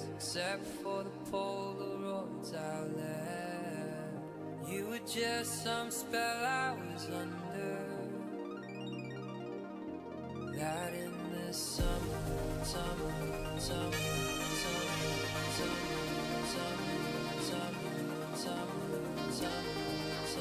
hands, except for the Polaroids I left. You were just some spell I was under. That in the summer, summer, summer, summer, summer, summer, summer, summer, summer, summer, summer.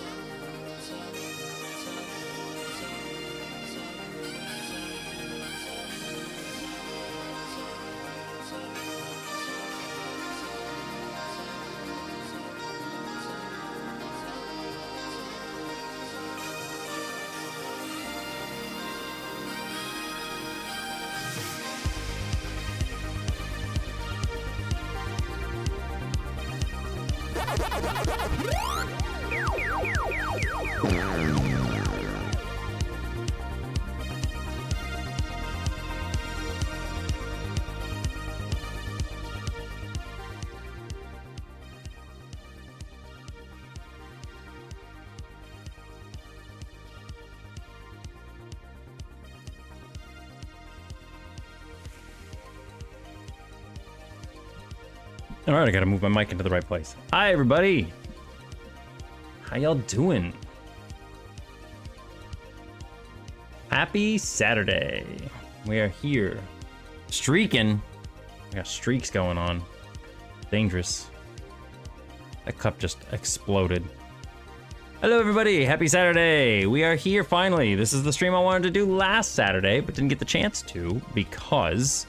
All right, I gotta move my mic into the right place. Hi, everybody. How y'all doing? Happy Saturday. We are here. Streaking. We got streaks going on. Dangerous. That cup just exploded. Hello, everybody. Happy Saturday. We are here finally. This is the stream I wanted to do last Saturday, but didn't get the chance to because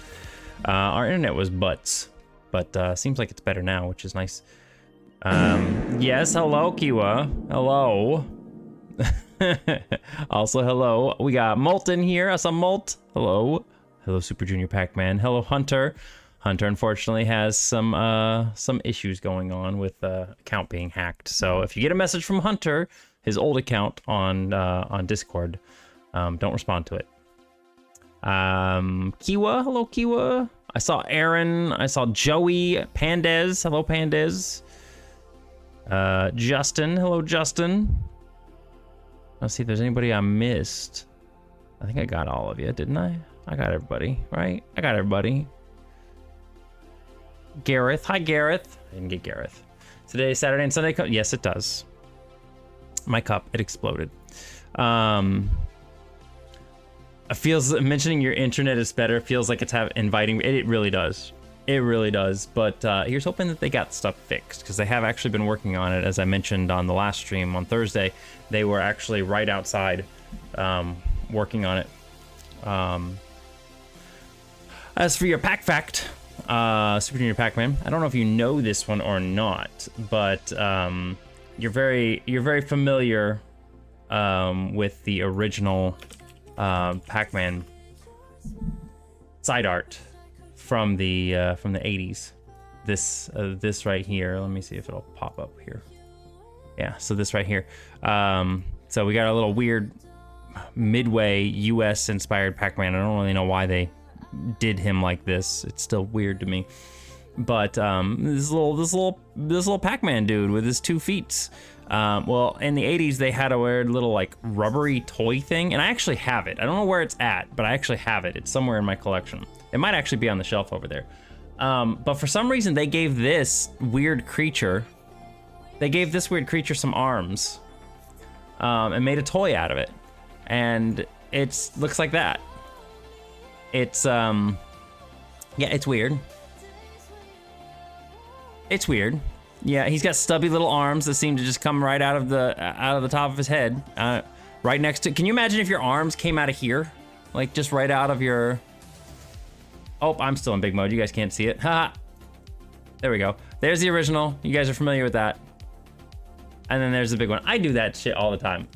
our internet was butts. But seems like it's better now, which is nice. Yes, hello, Kiwa. Hello. Also, hello. We got Molten here. I saw Molt. Hello. Hello, Super Junior Pac-Man. Hello, Hunter. Hunter, unfortunately, has some issues going on with account being hacked. So if you get a message from Hunter, his old account on Discord, don't respond to it. Kiwa. Hello, Kiwa. I saw Aaron, I saw Joey, Pandez, hello Pandez. Justin, hello Justin. Let's see if there's anybody I missed. I think I got all of you, didn't I? I got everybody, right? I got everybody. Gareth, hi Gareth. I didn't get Gareth. Today, Saturday and Sunday, yes it does. My cup, it exploded. It feels, mentioning your internet is better, feels like it's inviting, it really does. It really does, but here's hoping that they got stuff fixed, because they have actually been working on it, as I mentioned on the last stream on Thursday. They were actually right outside working on it. As for your pack fact, Super Junior Pac-Man, I don't know if you know this one or not, but you're very familiar with the original Pac-Man side art from the 80s. This right here. Let me see if it'll pop up here. Yeah, so this right here. So we got a little weird Midway US inspired Pac-Man. I don't really know why they did him like this. It's still weird to me. But this little Pac-Man dude with his 2 feet. Well, in the 80s, they had a weird little like rubbery toy thing, and I actually have it. I don't know where it's at, but I actually have it. It's somewhere in my collection. It might actually be on the shelf over there. But for some reason, they gave this weird creature some arms, and made a toy out of it. And it looks like that. It's, yeah, it's weird. It's weird. Yeah, he's got stubby little arms that seem to just come right out of the top of his head, right next to. Can you imagine if your arms came out of here, like just right out of your? Oh, I'm still in big mode. You guys can't see it. Ha! There we go. There's the original. You guys are familiar with that. And then there's the big one. I do that shit all the time.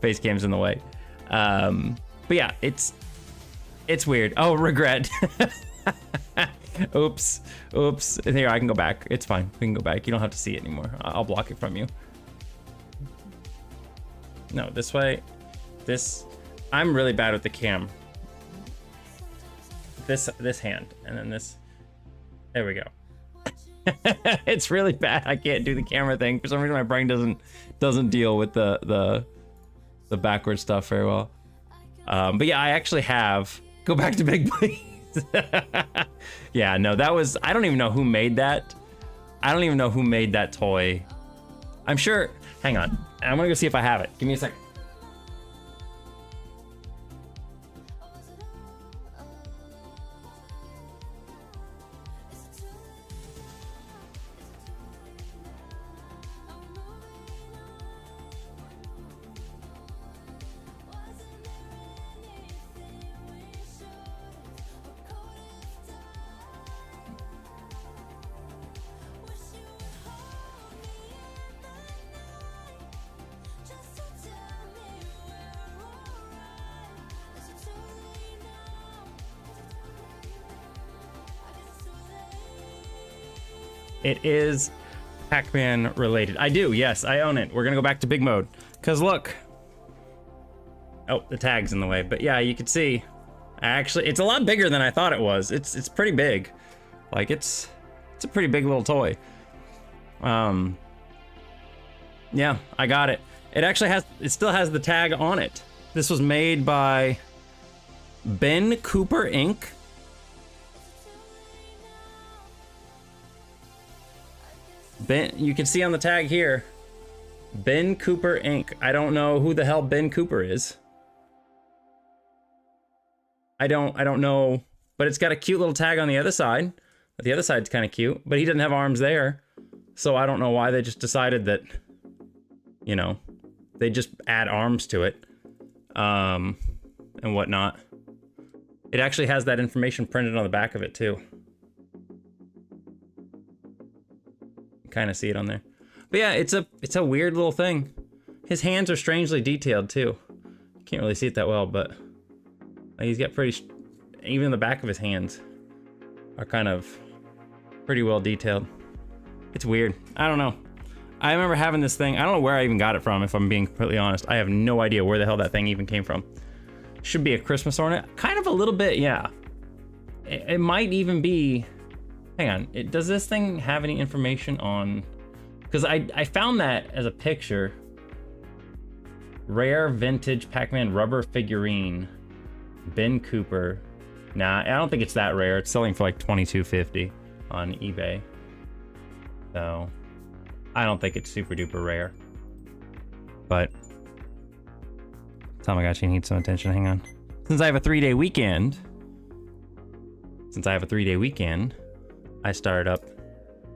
Face cam's in the way. But yeah, it's weird. Oh, regret. Oops. Here, I can go back. It's fine. We can go back. You don't have to see it anymore. I'll block it from you. No, this way. This. I'm really bad with the cam. This hand, and then this. There we go. It's really bad. I can't do the camera thing. For some reason, my brain doesn't deal with the backward stuff very well. But yeah, I actually have. Go back to Big Buddy. Yeah, no, that was, I don't even know who made that. I don't even know who made that toy. I'm sure, hang on. I'm gonna go see if I have it. Give me a second. It is Pac-Man related. I do, yes, I own it. We're gonna go back to big mode. Cause look. Oh, the tag's in the way. But yeah, you can see. Actually, it's a lot bigger than I thought it was. It's pretty big. Like it's a pretty big little toy. Yeah, I got it. It still has the tag on it. This was made by Ben Cooper Inc. Ben, you can see on the tag here, Ben Cooper Inc. I don't know who the hell Ben Cooper is. I don't know, but it's got a cute little tag on the other side. But the other side's kind of cute, but he doesn't have arms there. So I don't know why they just decided that, you know, they just add arms to it, and whatnot. It actually has that information printed on the back of it too. Kind of see it on there, but yeah, it's a weird little thing. His hands are strangely detailed too. Can't really see it that well, but he's got even the back of his hands are kind of pretty well detailed. It's weird. I don't know. I remember having this thing. I don't know where I even got it from, if I'm being completely honest. I have no idea where the hell that thing even came from. Should be a Christmas ornament. Kind of a little bit, yeah. It might even be. Hang on, does this thing have any information on, because I found that as a picture. Rare vintage Pac-Man rubber figurine, Ben Cooper. Nah, I don't think it's that rare. It's selling for like $22.50 on eBay. So, I don't think it's super duper rare. But, Tamagotchi needs some attention, hang on. Since I have a 3-day weekend, I started up,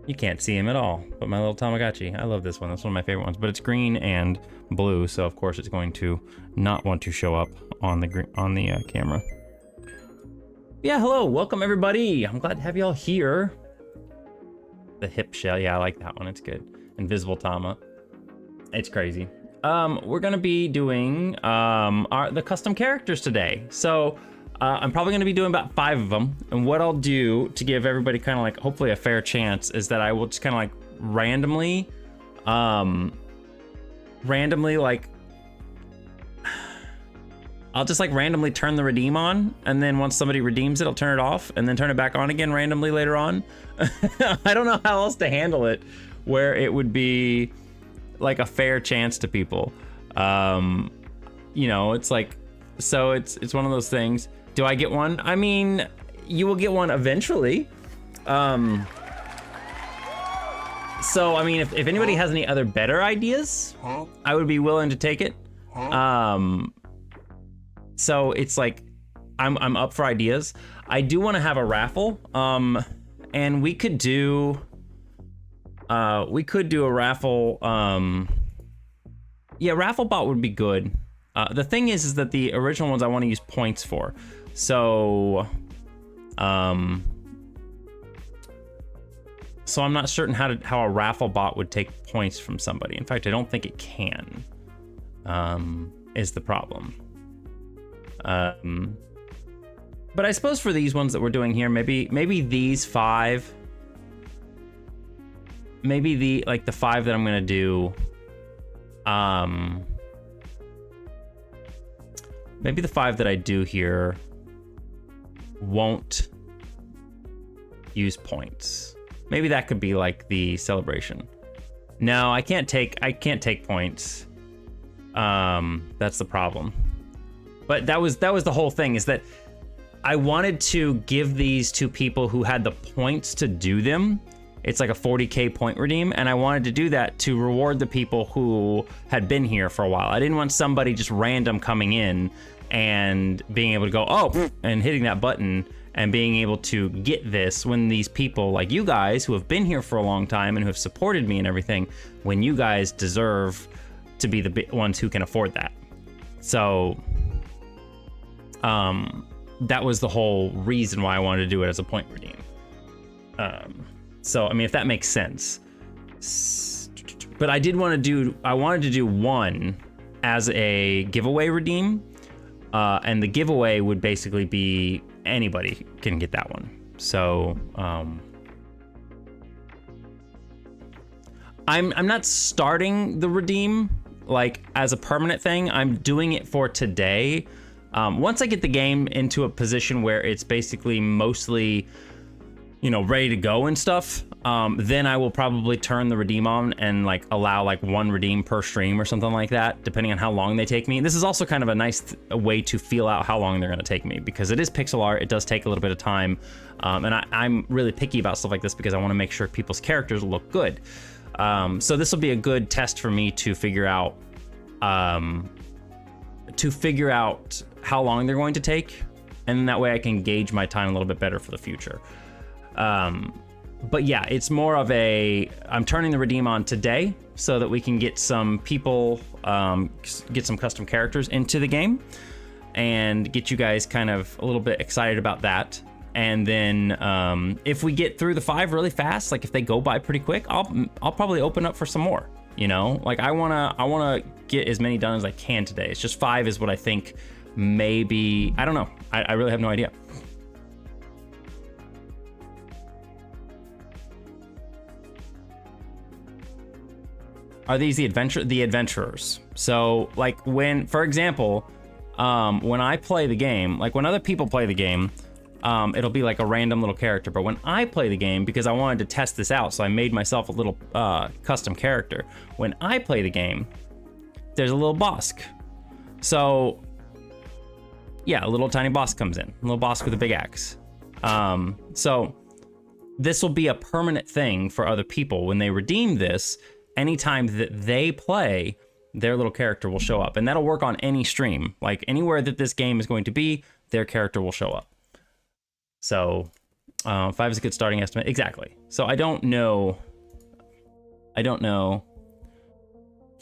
you can't see him at all, but my little Tamagotchi. I love this one, that's one of my favorite ones, but it's green and blue, so of course it's going to not want to show up on the camera. Yeah, hello, welcome everybody. I'm glad to have you all here. The hip shell, yeah, I like that one, it's good. Invisible Tama, it's crazy. We're gonna be doing the custom characters today. So I'm probably gonna be doing about 5 of them. And what I'll do to give everybody kind of like hopefully a fair chance is that I will just kind of like randomly like, I'll just like randomly turn the redeem on, and then once somebody redeems it, I'll turn it off and then turn it back on again randomly later on. I don't know how else to handle it where it would be like a fair chance to people. You know, it's like, so it's one of those things. Do I get one? I mean, you will get one eventually. So I mean, if anybody has any other better ideas, I would be willing to take it. So it's like, I'm up for ideas. I do want to have a raffle, and we could do a raffle. Yeah, raffle bot would be good. The thing is that the original ones I want to use points for. So I'm not certain how a raffle bot would take points from somebody. In fact, I don't think it can. Is the problem. But I suppose for these ones that we're doing here, maybe these 5, maybe the 5 that I'm gonna do, maybe the 5 that I do here won't use points. Maybe that could be like the celebration. No, I can't take points. That's the problem. But that was the whole thing, is that I wanted to give these to people who had the points to do them. It's like a 40K point redeem, and I wanted to do that to reward the people who had been here for a while. I didn't want somebody just random coming in and being able to go, oh, and hitting that button and being able to get this when these people like you guys who have been here for a long time and who have supported me and everything, when you guys deserve to be the ones who can afford that. So, that was the whole reason why I wanted to do it as a point redeem. So, I mean, if that makes sense. But I wanted to do one as a giveaway redeem. And the giveaway would basically be anybody can get that one. So, I'm not starting the redeem like as a permanent thing. I'm doing it for today. Once I get the game into a position where it's basically mostly, you know, ready to go and stuff, then I will probably turn the redeem on and like allow like one redeem per stream or something like that, depending on how long they take me. This is also kind of a nice way to feel out how long they're going to take me, because it is pixel art. It does take a little bit of time. And I'm really picky about stuff like this because I want to make sure people's characters look good. So this will be a good test for me to figure out, how long they're going to take, and then that way I can gauge my time a little bit better for the future. But yeah, it's more of I'm turning the redeem on today so that we can get some people, get some custom characters into the game and get you guys kind of a little bit excited about that. And then if we get through the 5 really fast, like if they go by pretty quick, I'll probably open up for some more, you know? Like I wanna get as many done as I can today. It's just 5 is what I think maybe, I don't know. I really have no idea. Are these the adventurers? So like for example, when I play the game, like when other people play the game, it'll be like a random little character. But when I play the game, because I wanted to test this out, so I made myself a little custom character. When I play the game, there's a little bosk. So yeah, a little tiny boss comes in, a little boss with a big axe. So this will be a permanent thing for other people. When they redeem this, anytime that they play, their little character will show up, and that'll work on any stream. Like anywhere that this game is going to be, their character will show up. So 5 is a good starting estimate. Exactly. So I don't know.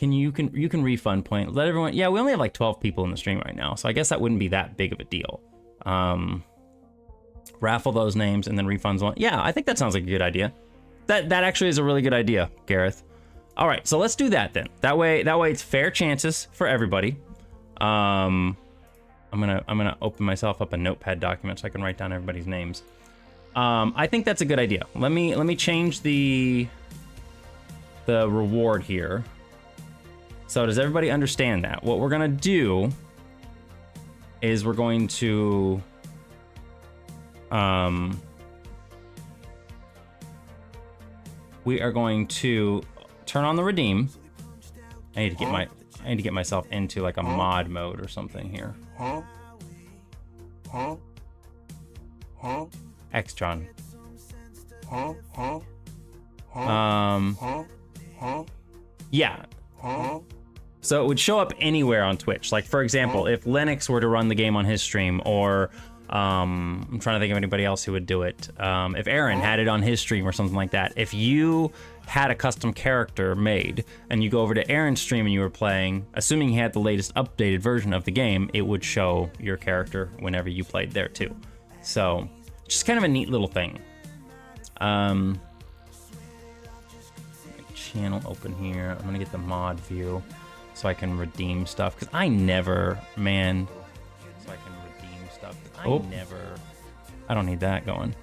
You can refund point. Let everyone. Yeah, we only have like 12 people in the stream right now, so I guess that wouldn't be that big of a deal. Raffle those names and then refunds one. Yeah, I think that sounds like a good idea. That actually is a really good idea, Gareth. All right, so let's do that then. That way it's fair chances for everybody. I'm gonna open myself up a notepad document so I can write down everybody's names. I think that's a good idea. Let me change the reward here. So does everybody understand that? What we're gonna do is we're going to we are going to turn on the redeem. I need to get myself into like a mod mode or something here. Extron. Yeah. So it would show up anywhere on Twitch. Like for example, if Lennox were to run the game on his stream, or I'm trying to think of anybody else who would do it. If Aaron had it on his stream or something like that. If you had a custom character made and you go over to Aaron's stream and you were playing, assuming he had the latest updated version of the game, it would show your character whenever you played there too. So just kind of a neat little thing. Channel open here. I'm gonna get the mod view so I can redeem stuff, because I never, man. So I can redeem stuff. I don't need that going.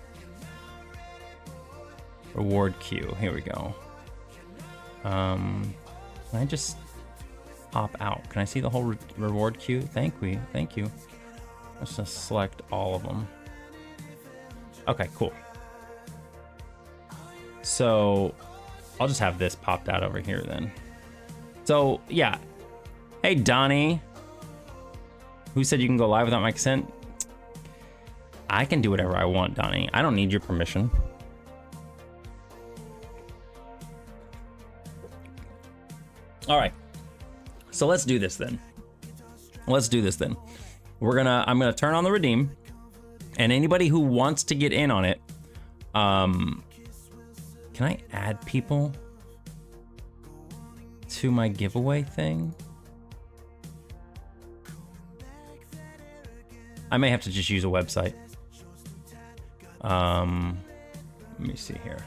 Reward queue. Here we go. Can I just opt out? Can I see the whole reward queue? Thank you. Let's just select all of them. Okay, cool. So I'll just have this popped out over here then. So yeah. Hey Donnie. Who said you can go live without my consent? I can do whatever I want, Donnie. I don't need your permission. All right. So let's do this then. I'm gonna turn on the redeem, and anybody who wants to get in on it, can I add people to my giveaway thing? I may have to just use a website. Let me see here.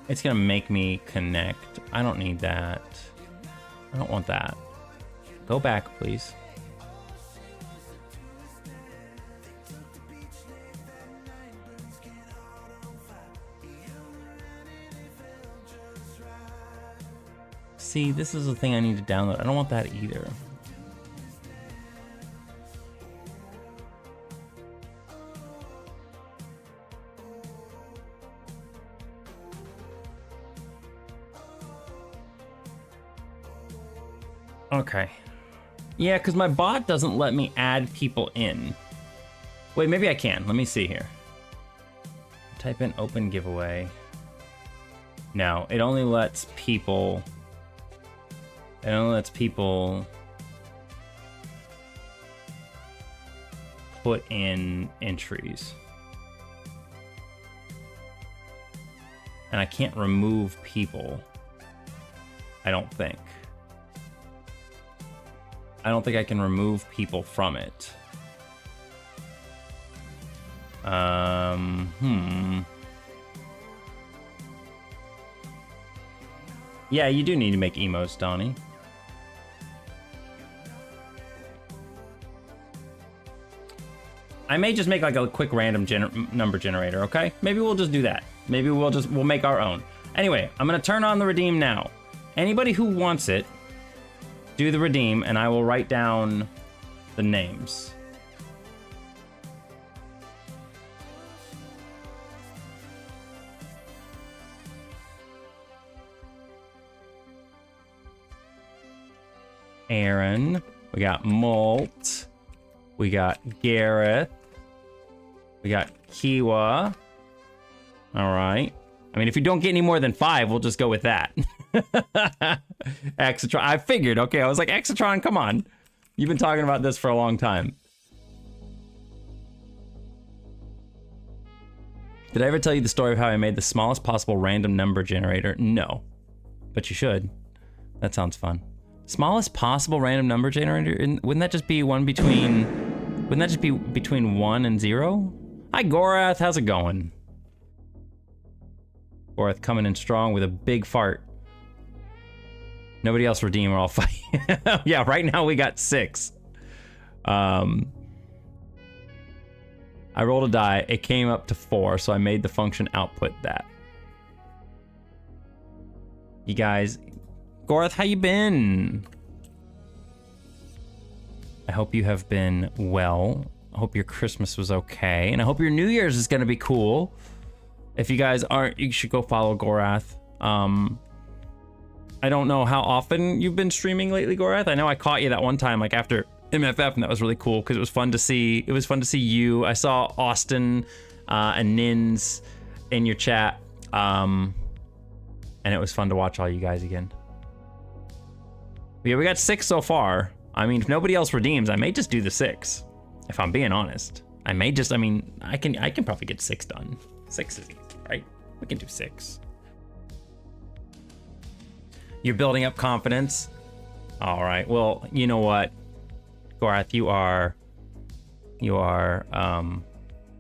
It's gonna make me connect. I don't need that. I don't want that. Go back, please. See, this is the thing I need to download. I don't want that either. Okay. Yeah, because my bot doesn't let me add people in. Wait, maybe I can. Let me see here. Type in open giveaway. No, it only lets people... It only lets people put in entries. And I can't remove people. I don't think. I don't think I can remove people from it. Yeah, you do need to make emotes, Donnie. I may just make like a quick random number generator, okay? Maybe we'll just do that. Maybe we'll make our own. Anyway, I'm gonna turn on the redeem now. Anybody who wants it, do the redeem, and I will write down the names. Aaron, we got Molt, we got Gareth, we got Kiwa. All right. I mean, if you don't get any more than 5, we'll just go with that. Exatron, I figured, okay, I was like, Exatron, come on. You've been talking about this for a long time. Did I ever tell you the story of how I made the smallest possible random number generator? No, but you should. That sounds fun. Smallest possible random number generator? Wouldn't that just be between 1 and 0? Hi, Gorath, how's it going? Gorath coming in strong with a big fart. Nobody else redeem, we're all fighting. Yeah, right now we got 6. I rolled a die, it came up to 4, so I made the function output that. You guys, Gorath, how you been? I hope you have been well. I hope your Christmas was okay, and I hope your New Year's is gonna be cool. If you guys aren't, you should go follow Gorath. I don't know how often you've been streaming lately, Gorath. I know I caught you that one time, like after MFF, and that was really cool because it was fun to see. It was fun to see you. I saw Austin and Nins in your chat, and it was fun to watch all you guys again. But yeah, we got 6 so far. I mean, if nobody else redeems, I may just do the 6. If I'm being honest, I may just. I mean, I can probably get 6 done. 6 is easy, right? We can do 6. You're building up confidence. All right. Well, you know what, Gorath, you are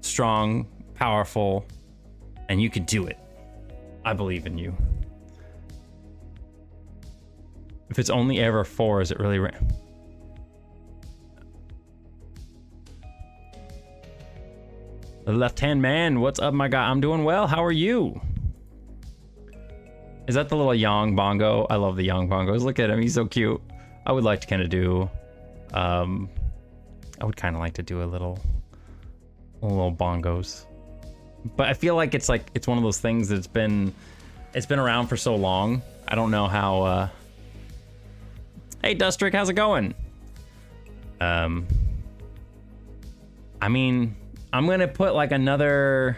strong, powerful, and you can do it. I believe in you. If it's only ever 4, is it really? The left-hand man, what's up, my guy? I'm doing well. How are you? Is that the little Yang bongo? I love the Yang bongos. Look at him, he's so cute. I would like to kind of do, I would kind of like to do a little bongos. But I feel like it's one of those things that's it's been around for so long. I don't know how. Hey, Dustrick, how's it going? I mean, I'm gonna put like another.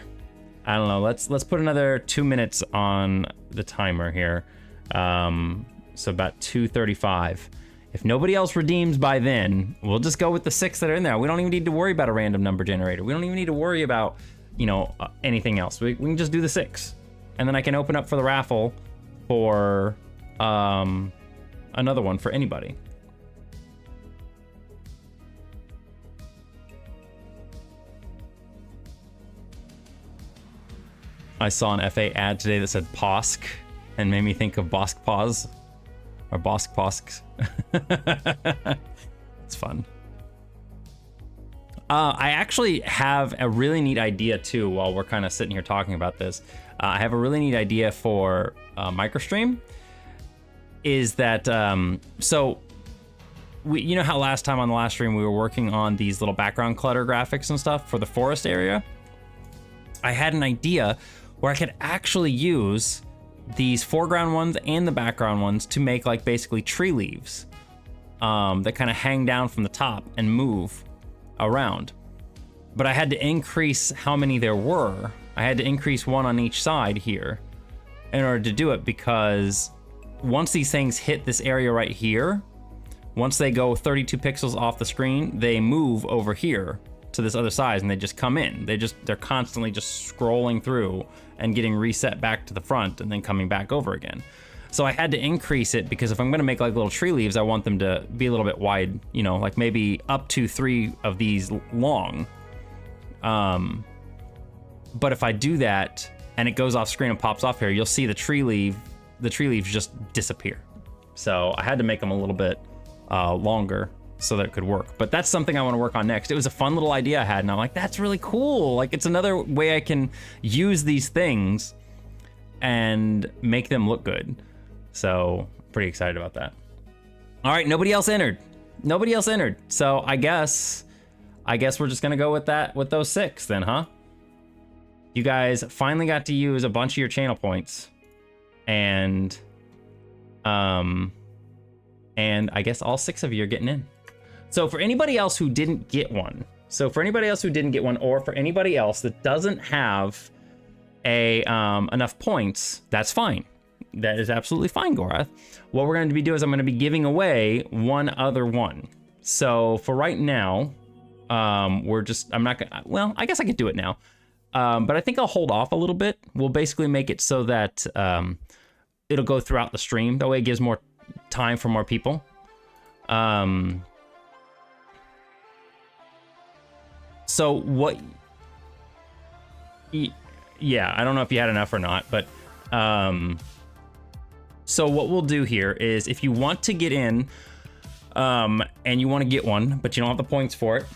I don't know. Let's put another 2 minutes on the timer here. So about 2:35. If nobody else redeems by then, we'll just go with the 6 that are in there. We don't even need to worry about a random number generator. We don't even need to worry about, anything else. We can just do the 6. And then I can open up for the raffle for another one for anybody. I saw an FA ad today that said Posk and made me think of Bosk Paws. Or Bosk Posks. It's fun. I actually have a really neat idea too while we're kind of sitting here talking about this. I have a really neat idea for MicroStream. Is that, so, you know how last time on the last stream we were working on these little background clutter graphics and stuff for the forest area? I had an idea where I could actually use these foreground ones and the background ones to make like basically tree leaves that kind of hang down from the top and move around. But I had to increase how many there were. I had to increase one on each side here in order to do it, because once these things hit this area right here, once they go 32 pixels off the screen, they move over here to this other side and they just come in. They're constantly just scrolling through and getting reset back to the front and then coming back over again. So I had to increase it, because if I'm gonna make like little tree leaves, I want them to be a little bit wide, like maybe up to 3 of these long. But if I do that and it goes off screen and pops off here, you'll see the tree leaves just disappear. So I had to make them a little bit longer so that it could work. But that's something I want to work on next. It was a fun little idea I had, and I'm like, that's really cool. Like, it's another way I can use these things and make them look good. So pretty excited about that. All right, nobody else entered. So I guess we're just gonna go with those 6 then, huh? You guys finally got to use a bunch of your channel points, and I guess all 6 of you are getting in. So for anybody else who didn't get one, or for anybody else that doesn't have enough points, that's fine. That is absolutely fine, Gorath. What we're going to be doing is I'm going to be giving away one other one. So for right now, I guess I could do it now. But I think I'll hold off a little bit. We'll basically make it so that it'll go throughout the stream. That way it gives more time for more people. So what... Yeah, I don't know if you had enough or not, but... So what we'll do here is, if you want to get in, and you want to get one, but you don't have the points for it,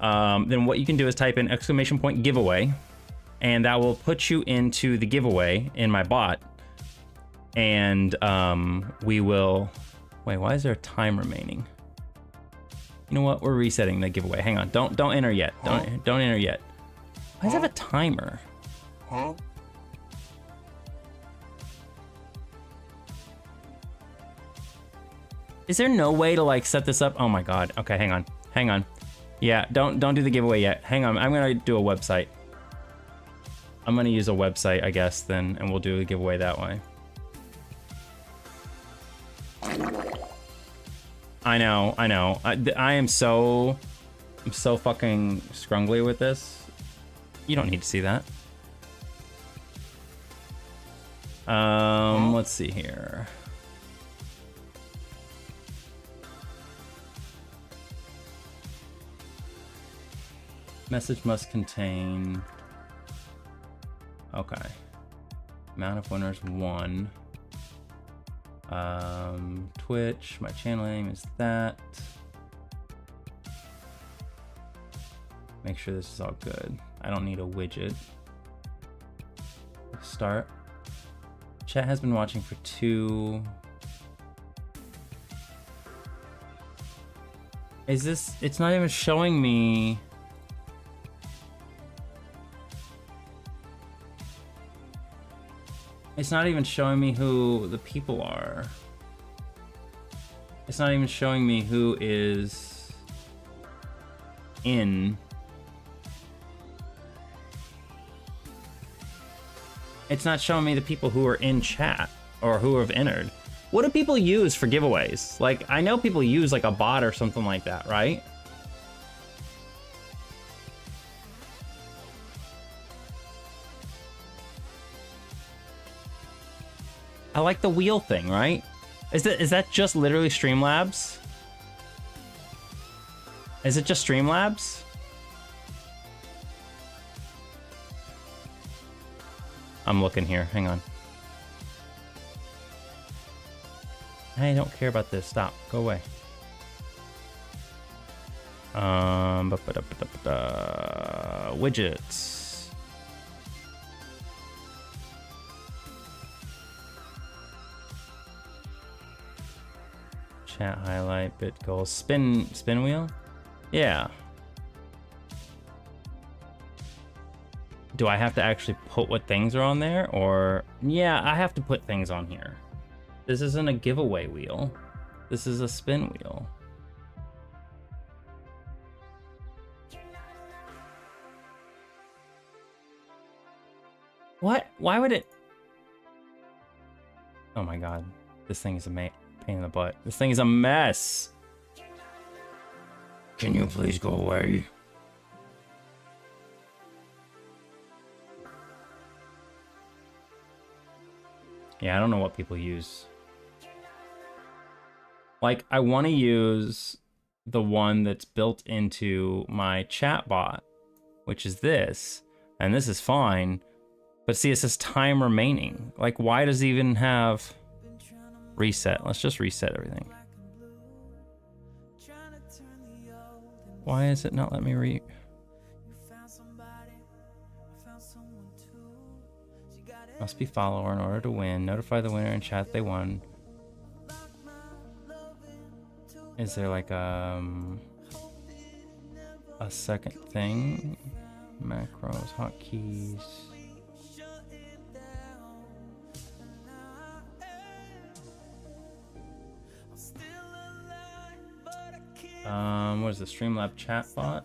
then what you can do is type in !giveaway, and that will put you into the giveaway in my bot. And we will... Wait, why is there a time remaining? You know what? We're resetting the giveaway. Hang on. Don't enter yet. Don't enter yet. Why does it have a timer? Huh? Is there no way to like set this up? Oh my god. Okay, hang on. Yeah, don't do the giveaway yet. Hang on. I'm gonna do a website. I'm gonna use a website, I guess, then, and we'll do the giveaway that way. I know. I'm so fucking scrungly with this. You don't need to see that. Let's see here. Message must contain... Okay. Amount of winners 1. Twitch, my channel name is that. Make sure this is all good. I don't need a widget. Start. Chat has been watching for 2. Is this... It's not even showing me... It's not even showing me who the people are. It's not even showing me who is in. It's not showing me the people who are in chat or who have entered. What do people use for giveaways? Like, I know people use like a bot or something like that, right? I like the wheel thing, right? Is that just literally Streamlabs? Is it just Streamlabs? I'm looking here. Hang on. I don't care about this. Stop. Go away. Widgets. Chat highlight, bit goals, spin wheel? Yeah. Do I have to actually put what things are on there? Or, yeah, I have to put things on here. This isn't a giveaway wheel. This is a spin wheel. What? Why would it? Oh my god. This thing is a pain in the butt. This thing is a mess. Can you please go away? Yeah, I don't know what people use. Like, I want to use the one that's built into my chat bot, which is this, and this is fine. But see, it says time remaining. Like, why does it even have reset? Let's just reset everything. Why is it not letting me Must be follower in order to win. Notify the winner and chat they won. Is there like a second thing? Macros, hotkeys. What is the Streamlab chat bot?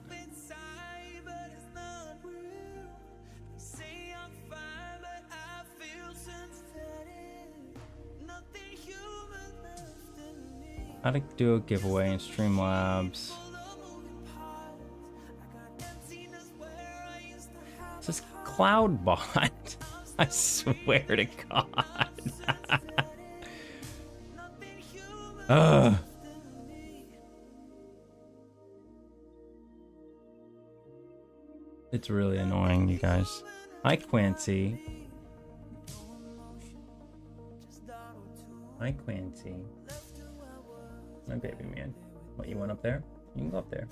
How to do a giveaway in Streamlabs. This is Cloudbot. I swear to God. Ugh. It's really annoying, you guys. Hi, Quincy. Hi, Quincy. My baby man. What, you went up there? You can go up there.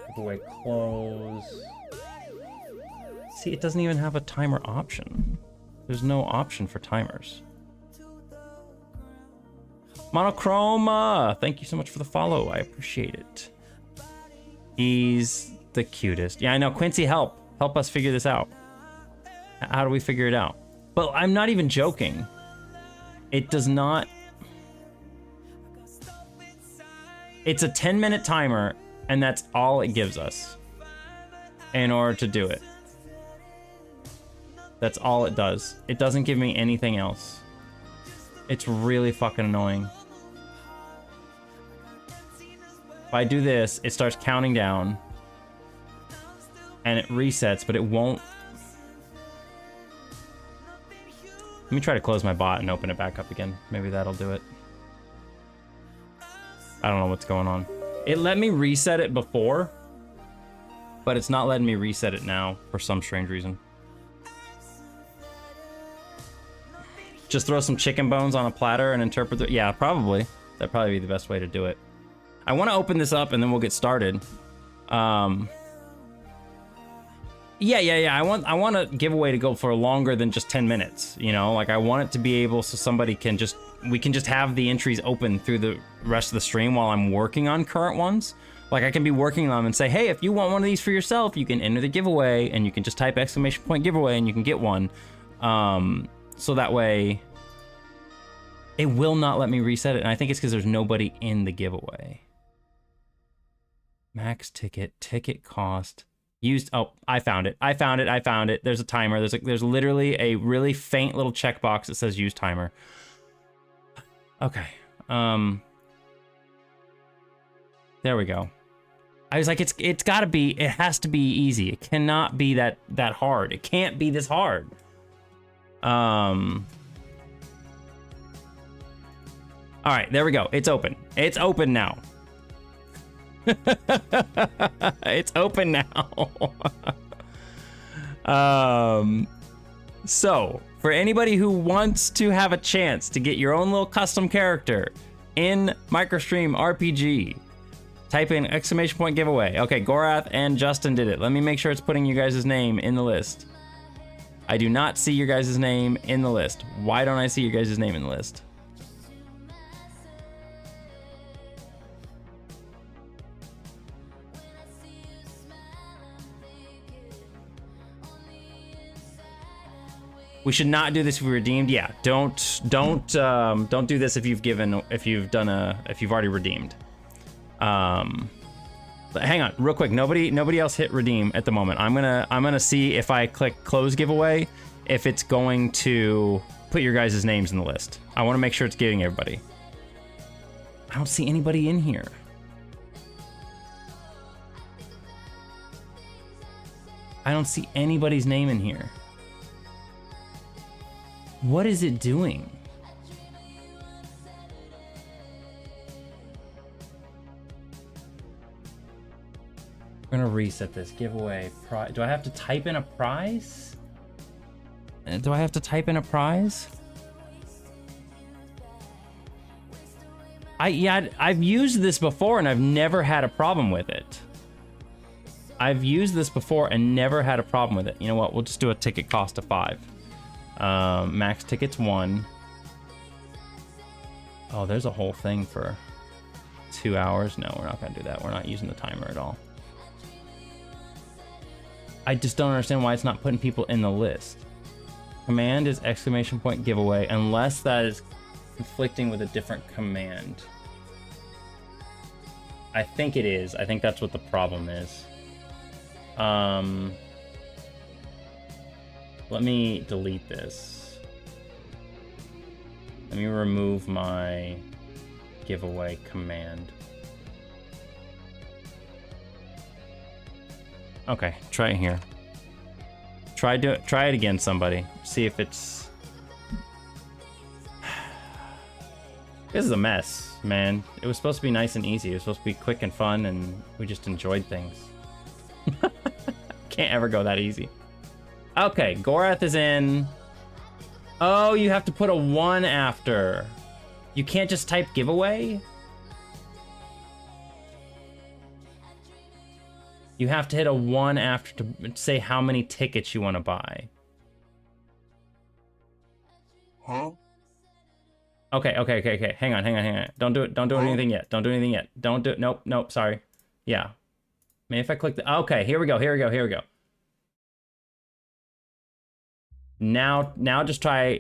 Giveaway close. See, it doesn't even have a timer option. There's no option for timers. Monochroma! Thank you so much for the follow. I appreciate it. He's the cutest. Yeah, I know. Quincy, help. Help us figure this out. How do we figure it out? But I'm not even joking. It does not... It's a 10-minute timer, and that's all it gives us in order to do it. That's all it does. It doesn't give me anything else. It's really fucking annoying. If I do this, it starts counting down, and it resets, but it won't. Let me try to close my bot and open it back up again. Maybe that'll do it. I don't know what's going on. It let me reset it before, but it's not letting me reset it now for some strange reason. Just throw some chicken bones on a platter and interpret it. Yeah, probably. That'd probably be the best way to do it. I want to open this up and then we'll get started. Yeah. I want a giveaway to go for longer than just 10 minutes. You know, like I want it to be able so somebody can just, we can just have the entries open through the rest of the stream while I'm working on current ones. Like I can be working on them and say, hey, if you want one of these for yourself, you can enter the giveaway and you can just type !giveaway and you can get one. So that way it will not let me reset it. And I think it's because there's nobody in the giveaway. Max ticket cost. Used, oh, I found it. There's a timer. There's literally a really faint little checkbox that says use timer. Okay. There we go. I was like, it has to be easy. It cannot be that hard. It can't be this hard. All right, there we go. It's open. It's open now. It's open now. So for anybody who wants to have a chance to get your own little custom character in MicroStream RPG, type in ! giveaway. Okay, Gorath and Justin did it. Let me make sure it's putting you guys' name in the list. I do not see your guys' name in the list. Why don't I see your guys' name in the list? We should not do this if we redeemed. Yeah, don't do this if you've already redeemed. But hang on, real quick. Nobody else hit redeem at the moment. I'm gonna see if I click close giveaway, if it's going to put your guys' names in the list. I want to make sure it's getting everybody. I don't see anybody in here. I don't see anybody's name in here. What is it doing? We're gonna reset this giveaway. Do I have to type in a prize? Do I have to type in a prize? I've used this before and I've never had a problem with it. I've used this before and never had a problem with it. You know what? We'll just do a ticket cost of 5. Max tickets 1. Oh, there's a whole thing for 2 hours. No, we're not gonna do that. We're not using the timer at all. I just don't understand why it's not putting people in the list. Command is ! giveaway, unless that is conflicting with a different command. I think it is. I think that's what the problem is. Let me delete this. Let me remove my giveaway command. Okay, try it here. Try it again, somebody. See if it's... This is a mess, man. It was supposed to be nice and easy. It was supposed to be quick and fun, and we just enjoyed things. Can't ever go that easy. Okay, Gorath is in. Oh, you have to put a 1 after. You can't just type giveaway? You have to hit a 1 after to say how many tickets you want to buy. Huh? Okay. Hang on. Don't do it. Don't do anything yet. Don't do anything yet. Don't do it. Nope. Sorry. Yeah. Maybe if I click the... Okay, here we go. Now just try !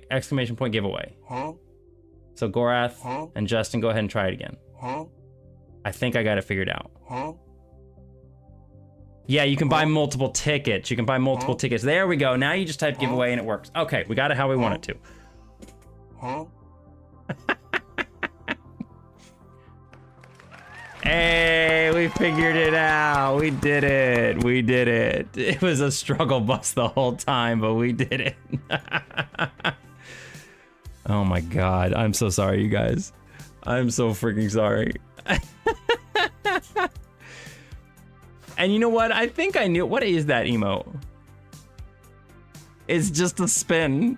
giveaway. Huh? So Gorath and Justin, go ahead and try it again. Huh? I think I got it figured out. Huh? Yeah, you can buy multiple tickets. Tickets. There we go. Now you just type giveaway and it works. Okay, we got it how we want it to. Huh? Hey, we figured it out. We did it. It was a struggle bus the whole time, but we did it. Oh my god. I'm so sorry, you guys. I'm so freaking sorry. And you know what? I think I knew. What is that emote? It's just a spin.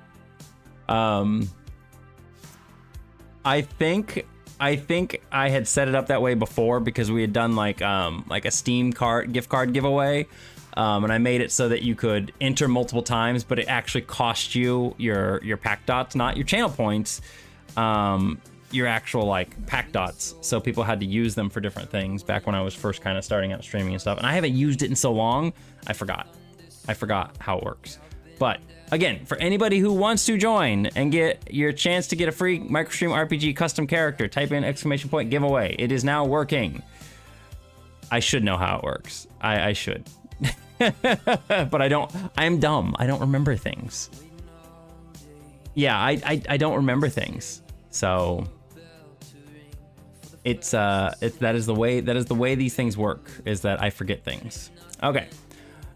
I think I had set it up that way before because we had done like a Steam gift card giveaway, and I made it so that you could enter multiple times, but it actually cost you your pack dots, not your channel points, your actual like pack dots. So people had to use them for different things back when I was first kind of starting out streaming and stuff. And I haven't used it in so long, I forgot how it works. But again, for anybody who wants to join and get your chance to get a free MicroStream RPG custom character, type in ! giveaway. It is now working. I should know how it works. I should. But I don't. I'm dumb. I don't remember things. Yeah, I don't remember things. So that is the way these things work, is that I forget things. Okay.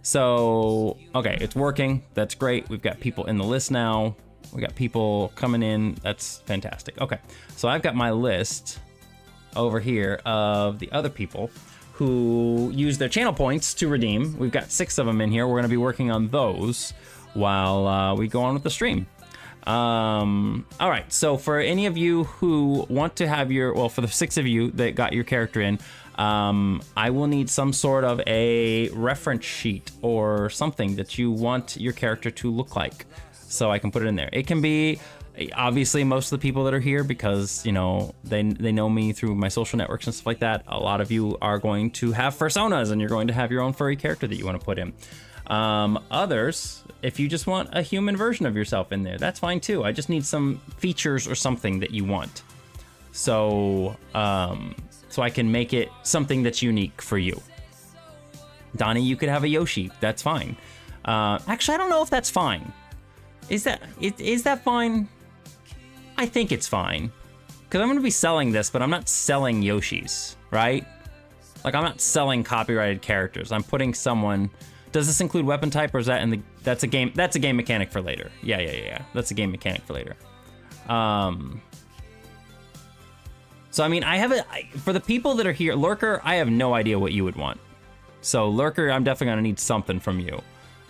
So, okay, it's working. That's great. We've got people in the list now. We got people coming in. That's fantastic. Okay. So I've got my list over here of the other people who use their channel points to redeem. We've got 6 of them in here. We're going to be working on those while we go on with the stream. All right, so for any of you who want to have for the 6 of you that got your character in, I will need some sort of a reference sheet or something that you want your character to look like, so I can put it in there. It can be, obviously, most of the people that are here, because, you know, they know me through my social networks and stuff like that. A lot of you are going to have personas, and you're going to have your own furry character that you want to put in. Others, if you just want a human version of yourself in there, that's fine too. I just need some features or something that you want. So, so I can make it something that's unique for you. Donnie, you could have a Yoshi. That's fine. Actually, I don't know if that's fine. Is that fine? I think it's fine. Because I'm going to be selling this, but I'm not selling Yoshis, right? Like, I'm not selling copyrighted characters. I'm putting someone... Does this include weapon type, or is that that's a game mechanic for later? Yeah. That's a game mechanic for later. So I mean, for the people that are here, Lurker, I have no idea what you would want. So Lurker, I'm definitely gonna need something from you.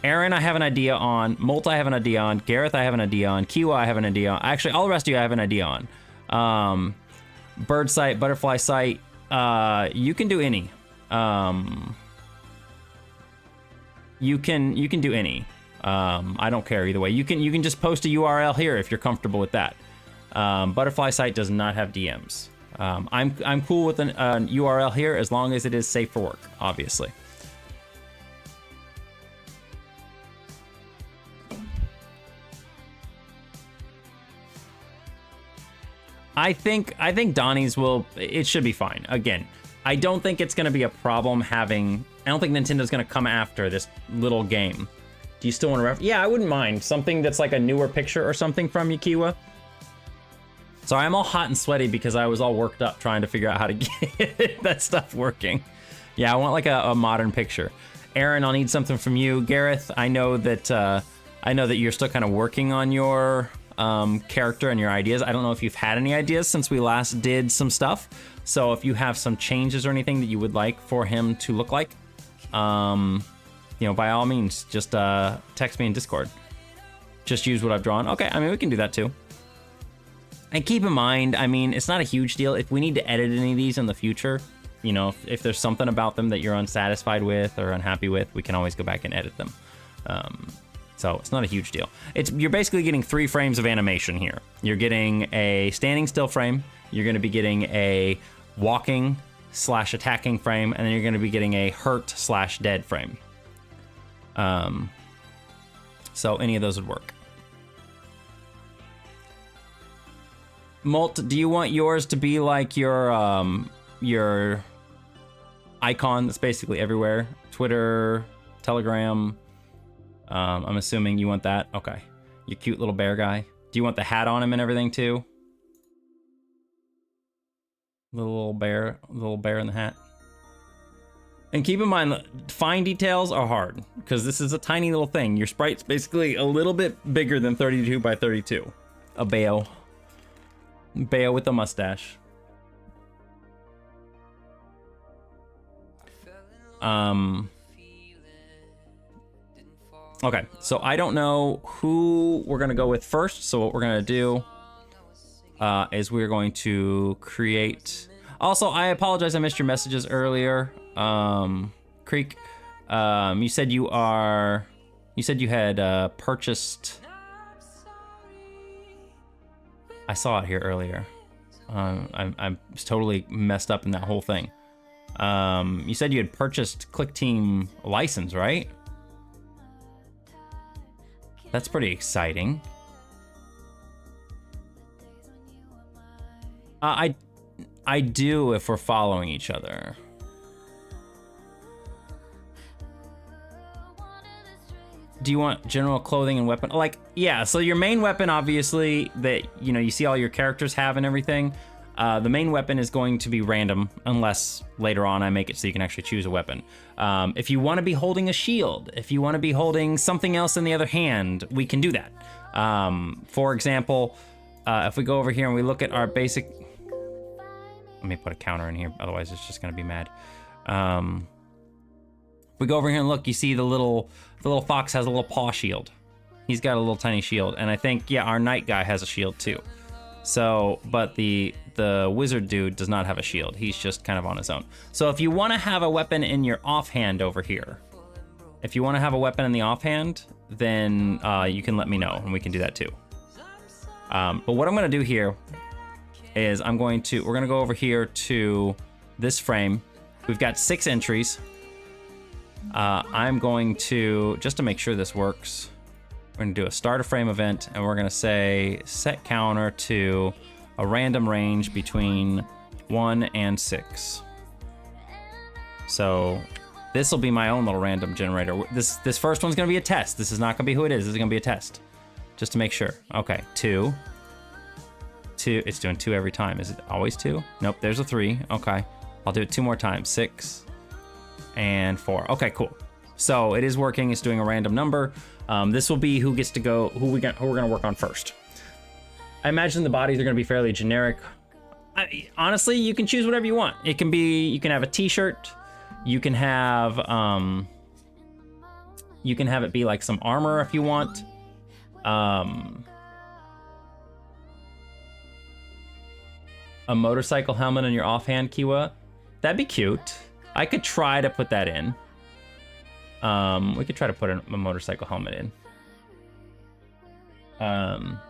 Aaron, I have an idea on. Molt, I have an idea on. Gareth, I have an idea on. Kiwa, I have an idea on. Actually, all the rest of you, I have an idea on. Bird sight, butterfly sight. You can do any. You can do any. I don't care either way. You can just post a URL here if you're comfortable with that. Butterfly site does not have DMs. I'm cool with an URL here as long as it is safe for work, obviously. I think Donnie's it should be fine. Again, I don't think it's going to be a problem having... I don't think Nintendo's going to come after this little game. Do you still want to Yeah, I wouldn't mind. Something that's like a newer picture or something from Yukiwa. Sorry, I'm all hot and sweaty because I was all worked up trying to figure out how to get that stuff working. Yeah, I want like a modern picture. Aaron, I'll need something from you. Gareth, I know that you're still kind of working on your character and your ideas. I don't know if you've had any ideas since we last did some stuff. So if you have some changes or anything that you would like for him to look like, you know, by all means, just text me in Discord. Just use what I've drawn. Okay, I mean, we can do that too. And keep in mind, I mean, it's not a huge deal. If we need to edit any of these in the future, you know, if there's something about them that you're unsatisfied with or unhappy with, we can always go back and edit them. So it's not a huge deal. You're basically getting 3 frames of animation here. You're getting a standing still frame. You're going to be getting a walking / attacking frame, and then you're going to be getting a hurt / dead frame. So any of those would work. Molt, do you want yours to be like your icon that's basically everywhere? Twitter, Telegram. I'm assuming you want that. Okay. Your cute little bear guy. Do you want the hat on him and everything too? The little bear in the hat. And keep in mind, fine details are hard because this is a tiny little thing. Your sprite's basically a little bit bigger than 32 by 32. A Bayo. Bayo with a mustache. Okay, so I don't know who we're gonna go with first. So what we're gonna do is we're going to create. Also, I apologize, I missed your messages earlier. Creek, you said you had purchased. I saw it here earlier. I'm totally messed up in that whole thing. You said you had purchased Clickteam license, right? That's pretty exciting. I do if we're following each other. Do you want general clothing and weapon? Like, yeah, so your main weapon, obviously, that, you know, you see all your characters have and everything. The main weapon is going to be random, unless later on I make it so you can actually choose a weapon. If you want to be holding a shield, if you want to be holding something else in the other hand, we can do that. For example, if we go over here and we look at our basic... Let me put a counter in here, otherwise it's just going to be mad. We go over here and look, you see the little fox has a little paw shield. He's got a little tiny shield, and I think, yeah, our knight guy has a shield too. So, but the wizard dude does not have a shield. He's just kind of on his own. So if you want to have a weapon in your offhand over here, if you want to have a weapon in the offhand, then you can let me know, and we can do that too. But what I'm going to do here is we're going to go over here to this frame. We've got 6 entries. I'm going to, just to make sure this works, we're going to do a start a frame event, and we're going to say set counter to a random range between 1 and 6. So this will be my own little random generator. This first one's going to be a test. This is not going to be who it is. This is going to be a test, just to make sure. Okay, 2. It's doing 2 every time. Is it always 2? Nope, there's a 3. Okay, I'll do it 2 more times. 6 and 4. Okay, cool. So it is working. It's doing a random number. This will be who gets to go, who we're gonna work on first. I imagine the bodies are gonna be fairly generic. Honestly, you can choose whatever you want. It can be, you can have a t-shirt. You can have it be like some armor if you want. A motorcycle helmet on your offhand, Kiwa. That'd be cute. I could try to put that in. We could try to put a motorcycle helmet in.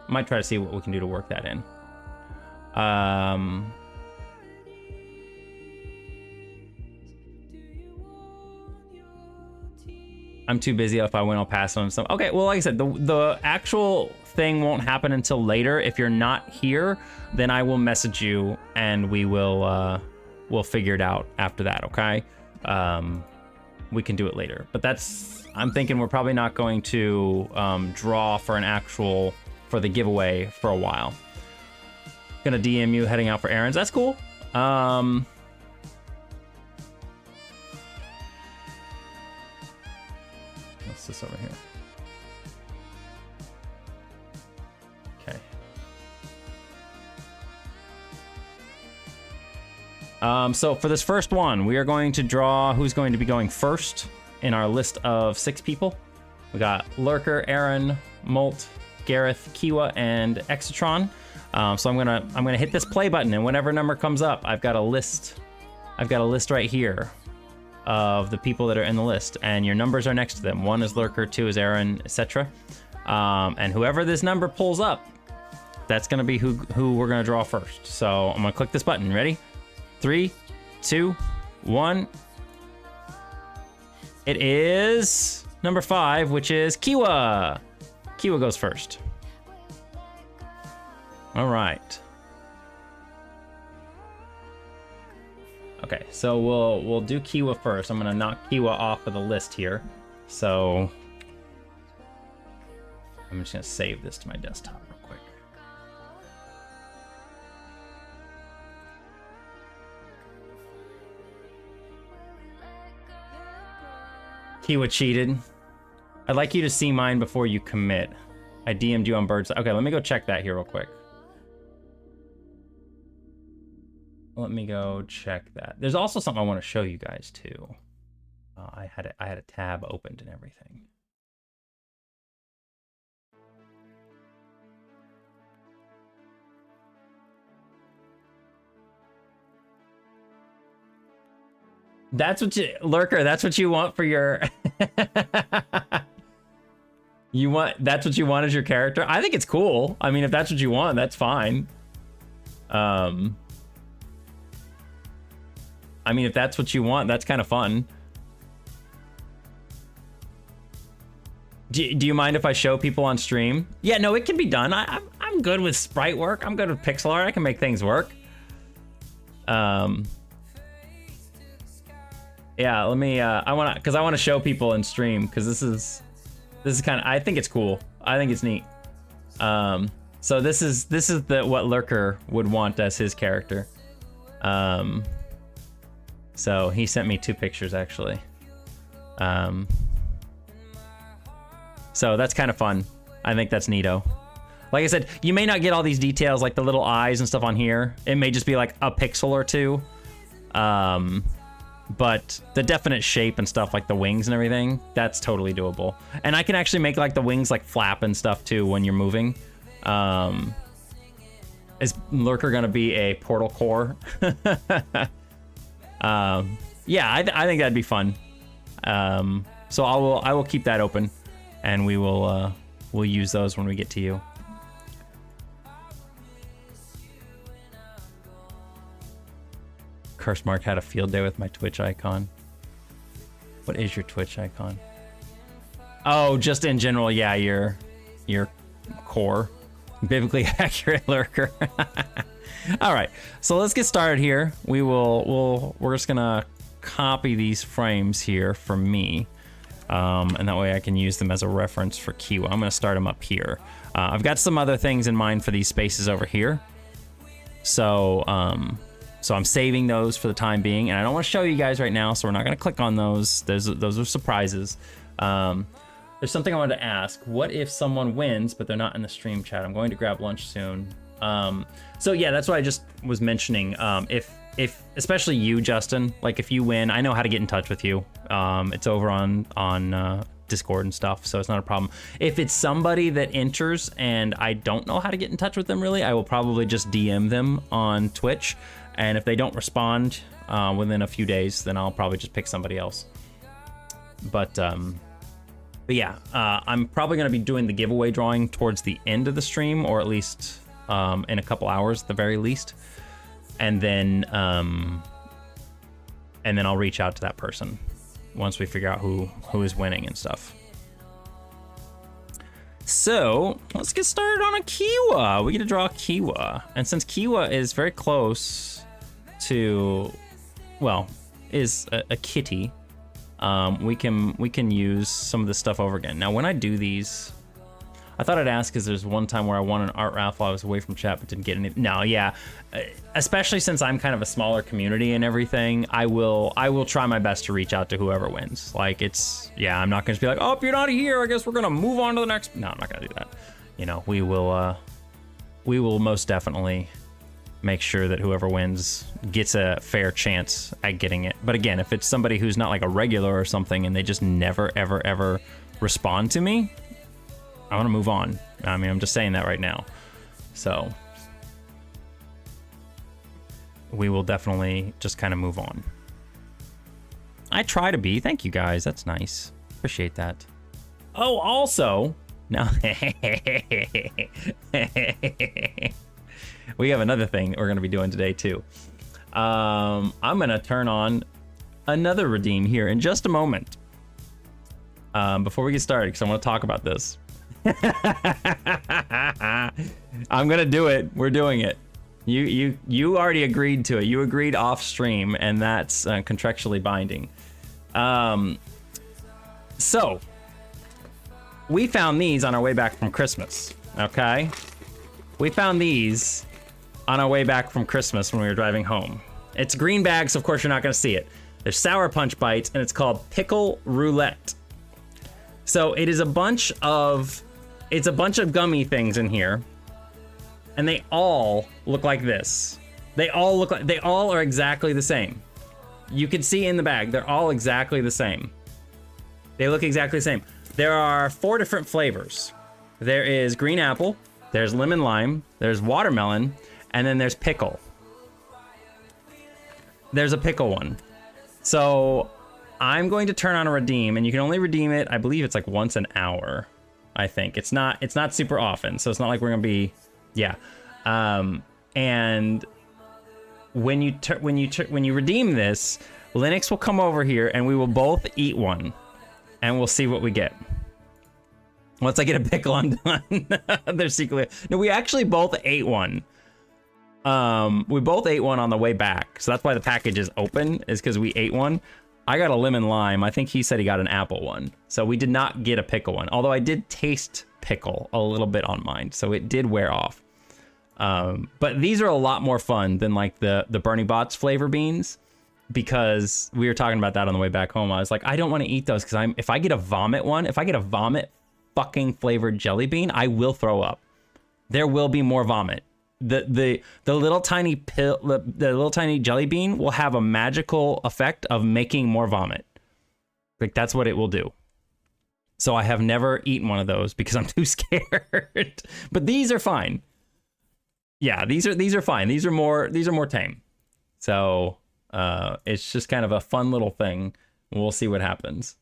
Might try to see what we can do to work that in. I'm too busy. If I win, I'll pass on some. Okay, well, like I said, the actual thing won't happen until later. If you're not here, then I will message you and we'll figure it out after that, okay? We can do it later. But I'm thinking we're probably not going to draw for the giveaway for a while. Gonna DM you heading out for errands. That's cool. What's this over here? Okay. So for this first one, we are going to draw who's going to be going first in our list of 6 people. We got Lurker, Aaron, Molt, Gareth, Kiwa, and Exatron. So I'm gonna hit this play button, and whenever number comes up, I've got a list right here of the people that are in the list, and your numbers are next to them. 1 is Lurker, 2 is Aaron, etc. And whoever this number pulls up, that's gonna be who we're gonna draw first. So I'm gonna click this button. Ready? 3, 2, 1. It is number 5, which is Kiwa. Kiwa goes first. All right. Okay, so we'll do Kiwa first. I'm gonna knock Kiwa off of the list here. So I'm just gonna save this to my desktop real quick. Kiwa cheated. I'd like you to see mine before you commit. I DM'd you on Birds. Okay, let me go check that here real quick. Let me go check that. There's also something I want to show you guys too. I had a tab opened and everything. That's what you, Lurker, that's what you want for your that's what you want as your character? I think it's cool. I mean, if that's what you want, that's fine. I mean, if that's what you want, that's kind of fun. Do you mind if I show people on stream? Yeah, no, it can be done. I'm good with sprite work. I'm good with pixel art. I can make things work. Yeah, let me. I want to show people in stream because this is kind of. I think it's cool. I think it's neat. So this is what Lurker would want as his character. So he sent me 2 pictures actually. So that's kind of fun. I think that's neato. Like I said, you may not get all these details like the little eyes and stuff on here. It may just be like a pixel or 2. But the definite shape and stuff like the wings and everything, that's totally doable. And I can actually make like the wings like flap and stuff too when you're moving. Is Lurker gonna be a portal core? Yeah, I think that'd be fun. So I will keep that open, and we'll use those when we get to you. Curse Mark had a field day with my Twitch icon. What is your Twitch icon? Oh, just in general, yeah, your core. Biblically accurate Lurker. All right, so let's get started here. We're just gonna copy these frames here for me, and that way I can use them as a reference for Kiwa. I'm gonna start them up here. I've got some other things in mind for these spaces over here. So I'm saving those for the time being, and I don't want to show you guys right now, so we're not going to click on those. Those are surprises. There's something I wanted to ask. What if someone wins, but they're not in the stream chat? I'm going to grab lunch soon. So yeah, that's what I just was mentioning. If especially you, Justin, like if you win, I know how to get in touch with you. It's over on Discord and stuff, so it's not a problem. If it's somebody that enters and I don't know how to get in touch with them really, I will probably just DM them on Twitch. And if they don't respond within a few days, then I'll probably just pick somebody else. But yeah, I'm probably going to be doing the giveaway drawing towards the end of the stream, or at least in a couple hours at the very least. And then I'll reach out to that person once we figure out who is winning and stuff. So let's get started on a Kiwa. We get to draw a Kiwa, and since Kiwa is very close to, well, is a kitty, we can use some of this stuff over again. Now, when I do these, I thought I'd ask because there's one time where I won an art raffle. I was away from chat but didn't get any. No, yeah, especially since I'm kind of a smaller community and everything, I will try my best to reach out to whoever wins. Like it's, yeah, I'm not gonna just be like, oh, if you're not here, I guess we're gonna move on to the next. No, I'm not gonna do that. You know, we will most definitely make sure that whoever wins gets a fair chance at getting it. But again, if it's somebody who's not like a regular or something and they just never, ever, ever respond to me, I want to move on. I mean, I'm just saying that right now. So we will definitely just kind of move on. I try to be. Thank you guys. That's nice. Appreciate that. Oh, also, no. We have another thing we're going to be doing today too. I'm going to turn on another redeem here in just a moment. Before we get started, because I want to talk about this. I'm going to do it. We're doing it. You already agreed to it. You agreed off stream, and that's contractually binding. So we found these on our way back from Christmas. Okay. We found these on our way back from Christmas when we were driving home. It's green bags, so of course you're not gonna see it. There's Sour Punch Bites, and it's called Pickle Roulette. So it is a bunch of gummy things in here, and they all look like this. They all are exactly the same. You can see in the bag, they're all exactly the same. They look exactly the same. There are 4 different flavors. There is green apple, there's lemon lime, there's watermelon, and then there's pickle. There's a pickle one. So I'm going to turn on a redeem, and you can only redeem it, I believe it's like once an hour. I think it's not super often, so it's not like we're gonna be, yeah. And when you redeem this, Linux will come over here and we will both eat one, and we'll see what we get. Once I get a pickle, I'm done. They're secretly. No, we actually both ate one. We both ate one on the way back, so that's why the package is open, is because we ate one. I got a lemon lime. I think he said he got an apple one. So we did not get a pickle one, although I did taste pickle a little bit on mine, so it did wear off. But these are a lot more fun than like the Bernie Bott's flavor beans, because we were talking about that on the way back home. I was like, I don't want to eat those because if I get a vomit fucking flavored jelly bean, I will throw up. There will be more vomit. The little tiny the little tiny jelly bean will have a magical effect of making more vomit. Like, that's what it will do. So I have never eaten one of those because I'm too scared. But these are fine. Yeah, these are fine. These are more tame. So it's just kind of a fun little thing. We'll see what happens.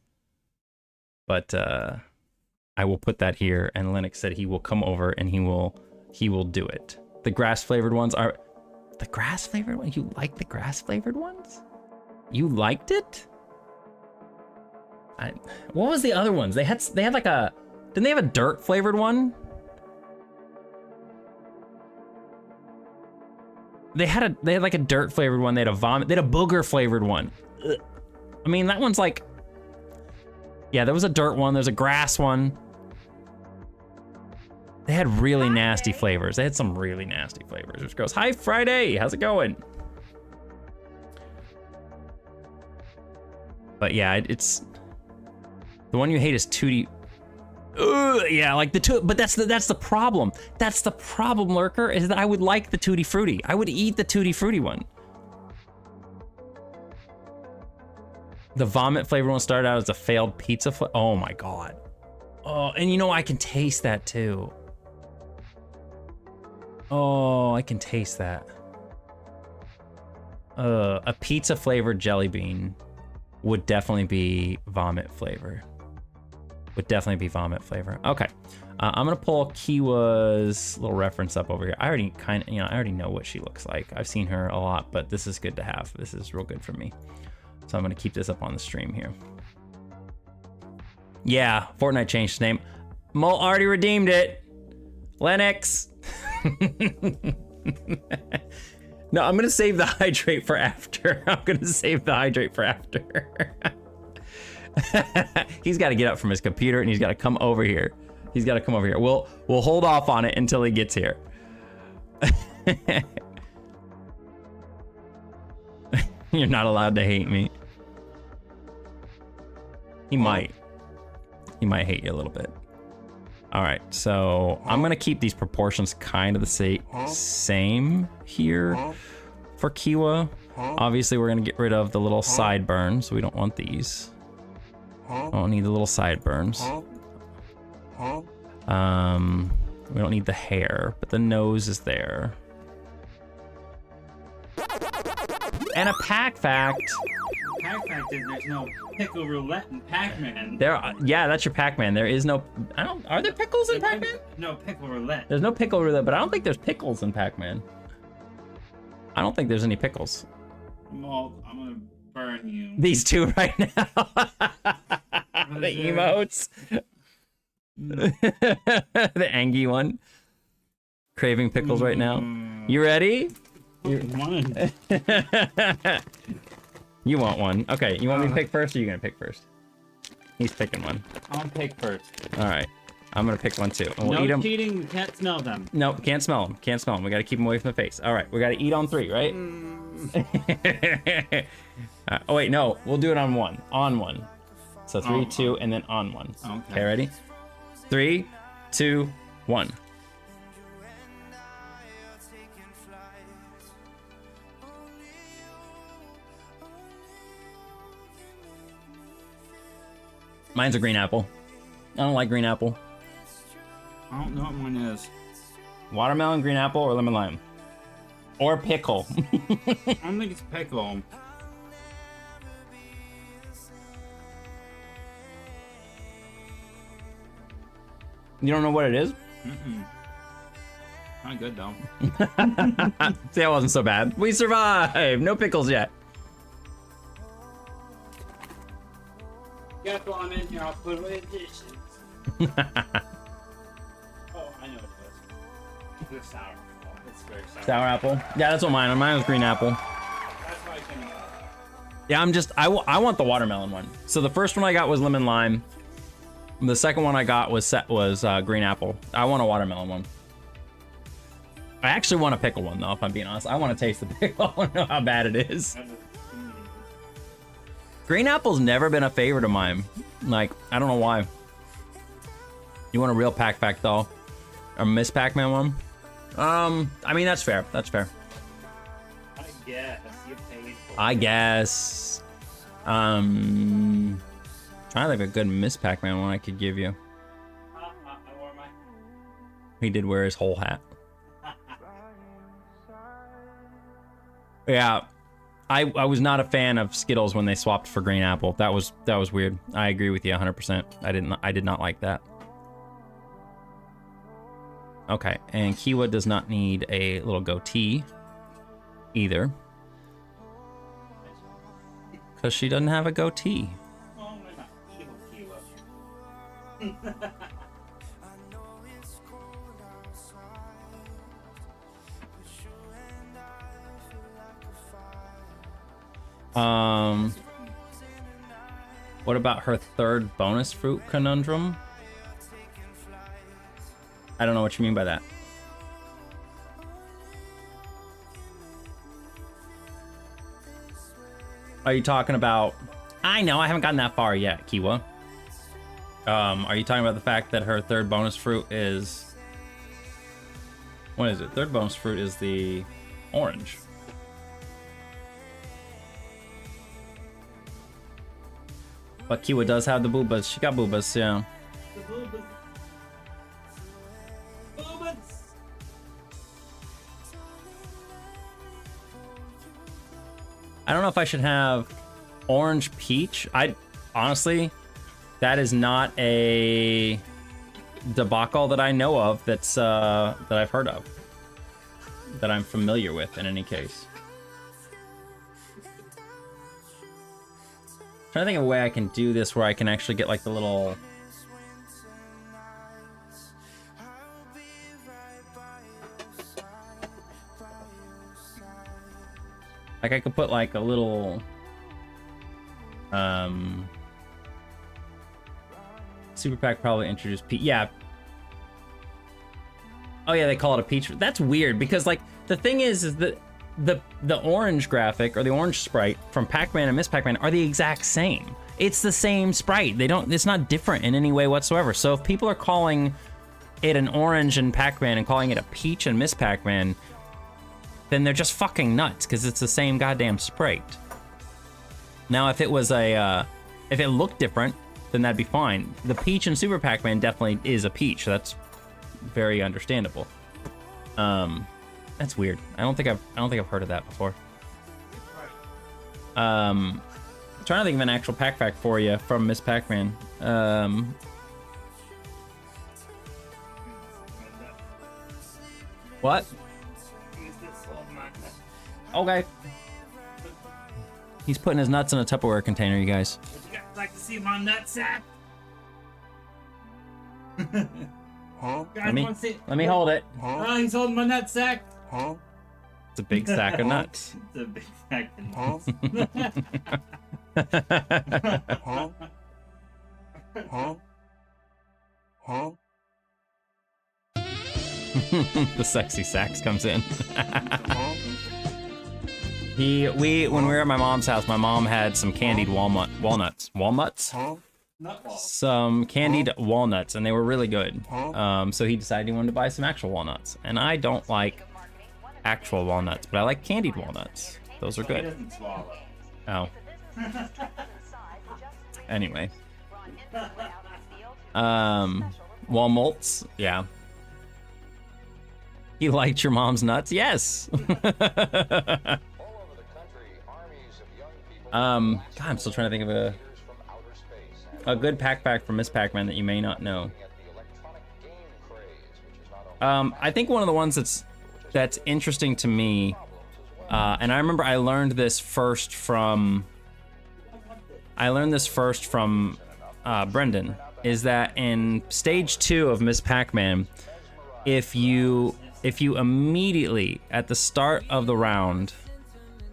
But I will put that here, and Lennox said he will come over and he will do it. The grass flavored ones are the grass flavored ones. You like the grass flavored ones? You liked it? What was the other ones? They had like a, didn't they have a dirt flavored one? They had like a dirt flavored one. They had a vomit. They had a booger flavored one. Ugh. I mean, that one's like, yeah, there was a dirt one. There's a grass one. They had really nasty flavors. They had some really nasty flavors. Which goes, hi Friday, how's it going? But yeah, it's the one you hate is Tutti. Yeah, like the two. But that's the problem. That's the problem, Lurker, is that I would like the Tutti Frutti. I would eat the Tutti Frutti one. The vomit flavored one started out as a failed pizza. Oh my god. Oh, and you know I can taste that too. Oh, I can taste that. A pizza flavored jelly bean would definitely be vomit flavor. Would definitely be vomit flavor. Okay, I'm gonna pull Kiwa's little reference up over here. I already know what she looks like. I've seen her a lot, but this is good to have. This is real good for me. So I'm gonna keep this up on the stream here. Yeah, Fortnite changed its name. Mole already redeemed it. Lennox. No, I'm gonna save the hydrate for after. I'm gonna save the hydrate for after. He's got to get up from his computer and he's got to come over here. He's got to come over here. We'll hold off on it until he gets here. You're not allowed to hate me. He might hate you a little bit. All right, so I'm gonna keep these proportions kind of the same here for Kiwa. Obviously, we're gonna get rid of the little sideburns, so we don't want these. I don't need the little sideburns. We don't need the hair, but the nose is there. And a pack fact. Pack fact is there's no pickle roulette in Pac-Man. Yeah, that's your Pac-Man. There is no, are there pickles in Pac-Man? No pickle roulette. There's no pickle roulette, but I don't think there's pickles in Pac-Man. I don't think there's any pickles. Well, I'm gonna burn you. These two right now. The emotes. The Angie one. Craving pickles right now. You ready? One. You want one. Okay, you want me to pick first, or are you gonna pick first? He's picking one. I'll pick first. All right, I'm gonna pick one too. And we'll eat No them. cheating, you can't smell them. Nope, can't smell them. Can't smell them. We gotta keep them away from the face. All right, we gotta eat on 3, right? Oh wait, no, we'll do it on 1. On 1. So 3, 2, and then on 1. Okay, ready? 3, 2, 1. Mine's a green apple. I don't like green apple. I don't know what mine is. Watermelon, green apple, or lemon lime? Or pickle. I don't think it's pickle. You don't know what it is? Not good though. See, that wasn't so bad. We survived. No pickles yet. Careful, I'm in here. I'll put away the dishes. Oh, I know what it was. The sour. Oh, it's very sour. Sour apple. Yeah, that's what mine. Mine was green apple. That's why I couldn't. Yeah, I want the watermelon one. So the first one I got was lemon lime. The second one I got was green apple. I want a watermelon one. I actually want a pickle one though, if I'm being honest. I want to taste the pickle. I want to know how bad it is. Green apple's never been a favorite of mine. Like, I don't know why. You want a real pack fact though? A Miss Pac-Man one? I mean that's fair. That's fair. I guess you paid for I guess. Trying to think of a good Miss Pac-Man one I could give you. I wore my. He did wear his whole hat. Yeah, I was not a fan of Skittles when they swapped for green apple. That was weird. I agree with you 100%. I did not like that. Okay, and Kiwa does not need a little goatee either, because she doesn't have a goatee. Oh, we're not evil Kilo. What about her third bonus fruit conundrum? I don't know what you mean by that. Are you talking about... I know, I haven't gotten that far yet, Kiwa. Are you talking about the fact that her third bonus fruit is... What is it? Third bonus fruit is the orange. But Kiwa does have the boobas. She got boobas, yeah. The boobas. Boobas. I don't know if I should have orange peach. I honestly, that is not a debacle that I know of that's that I've heard of, that I'm familiar with in any case. Trying to think of a way I can do this where I can actually get like the little... Like I could put like a little... Super Pack probably introduced peach. Yeah. Oh yeah, they call it a peach. That's weird because like the thing is that the orange graphic or the orange sprite from Pac-Man and Miss Pac-Man are the exact same. It's the same sprite. It's not different in any way whatsoever. So if people are calling it an orange in Pac-Man and calling it a peach in Miss Pac-Man, then they're just fucking nuts because it's the same goddamn sprite. Now if it was if it looked different, then that'd be fine. The peach in Super Pac-Man definitely is a peach. So that's very understandable. That's weird. I don't think I've heard of that before. Trying to think of an actual pack fact for you from Miss Pac-Man. What? Okay. He's putting his nuts in a Tupperware container, you guys. Would you guys like to see my nutsack? Huh? Guys want to see? Let me hold it. Huh? Oh, he's holding my nutsack. Huh? It's a big sack of nuts. It's a big sack of Huh? nuts. Huh? Huh? Huh? The sexy sax comes in. Huh? When we were at my mom's house, my mom had some candied walnuts. Walnuts? Huh? Nutball. Some candied walnuts, and they were really good. Huh? So he decided he wanted to buy some actual walnuts. And I don't like actual walnuts, but I like candied walnuts. Those are He good. doesn't swallow. Oh. Anyway. Walmalts, yeah. You liked your mom's nuts? Yes. God, I'm still trying to think of a good pack fact from Miss Pac-Man that you may not know. I think one of the ones that's interesting to me, and I remember I learned this first from Brendan, is that in stage 2 of Miss Pac-Man, if you immediately at the start of the round,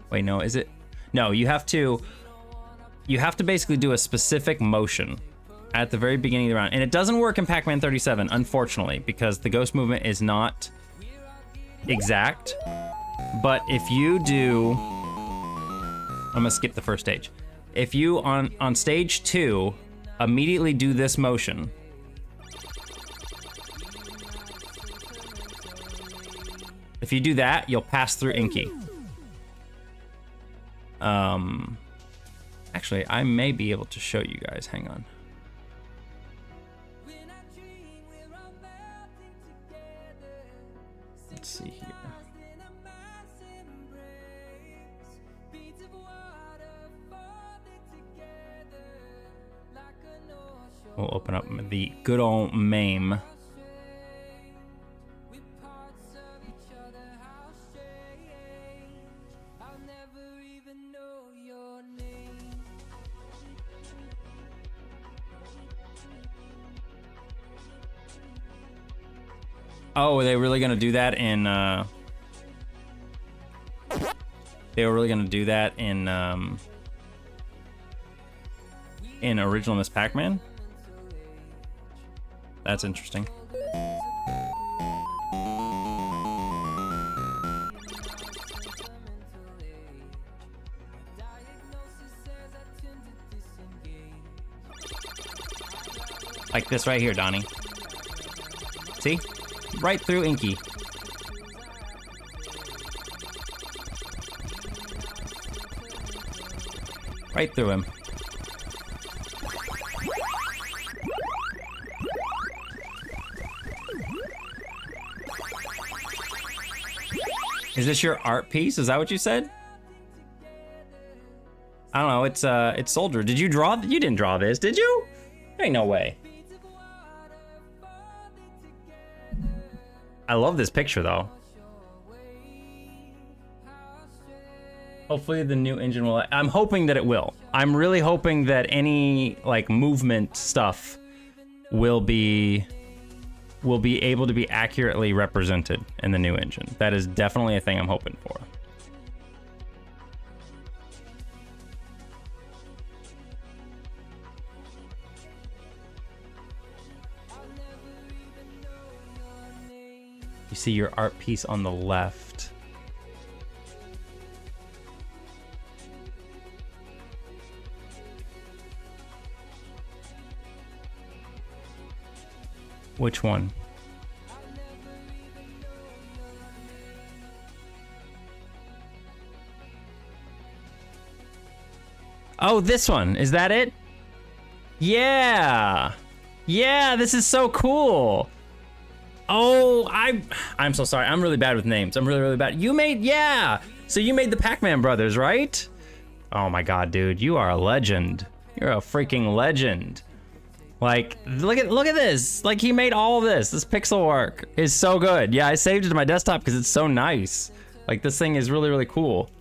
wait, no, is it? No, you have to basically do a specific motion at the very beginning of the round. And it doesn't work in Pac-Man 37, unfortunately, because the ghost movement is not exact. But if you do, I'm gonna skip the first stage. If you on stage 2 immediately do this motion, if you do that, you'll pass through Inky. Actually, I may be able to show you guys. Hang on. Let's see here. We'll open up the good old MAME. Oh, are they really gonna do that in they were really gonna do that in original Miss Pac-Man? That's interesting. Like this right here, Donnie. See? Right through Inky. Right through him. Is this your art piece? Is that what you said? I don't know. It's Soldier. Did you draw? You didn't draw this, did you? Ain't no way. I love this picture though. Hopefully the new engine will. I'm hoping that it will. I'm really hoping that any like movement stuff will be able to be accurately represented in the new engine. That is definitely a thing I'm hoping for. You see your art piece on the left. Which one? Oh, this one. Is that it? Yeah. Yeah, this is so cool. Oh, I'm so sorry. I'm really bad with names. I'm really, really bad. You made, yeah. So you made the Pac-Man brothers, right? Oh my God, dude. You are a legend. You're a freaking legend. Like, look at this. Like, he made all of this. This pixel work is so good. Yeah, I saved it to my desktop because it's so nice. Like, this thing is really, really cool.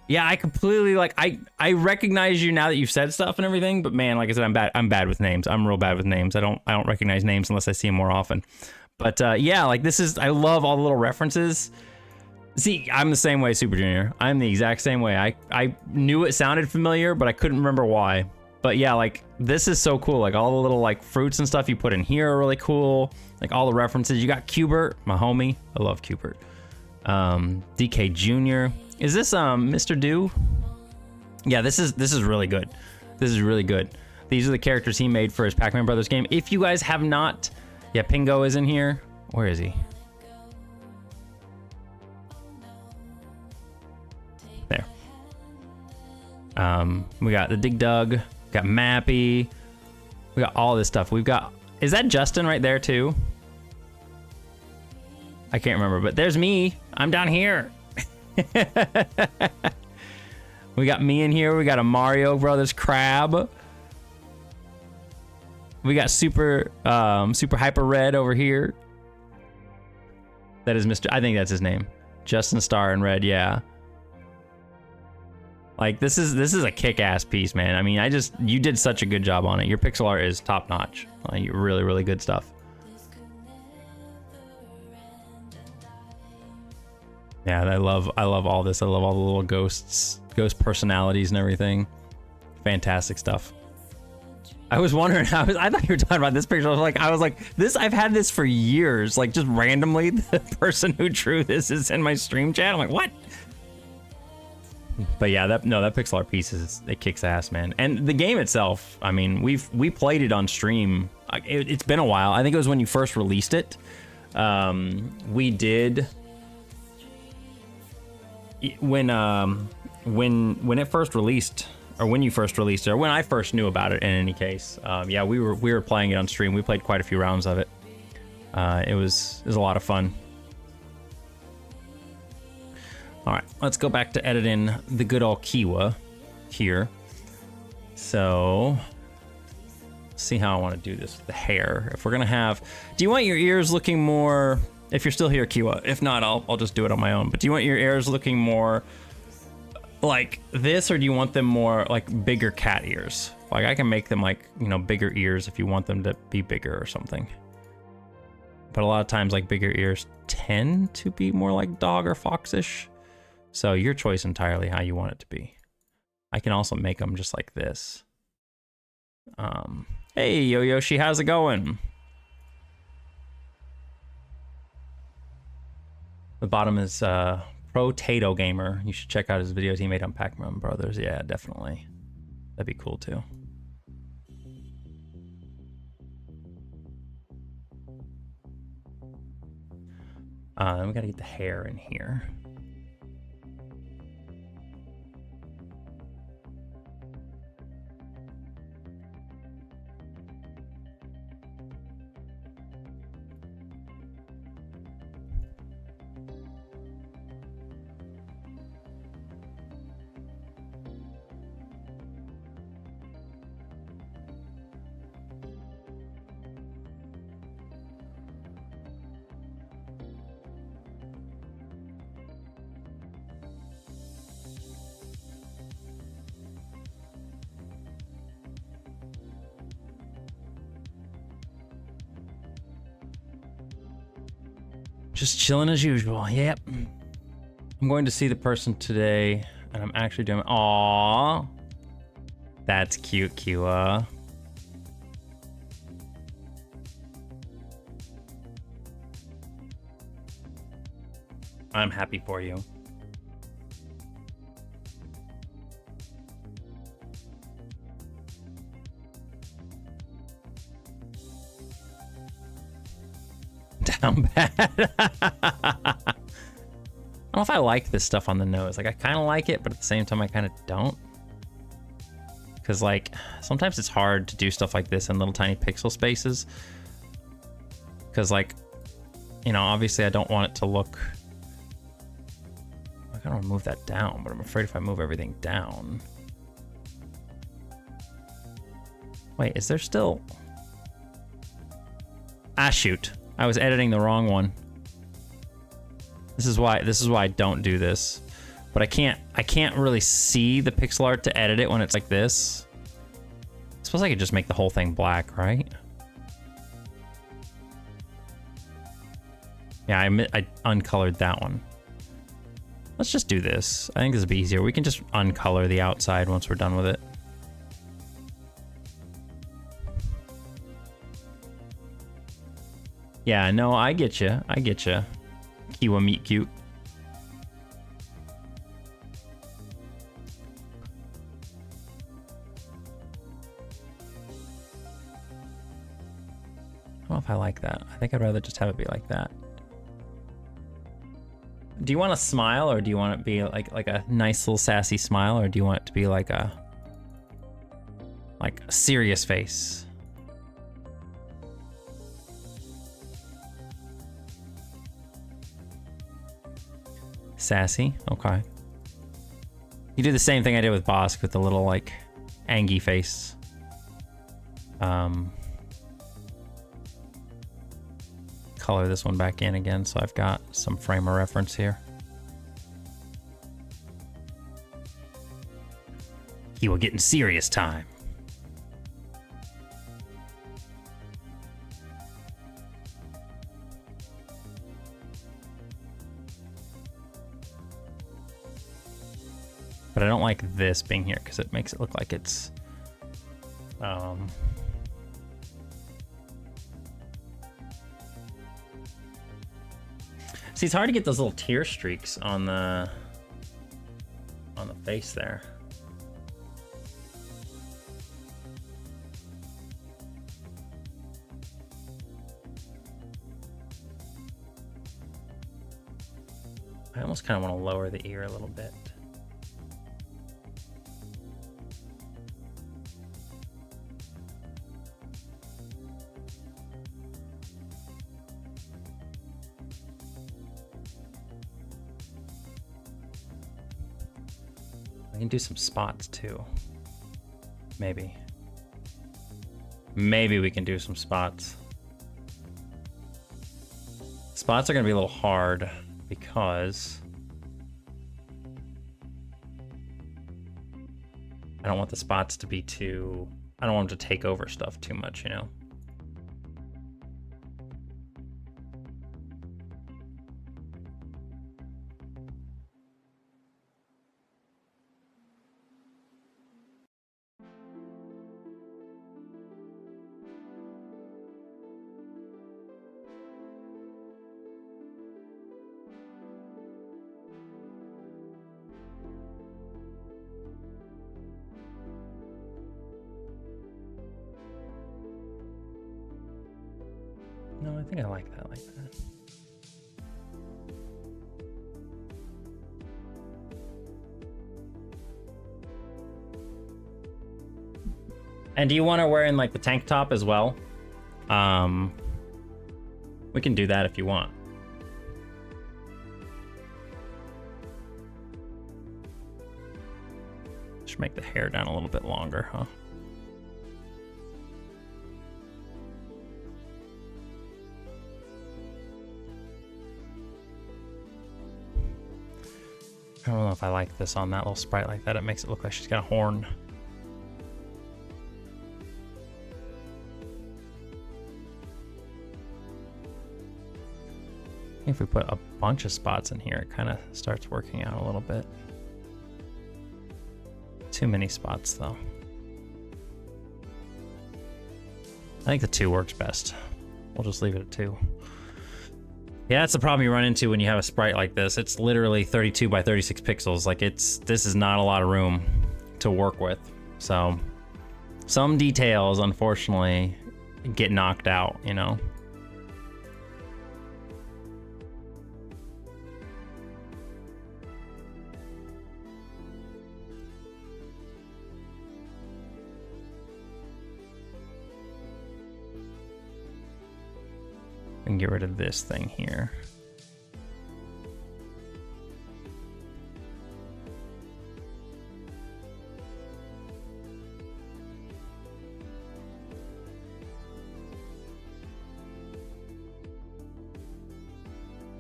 Yeah, I completely, like, I recognize you now that you've said stuff and everything, but man, like I said, I'm bad with names. I'm real bad with names. I don't recognize names unless I see them more often. But yeah, like, this is, I love all the little references. See, I'm the same way, Super Junior. I'm the exact same way. I knew it sounded familiar, but I couldn't remember why. But yeah, like, this is so cool. Like, all the little, like, fruits and stuff you put in here are really cool. Like, all the references. You got Qbert, my homie. I love Qbert. DK Jr. Is this, Mr. Do? Yeah, this is really good. This is really good. These are the characters he made for his Pac-Man Brothers game. If you guys have not... Yeah, Pingo is in here. Where is he? There. We got the Dig Dug. Got Mappy. We got all this stuff. We've got... Is that Justin right there, too? I can't remember, but there's me. I'm down here. We got me in here. We got a Mario Brothers crab. We got Super Hyper Red over here. That is Mr. I think that's his name. Justin Star in red, yeah. Like this is a kick-ass piece, man. I mean, you did such a good job on it. Your pixel art is top notch. Like, really, really good stuff. Yeah, I love all this. I love all the little ghost personalities and everything. Fantastic stuff. I was wondering, I thought you were talking about this picture. I was like, this, I've had this for years. Like, just randomly, the person who drew this is in my stream chat. I'm like, what? But yeah, that pixel art piece it kicks ass, man. And the game itself, I mean, we played it on stream. It's been a while. I think it was when you first released it. We did when it first released, or when you first released it, or when I first knew about it. In any case, yeah, we were playing it on stream. We played quite a few rounds of it. It was a lot of fun. All right, let's go back to editing the good old Kiwa here. So, see how I want to do this with the hair. If we're gonna have, do you want your ears looking more? If you're still here, Kiwa. If not, I'll just do it on my own. But do you want your ears looking more like this, or do you want them more like bigger cat ears? Like I can make them like, you know, bigger ears if you want them to be bigger or something. But a lot of times, like bigger ears tend to be more like dog or foxish. So your choice entirely how you want it to be. I can also make them just like this. Hey, Yo-Yoshi, how's it going? The bottom is Pro-Tato Gamer. You should check out his videos he made on Pac-Man Brothers. Yeah, definitely. That'd be cool too. We gotta get the hair in here. Just chilling as usual. Yep. I'm going to see the person today, and I'm actually doing. Aww, that's cute, Kiwa. I'm happy for you. Down bad. I don't know if I like this stuff on the nose. Like I kind of like it, but at the same time I kind of don't. Because like sometimes it's hard to do stuff like this in little tiny pixel spaces. Because like, you know, obviously I don't want it to look. I don't want to move that down, but I'm afraid if I move everything down. Wait, is there still? Ah, shoot. I was editing the wrong one. This is why I don't do this. But I can't really see the pixel art to edit it when it's like this. I suppose I could just make the whole thing black, right? Yeah, I uncolored that one. Let's just do this. I think this would be easier. We can just uncolor the outside once we're done with it. Yeah, no, I get you. I get you. Kiwa meet cute. I don't know if I like that. I think I'd rather just have it be like that. Do you want a smile, or do you want it to be like a nice little sassy smile, or do you want it to be like a serious face? Sassy, okay. You do the same thing I did with Bosk with the little like Angie face. Color this one back in again so I've got some frame of reference here. He will get in serious time. But I don't like this being here because it makes it look like it's see, it's hard to get those little tear streaks on the face there. I almost kind of want to lower the ear a little bit. We can do some spots too. Maybe. Maybe we can do some spots. Spots are gonna be a little hard because I don't want the spots to be too, I don't want them to take over stuff too much, you know? No, I think I like that, And do you want to wear in like the tank top as well? We can do that if you want. Should make the hair down a little bit longer, huh? I don't know if I like this on that little sprite like that. It makes it look like she's got a horn. If we put a bunch of spots in here, it kind of starts working out a little bit. Too many spots though. I think the 2 works best. We'll just leave it at 2. Yeah, that's the problem you run into when you have a sprite like this. It's literally 32 by 36 pixels. Like this is not a lot of room to work with. So some details, unfortunately, get knocked out, you know? And get rid of this thing here.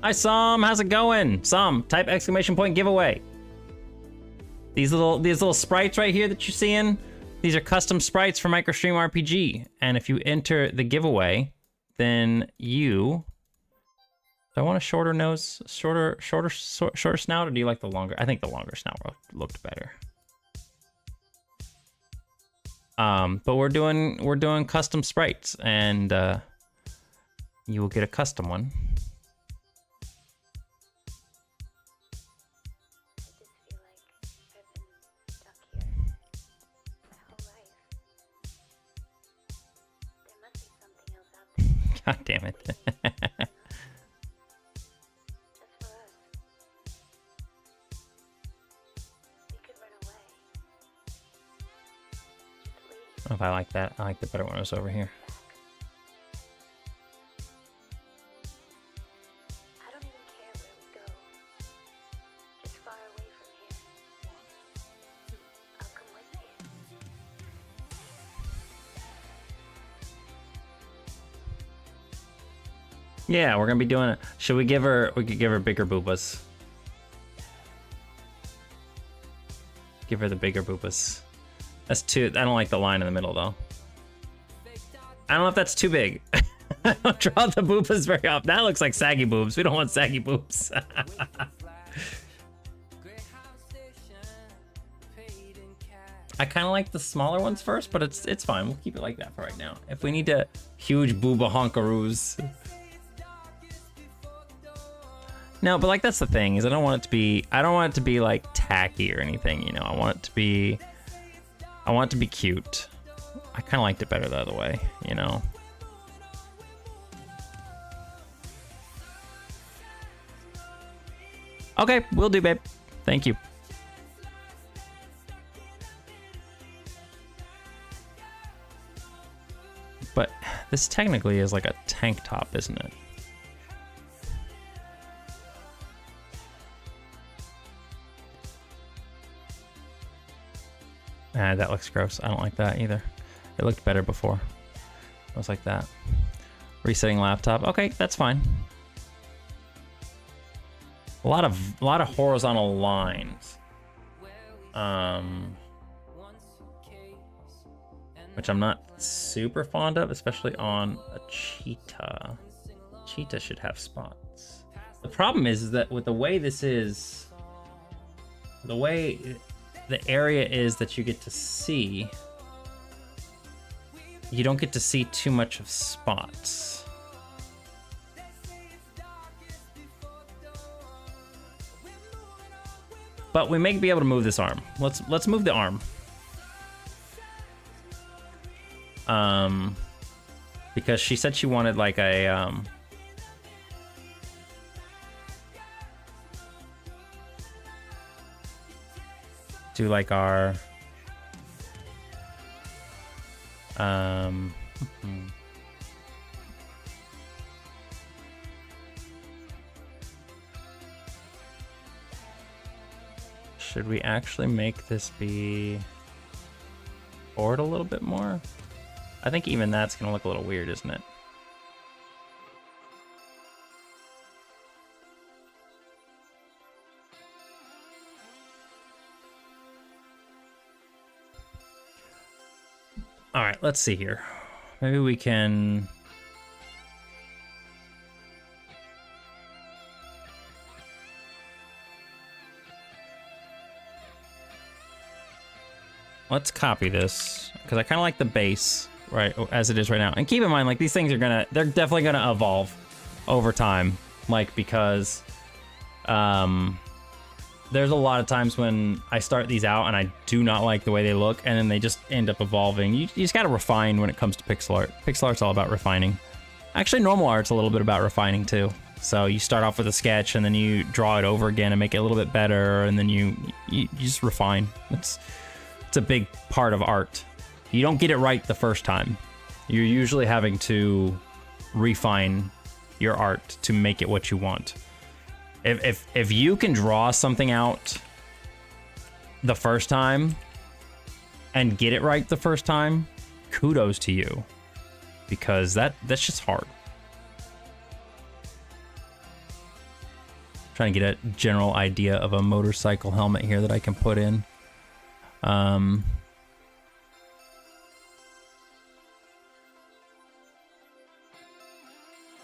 Hi Som, how's it going? Som, type exclamation point giveaway. These little sprites right here that you're seeing, these are custom sprites for MicroStream RPG. And if you enter the giveaway, then you... Do I want a shorter nose, shorter snout, or do you like the longer? I think the longer snout looked better. But we're doing custom sprites, and you will get a custom one. God damn it. Oh, if I like that. I like the better when it was over here. I don't even care where we go. Just far away from here. I'll come with you. Yeah, we're gonna be doing it. Should we give her? We could give her bigger boobas. Give her the bigger boobas. That's too. I don't like the line in the middle though. I don't know if that's too big. I don't draw the boobas very often. That looks like saggy boobs. We don't want saggy boobs. I kind of like the smaller ones first, but it's fine. We'll keep it like that for right now. If we need to huge booba honkaroos. No, but like that's the thing is I don't want it to be like tacky or anything, you know. I want it to be cute. I kind of liked it better the other way, you know. Okay, will do, babe. Thank you. But this technically is like a tank top, isn't it? Ah, that looks gross. I don't like that either. It looked better before. It was like that. Resetting laptop. Okay, that's fine. A lot of horizontal lines. Which I'm not super fond of, especially on a cheetah. Cheetah should have spots. The problem is that with the way this is, the way the area is that you get to see, you don't get to see too much of spots. But we may be able to move this arm. Let's move the arm. Because she said she wanted like a do like our should we actually make this be forward a little bit more? I think even that's gonna look a little weird, isn't it? All right, let's see here. Maybe we can. Let's copy this because I kind of like the base right as it is right now. And keep in mind, like these things are they're definitely gonna evolve over time. Like because there's a lot of times when I start these out and I do not like the way they look, and then they just end up evolving. You just gotta refine when it comes to pixel art. Pixel art's all about refining. Actually, normal art's a little bit about refining too. So you start off with a sketch and then you draw it over again and make it a little bit better, and then you just refine. It's a big part of art. You don't get it right the first time. You're usually having to refine your art to make it what you want. If you can draw something out the first time and get it right the first time, kudos to you, because that's just hard. Trying to get a general idea of a motorcycle helmet here that I can put in. I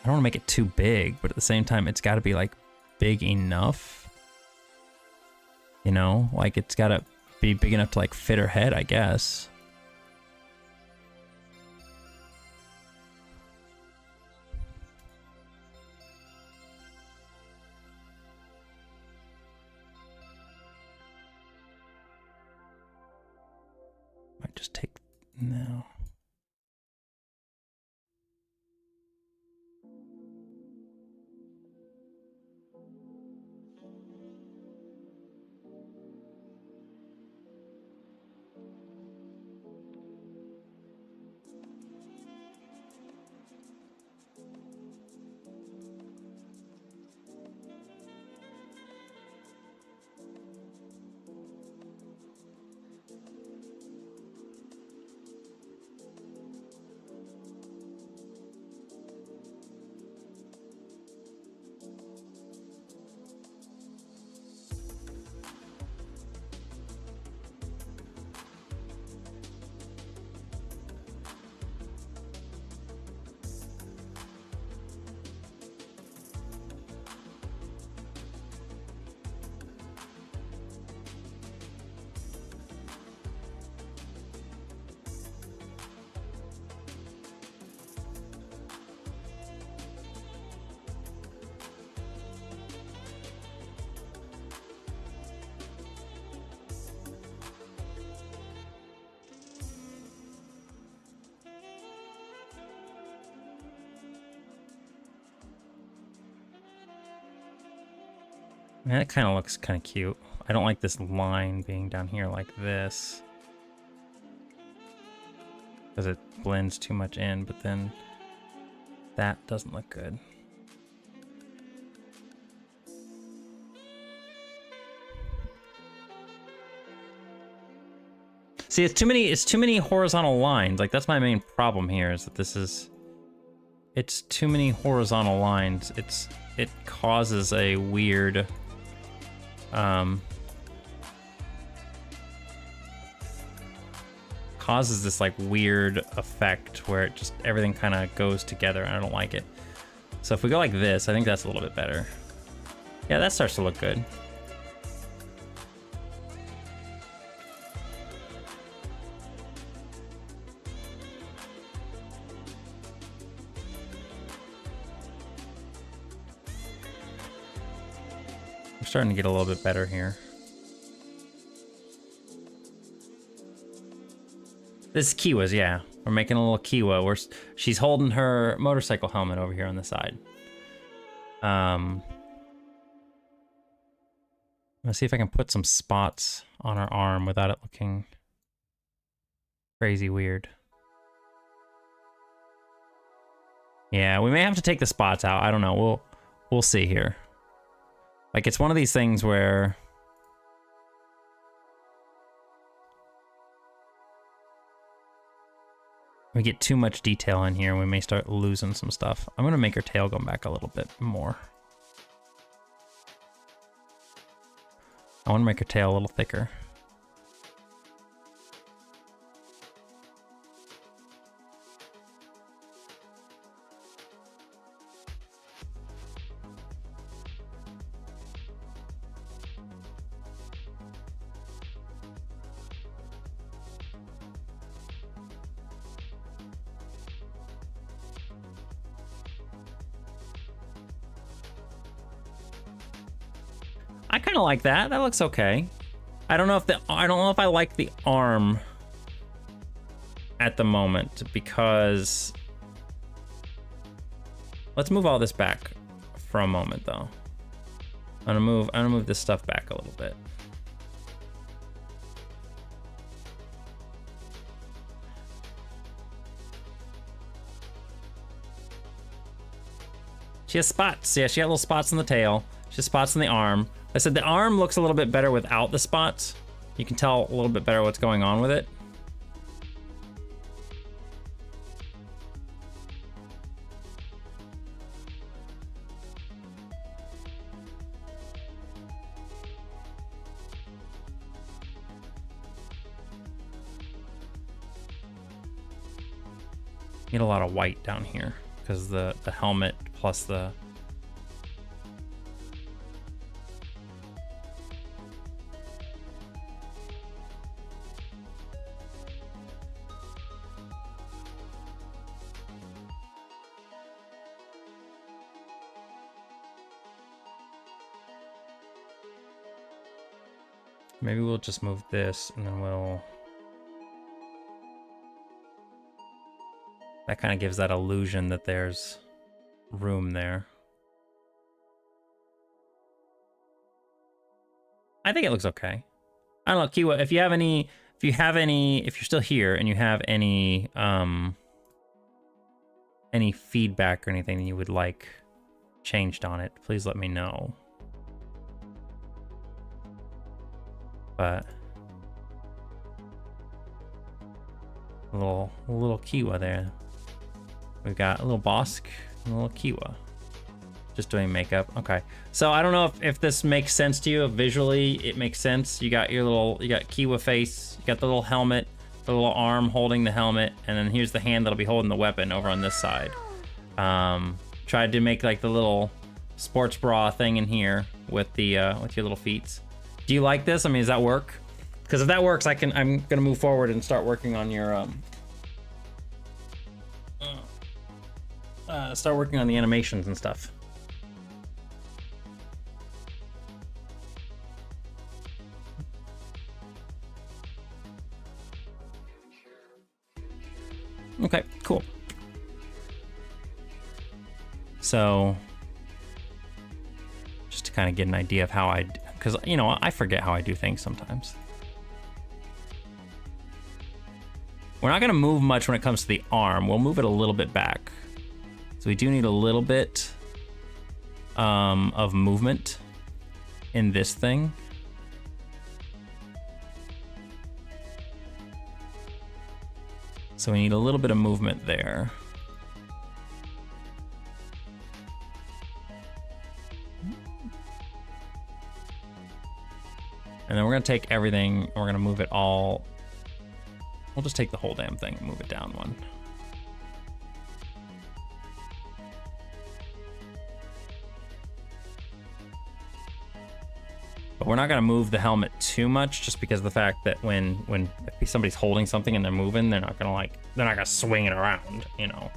don't want to make it too big, but at the same time, it's got to be like big enough. You know, like it's got to be big enough to like fit her head, I guess. Might just take no. That kind of looks kind of cute. I don't like this line being down here like this, because it blends too much in, but then that doesn't look good. See, it's too many horizontal lines. Like, that's my main problem here, is that it's too many horizontal lines. It causes a weird causes this like weird effect where it just everything kind of goes together, and I don't like it. So if we go like this, I think that's a little bit better. Yeah, that starts to look good. We're starting to get a little bit better here. This is Kiwa's, yeah. We're making a little Kiwa. She's holding her motorcycle helmet over here on the side. Let's see if I can put some spots on her arm without it looking crazy weird. Yeah, we may have to take the spots out. I don't know. We'll see here. Like, it's one of these things where we get too much detail in here and we may start losing some stuff. I'm gonna make her tail go back a little bit more. I want to make her tail a little thicker. I kind of like that. That looks okay. I don't know if I like the arm at the moment, because let's move all this back for a moment though. I'm gonna move this stuff back a little bit. She has spots. Yeah, she has little spots on the tail. She has spots on the arm. I said the arm looks a little bit better without the spots. You can tell a little bit better what's going on with it. Need a lot of white down here because the helmet plus the maybe we'll just move this and then that kind of gives that illusion that there's room there. I think it looks okay. I don't know, Kiwa, if you're still here and you have any feedback or anything that you would like changed on it, please let me know. But a little Kiwa there. We've got a little Bosk and a little Kiwa. Just doing makeup. Okay. So I don't know if this makes sense to you. Visually, it makes sense. You got Kiwa face, you got the little helmet, the little arm holding the helmet, and then here's the hand that'll be holding the weapon over on this side. Tried to make like the little sports bra thing in here with your little feet. Do you like this? I mean, does that work? Because if that works, I'm gonna move forward and start working on your start working on the animations and stuff. Okay, cool. So just to kind of get an idea of how because, you know, I forget how I do things sometimes. We're not going to move much when it comes to the arm. We'll move it a little bit back. So we do need a little bit of movement in this thing. So we need a little bit of movement there. And then we're gonna take everything, and we're gonna move it all. We'll just take the whole damn thing and move it down one. But we're not gonna move the helmet too much, just because of the fact that when if somebody's holding something and they're moving, they're not gonna swing it around, you know.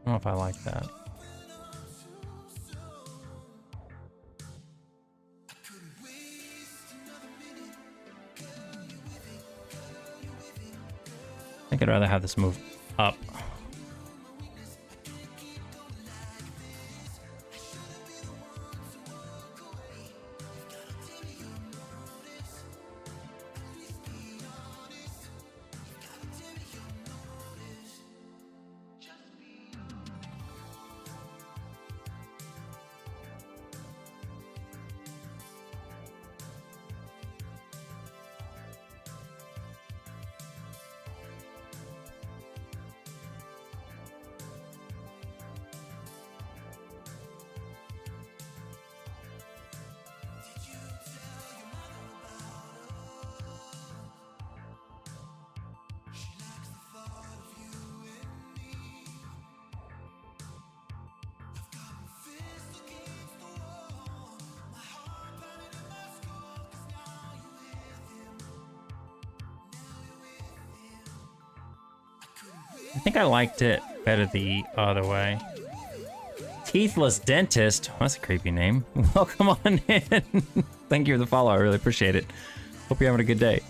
I don't know if I like that. I think I'd rather have this move up. I think I liked it better the other way. Teethless Dentist. Oh, that's a creepy name. Welcome on in. Thank you for the follow. I really appreciate it. Hope you're having a good day.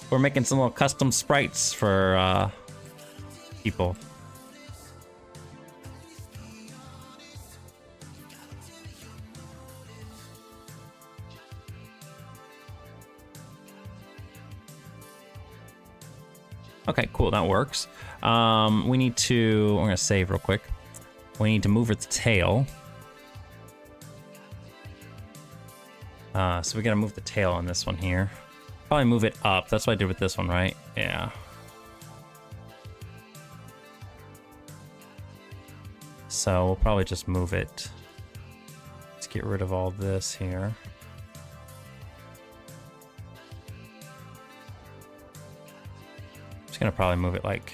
We're making some little custom sprites for people. Okay, cool, that works. We need to, we're gonna save real quick. We need to move its tail. So we gotta move the tail on this one here. Probably move it up, that's what I did with this one, right? Yeah. So we'll probably just move it. Let's get rid of all this here. Just gonna probably move it like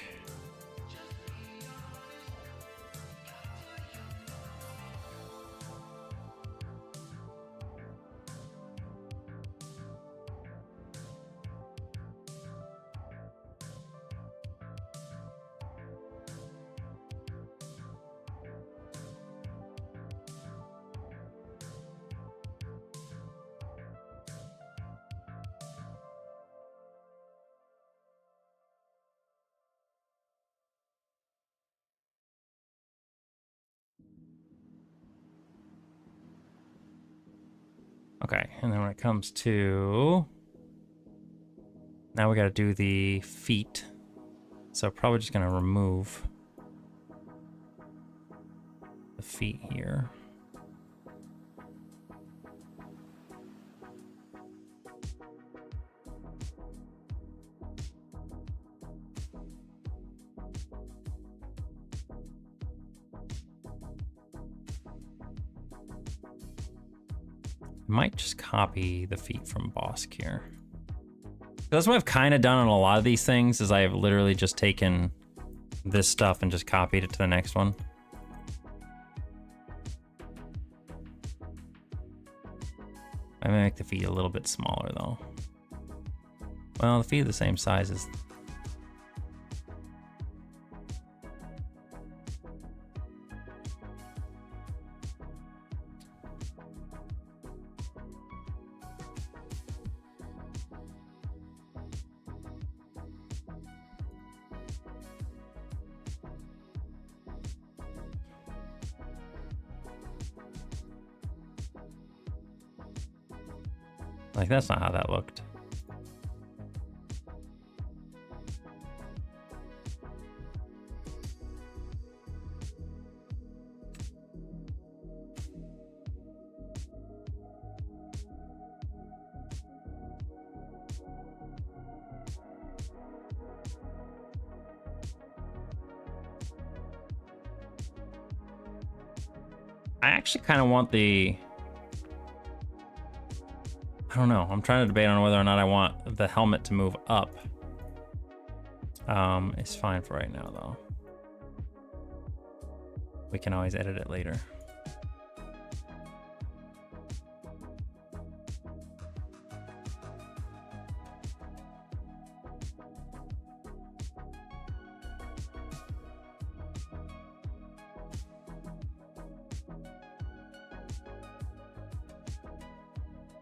okay, and then when it comes to... Now we gotta do the feet. So probably just gonna remove the feet here. Might just copy the feet from Bosk here. That's what I've kind of done on a lot of these things, is I have literally just taken this stuff and just copied it to the next one. I may make the feet a little bit smaller though. Well, the feet are the same size as... Like, that's not how that looked. I actually kind of want the... I don't know. I'm trying to debate on whether or not I want the helmet to move up. It's fine for right now, though. We can always edit it later.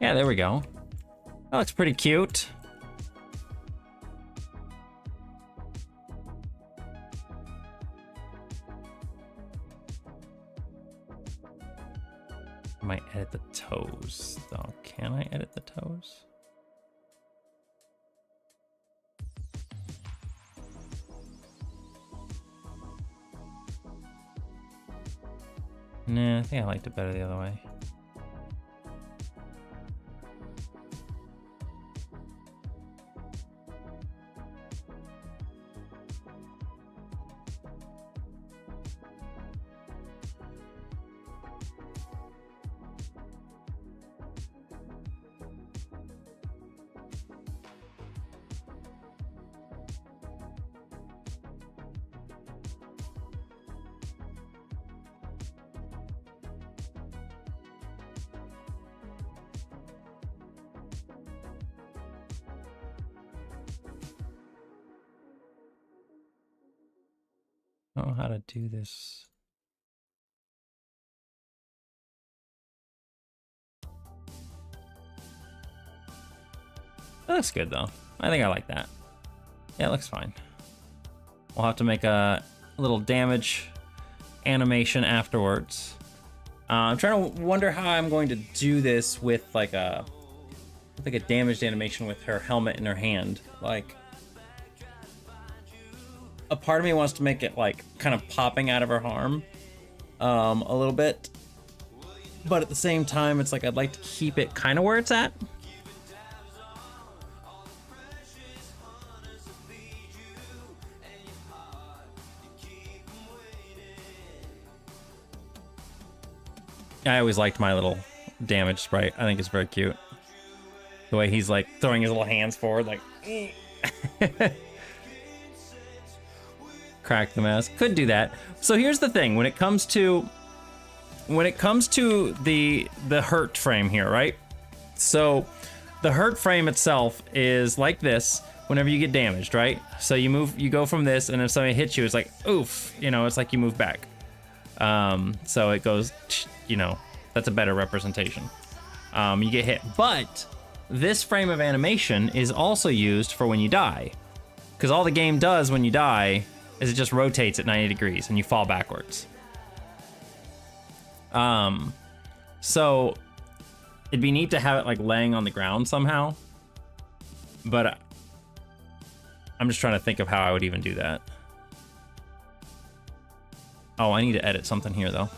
Yeah, there we go. That looks pretty cute. I might edit the toes, though. Can I edit the toes? Nah, I think I liked it better the other way. Know how to do this. That looks good though. I think I like that. Yeah, it looks fine. We'll have to make a little damage animation afterwards. I'm trying to wonder how I'm going to do this with like a damaged animation with her helmet in her hand. Like, a part of me wants to make it like kind of popping out of her arm a little bit, but at the same time it's like I'd like to keep it kind of where it's at. I always liked my little damage sprite. I think it's very cute. The way he's like throwing his little hands forward, like crack the mask. Could do that. So here's the thing: when it comes to the hurt frame here, right? So the hurt frame itself is like this whenever you get damaged, right? So you go from this, and if somebody hits you, it's like oof, you know, it's like you move back. So it goes, you know, that's a better representation. You get hit, but this frame of animation is also used for when you die, because all the game does when you die is it just rotates at 90 degrees and you fall backwards. So it'd be neat to have it like laying on the ground somehow, but I'm just trying to think of how I would even do that. Oh, I need to edit something here though.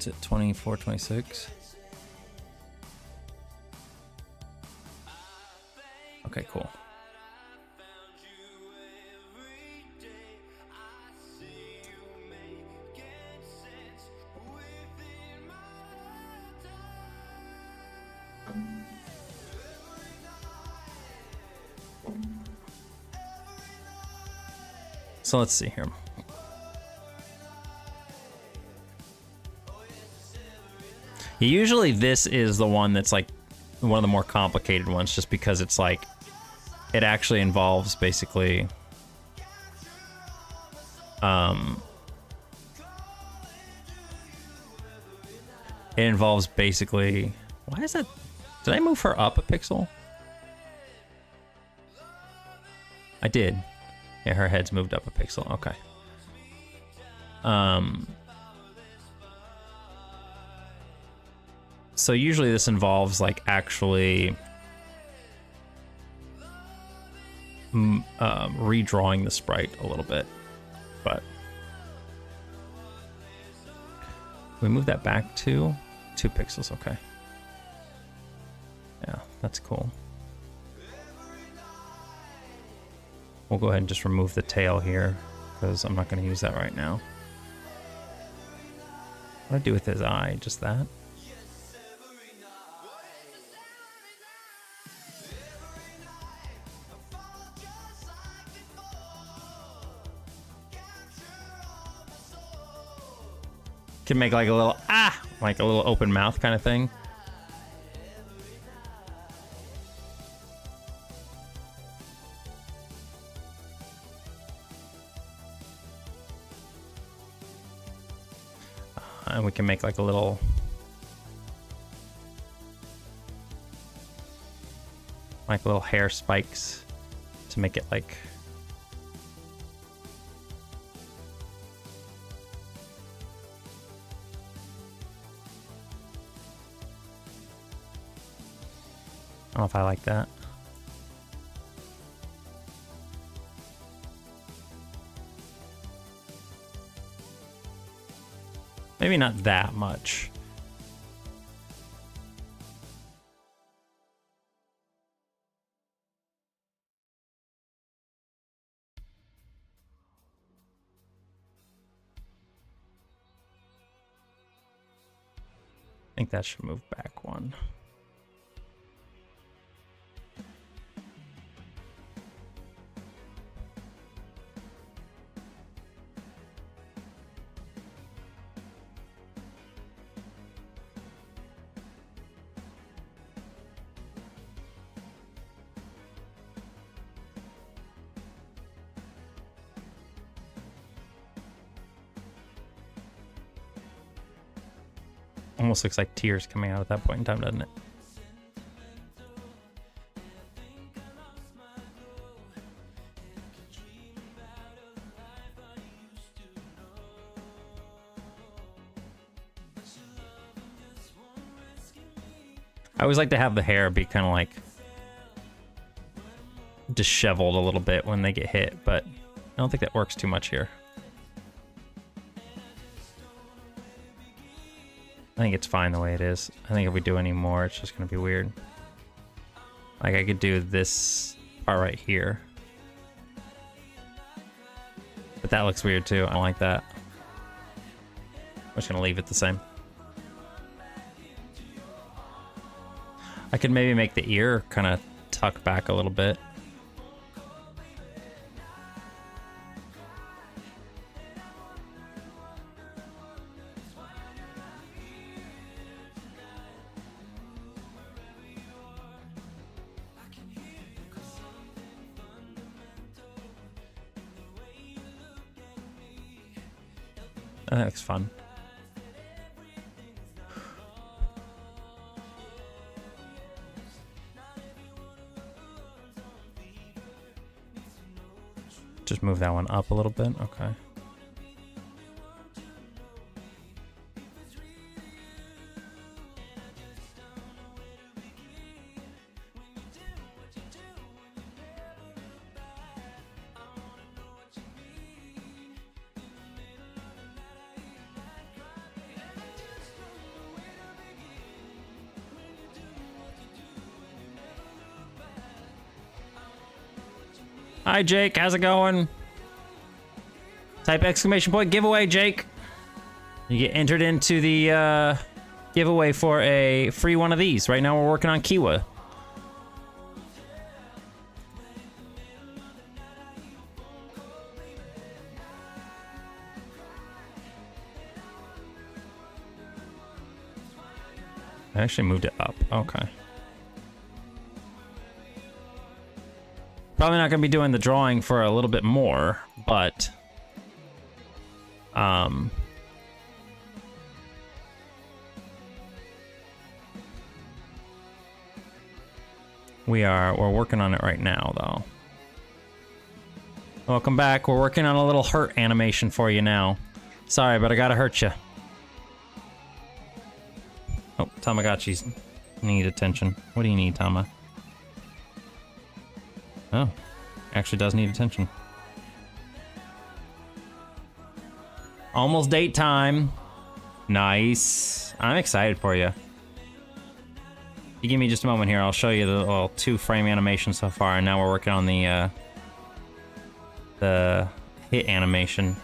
What's it, 24, 26? Okay, cool. So let's see here. Usually this is the one that's like one of the more complicated ones, just because it's like it actually involves basically it involves basically, why is that? Did I move her up a pixel? I did. Yeah, her head's moved up a pixel. Okay. So usually this involves like actually redrawing the sprite a little bit, but we move that back to 2 pixels. Okay. Yeah, that's cool. We'll go ahead and just remove the tail here because I'm not going to use that right now. What do I do with his eye? Just that? Can make like a little like a little open mouth kind of thing. And we can make like a little hair spikes to make it like I don't know if I like that. Maybe not that much. I think that should move back one. Almost looks like tears coming out at that point in time, doesn't it? I always like to have the hair be kind of like disheveled a little bit when they get hit, but I don't think that works too much here. I think it's fine the way it is. I think if we do any more, it's just going to be weird. Like I could do this part right here. But that looks weird too. I don't like that. I'm just going to leave it the same. I could maybe make the ear kind of tuck back a little bit. That looks fun. Just move that one up a little bit. Okay. Hi, Jake. How's it going? Type exclamation point giveaway, Jake. You get entered into the giveaway for a free one of these. Right now we're working on Kiwa. I actually moved it up. Okay. Probably not going to be doing the drawing for a little bit more, but we're working on it right now though. Welcome back. We're working on a little hurt animation for you now. Sorry, but I gotta hurt you. Oh, Tamagotchis need attention. What do you need, Tama? Oh, actually does need attention. Almost date time. Nice. I'm excited for you. You give me just a moment here. I'll show you the little 2-frame animation so far, and now we're working on the hit animation.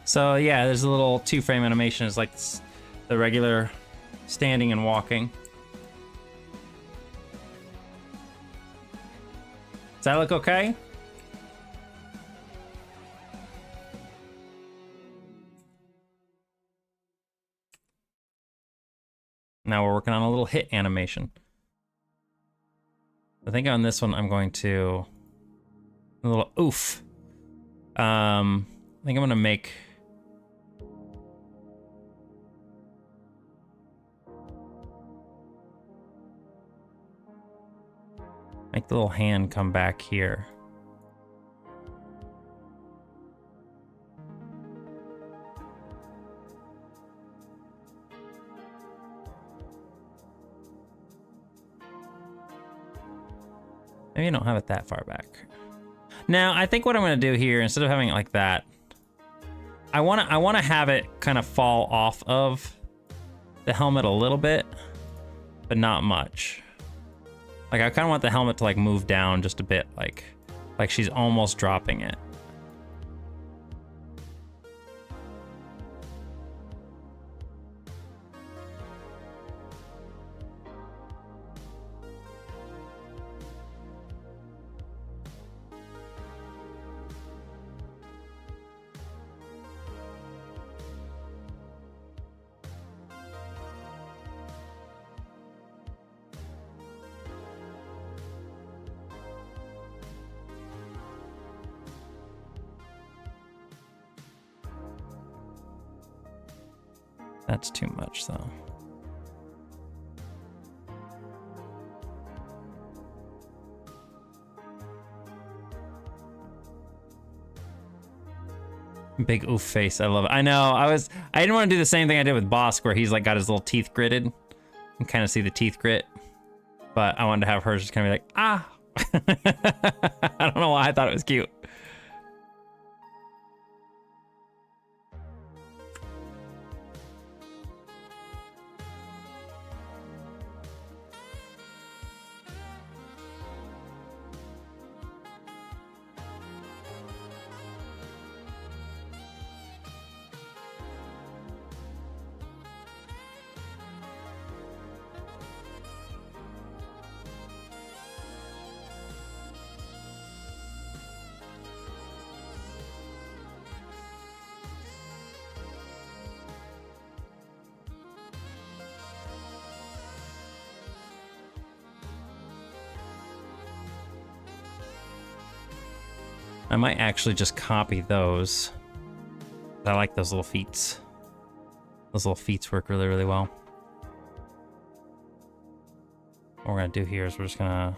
So yeah, there's a little 2-frame animation. It's like the regular standing and walking. Does that look okay? Now we're working on a little hit animation. I think on this one I'm going to a little oof. I think I'm gonna make the little hand come back here. Maybe I don't have it that far back. Now, I think what I'm gonna do here, instead of having it like that, I wanna have it kind of fall off of the helmet a little bit, but not much. Like, I kind of want the helmet to like move down just a bit, like she's almost dropping it. That's too much, though. Big oof face. I love it. I know. I didn't want to do the same thing I did with Bosk, where he's like got his little teeth gritted. You can kind of see the teeth grit. But I wanted to have hers just kind of be like, ah. I don't know why I thought it was cute. I might actually just copy those. I like those little feet. Those little feet work really, really well. What we're gonna do here is we're just gonna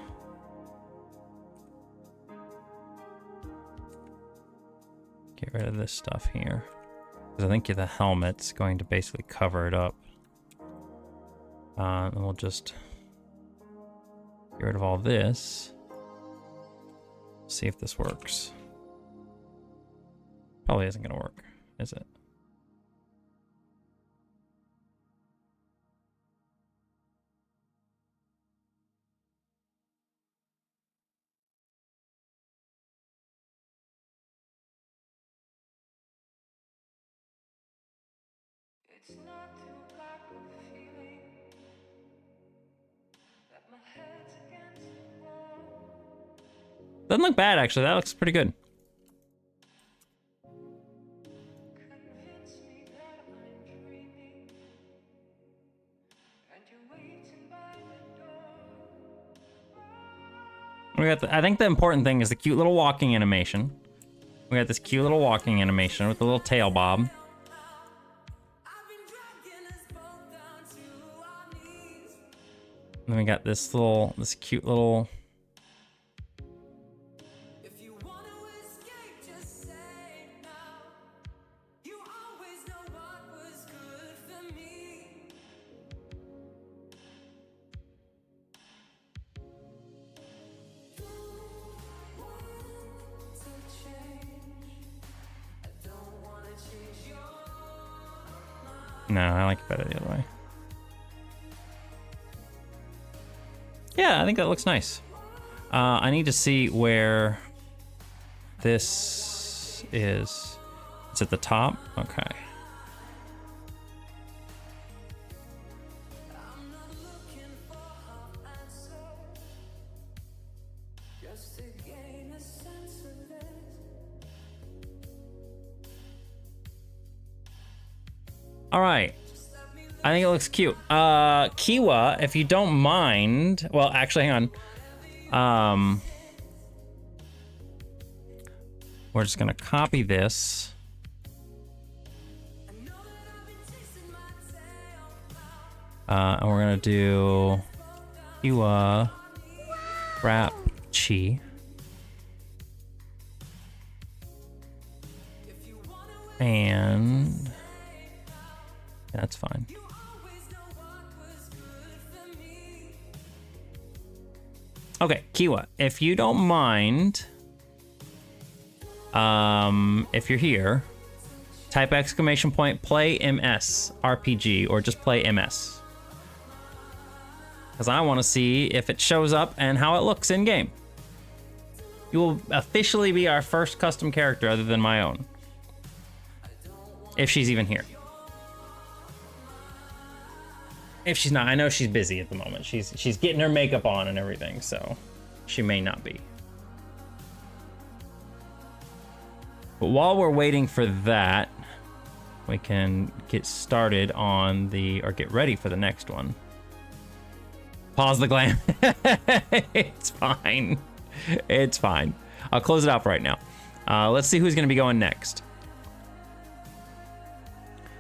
get rid of this stuff here. Because I think the helmet's going to basically cover it up. And we'll just get rid of all this. See if this works. Probably isn't gonna work, is it? It's not through lack of feeling that my head's against the wall. Doesn't look bad, actually. That looks pretty good. Convince me that I'm dreaming, and you're waiting by the door. We got I think the important thing is the cute little walking animation. We got this cute little walking animation with the little tail bob. I've been dragging us both down to our knees. And then we got this cute little. If you want to escape, just say now. You always know what was good for me. Don't want to change. I don't want to change your mind. No, I like it better the other way. Yeah, I think that looks nice. I need to see where this is. It's at the top? Okay. I'm not looking for half answers, just to gain a sense of this. All right. I think it looks cute. Kiwa, if you don't mind, well, actually, hang on. We're just gonna copy this. And we're gonna do Kiwa wrap chi. And that's fine. Okay, Kiwa, if you don't mind, if you're here, type exclamation point play MS RPG or just play MS. Because I want to see if it shows up and how it looks in game. You will officially be our first custom character other than my own. If she's even here. If she's not, I know she's busy at the moment. She's getting her makeup on and everything, so she may not be. But while we're waiting for that, we can get started on or get ready for the next one. Pause the glam. It's fine. It's fine. I'll close it out right now. Let's see who's gonna be going next.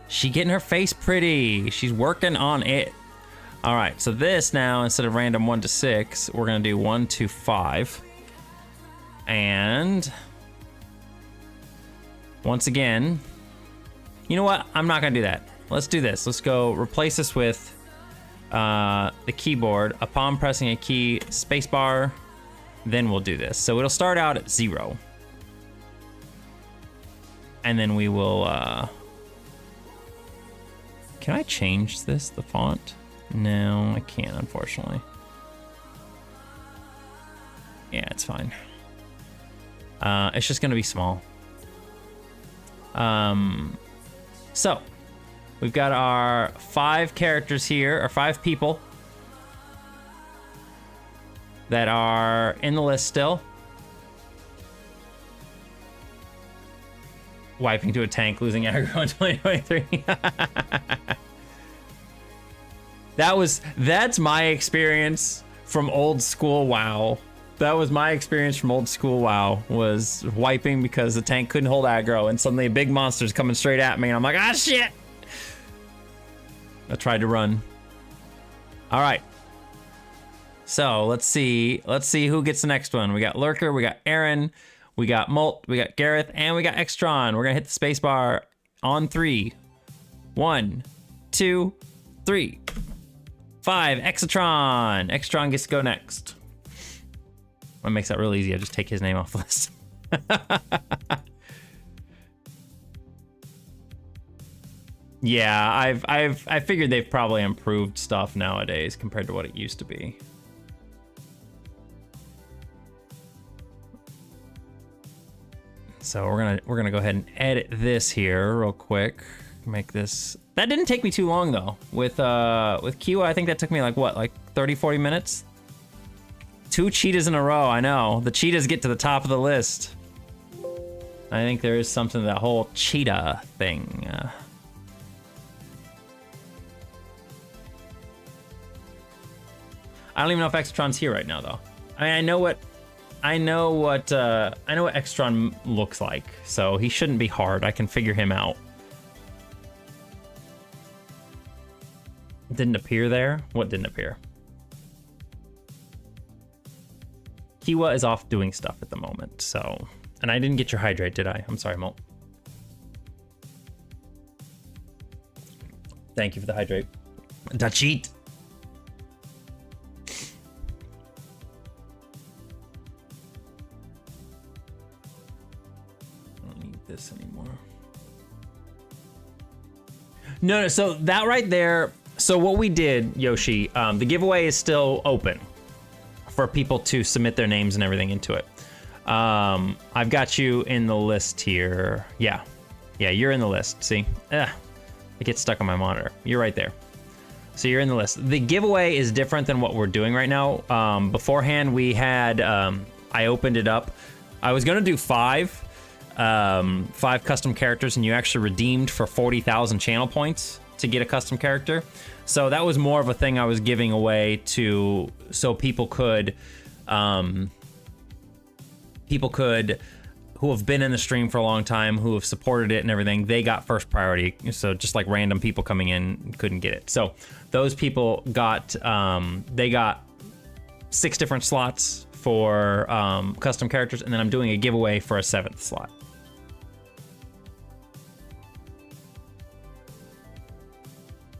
She getting her face pretty. She's working on it. All right, so this now, instead of random 1 to 6, we're gonna do 1 to 5. And once again, you know what? I'm not gonna do that. Let's do this. Let's go replace this with the keyboard. Upon pressing a key, spacebar, then we'll do this. So it'll start out at 0. And then we will, can I change this, the font? No, I can't, unfortunately. Yeah, it's fine. It's just gonna be small. So, we've got our 5 characters here, or 5 people that are in the list still. Wiping to a tank, losing aggro in 2023. That's my experience from old school WoW. That was my experience from old school WoW, was wiping because the tank couldn't hold aggro and suddenly a big monster's coming straight at me and I'm like, ah, shit! I tried to run. All right. So let's see who gets the next one. We got Lurker, we got Aaron, we got Molt, we got Gareth, and we got Extron. We're gonna hit the space bar on 3. 1, 2, 3. 5, Exatron. Extron gets to go next. What makes that real easy? I just take his name off the list. Yeah, I figured they've probably improved stuff nowadays compared to what it used to be. So we're gonna go ahead and edit this here real quick. Make this. That didn't take me too long though. With Kiwa, I think that took me like what, like 30-40 minutes? 2 cheetahs in a row. I know the cheetahs get to the top of the list. I think there is something to that whole cheetah thing. I don't even know if Extron's here right now, though. I mean, I know what Extron looks like, so he shouldn't be hard. I can figure him out. Didn't appear there? What didn't appear? Kiwa is off doing stuff at the moment, so... And I didn't get your hydrate, did I? I'm sorry, Molt. Thank you for the hydrate. Da cheat! This anymore. No, so that right there. So what we did, Yoshi, the giveaway is still open for people to submit their names and everything into it. I've got you in the list here. Yeah, you're in the list. See, it gets stuck on my monitor. You're right there. So you're in the list. The giveaway is different than what we're doing right now. Beforehand, we had I opened it up. I was gonna do 5 custom characters, and you actually redeemed for 40,000 channel points to get a custom character. So that was more of a thing I was giving away to, so people could who have been in the stream for a long time, who have supported it and everything, they got first priority. So just like random people coming in couldn't get it. So those people got, they got 6 different slots for custom characters, and then I'm doing a giveaway for a 7th slot.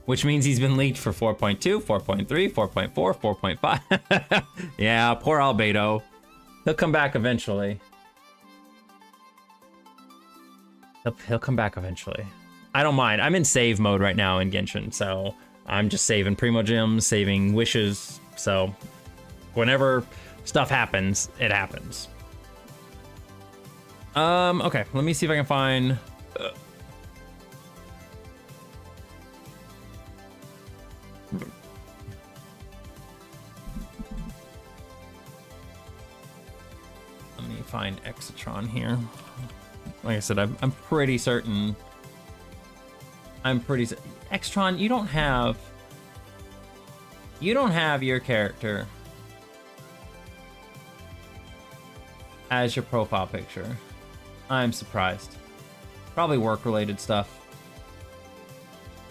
Which means he's been leaked for 4.2, 4.3, 4.4, 4.5. Yeah, poor Albedo. He'll come back eventually. He'll come back eventually. I don't mind. I'm in save mode right now in Genshin, so I'm just saving Primo Gems, saving wishes. So whenever stuff happens, it happens. Okay, let me see if I can find... Let me find Exatron here. Like I said, I'm pretty certain. Extron, you don't have your character as your profile picture. I'm surprised. Probably work-related stuff.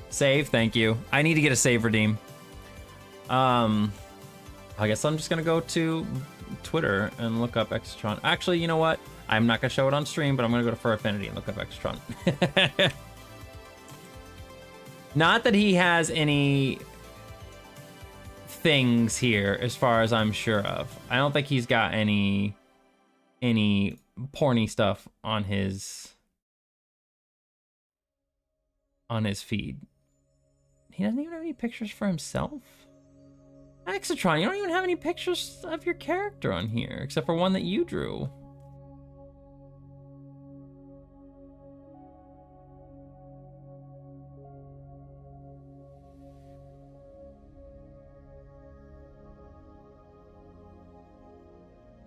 Save, thank you. I need to get a save redeem. I guess I'm just gonna go to Twitter and look up Exatron. Actually, you know what? I'm not gonna show it on stream, but I'm gonna go to Fur Affinity and look up Exatron. Not that he has any things here, as far as I'm sure of. I don't think he's got any porny stuff on his feed. He doesn't even have any pictures for himself. Exatron, you don't even have any pictures of your character on here, except for one that you drew.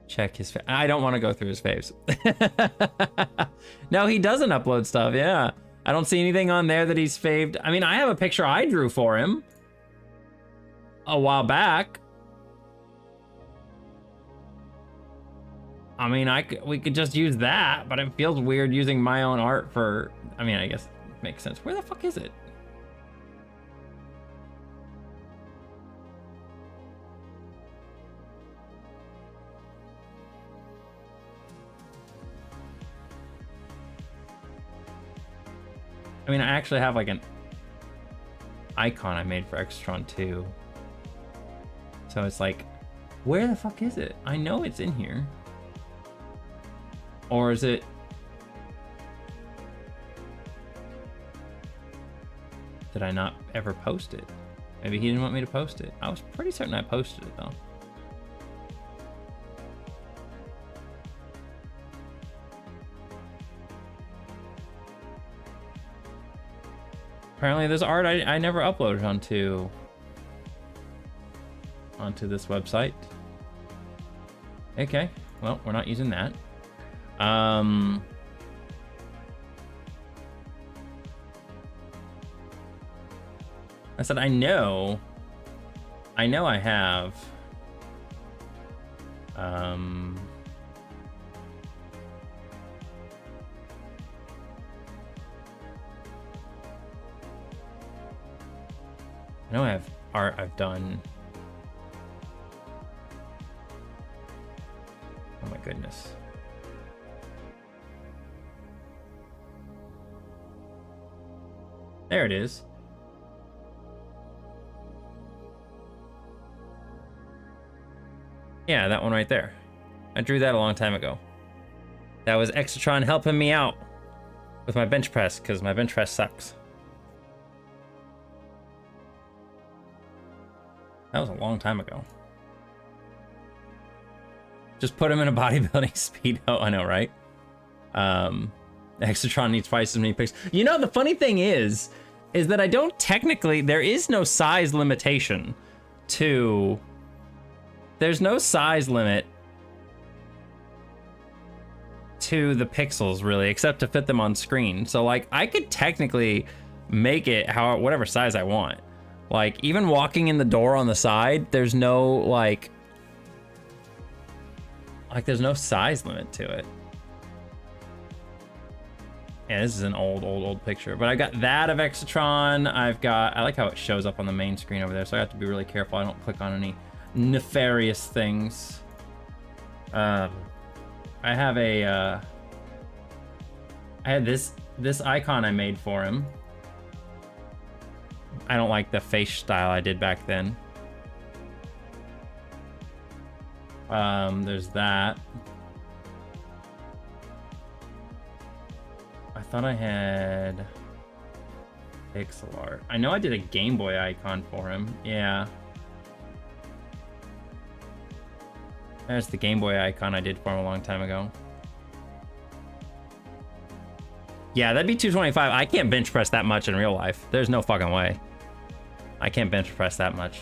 Check his I don't want to go through his faves. No, he doesn't upload stuff, yeah. I don't see anything on there that he's faved. I mean, I have a picture I drew for him a while back. I mean, we could just use that, but it feels weird using my own art for... I mean, I guess it makes sense. Where the fuck is it? I mean, I actually have like an icon I made for Exatron too. So it's like Where the fuck is it? I know it's in here. Or is it... Did I not ever post it? Maybe he didn't want me to post it. I was pretty certain I posted it though. Apparently there's art I never uploaded onto this website. Okay, well, we're not using that. I said, I know I have, I know I have art I've done. Oh my goodness. There it is. Yeah, that one right there. I drew that a long time ago. That was Exatron helping me out with my bench press, because my bench press sucks. That was a long time ago. Just put him in a bodybuilding speedo, I know, right? Exatron needs twice as many pics. You know, the funny thing is that I don't technically, there is no size limitation to... There's no size limit to the pixels, really, except to fit them on screen. So, like, I could technically make it whatever size I want. Like, even walking in the door on the side, there's no, like, there's no size limit to it. Yeah, this is an old picture. But I got that of Exatron. I like how it shows up on the main screen over there, so I have to be really careful I don't click on any nefarious things. I have I had this icon I made for him. I don't like the face style I did back then. There's that. I thought I had pixel art. I know I did a Game Boy icon for him. Yeah. There's the Game Boy icon I did for him a long time ago. Yeah, that'd be 225. I can't bench press that much in real life. There's no fucking way. I can't bench press that much.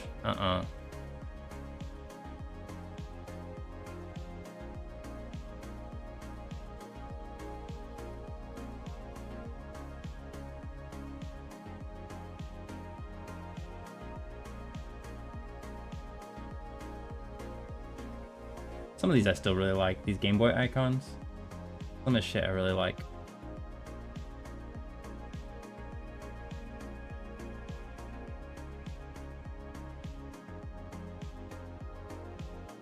Some of these I still really like, these Game Boy icons. Some of the shit I really like.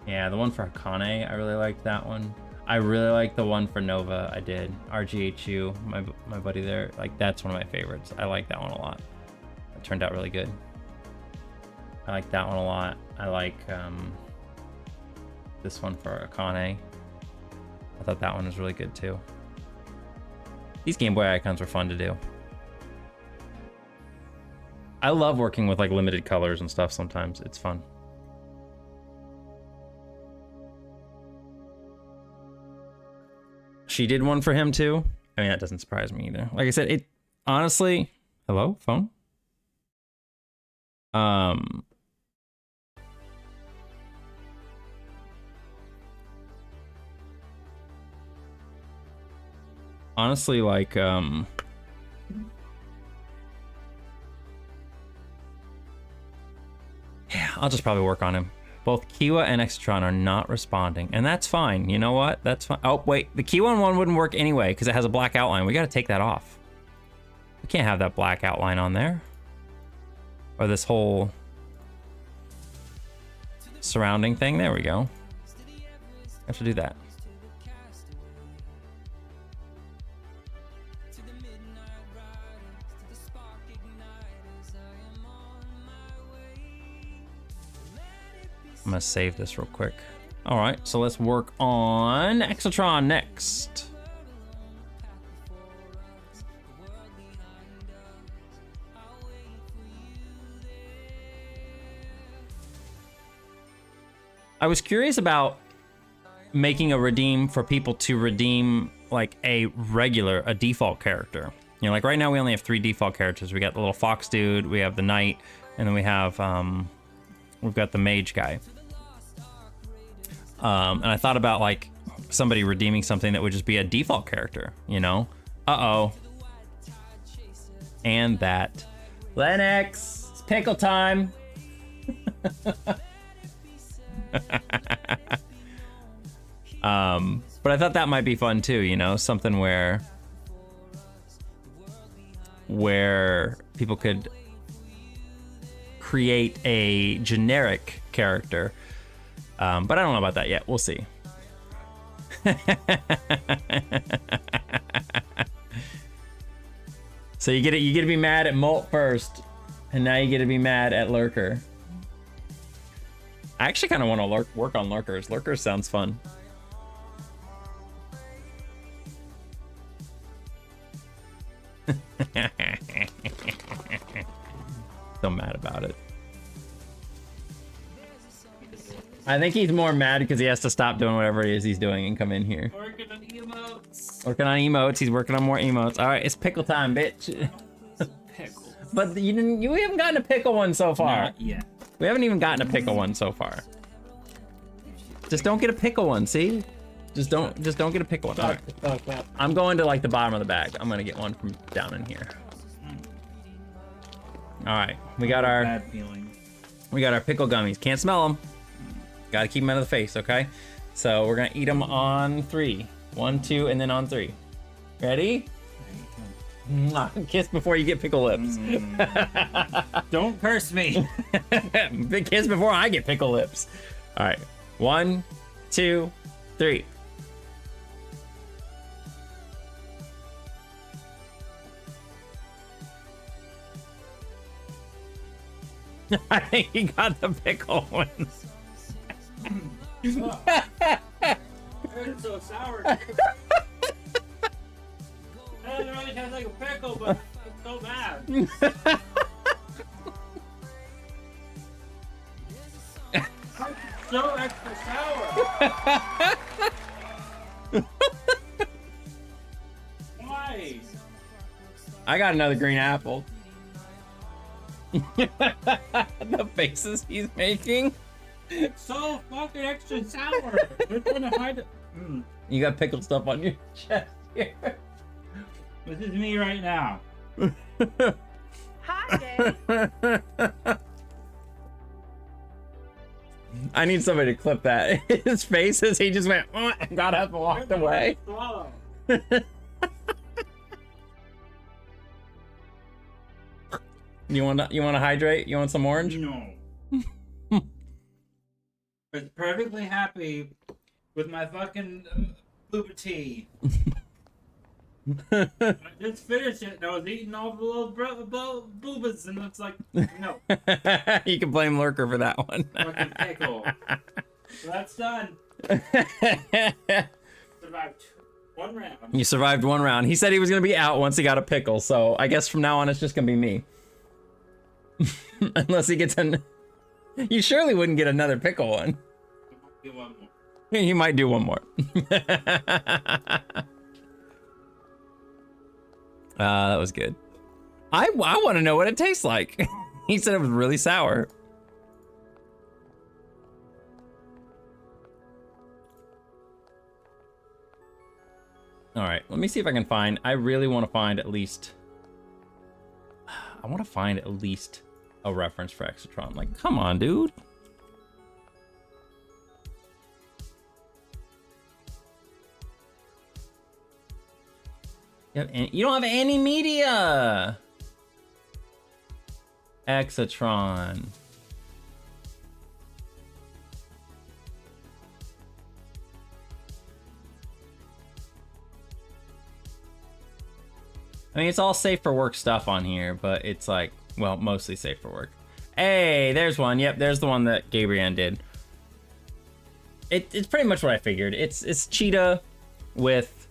Yeah, the one for Akane, I really liked that one. I really like the one for Nova, I did. RGHU, my buddy there, like that's one of my favorites. I like that one a lot. It turned out really good. I like that one a lot. I like this one for Akane. I thought that one was really good too. These Game Boy icons were fun to do. I love working with like limited colors and stuff sometimes. It's fun. She did one for him too. I mean, that doesn't surprise me either. Like I said, it honestly, hello, phone? Honestly, like, yeah, I'll just probably work on him. Both Kiwa and Exatron are not responding, and that's fine. You know what? That's fine. Oh, wait, the Kiwa one wouldn't work anyway because it has a black outline. We got to take that off. We can't have that black outline on there. Or this whole surrounding thing. There we go. I have to do that. I'm gonna save this real quick. All right, so let's work on Exotron next. I was curious about making a redeem for people to redeem like a default character. You know, like right now we only have 3 default characters. We got the little fox dude, we have the knight, and then we have we've got the mage guy. And I thought about like somebody redeeming something that would just be a default character, you know? Uh-oh. And that. Lennox, it's pickle time. But I thought that might be fun too, you know, something where people could create a generic character. But I don't know about that yet. We'll see. So you get to be mad at Molt first, and now you get to be mad at Lurker. I actually kind of want to work on Lurkers. Lurkers sounds fun. So mad about it. I think he's more mad because he has to stop doing whatever it is he's doing and come in here. Working on emotes. Working on emotes. He's working on more emotes. All right, it's pickle time, bitch. Pickle. But you haven't gotten a pickle one so far. Not yet. We haven't even gotten a pickle one so far. Just don't get a pickle one, see? Just don't get a pickle one. All right. I'm going to like the bottom of the bag. I'm gonna get one from down in here. All right, we got our pickle gummies. Can't smell them. Gotta keep them out of the face, okay? So we're gonna eat them on 3. 1, 2, and then on 3. Ready? Mwah. Kiss before you get pickle lips. Don't curse me. Big kiss before I get pickle lips. All right, 1, 2, 3. I think he got the pickle ones. It's so sour. It really tastes like a pickle, but it's so bad. So extra sour. Why? I got another green apple. The faces he's making. It's so fucking extra sour. We're gonna hide it. You got pickled stuff on your chest here. This is me right now. Hi, Dave. I need somebody to clip that. His face as he just went, and got up and walked away. Swallow. You want to hydrate? You want some orange? No. It's perfectly happy with my fucking booba tea. I just finished it and I was eating all the little boobas and it's like, no. You can blame Lurker for that one. Fucking pickle. So that's done. Survived 1 round. You survived 1 round. He said he was going to be out once he got a pickle, so I guess from now on it's just going to be me. Unless he gets an... You surely wouldn't get another pickle one. Get one more. He might do one more. That was good. I want to know what it tastes like. He said it was really sour. All right, let me see if I can find... I really want to find at least... I want to find at least a reference for Exotron. Like, come on, dude. You don't have any media. Exotron. I mean, it's all safe for work stuff on here, but it's like, well, mostly safe for work. Hey, there's one. Yep, there's the one that Gabriel did. It's pretty much what I figured. It's cheetah with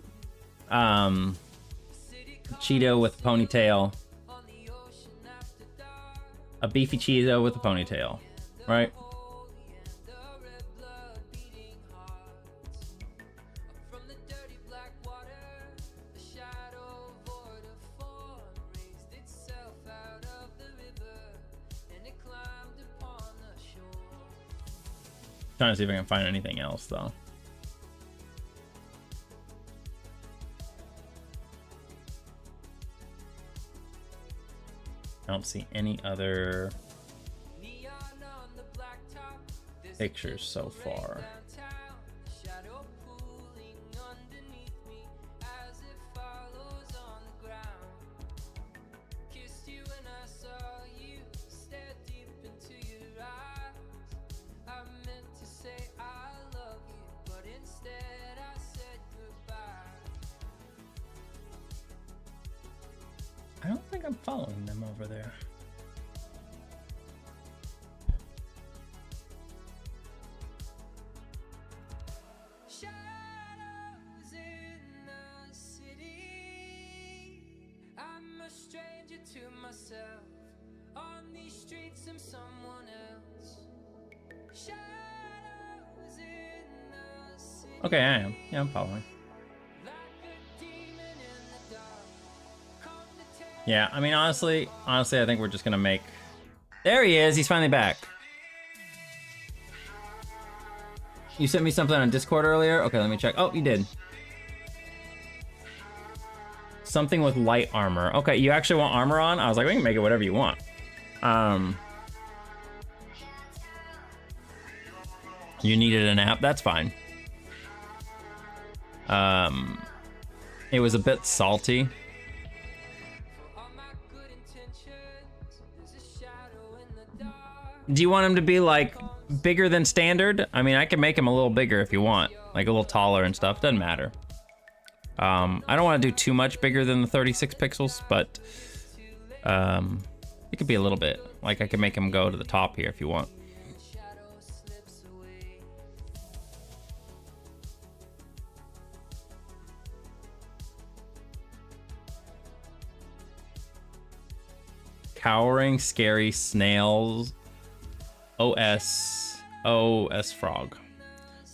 cheetah with ponytail, a beefy cheetah with a ponytail, right? Trying to see if I can find anything else though. I don't see any other pictures so far. I don't think I'm following them over there. Shadows in the city. I'm a stranger to myself. On these streets, I'm someone else. Shadows in the city. Okay, I am. Yeah, I'm following. Yeah, I mean, honestly, I think we're just gonna make... There he is, he's finally back. You sent me something on Discord earlier? Okay, let me check. Oh, you did. Something with light armor. Okay, you actually want armor on? I was like, we can make it whatever you want. You needed a nap? That's fine. It was a bit salty. Do you want him to be like bigger than standard? I mean, I can make him a little bigger if you want, like a little taller and stuff. Doesn't matter. I don't want to do too much bigger than the 36 pixels, but it could be a little bit. Like I could make him go to the top here if you want. Cowering, scary snails. OS frog.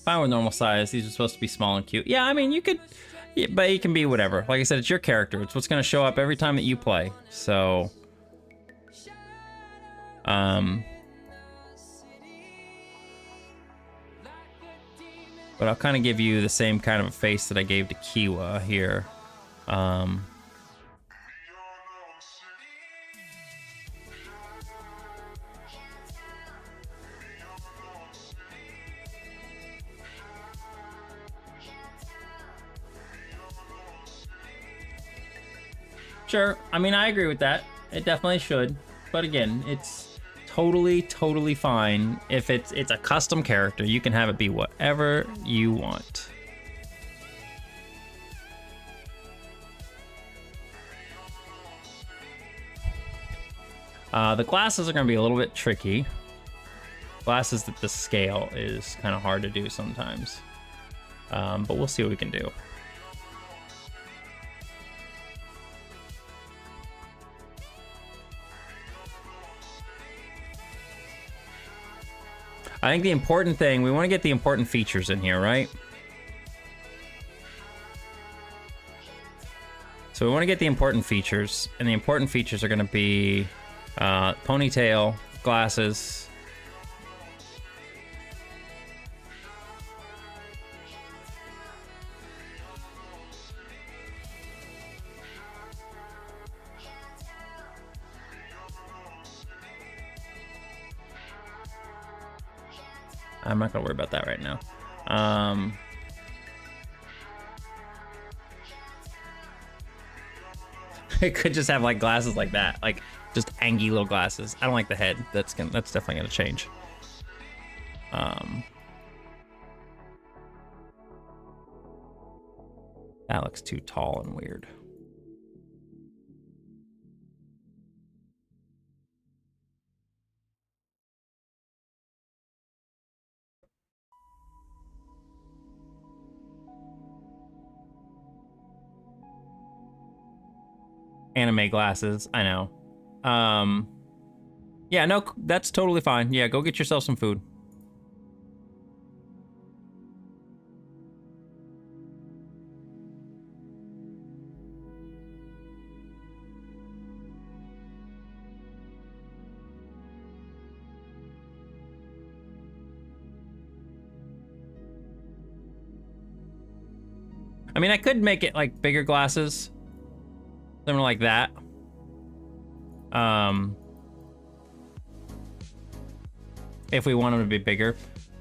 Fine with normal size. These are supposed to be small and cute. Yeah, I mean, you could, yeah, but it can be whatever. Like I said, it's your character. It's what's going to show up every time that you play. So, but I'll kind of give you the same kind of a face that I gave to Kiwa here. Sure, I mean, I agree with that. It definitely should. But again, it's totally fine. If it's a custom character, you can have it be whatever you want. The glasses are going to be a little bit tricky. Glasses at the scale is kind of hard to do sometimes. But we'll see what we can do. I think the important thing, we want to get the important features in here, right? So we want to get the important features, and the important features are going to be ponytail, glasses. I'm not gonna worry about that right now. It could just have like glasses like that, like just angy little glasses. I don't like the head. That's definitely gonna change. That looks too tall and weird. Anime glasses. I know. Yeah, no, that's totally fine. Yeah, go get yourself some food. I mean, I could make it like bigger glasses. Something like that. If we want them to be bigger.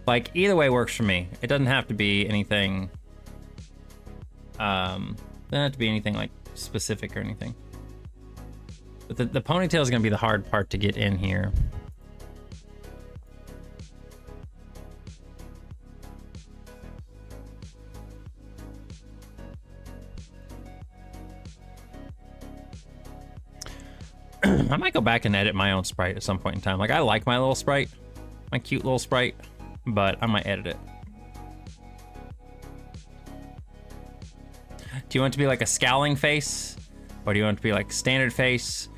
Like, either way works for me. It doesn't have to be anything... doesn't have to be anything, like, specific or anything. But the ponytail is going to be the hard part to get in here. I might go back and edit my own sprite at some point in time. Like, I like my little sprite. My cute little sprite. But I might edit it. Do you want it to be like a scowling face? Or do you want it to be like standard face?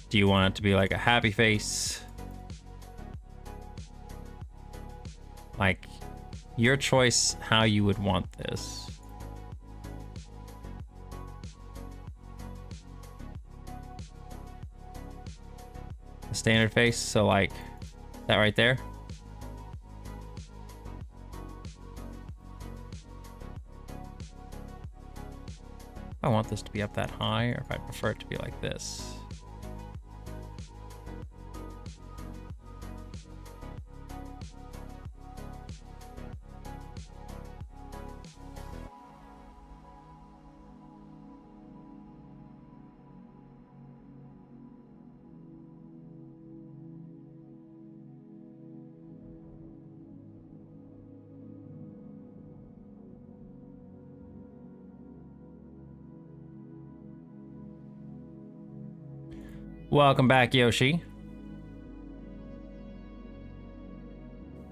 Do you want it to be like a happy face? Like, your choice how you would want this. A standard face, so like that right there. I want this to be up that high, or if I prefer it to be like this. Welcome back, Yoshi.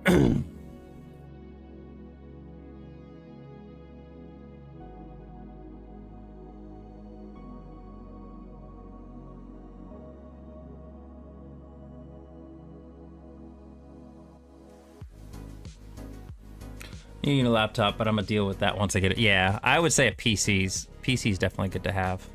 You need a laptop, but I'm gonna deal with that once I get it. Yeah, I would say a PC's definitely good to have.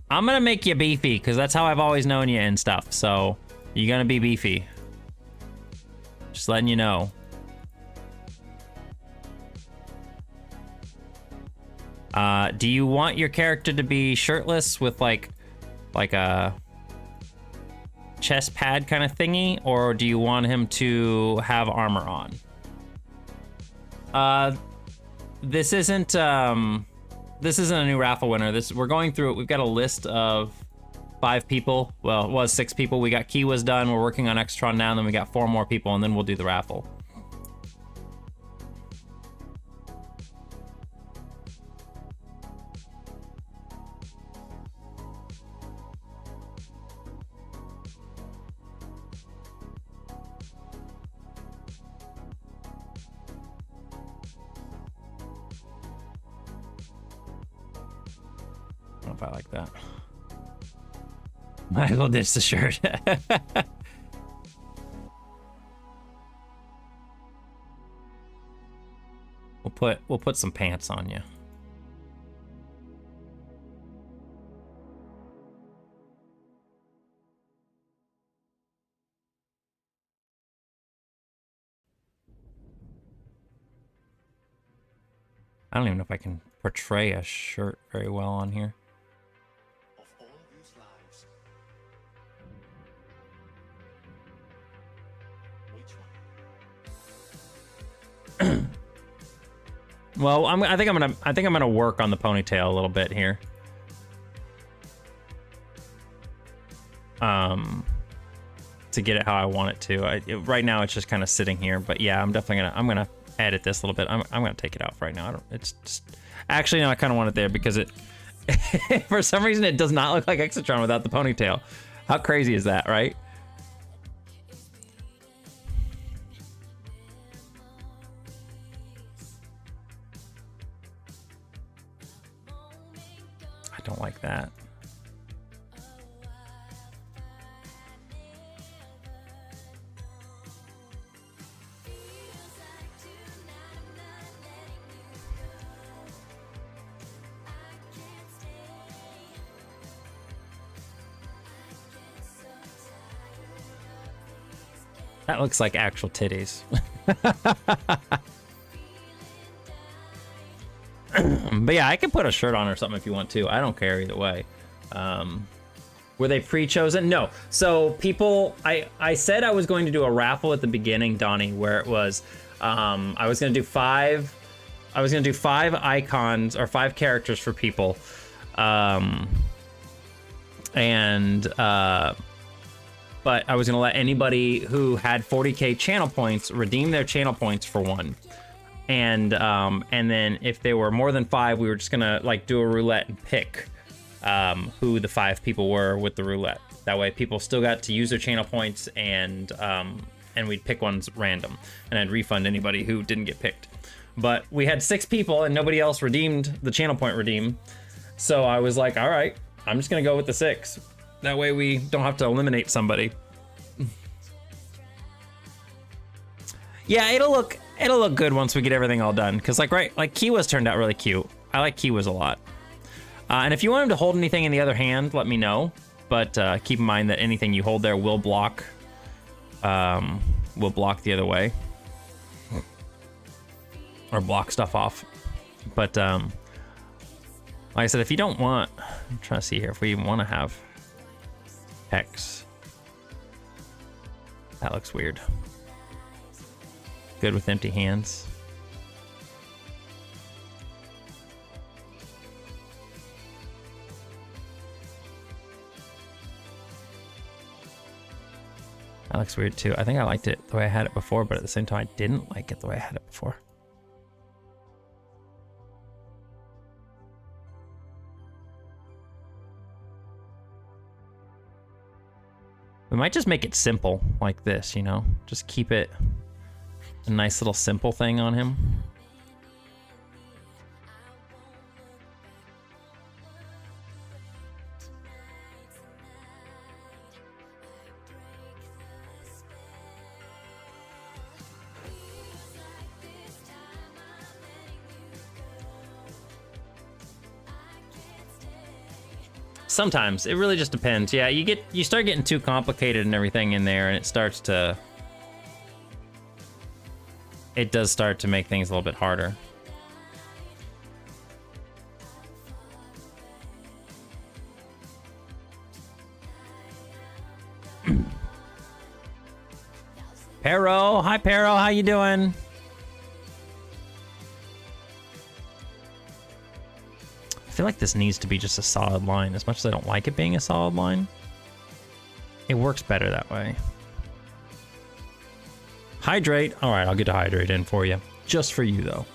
I'm gonna make you beefy, because that's how I've always known you and stuff, so you're gonna be beefy. Just letting you know. Do you want your character to be shirtless with like a chest pad kind of thingy, or do you want him to have armor on? This isn't a new raffle winner. We're going through it. We've got a list of 5 people. Well, it was 6 people. We got Kiwa's done. We're working on Extron now, and then we got 4 more people, and then we'll do the raffle. I don't know if I like that. Might as well ditch the shirt. We'll put some pants on you. I don't even know if I can portray a shirt very well on here. Of all these lives, which one? Well, I think I'm gonna work on the ponytail a little bit here. To get it how I want it to. Right now it's just kind of sitting here, but yeah, I'm gonna edit this a little bit. I'm gonna take it off right now. It's just, actually no, I kind of want it there because it for some reason it does not look like Exatron without the ponytail. How crazy is that, right? don't like that. That looks like actual titties. But yeah, I can put a shirt on or something if you want to. I don't care either way. Were they pre-chosen? No. So people, I said I was going to do a raffle at the beginning, Donnie, where it was, I was going to do five icons or 5 characters for people. But I was gonna let anybody who had 40K channel points redeem their channel points for one. And then if there were more than 5, we were just gonna like do a roulette and pick who the 5 people were with the roulette. That way people still got to use their channel points, and we'd pick ones random, and I'd refund anybody who didn't get picked. But we had 6 people and nobody else redeemed the channel point redeem. So I was like, all right, I'm just gonna go with the 6. That way we don't have to eliminate somebody. Yeah, it'll look good once we get everything all done. Cause like Kiwa's turned out really cute. I like Kiwa's a lot. And if you want him to hold anything in the other hand, let me know. But keep in mind that anything you hold there will block the other way. Or block stuff off. But like I said, if you don't want, I'm trying to see here if we even want to have X. That looks weird. Good with empty hands. That looks weird too. I think I liked it the way I had it before, but at the same time I didn't like it the way I had it before. We might just make it simple like this, you know? Just keep it a nice little simple thing on him. Sometimes it really just depends. Yeah, you start getting too complicated and everything in there, and it does start to make things a little bit harder. Pero, hi Pero, how you doing? I feel like this needs to be just a solid line. As much as I don't like it being a solid line, it works better that way. Hydrate. All right, I'll get to hydrate in for you. Just for you, though.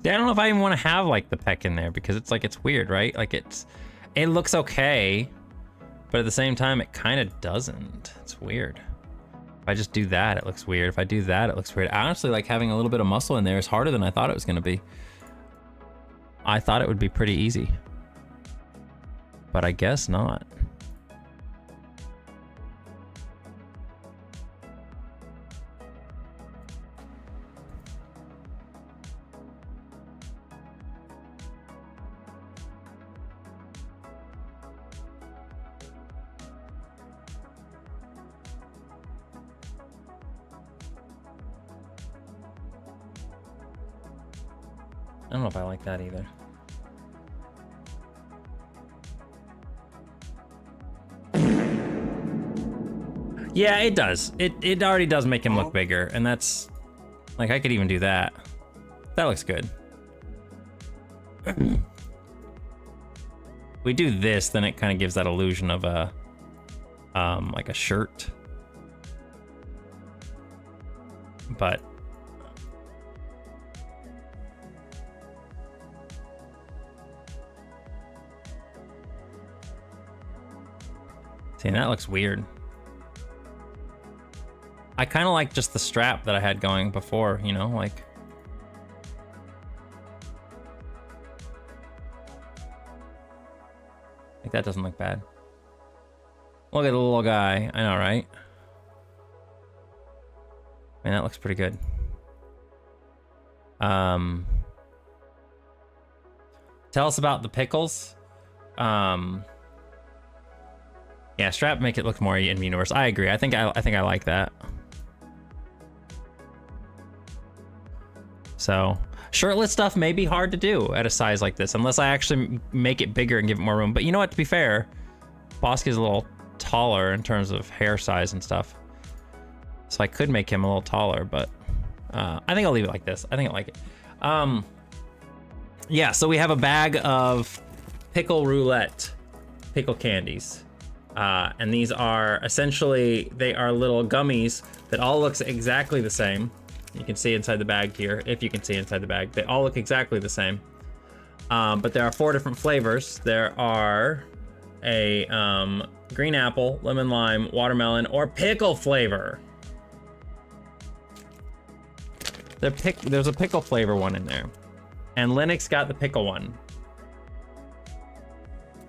I don't know if I even want to have like the peck in there, because it's like, it's weird, right? Like it looks okay, but at the same time it kind of doesn't. It's weird. If I just do that, it looks weird. If I do that, it looks weird. I honestly like having a little bit of muscle in there is harder than I thought it was going to be. I thought it would be pretty easy, but I guess not. I don't know if I like that either. Yeah, it does. It already does make him look bigger, and that's Like, I could even do that. That looks good. We do this, then it kind of gives that illusion of a, like a shirt. But see, that looks weird. I kind of like just the strap that I had going before, you know, like. Like that doesn't look bad. Look at the little guy. I know, right? Man, that looks pretty good. Tell us about the pickles. Yeah, strap make it look more in universe. I agree. I think I like that. So shirtless stuff may be hard to do at a size like this, unless I actually make it bigger and give it more room. But you know what? To be fair, Bosky's a little taller in terms of hair size and stuff. So I could make him a little taller, but I think I'll leave it like this. I think I like it. Yeah, so we have a bag of pickle roulette pickle candies. And these are essentially, they are little gummies that all looks exactly the same. You can see inside the bag here, if you can see inside the bag. They all look exactly the same. But there are 4 different flavors. There are a green apple, lemon lime, watermelon, or pickle flavor. There's a pickle flavor one in there. And Linux got the pickle one.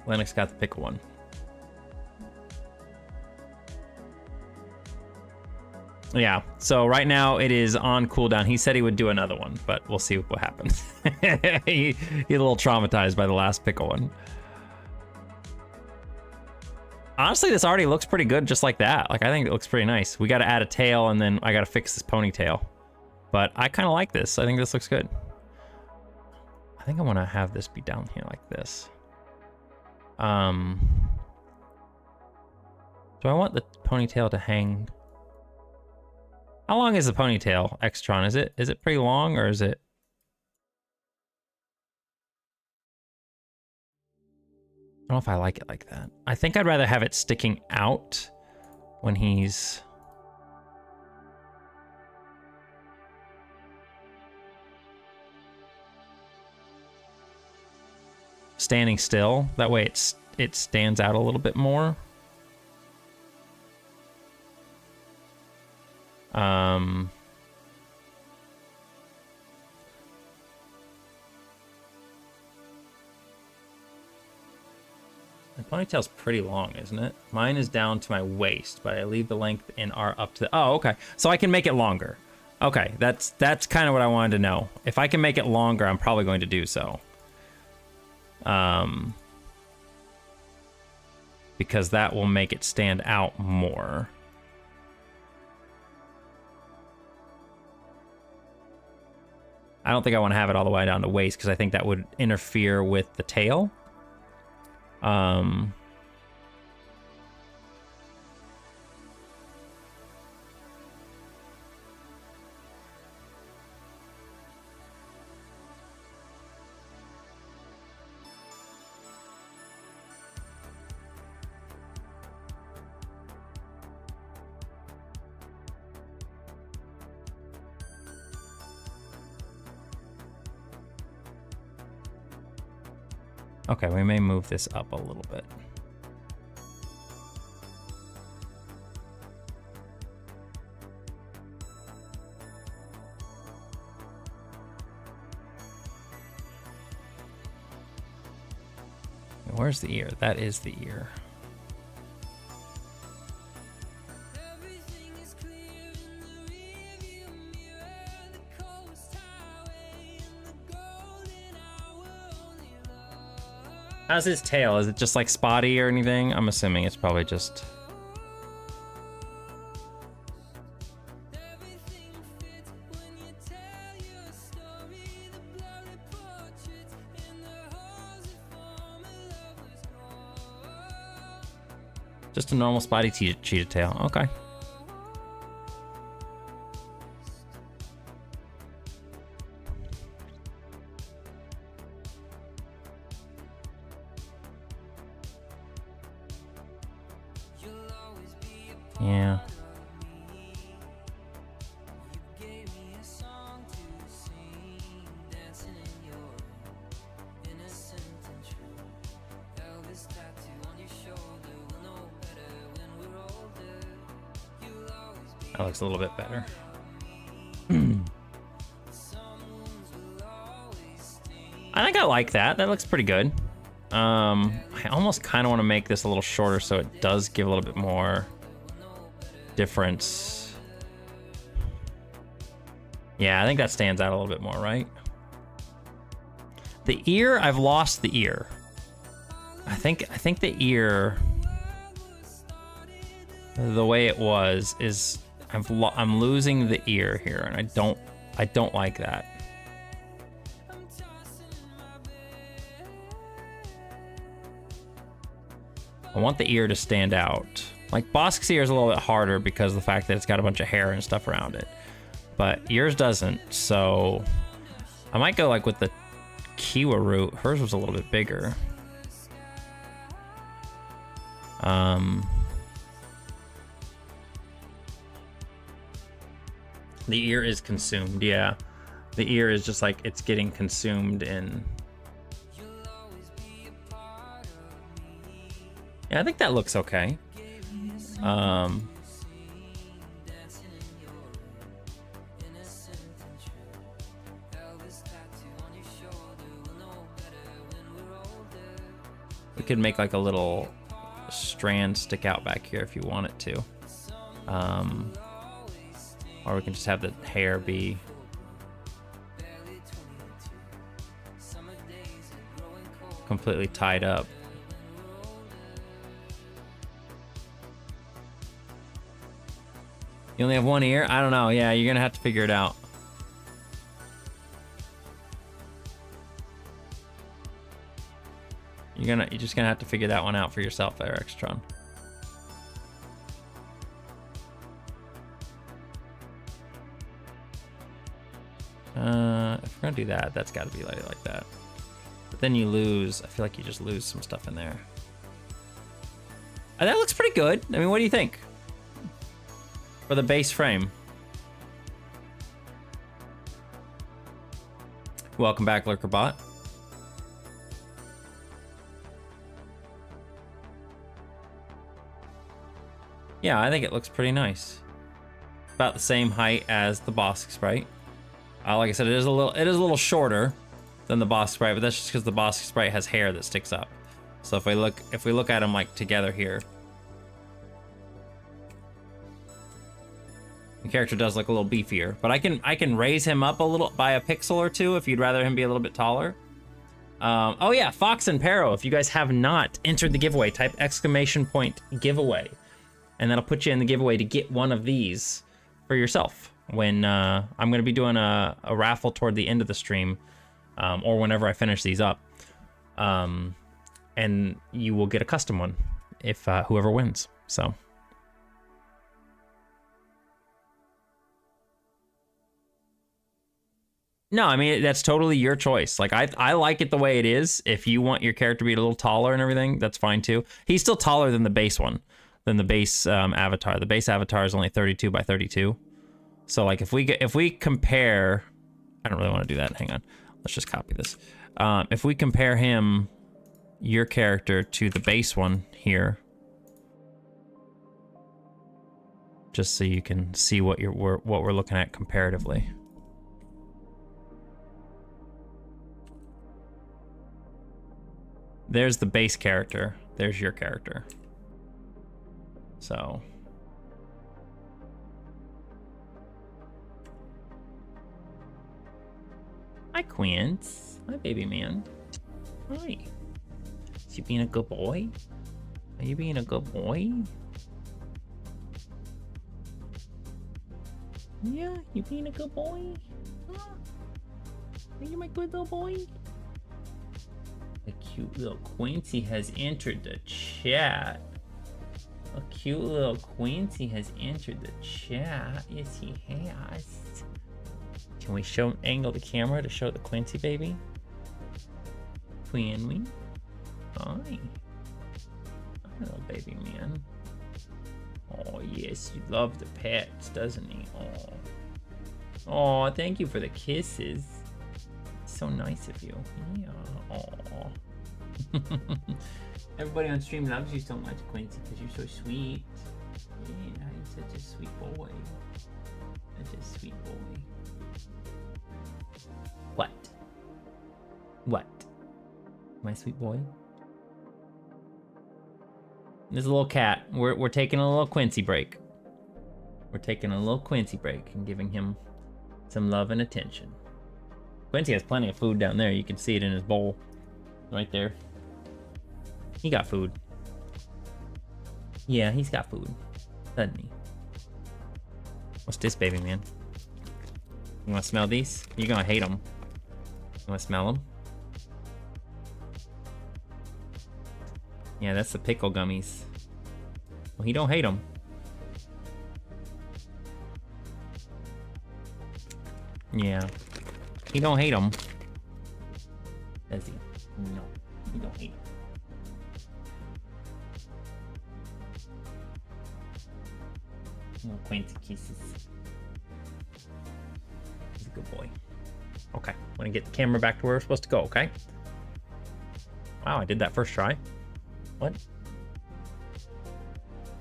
Linux got the pickle one. Yeah, so right now it is on cooldown. He said he would do another one, but we'll see what happens. He's a little traumatized by the last pickle one. Honestly, this already looks pretty good just like that. Like, I think it looks pretty nice. We got to add a tail, and then I got to fix this ponytail. But I kind of like this. I think this looks good. I think I want to have this be down here like this. Do I want the ponytail to hang? How long is the ponytail, Extron? Is it pretty long, or is it? I don't know if I like it like that. I think I'd rather have it sticking out when he's standing still. That way it stands out a little bit more. The ponytail's pretty long, isn't it? Mine is down to my waist, but I leave the length in R up to the... Oh, okay. So I can make it longer. Okay, that's kind of what I wanted to know. If I can make it longer, I'm probably going to do so. Because that will make it stand out more. I don't think I want to have it all the way down to waist because I think that would interfere with the tail. Okay, we may move this up a little bit. Where's the ear? That is the ear. Everything is clear in the rearview mirror. The coast highway and the golden hour only love. How's his tail? Is it just like spotty or anything? I'm assuming it's probably just... Everything fits when you tell your story. The blurry portraits in the halls that form a lover's goal. Just a normal spotty cheetah tail. Okay. Yeah. That looks a little bit better. I think I like that. That looks pretty good. I almost kind of want to make this a little shorter so it does give a little bit more difference. Yeah, I think that stands out a little bit more, right? The ear, I've lost the ear. I think the ear, the way it was, is I'm losing the ear here, and I don't like that. I want the ear to stand out. Like Bosk's ear is a little bit harder because of the fact that it's got a bunch of hair and stuff around it, but yours doesn't. So I might go like with the Kiwa root. Hers was a little bit bigger. The ear is consumed, yeah. The ear is just like it's getting consumed in. Yeah, I think that looks okay. We could make like a little strand stick out back here if you want it to. Or we can just have the hair be completely tied up. You only have one ear? I don't know. Yeah, you're gonna have to figure it out. You're just gonna have to figure that one out for yourself there, Extron. If we're gonna do that, that's gotta be like that. But then you lose, I feel like you just lose some stuff in there. That looks pretty good. I mean, what do you think? For the base frame. Welcome back, Lurkerbot. Yeah, I think it looks pretty nice. About the same height as the Bosk Sprite. Like I said, it is a little shorter than the Bosk Sprite, but that's just because the Bosk Sprite has hair that sticks up. So if we look at them like together here, the character does look a little beefier. But I can raise him up a little by a pixel or two if you'd rather him be a little bit taller. Oh yeah, Fox and Pero, if you guys have not entered the giveaway, type !giveaway. And that'll put you in the giveaway to get one of these for yourself. When I'm going to be doing a raffle toward the end of the stream, or whenever I finish these up. And you will get a custom one if whoever wins. So. No, I mean, that's totally your choice. Like, I like it the way it is. If you want your character to be a little taller and everything, that's fine too. He's still taller than the base one, than the base avatar. The base avatar is only 32 by 32. So like if we compare, I don't really want to do that. Hang on, let's just copy this. If we compare your character to the base one here, just so you can see what we're looking at comparatively. There's the base character. There's your character. So. Hi, Quince. Hi, baby man. Hi. Is you being a good boy? Are you being a good boy? Yeah, you being a good boy? Huh? Are you my good little boy? A cute little Quincy has entered the chat. A cute little Quincy has entered the chat. Yes, he has. Can we angle the camera to show the Quincy baby? Can we? Hi. Hello, baby man. Oh, yes, you love the pets, doesn't he? Oh. Oh, thank you for the kisses. So nice of you. Yeah. Oh. Everybody on stream loves you so much, Quincy, because you're so sweet. Yeah, you're such a sweet boy. Such a sweet boy. What? What? My sweet boy? There's a little cat. We're taking a little Quincy break. We're taking a little Quincy break and giving him some love and attention. Quincy has plenty of food down there. You can see it in his bowl. Right there. He got food. Yeah, he's got food. Doesn't he? What's this, baby man? You wanna smell these? You're gonna hate them. You wanna smell them? Yeah, that's the pickle gummies. Well, he don't hate them. Yeah. He don't hate them. Does he? No, he don't hate them. Little Quincy kisses. He's a good boy. Okay, want to get the camera back to where we're supposed to go, okay? Wow, I did that first try. What?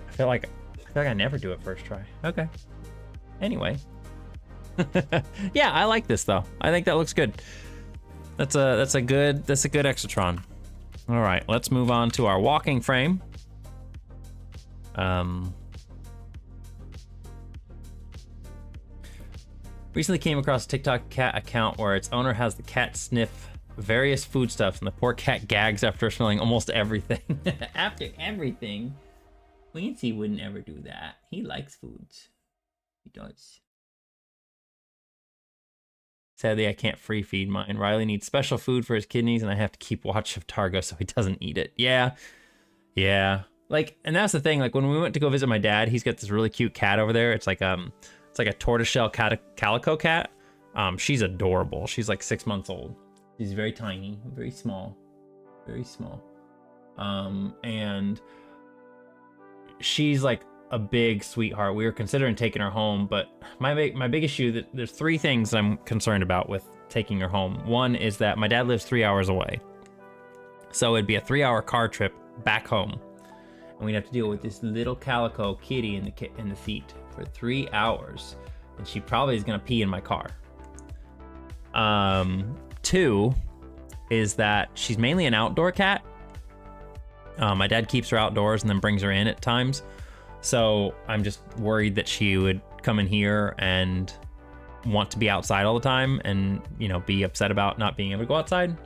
I feel like I never do it first try. Okay. Anyway. Yeah, I like this though. I think that looks good. That's a good Exotron. All right, let's move on to our walking frame. Recently came across a TikTok cat account where its owner has the cat sniff various foodstuffs and the poor cat gags after smelling almost everything. After everything? Quincy wouldn't ever do that. He likes foods. He does. Sadly, I can't free feed mine. Riley needs special food for his kidneys and I have to keep watch of Targo so he doesn't eat it. Yeah. Yeah. Like, and that's the thing, like when we went to go visit my dad, he's got this really cute cat over there. It's like a tortoiseshell calico cat. She's adorable. She's like 6 months old. She's very tiny, very small, very small. And she's like a big sweetheart. We were considering taking her home, but my big issue that there's 3 things I'm concerned about with taking her home. One is that my dad lives 3 hours away, so it'd be a 3-hour car trip back home, and we'd have to deal with this little calico kitty in the seat for 3 hours, and she probably is gonna pee in my car. 2 is that she's mainly an outdoor cat. My dad keeps her outdoors and then brings her in at times. So I'm just worried that she would come in here and want to be outside all the time and, you know, be upset about not being able to go outside.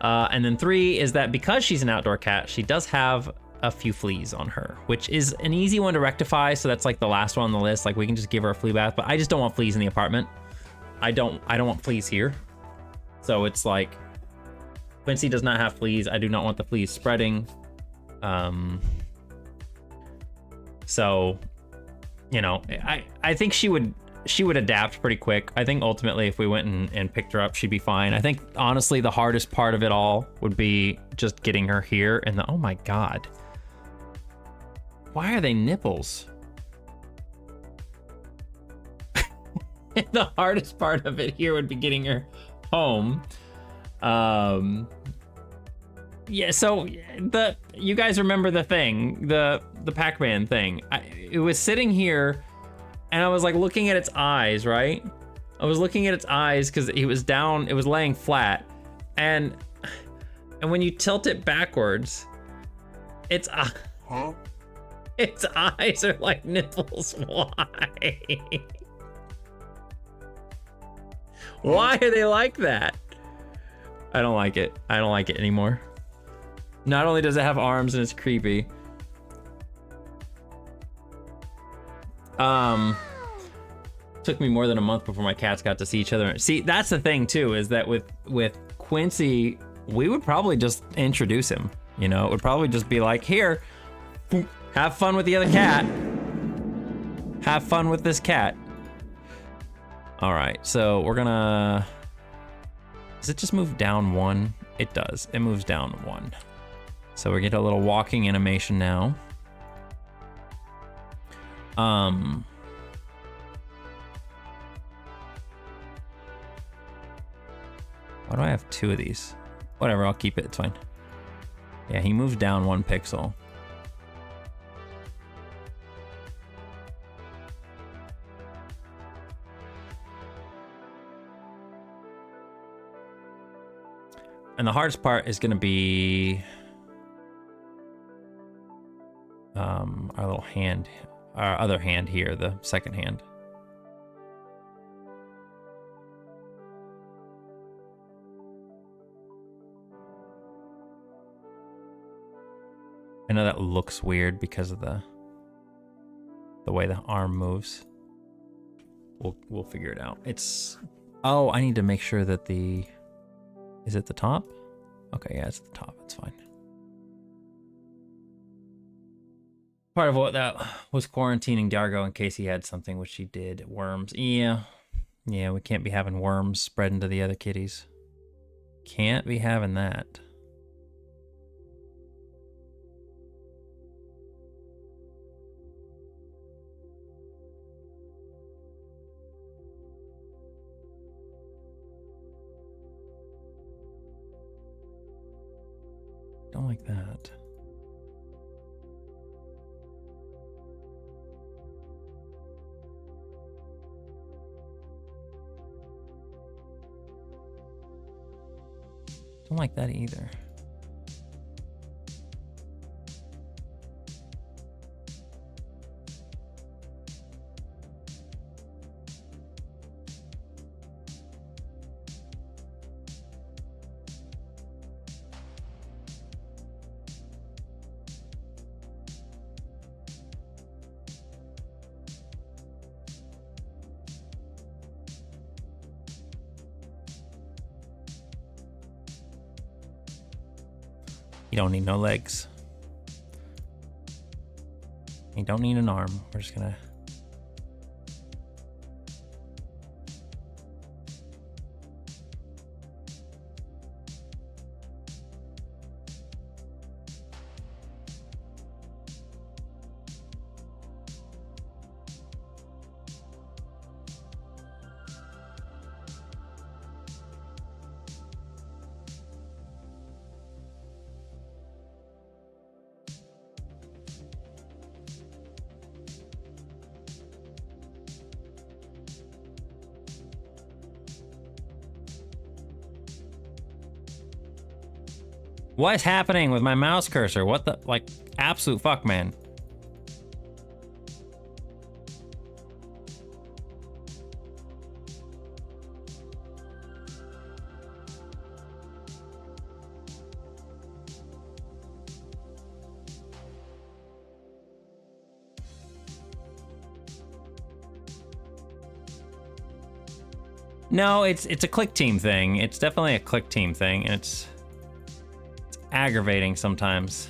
And then 3 is that because she's an outdoor cat, she does have a few fleas on her, which is an easy one to rectify. So that's like the last one on the list. Like we can just give her a flea bath, but I just don't want fleas in the apartment. I don't want fleas here. So it's like Quincy does not have fleas. I do not want the fleas spreading. So, you know, I think she would adapt pretty quick. I think ultimately if we went and picked her up, she'd be fine. I think honestly the hardest part of it all would be just getting her here and oh my God. Why are they nipples? The hardest part of it here would be getting her home. Yeah, so you guys remember the thing, the Pac-Man thing. It was sitting here and I was like looking at its eyes, right? I was looking at its eyes because it was down, it was laying flat. And when you tilt it backwards, its eyes are like nipples. Why? Why are they like that? I don't like it. I don't like it anymore. Not only does it have arms and it's creepy. Took me more than a month before my cats got to see each other. See, that's the thing too, is that with Quincy, we would probably just introduce him. You know, it would probably just be like, here, have fun with the other cat. Have fun with this cat. All right, so we're gonna, does it just move down 1? It does, it moves down 1. So we get a little walking animation now. Um. Why do I have 2 of these? Whatever, I'll keep it. It's fine. Yeah, he moves down 1 pixel. And the hardest part is going to be our little hand, our other hand here, the second hand. I know that looks weird because of the way the arm moves. We'll figure it out. It's, oh, I need to make sure that the, is it the top? Okay, yeah, it's the top. It's fine. Part of what that was quarantining Dargo in case he had something, which he did. Worms. Yeah. Yeah, we can't be having worms spreading to the other kitties. Can't be having that. Don't like that. Don't like that either. You don't need no legs. You don't need an arm. We're just gonna... What is happening with my mouse cursor? What the, like, absolute fuck, man. No, it's a Clickteam thing. It's definitely a Clickteam thing, and it's aggravating sometimes.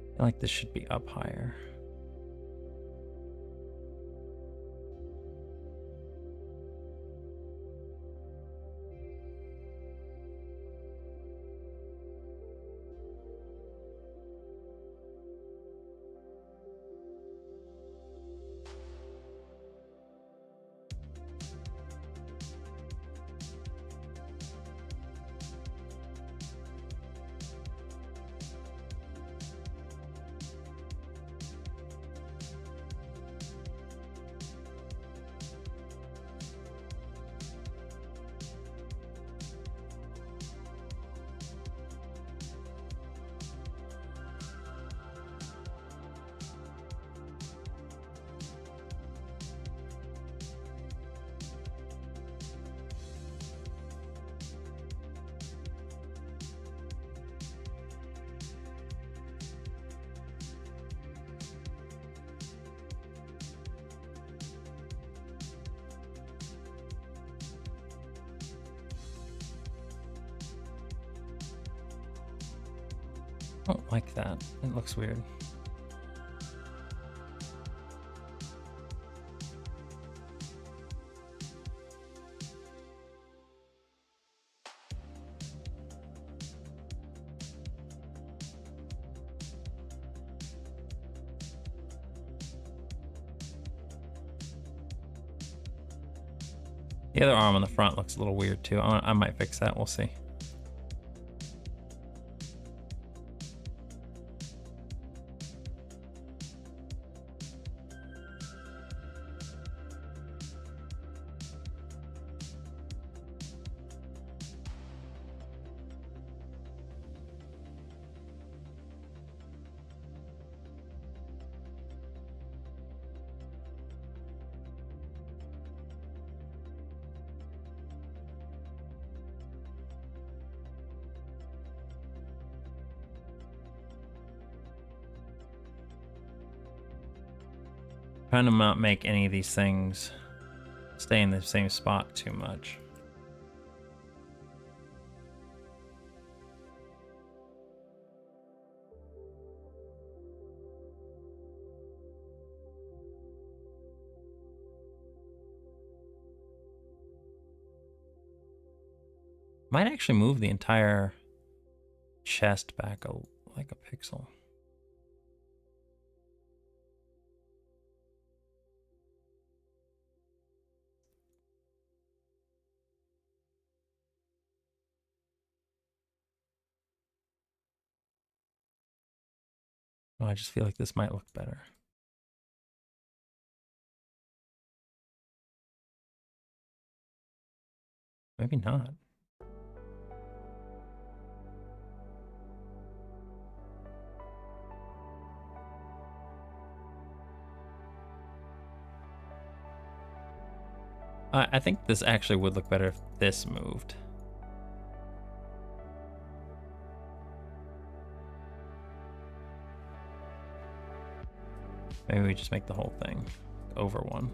I feel like this should be up higher. I don't like that. It looks weird. The other arm on the front looks a little weird too. I might fix that. We'll see. Trying to not make any of these things stay in the same spot too much. Might actually move the entire chest back like a pixel. Oh, I just feel like this might look better. Maybe not. I think this actually would look better if this moved. Maybe we just make the whole thing over one.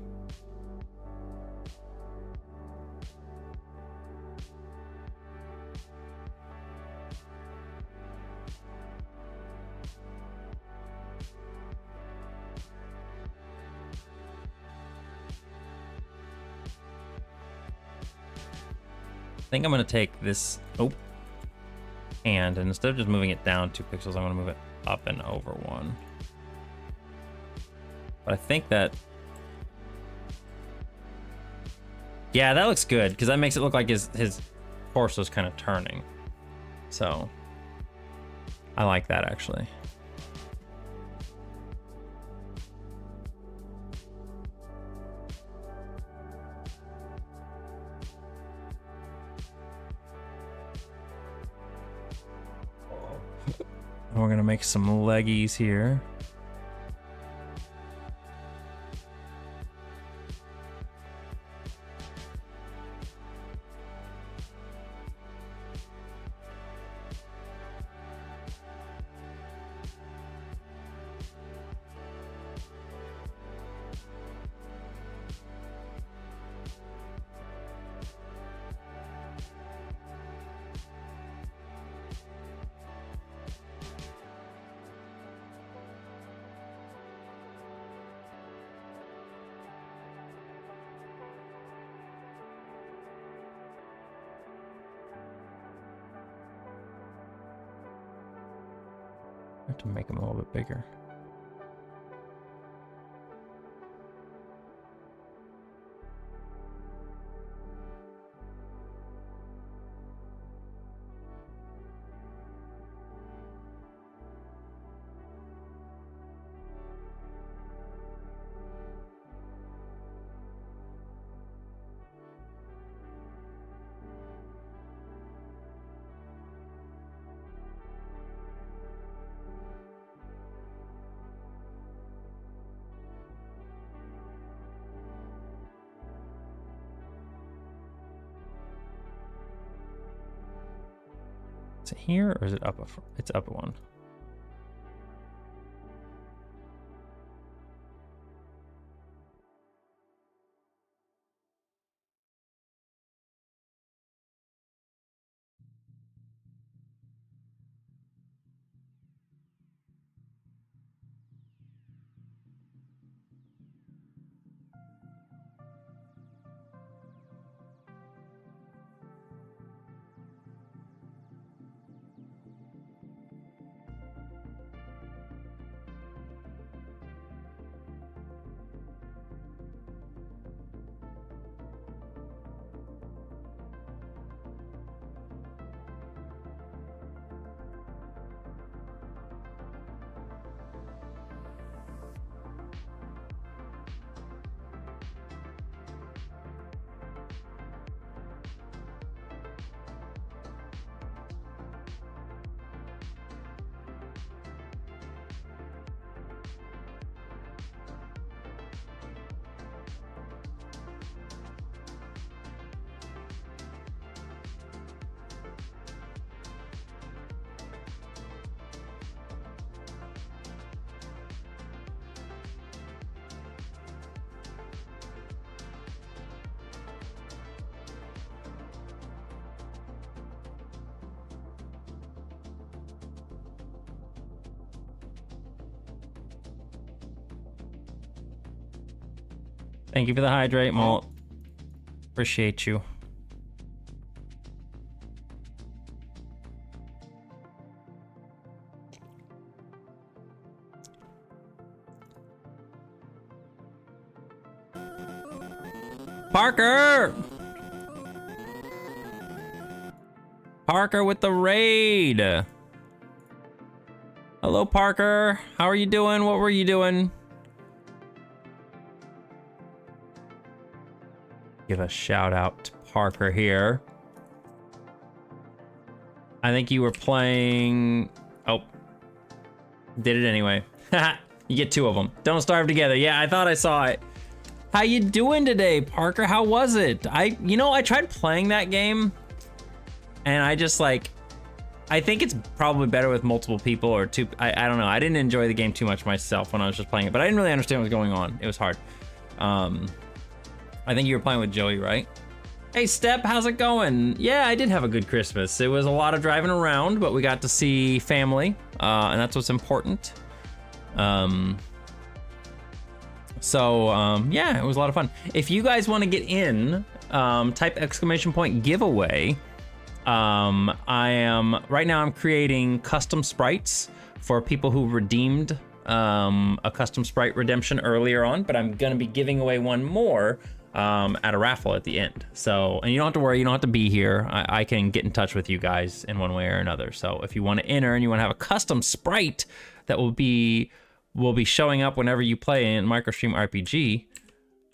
I think I'm gonna take this and instead of just moving it down 2 pixels, I'm gonna move it up and over 1. But I think that, yeah, that looks good because that makes it look like his torso's kind of turning. So I like that actually. We're gonna make some leggies here. I have to make them a little bit bigger. Is it here or is it up? It's up 1. Thank you for the hydrate, Malt. Appreciate you. Parker! Parker with the raid. Hello, Parker. How are you doing? What were you doing? Give a shout out to Parker here. I think you were playing... Oh. Did it anyway. You get 2 of them. Don't starve together. Yeah, I thought I saw it. How you doing today, Parker? How was it? I tried playing that game, and I just like, I think it's probably better with multiple people or 2. I don't know. I didn't enjoy the game too much myself when I was just playing it, but I didn't really understand what was going on. It was hard. I think you were playing with Joey, right? Hey, Step, how's it going? Yeah, I did have a good Christmas. It was a lot of driving around, but we got to see family, and that's what's important. Yeah, it was a lot of fun. If you guys want to get in, type ! giveaway. Right now I'm creating custom sprites for people who redeemed a custom sprite redemption earlier on, but I'm gonna be giving away one more at a raffle at the end. So, and you don't have to worry, you don't have to be here. I can get in touch with you guys in one way or another. So if you want to enter and you want to have a custom sprite that will be showing up whenever you play in MicroStream RPG,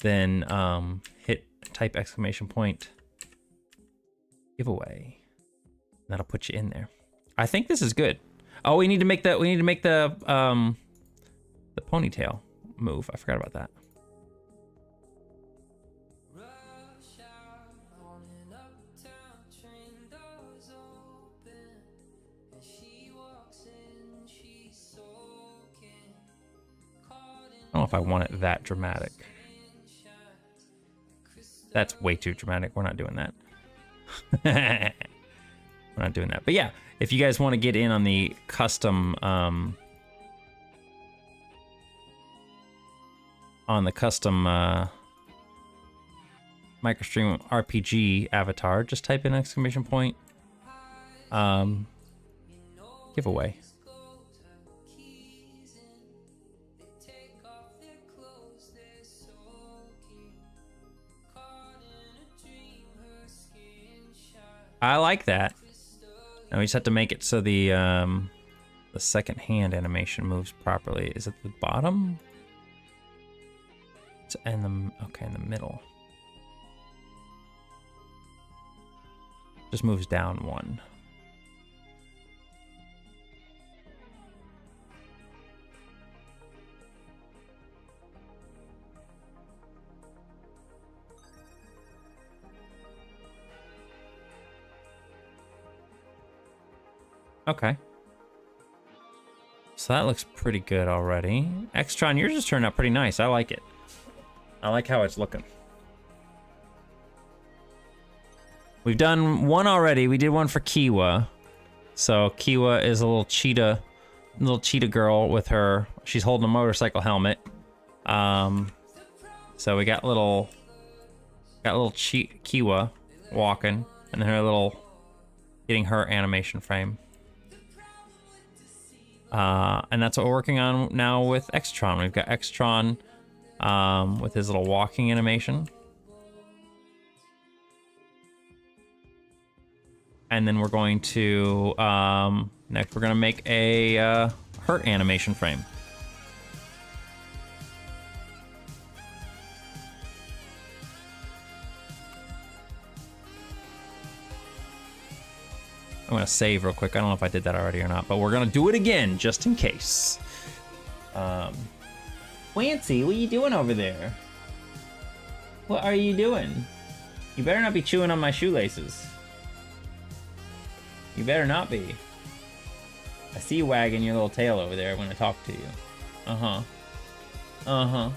then type ! giveaway. That'll put you in there. I think this is good. Oh, we need to make the ponytail move. I forgot about that. Rush hour on an uptown train, doors open, and she walks in, she's soaking, caught in I don't know if I want it that dramatic. That's way too dramatic. We're not doing that. We're not doing that. But yeah, if you guys want to get in on the custom MicroStream RPG avatar, just type in ! Giveaway. I like that. Now we just have to make it so the second hand animation moves properly. Is it the bottom? It's in the middle. Just moves down 1. Okay. So that looks pretty good already. Xtron, yours just turned out pretty nice. I like it. I like how it's looking. We've done one already. We did one for Kiwa. So Kiwa is a little cheetah girl with her. She's holding a motorcycle helmet. So we got little Kiwa walking, and then her little getting her animation frame. And that's what we're working on now with Xtron. We've got Xtron with his little walking animation. And then we're going to, next we're gonna make a hurt animation frame. I'm gonna save real quick. I don't know if I did that already or not, but we're gonna do it again just in case. Clancy, what are you doing over there? What are you doing? You better not be chewing on my shoelaces. You better not be. I see you wagging your little tail over there when I talk to you. Uh-huh. Uh-huh.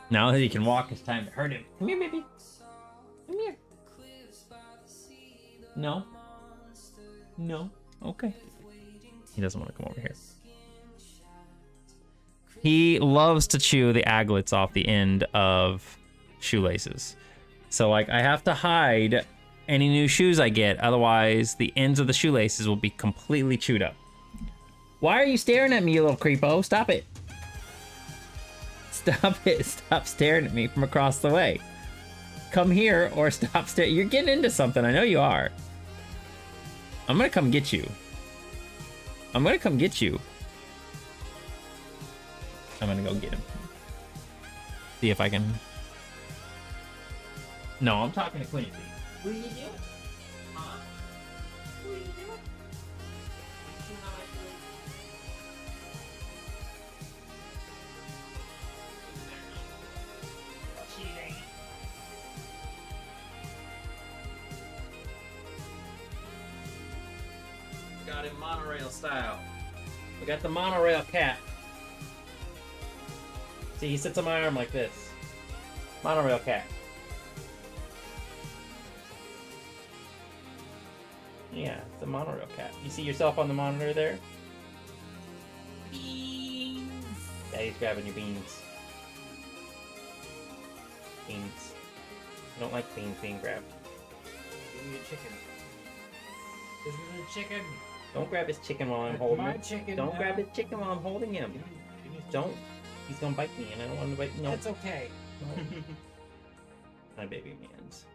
Now that he can walk, it's time to hurt him. Come here, baby. Come here. No. No. Okay. He doesn't want to come over here. He loves to chew the aglets off the end of shoelaces. So like I have to hide any new shoes I get, otherwise the ends of the shoelaces will be completely chewed up. Why are you staring at me, you little creepo? Stop it. Stop it. Stop staring at me from across the way. Come here or stop staring. You're getting into something. I know you are. I'm gonna come get you. I'm gonna come get you. I'm gonna go get him. See if I can. No, I'm talking to Quincy. What are you doing? Huh? What are you doing? Cheating. Got it monorail style. We got the monorail cat. See, he sits on my arm like this. Monorail cat. Yeah, it's a monorail cat. You see yourself on the monitor there? Beans! Yeah, he's grabbing your beans. Beans. I don't like beans being grabbed. Give me a chicken. This is a chicken. Don't grab his chicken while I'm That's holding my him. chicken Don't now. grab his chicken while I'm holding him. Give me Don't. He's gonna bite me, and I don't want him to bite. No. That's okay. My baby man's.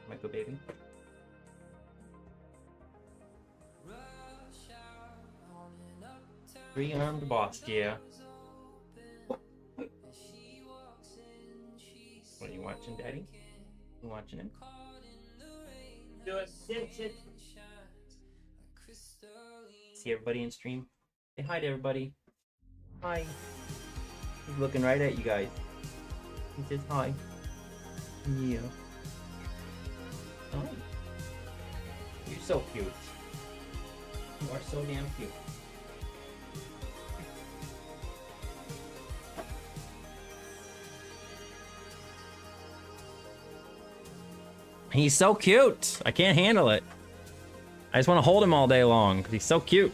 My good baby. Three-armed boss, yeah. What are you watching, Daddy? You watching him? Do it. Sit. See everybody in stream? Say hi to everybody. Hi. He's looking right at you guys. He says hi. Yeah. Hi. You're so cute. You are so damn cute. He's so cute. I can't handle it. I just want to hold him all day long because he's so cute.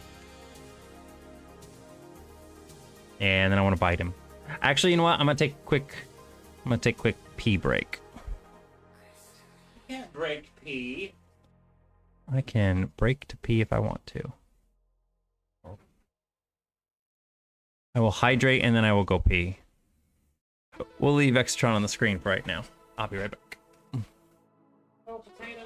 And then I want to bite him. Actually, you know what? I'm gonna take a quick pee break. Can't break pee. I can break to pee if I want to. I will hydrate and then I will go pee. We'll leave Extron on the screen for right now. I'll be right back. Oh, potatoes.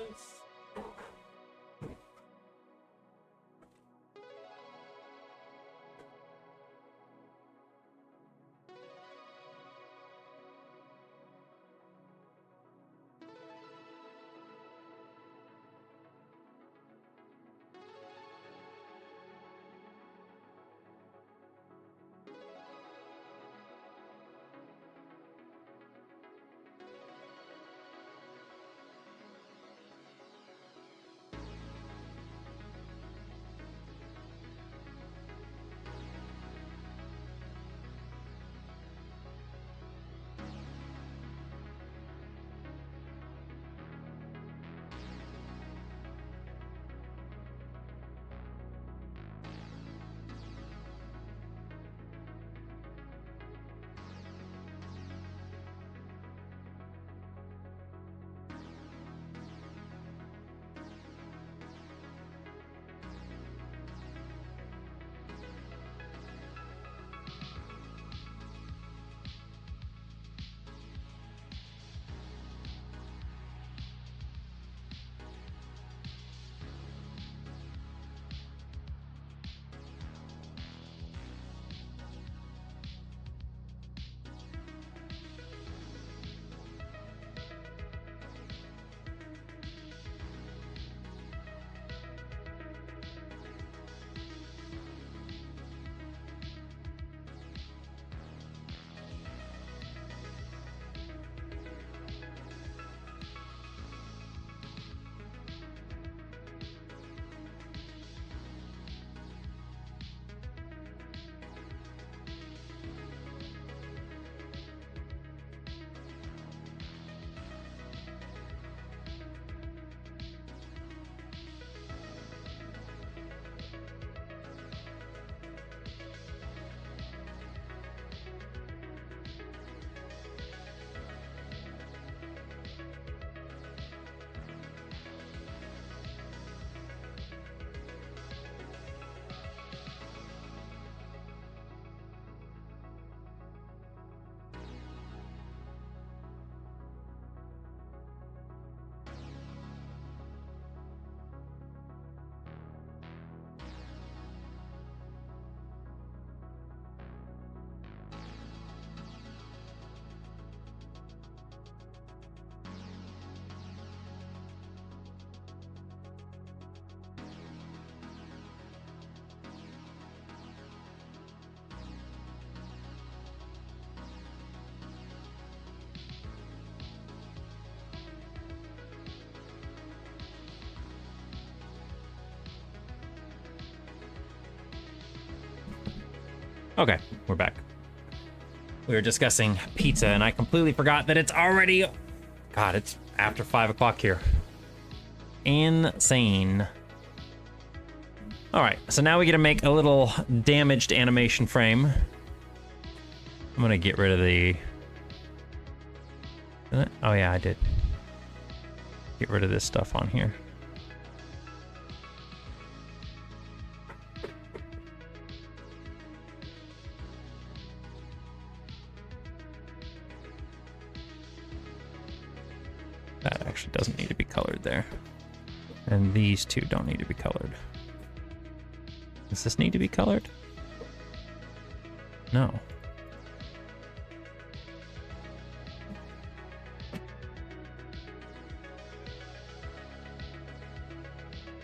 Okay, we're back. We were discussing pizza, and I completely forgot that it's already... God, it's after 5 o'clock here. Insane. All right, so now we get to make a little damaged animation frame. I'm gonna get rid of the... Oh yeah, I did. Get rid of this stuff on here. That actually doesn't need to be colored there. And these two don't need to be colored. Does this need to be colored? No.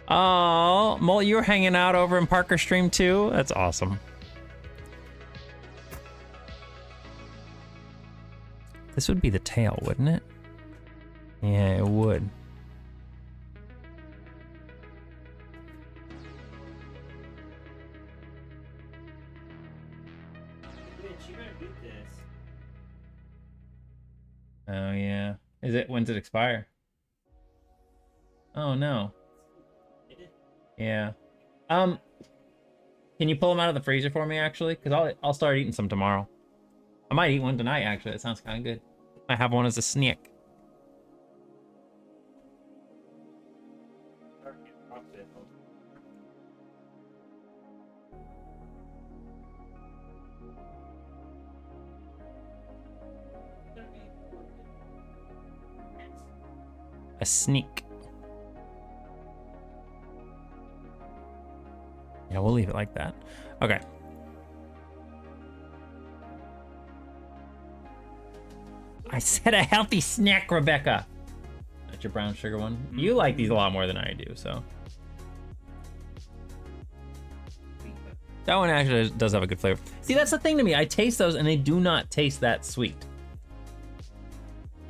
Oh, Mole, you were hanging out over in Parker Stream too? That's awesome. This would be the tail, wouldn't it? Yeah, it would. Bitch, you better beat this. Oh yeah. Is it? When's it expire? Oh no. Yeah. Can you pull them out of the freezer for me actually? Cause I'll start eating some tomorrow. I might eat one tonight actually. That sounds kind of good. I have one as a snack. A sneak. Yeah, we'll leave it like that. Okay. I said a healthy snack, Rebecca. That's your brown sugar one. You like these a lot more than I do, so. That one actually does have a good flavor. See, that's the thing to me. I taste those and they do not taste that sweet.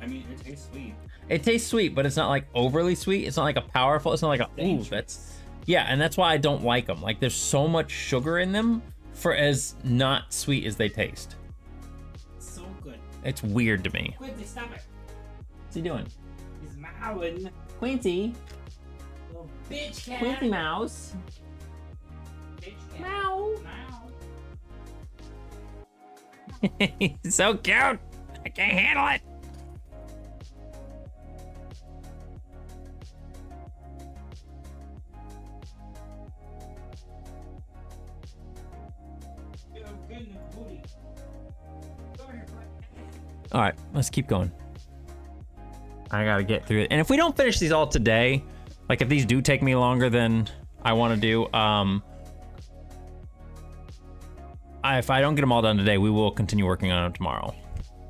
I mean, it tastes sweet. It tastes sweet, but it's not like overly sweet. It's not like a powerful, it's not like a, ooh, that's, yeah, and that's why I don't like them. Like there's so much sugar in them for as not sweet as they taste. So good. It's weird to me. Quincy, stop it. What's he doing? He's mowing. Quincy. Little bitch cat. Quincy Mouse. Bitch cat. Meow. Meow. He's so cute. I can't handle it. All right, let's keep going. I gotta get through it. And if we don't finish these all today, like if these do take me longer than I want to do, if I don't get them all done today, we will continue working on them tomorrow.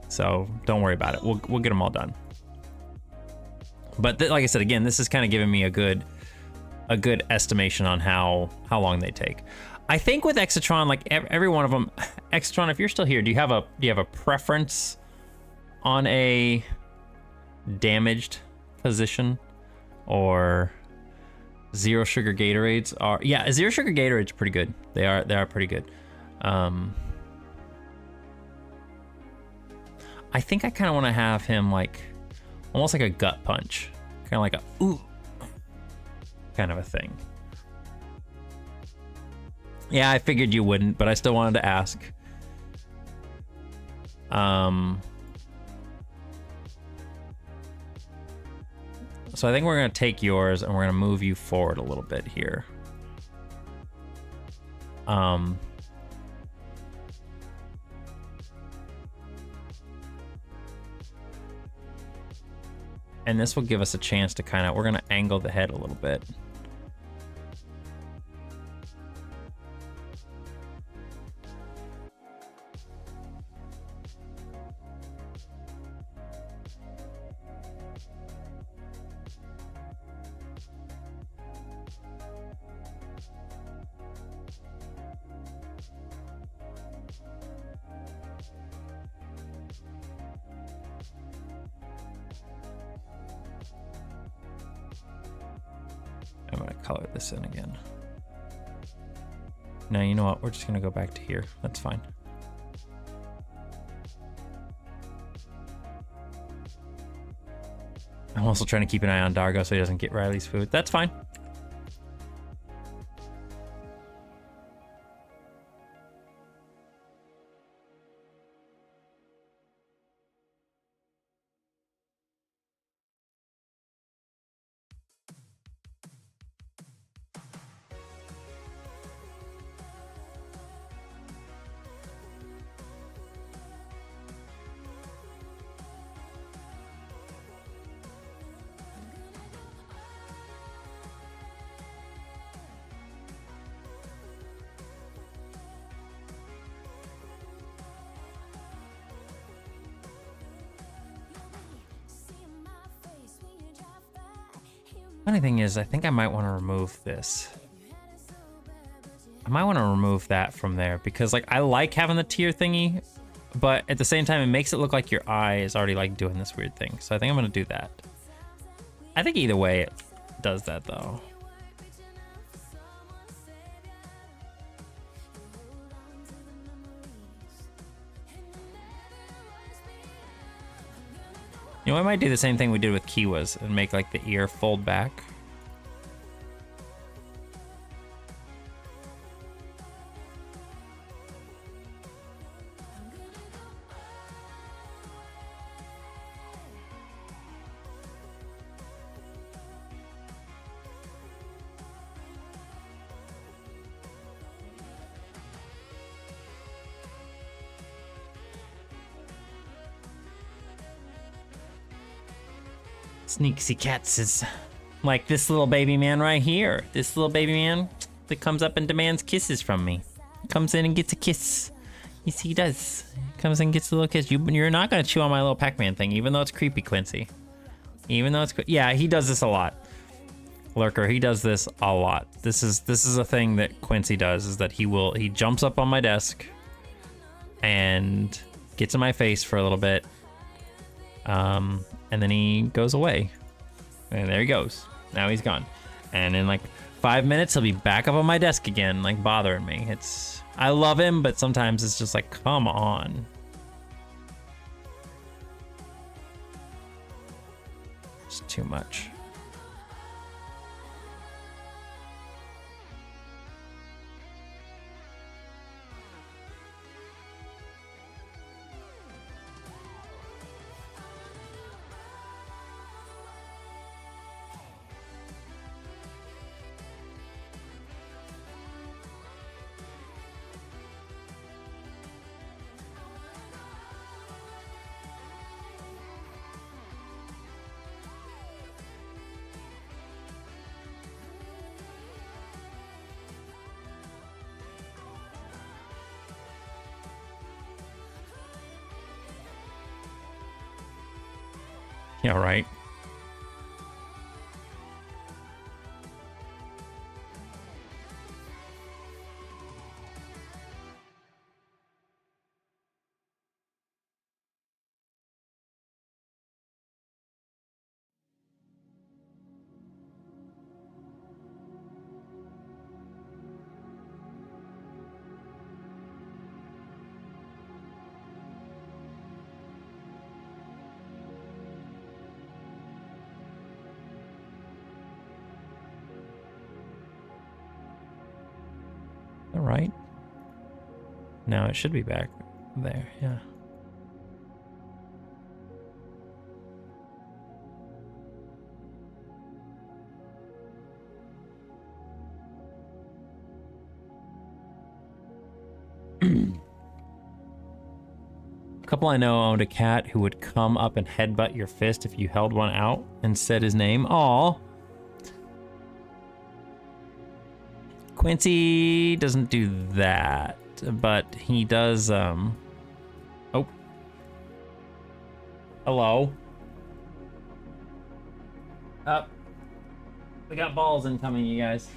So don't worry about it. We'll get them all done. But like I said, again, this is kind of giving me a good estimation on how long they take. I think with Exatron, like every one of them, Exatron, if you're still here, do you have a preference on a damaged position, or zero sugar Gatorades are? Yeah, zero sugar Gatorades are pretty good. They are pretty good. I think I kind of want to have him like almost like a gut punch, kind of like a ooh kind of a thing. Yeah, I figured you wouldn't, but I still wanted to ask. So I think we're gonna take yours and we're gonna move you forward a little bit here. And this will give us a chance to kind of, we're gonna angle the head a little bit. I'm gonna color this in again. No, you know what? We're just gonna go back to here. That's fine. I'm also trying to keep an eye on Dargo so he doesn't get Riley's food. That's fine. Funny thing is, I think I might want to remove this. I might want to remove that from there because like I like having the tier thingy, but at the same time it makes it look like your eye is already like doing this weird thing. So I think I'm gonna do that. I think either way it does that though. You know, I might do the same thing we did with Kiwa's and make like the ear fold back. Sneaksy cats is like this little baby man right here. This little baby man that comes up and demands kisses from me. Comes in and gets a kiss. Yes, he does. Comes in and gets a little kiss. You're not gonna chew on my little Pac-Man thing, even though it's creepy, Quincy. Even though it's yeah, he does this a lot. Lurker, he does this a lot. This is a thing that Quincy does, is that he jumps up on my desk and gets in my face for a little bit. And then he goes away. And there he goes. Now he's gone. And in like 5 minutes, he'll be back up on my desk again, like bothering me. I love him, but sometimes it's just like, come on. It's too much. Yeah, right. All right. Now it should be back there, yeah. A couple I know owned a cat who would come up and headbutt your fist if you held one out and said his name. Aw. Quincy doesn't do that, but he does, oh. Hello. Up. We got balls incoming, you guys.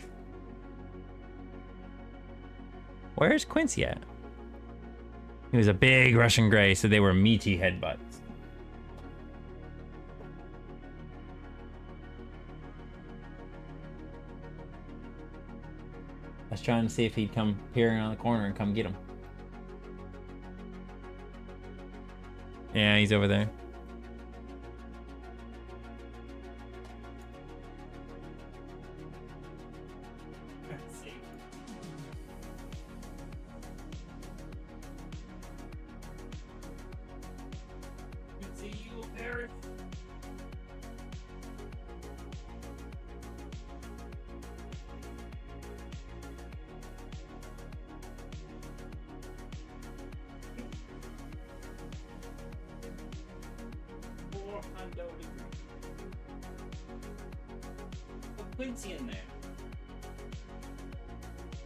Where's Quincy at? He was a big Russian Grey, so they were meaty headbutts. I was trying to see if he'd come peering around the corner and come get him. Yeah, he's over there. Let's see. Quincy, you will perish. Put Quincy in there.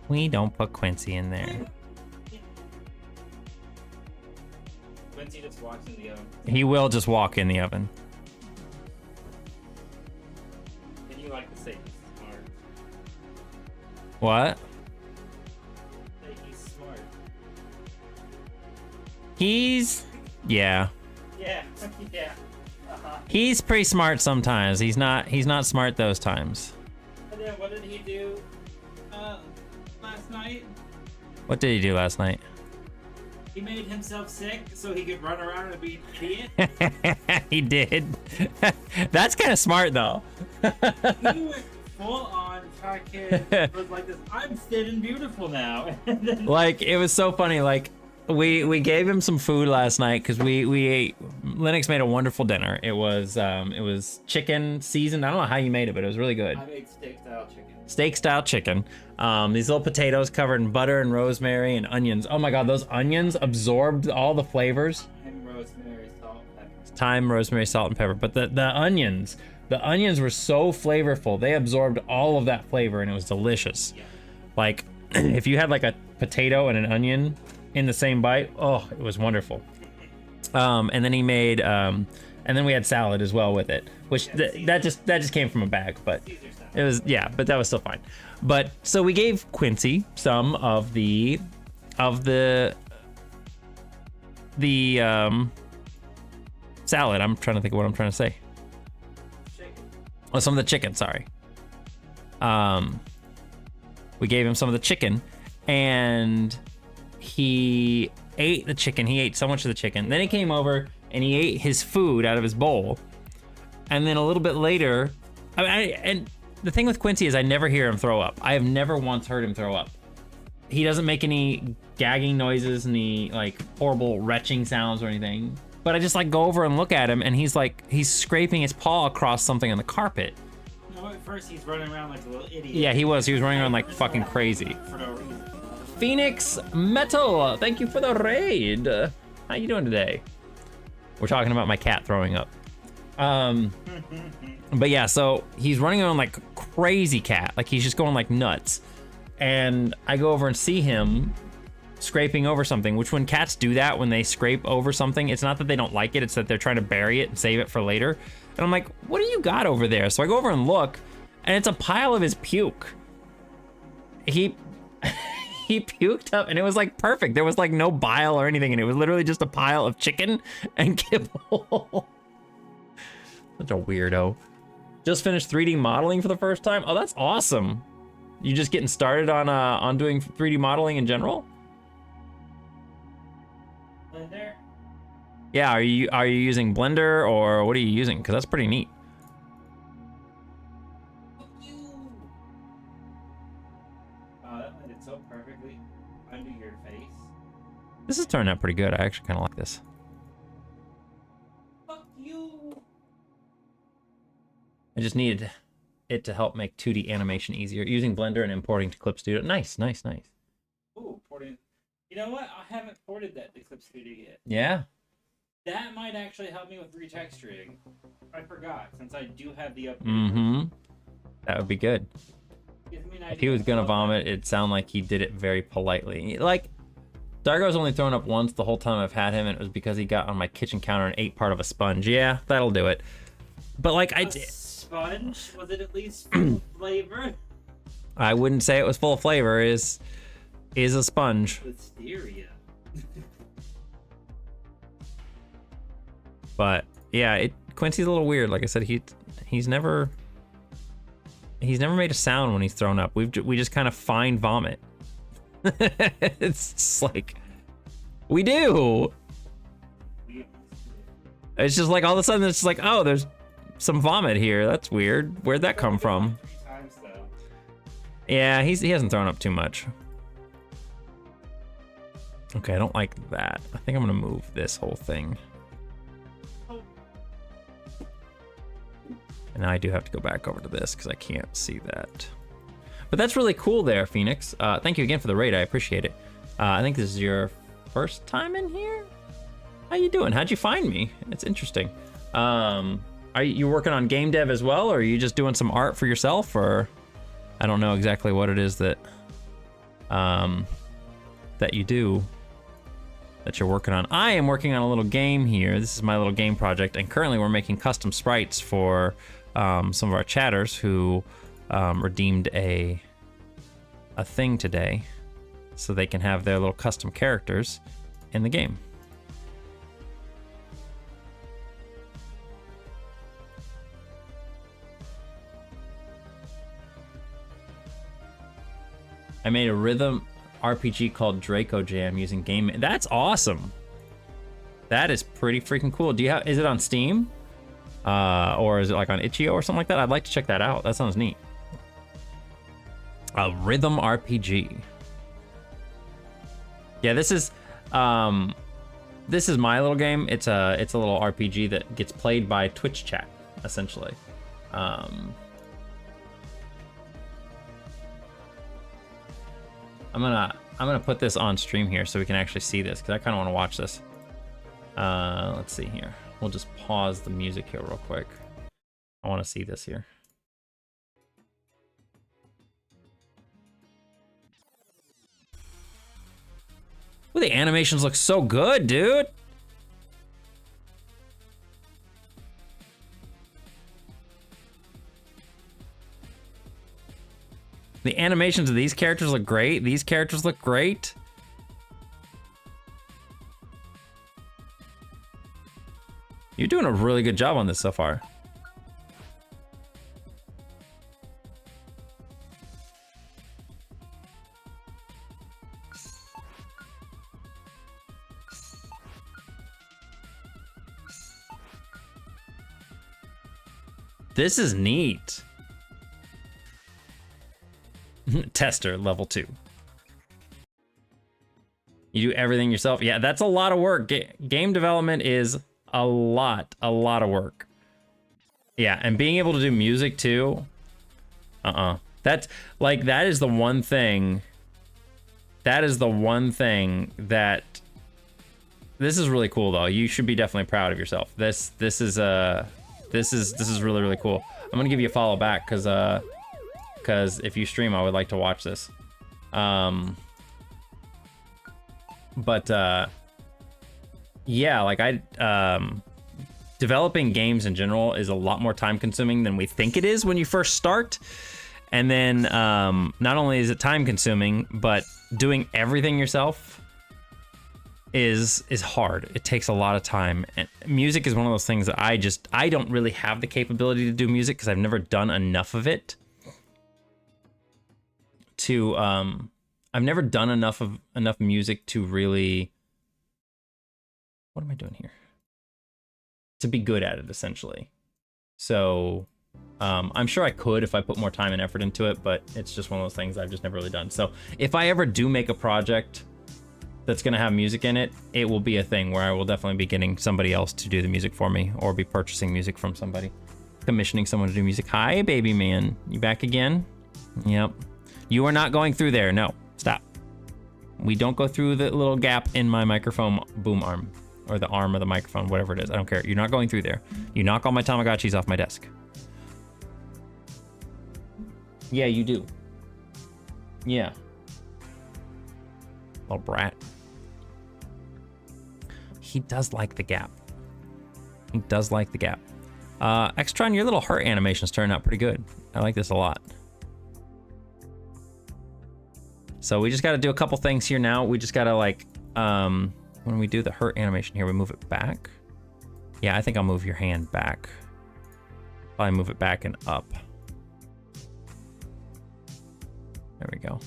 We don't put Quincy in there. Quincy just walks in the oven. He will just walk in the oven. And you like to say he's smart. What? Say he's smart. He's... Yeah. Yeah, yeah. Uh-huh. He's pretty smart sometimes. He's not smart those times. And then what did he do last night? What did he do last night? He made himself sick so he could run around and be an idiot. He did. That's kind of smart though. He went full on fucking was like this. I'm thin and beautiful now. And then Like, it was so funny. Like, we gave him some food last night because we ate. Linux made a wonderful dinner. It was chicken seasoned. I don't know how you made it, but it was really good. I made steak style chicken. Steak style chicken. These little potatoes covered in butter and rosemary and onions. Oh my god, those onions absorbed all the flavors. And rosemary, salt, pepper. Thyme, rosemary, salt, and pepper. But the onions were so flavorful. They absorbed all of that flavor and it was delicious. Yeah. Like, if you had like a potato and an onion in the same bite, oh, it was wonderful. And then he made, and then we had salad as well with it, which that just came from a bag, but Caesar salad. it was, yeah, but that was still fine. But so we gave Quincy some of the salad. I'm trying to think of what I'm trying to say. Chicken. Oh, some of the chicken, sorry. We gave him some of the chicken, and he ate the chicken. He ate so much of the chicken. Then he came over and he ate his food out of his bowl. And then a little bit later, and the thing with Quincy is I never hear him throw up. I have never once heard him throw up. He doesn't make any gagging noises, any like horrible retching sounds or anything. But I just like go over and look at him, and he's scraping his paw across something on the carpet. No, at first he's running around like a little idiot. Yeah, he was running around like fucking crazy. For no reason. Phoenix Metal, thank you for the raid. How you doing today? We're talking about my cat throwing up. But yeah, so he's running around like crazy cat, like he's just going like nuts. And I go over and see him scraping over something, which when cats do that, when they scrape over something, it's not that they don't like it, it's that they're trying to bury it and save it for later. And I'm like, what do you got over there? So I go over and look, and it's a pile of his puke. He puked up, and it was like perfect. There was like no bile or anything, and it was literally just a pile of chicken and kibble. Such a weirdo. Just finished 3D modeling for the first time. Oh, that's awesome. You just getting started on doing 3D modeling in general? Blender. Yeah, are you using Blender or what are you using? Because that's pretty neat. Oh, that landed so perfectly under your face. This has turned out pretty good. I actually kind of like this. Fuck you. I just needed it to help make 2D animation easier using Blender and importing to Clip Studio. Nice, nice, nice. Ooh, porting. You know what? I haven't ported that to Clip Studio yet. Yeah. That might actually help me with retexturing. I forgot, since I do have the update. Mm-hmm. That would be good. Gives me an If idea he was of gonna how- vomit, it'd sound like he did it very politely. Like, Dargo's only thrown up once the whole time I've had him, and it was because he got on my kitchen counter and ate part of a sponge. Yeah, that'll do it. But like, A sponge? Was it at least full of flavor? I wouldn't say it was full of flavor. Is a sponge. Listeria. But yeah, Quincy's a little weird. Like I said, he's never He's never made a sound when he's thrown up. We just kind of find vomit. It's just like we do. It's just like all of a sudden it's just like, oh, there's some vomit here. That's weird. Where'd that come from? 3 times though. Yeah, he hasn't thrown up too much. Okay, I don't like that. I think I'm gonna move this whole thing. And now I do have to go back over to this because I can't see that. But that's really cool there, Phoenix. Thank you again for the raid. I appreciate it. I think this is your first time in here? How you doing? How'd you find me? It's interesting. Are you working on game dev as well, or are you just doing some art for yourself, or I don't know exactly what it is that that you do, that you're working on. I am working on a little game here. This is my little game project, and currently we're making custom sprites for some of our chatters who redeemed a thing today, so they can have their little custom characters in the game. I made a rhythm RPG called Draco Jam using game. That's awesome. That is pretty freaking cool. Do you have? Is it on Steam? Or is it like on itch.io or something like that? I'd like to check that out. That sounds neat. A rhythm RPG. Yeah, this is my little game. It's a little RPG that gets played by Twitch chat, essentially. I'm gonna put this on stream here so we can actually see this, because I kind of want to watch this. Let's see here. We'll just pause the music here real quick. I want to see this here. Well, the animations look so good, dude. The animations of these characters look great. These characters look great. You're doing a really good job on this so far. This is neat. Tester level 2. You do everything yourself? Yeah, that's a lot of work. Game development is a lot of work. Yeah, and being able to do music too. That's like, that is the one thing. That is the one thing that. This is really cool though. You should be definitely proud of yourself. This is really cool. I'm gonna give you a follow back because if you stream, I would like to watch this. Yeah, like developing games in general is a lot more time consuming than we think it is when you first start. And then not only is it time consuming, but doing everything yourself is hard. It takes a lot of time. And music is one of those things that I don't really have the capability to do music because I've never done enough of it. I've never done enough music to really. What am I doing here? To be good at it, essentially. So, I'm sure I could if I put more time and effort into it, but it's just one of those things I've just never really done. So, if I ever do make a project that's gonna have music in it, it will be a thing where I will definitely be getting somebody else to do the music for me, or be purchasing music from somebody, commissioning someone to do music. Hi, baby man, you back again? Yep. You are not going through there. No, stop. We don't go through the little gap in my microphone boom arm, or the arm of the microphone, whatever it is. I don't care. You're not going through there. You knock all my Tamagotchis off my desk. Yeah, you do. Yeah. Little brat. He does like the gap. He does like the gap. Extron, your little heart animations turned out pretty good. I like this a lot. So we just got to do a couple things here now. We just got to like, when we do the hurt animation here, we move it back. Yeah, I think I'll move your hand back. Probably move it back and up. There we go.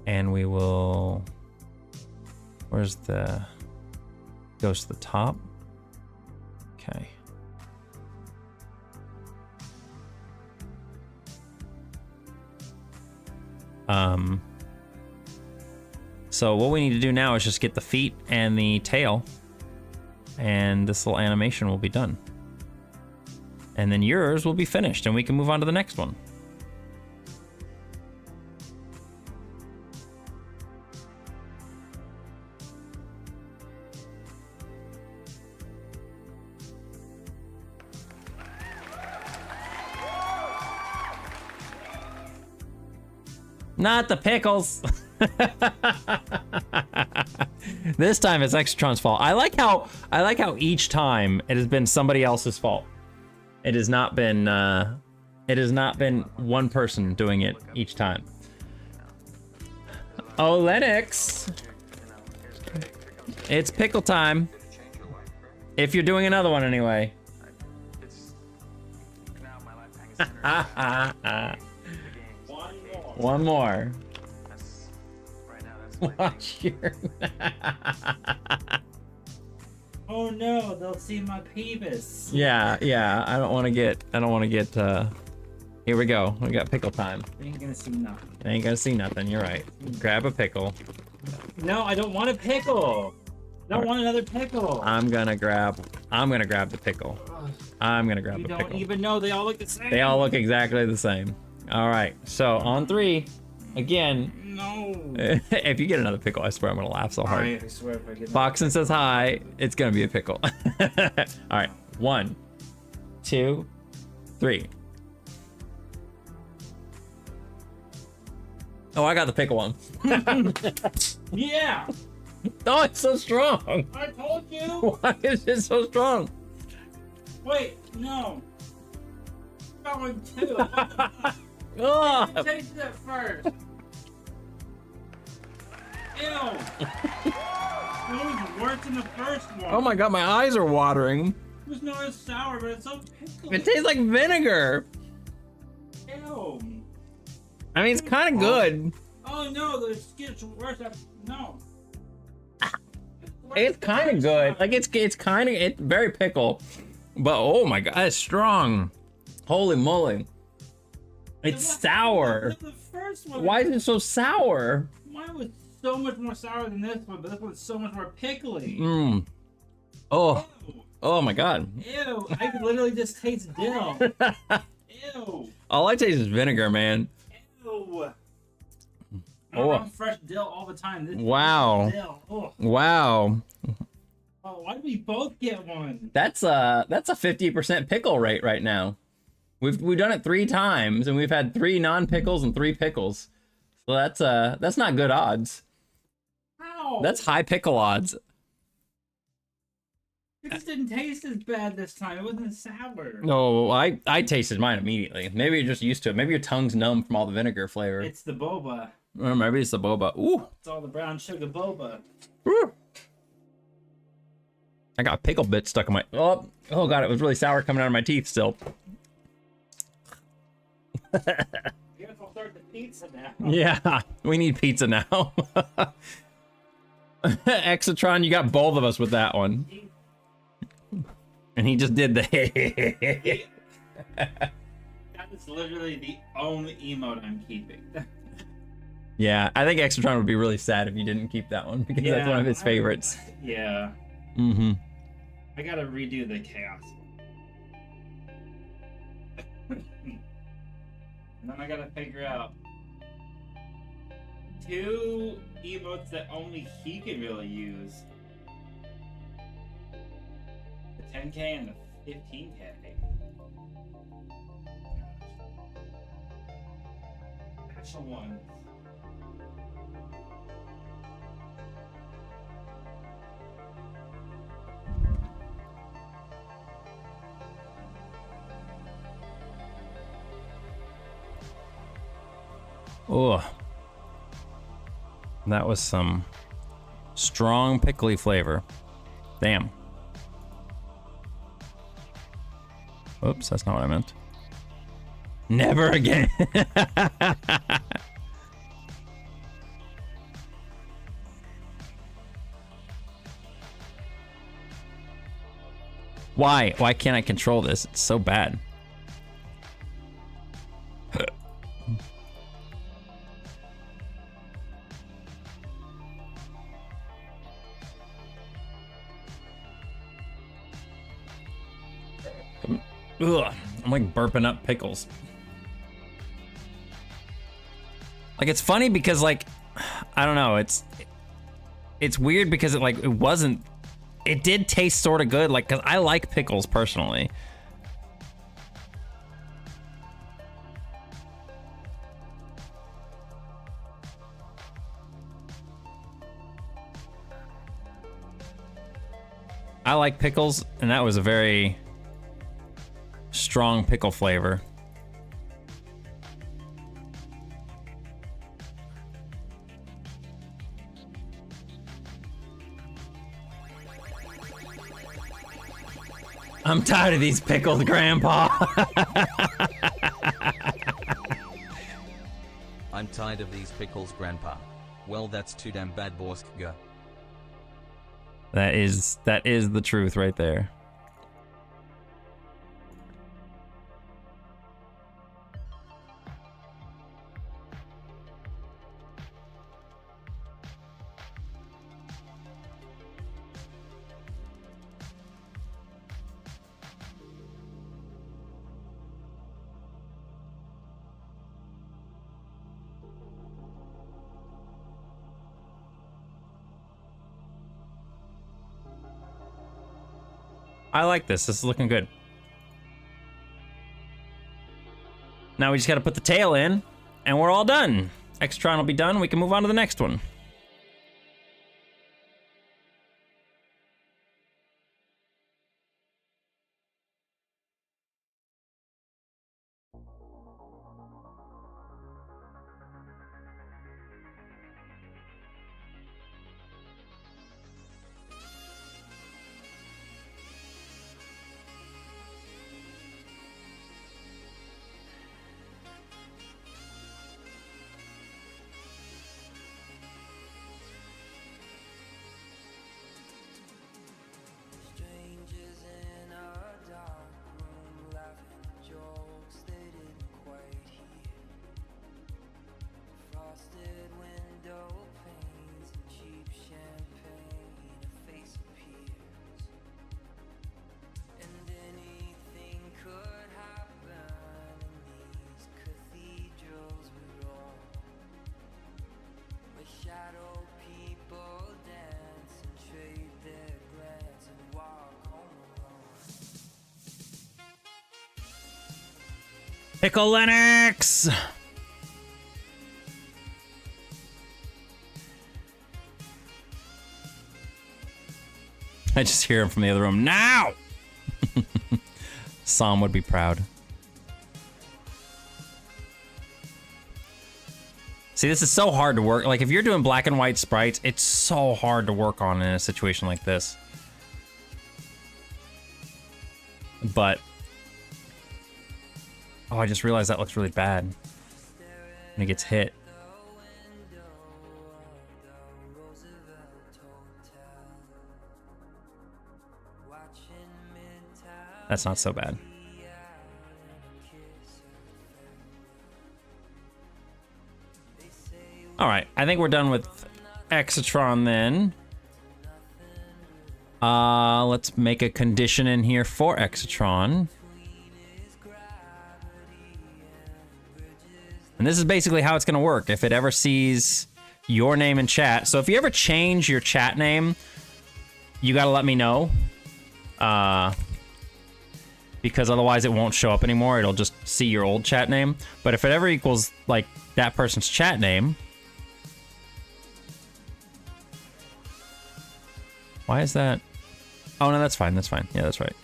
And we will, where's the, goes to the top. Okay. So what we need to do now is just get the feet and the tail, and this little animation will be done. And then yours will be finished, and we can move on to the next one. Not the pickles. This time it's Extron's fault. I like how each time it has been somebody else's fault. It has not been one person doing it each time. Oh, Lennox. It's pickle time. If you're doing another one anyway. One more. Watch your. Oh no, they'll see my penis. Yeah. I don't want to get. Here we go. We got pickle time. They ain't gonna see nothing. I ain't gonna see nothing. You're right. Grab a pickle. No, I don't want a pickle. I don't want another pickle. I'm gonna grab the pickle. I'm gonna grab You a don't pickle. even know they all look the same. They all look exactly the same. All right. So on 3, again. No. If you get another pickle, I swear I'm gonna laugh so hard. I swear if I get Boxon says hi. It's gonna be a pickle. All right. 1, 2, 3. Oh, I got the pickle one. Yeah, Oh, it's so strong. I told you. Why is it so strong? Wait, no. That one too. Oh, Taste it first. Ew. It was worse than the first one. oh my god, my eyes are watering. It was not as sour, but it's so pickly. It tastes like vinegar. Ew. I mean, it's kind of good. Oh no, the gets worse. No. It's kind of good. Like it's very pickle, but oh my god, it's strong. Holy moly, it's sour. The first one. Why is it so sour? Mine was so much more sour than this one, but this one's so much more pickly. Oh, Ew. oh my god. Ew. I could literally just taste dill. Ew. All I taste is vinegar, man. Ew. Oh. I'm fresh dill all the time. This Wow. Dill. Oh. Wow. Oh, why did we both get one? That's a 50% pickle rate right now. We've done it 3 times, and we've had 3 non-pickles and 3 pickles. So that's not good odds. How? That's high pickle odds. It just didn't taste as bad this time. It wasn't sour. No, I tasted mine immediately. Maybe you're just used to it. Maybe your tongue's numb from all the vinegar flavor. It's the boba. Or maybe it's the boba. Ooh. It's all the brown sugar boba. Ooh. I got a pickle bit stuck in my. Oh god, it was really sour coming out of my teeth still. I guess I'll start the pizza now. Yeah, we need pizza now. Exatron, you got both of us with that one. And he just did the. That is literally the only emote I'm keeping. Yeah, I think Exatron would be really sad if you didn't keep that one because that's one of his favorites. Yeah. Mm-hmm. I gotta redo the chaos. And then I gotta figure out 2 emotes that only he can really use. The 10K and the 15K. Special ones. Oh, that was some strong pickly flavor. Damn. Oops, that's not what I meant. Never again. Why? Why can't I control this? It's so bad. Ugh, I'm like burping up pickles. Like, it's funny because, like, I don't know, it's weird because it did taste sort of good, like, because I like pickles personally. I like pickles, and that was a very strong pickle flavor. I'm tired of these pickles, Grandpa. I'm tired of these pickles, Grandpa. Well, that's too damn bad, Borska. That is the truth right there. I like this. This is looking good. Now we just gotta put the tail in, and we're all done. Extron will be done. We can move on to the next one. Strangers in a dark room laughing at jokes they didn't quite hear. Frosted window panes and cheap champagne, a face appears. And anything could happen in these cathedrals we roam, where shadow people dance and trade their glance and walk home alone. Pickle Lennox! I just hear him from the other room. Now! Sam would be proud. See, this is so hard to work. Like, if you're doing black and white sprites, it's so hard to work on in a situation like this. But... oh, I just realized that looks really bad when it gets hit. That's not so bad. All right, I think we're done with Exatron then. Let's make a condition in here for Exatron. And this is basically how it's gonna work if it ever sees your name in chat. So if you ever change your chat name, you gotta let me know. Because otherwise it won't show up anymore. It'll just see your old chat name. But if it ever equals, like, that person's chat name... why is that? Oh, no, that's fine. That's fine. Yeah, that's right.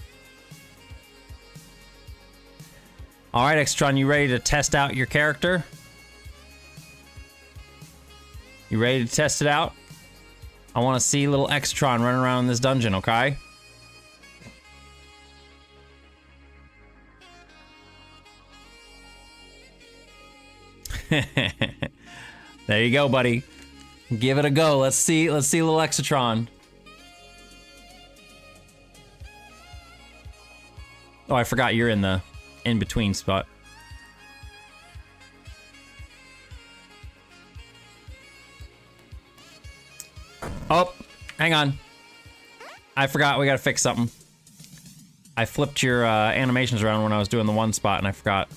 All right, Extron, you ready to test out your character? You ready to test it out? I want to see little Extron running around in this dungeon, okay? There you go, buddy. Give it a go. Let's see little Exatron. Oh, I forgot you're in the in-between spot. Oh, hang on. I forgot, we gotta fix something. I flipped your animations around when I was doing the one spot and I forgot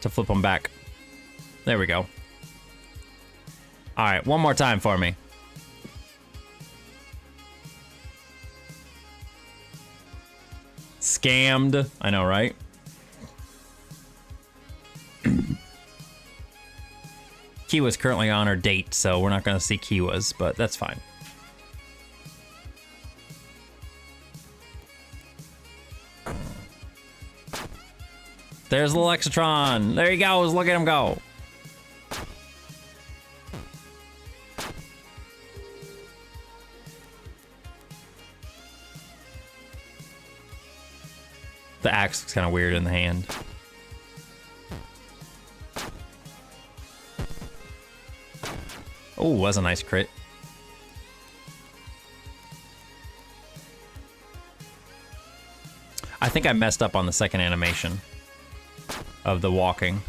to flip them back. There we go. All right, one more time for me. Scammed. I know, right? Kiwa's currently on her date, so we're not gonna see Kiwa's, but that's fine. There's little Exatron. There he goes. Look at him go. The axe looks kind of weird in the hand. Oh, was a nice crit. I think I messed up on the second animation of the walking.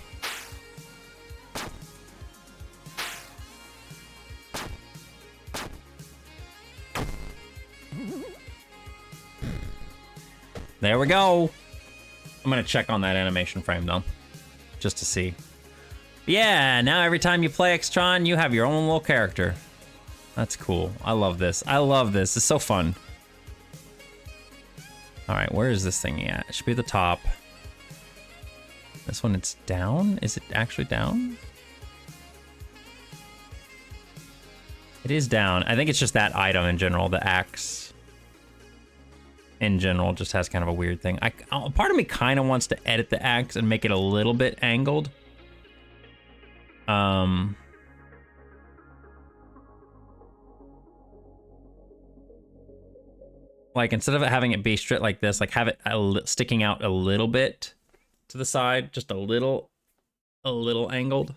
There we go. I'm gonna check on that animation frame though, just to see. Yeah, now every time you play Extron, you have your own little character. That's cool. I love this. I love this. It's so fun. All right, where is this thing at? It should be at the top. This one, it's down? Is it actually down? It is down. I think it's just that item in general, the axe. In general, just has kind of a weird thing. Part of me kind of wants to edit the axe and make it a little bit angled. Like instead of having it be straight like this, like have it sticking out a little bit to the side, just a little angled.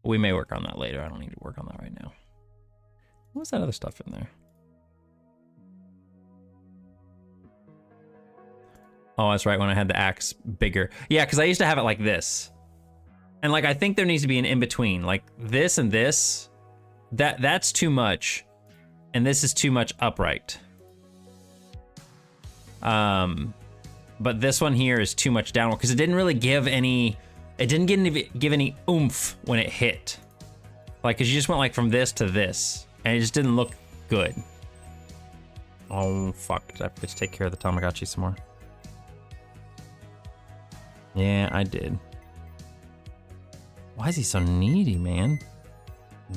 We may work on that later. I don't need to work on that right now. What's that other stuff in there? Oh, that's right, when I had the axe bigger. Yeah, because I used to have it like this. And like, I think there needs to be an in-between. Like this and this, that's too much. And this is too much upright. But this one here is too much downward because it didn't really give any, give any oomph when it hit. Like, cause you just went like from this to this and it just didn't look good. Oh, fuck, did I forget to take care of the Tamagotchi some more? Yeah, I did. Why is he so needy, man?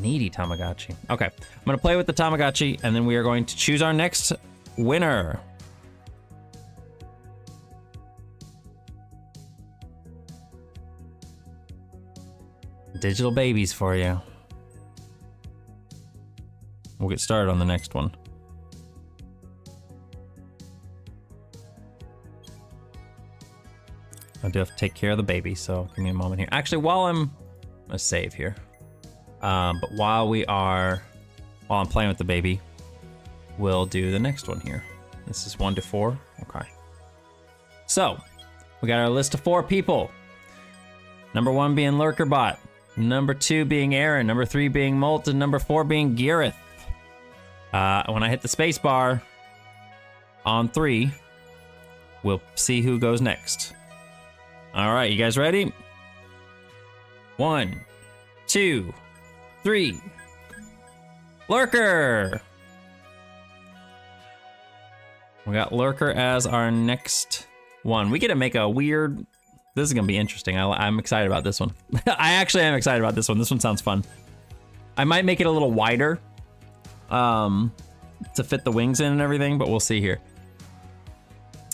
Needy Tamagotchi. Okay, I'm gonna play with the Tamagotchi and then we are going to choose our next winner. Digital babies for you. We'll get started on the next one. I do have to take care of the baby, so give me a moment here. Actually, while I'm gonna save here. But while I'm playing with the baby, we'll do the next one here. This is 1 to 4. Okay. So, we got our list of 4 people. Number 1 being Lurkerbot. Number 2 being Aaron. Number 3 being Molt. And number 4 being Gareth. When I hit the space bar on 3, we'll see who goes next. All right, you guys ready? 1, 2, 3. Lurker! We got Lurker as our next one. We get to make a weird... This is gonna be interesting. I'm excited about this one. I actually am excited about this one. This one sounds fun. I might make it a little wider to fit the wings in and everything, but we'll see here.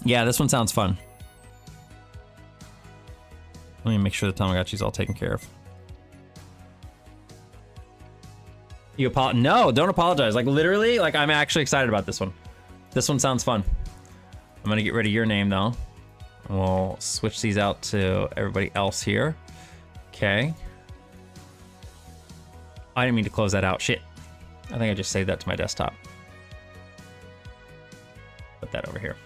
Yeah, this one sounds fun. Let me make sure the Tamagotchi's all taken care of. You apologize? No, don't apologize. Like literally, like I'm actually excited about this one. This one sounds fun. I'm gonna get rid of your name though. We'll switch these out to everybody else here. Okay. I didn't mean to close that out. Shit. I think I just saved that to my desktop. Put that over here.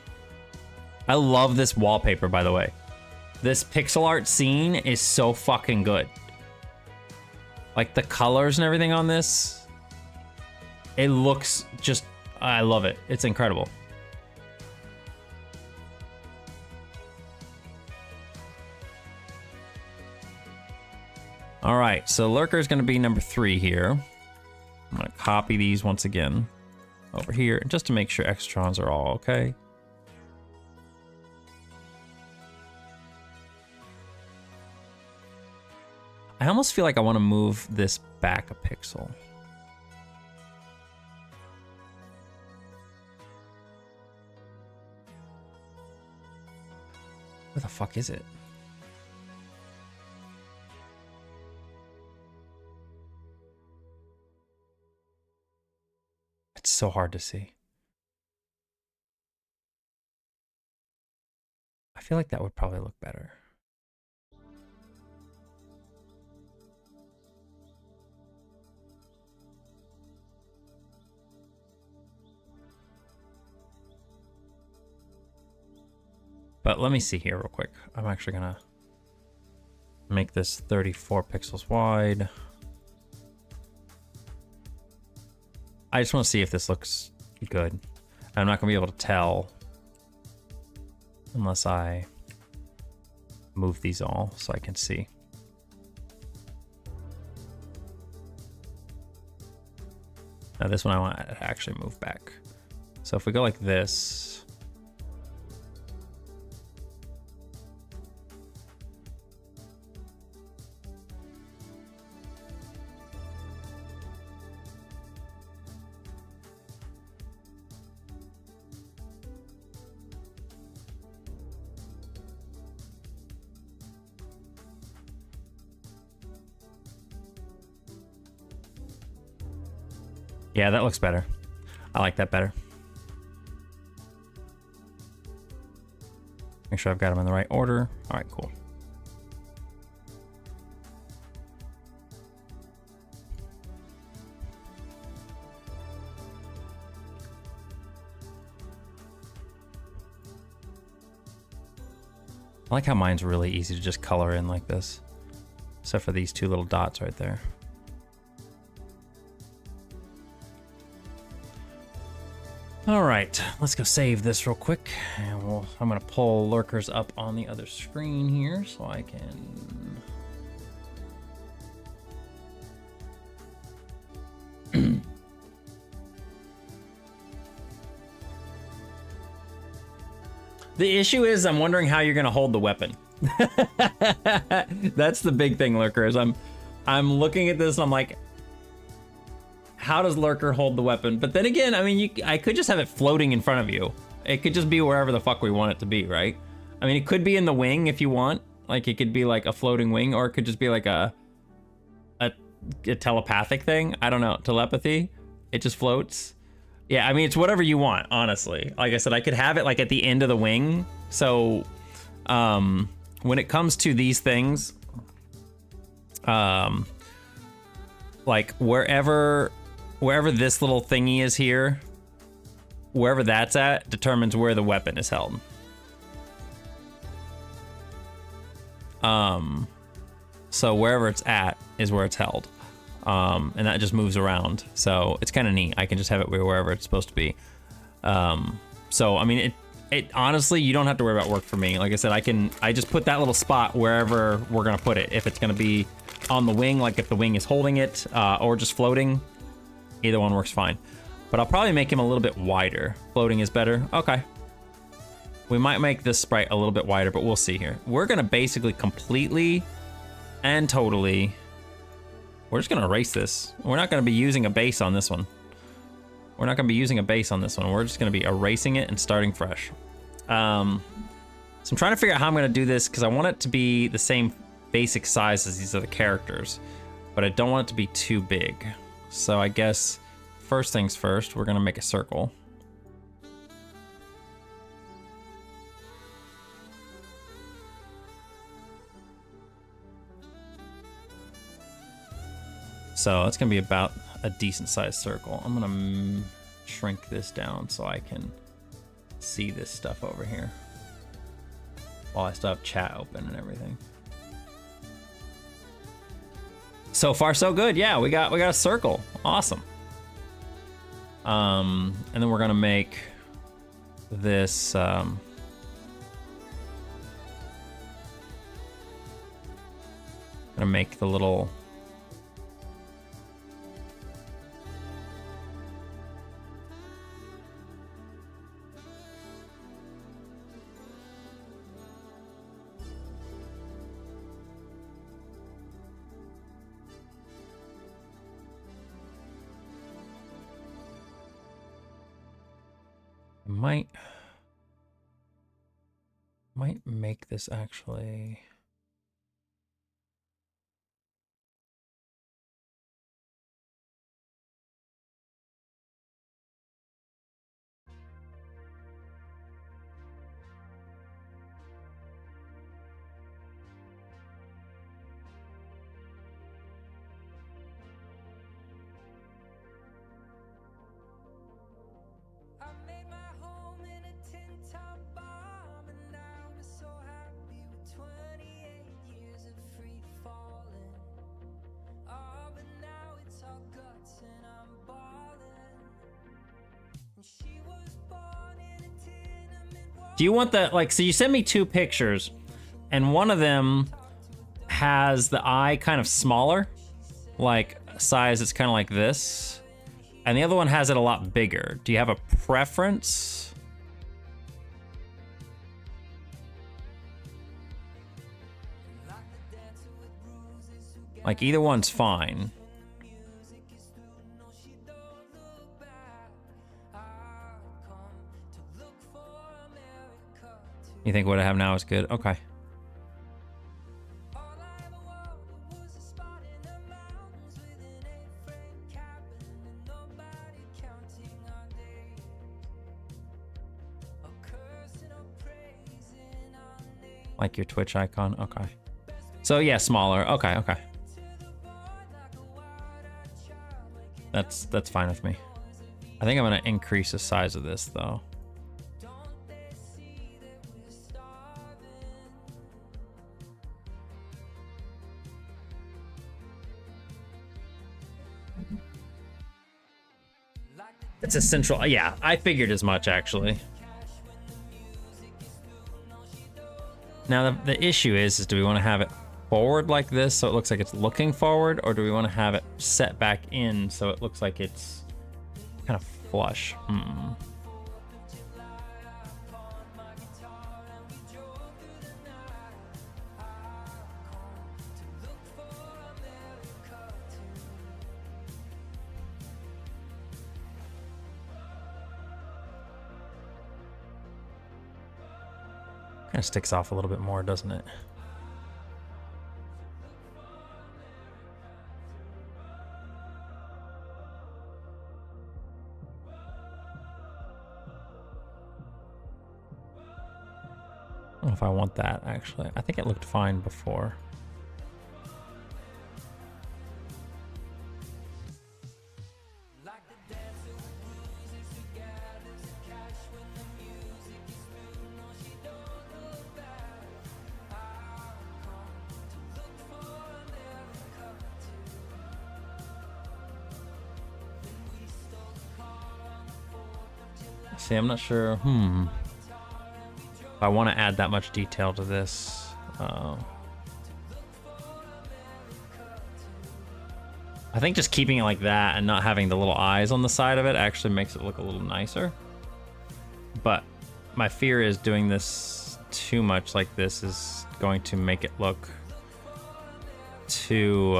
I love this wallpaper, by the way. This pixel art scene is so fucking good. Like the colors and everything on this, it looks just, I love it. It's incredible. All right, so Lurker is going to be number 3 here. I'm going to copy these once again over here just to make sure extrons are all okay. I almost feel like I want to move this back a pixel. Where the fuck is it? It's so hard to see. I feel like that would probably look better. But let me see here real quick. I'm actually gonna make this 34 pixels wide. I just want to see if this looks good. I'm not gonna be able to tell unless I move these all so I can see. Now this one I want to actually move back. So if we go like this, yeah, that looks better. I like that better. Make sure I've got them in the right order. All right, cool. I like how mine's really easy to just color in like this, except for these 2 little dots right there. All right, let's go save this real quick. And I'm gonna pull Lurkers up on the other screen here so I can... The issue is I'm wondering how you're gonna hold the weapon. That's the big thing, Lurkers. I'm looking at this and I'm like, how does Lurker hold the weapon? But then again, I mean, I could just have it floating in front of you. It could just be wherever the fuck we want it to be, right? I mean, it could be in the wing if you want. Like, it could be like a floating wing, or it could just be like a telepathic thing. I don't know, telepathy. It just floats. Yeah, I mean, it's whatever you want, honestly. Like I said, I could have it like at the end of the wing. So, when it comes to these things, like wherever this little thingy is here, wherever that's at determines where the weapon is held. So wherever it's at is where it's held. And that just moves around. So it's kind of neat. I can just have it wherever it's supposed to be. So, I mean, it honestly, you don't have to worry about work for me. Like I said, I just put that little spot wherever we're going to put it. If it's going to be on the wing, like if the wing is holding it, or just floating, either one works fine. But I'll probably make him a little bit wider. Floating is better. Okay. We might make this sprite a little bit wider, but we'll see here. We're going to basically completely and totally... We're just going to erase this. We're not going to be using a base on this one. We're not going to be using a base on this one. We're just going to be erasing it and starting fresh. So I'm trying to figure out how I'm going to do this because I want it to be the same basic size as these other characters, but I don't want it to be too big. So I guess first things first, we're going to make a circle. So it's gonna be about a decent sized circle. I'm gonna shrink this down so I can see this stuff over here while I still have chat open and everything. So far so good. Yeah, we got a circle. Awesome. And then we're gonna make this gonna make the little might make this actually. I made my home in a tin top bomb, and I was so happy with 28 years of free falling. Oh, but now it's all guts and I'm balling. And she was born in a tenement wall. Do you want the, like, so you sent me two pictures and one of them has the eye kind of smaller, like size, it's kind of like this. And the other one has it a lot bigger. Do you have a preference? Like either one's fine. You think what I have now is good? Okay. Like your Twitch icon? Okay. So yeah, smaller. Okay, okay. That's fine with me. I think I'm gonna increase the size of this though. It's a central, yeah, I figured as much actually. Now the issue is do we want to have it forward like this so it looks like it's looking forward, or do we want to have it set back in so it looks like it's kind of flush? Kind of sticks off a little bit more, doesn't it? I don't know if I want that actually. I think it looked fine before. See, I'm not sure. If I want to add that much detail to this. I think just keeping it like that and not having the little eyes on the side of it actually makes it look a little nicer. But my fear is doing this too much like this is going to make it look too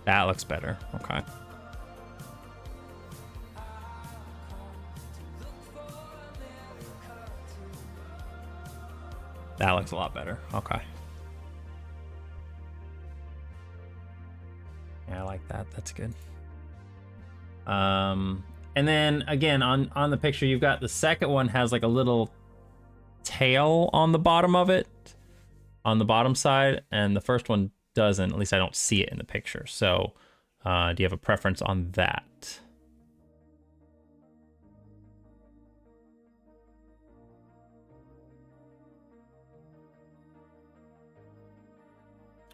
that looks better. Okay. That looks a lot better. Okay. Yeah, I like that. That's good. And then again on the picture you've got the second one has like a little tail on the bottom of it, on the bottom side, and the first one doesn't. At least I don't see it in the picture. So do you have a preference on that?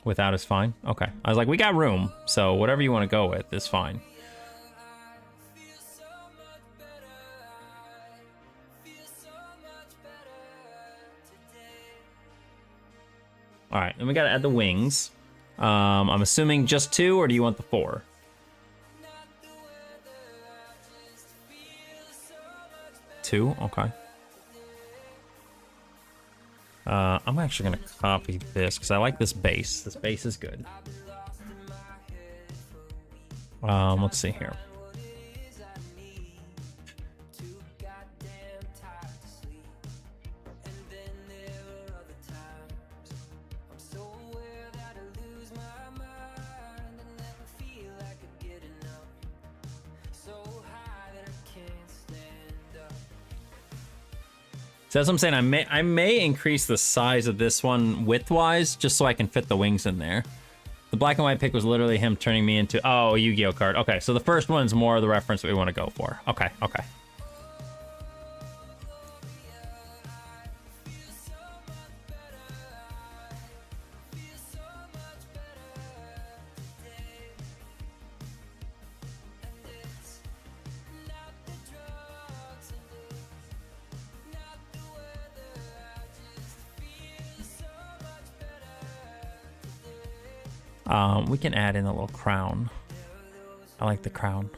Without is fine? Okay. I was like, we got room, so whatever you want to go with is fine. All right, and we got to add the wings. I'm assuming just 2, or do you want the 4? 2? Okay. I'm actually gonna copy this because I like this base. This base is good. Let's see here. So that's what I'm saying. I may increase the size of this one width-wise just so I can fit the wings in there. The black and white pick was literally him turning me into, oh, a Yu-Gi-Oh card. Okay, so the first one's more of the reference that we want to go for. Okay, okay. We can add in a little crown. I like the crown.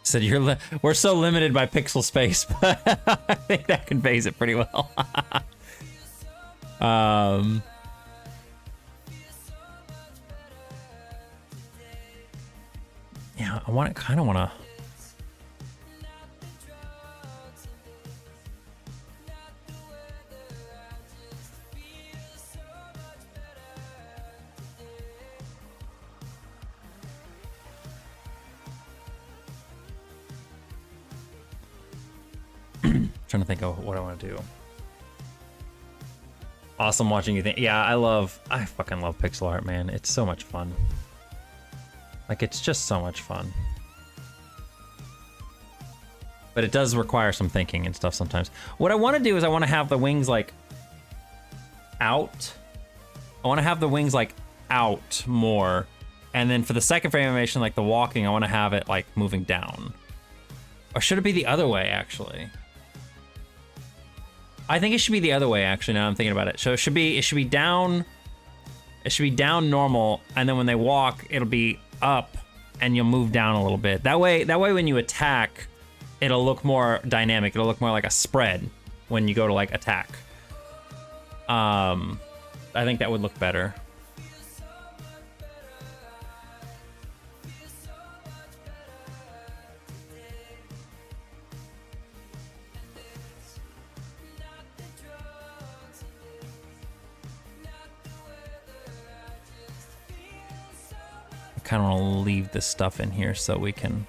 Said we're so limited by pixel space, but I think that conveys it pretty well. Yeah, I kind of want to. Trying to think of what I want to do. Awesome watching you think. Yeah, I fucking love pixel art, man. It's so much fun. Like, it's just so much fun. But it does require some thinking and stuff sometimes. What I want to do is I want to have the wings like out. I want to have the wings like out more. And then for the second frame animation, like the walking, I want to have it like moving down. Or should it be the other way, actually? I think it should be the other way, actually, now I'm thinking about it. So it should be down. It should be down normal, and then when they walk, it'll be up, and you'll move down a little bit. That way when you attack, it'll look more dynamic. It'll look more like a spread when you go to like attack. I think that would look better. Kind of want to leave this stuff in here so we can.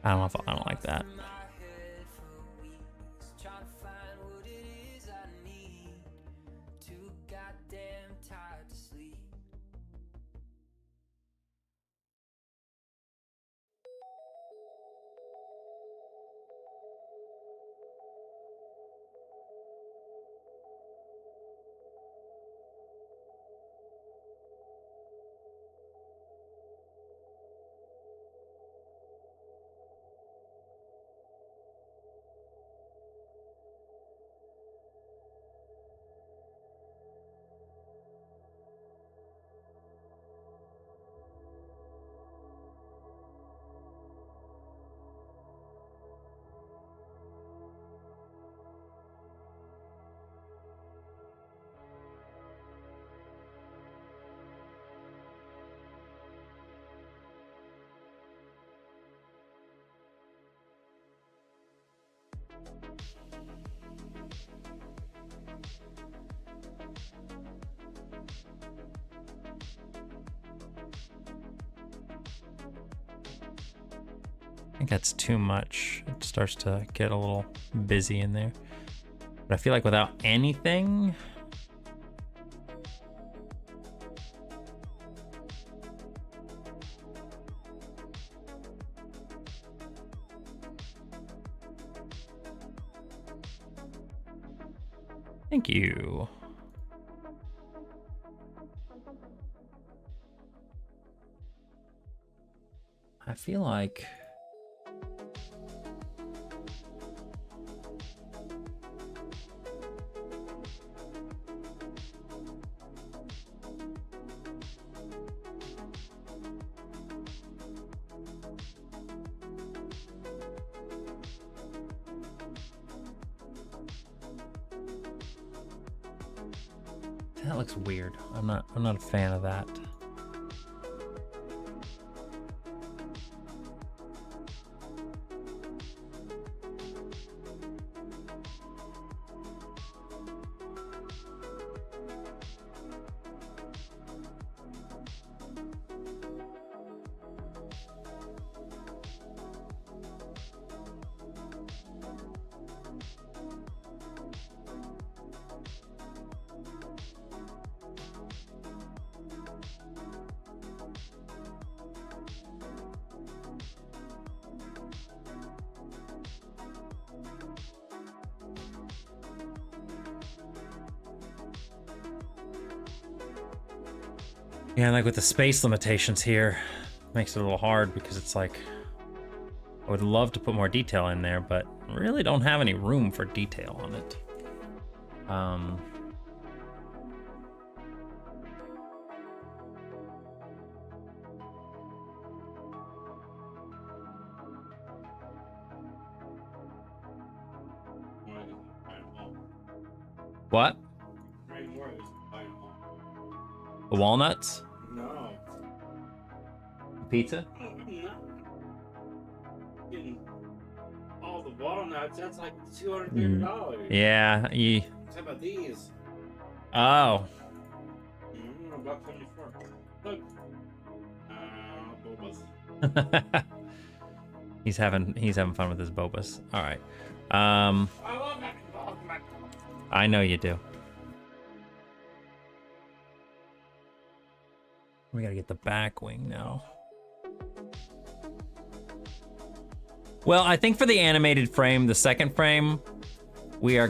I don't like that. I think that's too much. It starts to get a little busy in there. But I feel like without anything, thank you. I feel like that looks weird. I'm not a fan of that. Yeah, like with the space limitations here, makes it a little hard because it's like, I would love to put more detail in there, but really don't have any room for detail on it. What? The walnuts? No. Pizza? Getting all the walnuts, that's like $230. Yeah, How about these? Oh. $1.74. Look. Bobas. He's having fun with his bobas. All right. I love that. I know you do. We gotta get the back wing now. Well, I think for the animated frame, the second frame, we are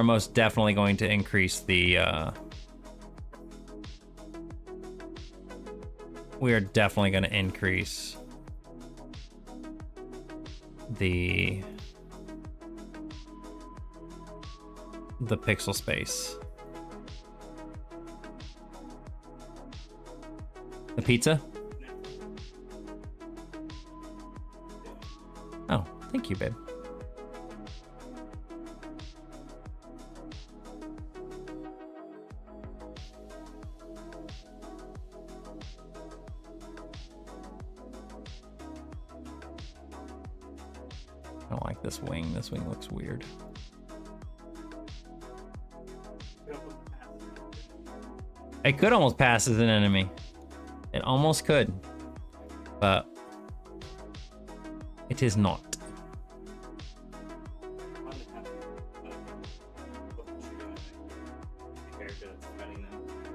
most definitely going to increase the, we are definitely going to increase the pixel space. The pizza? Oh, thank you, babe. I don't like this wing. This wing looks weird. It could almost pass as an enemy. It almost could, but it is not.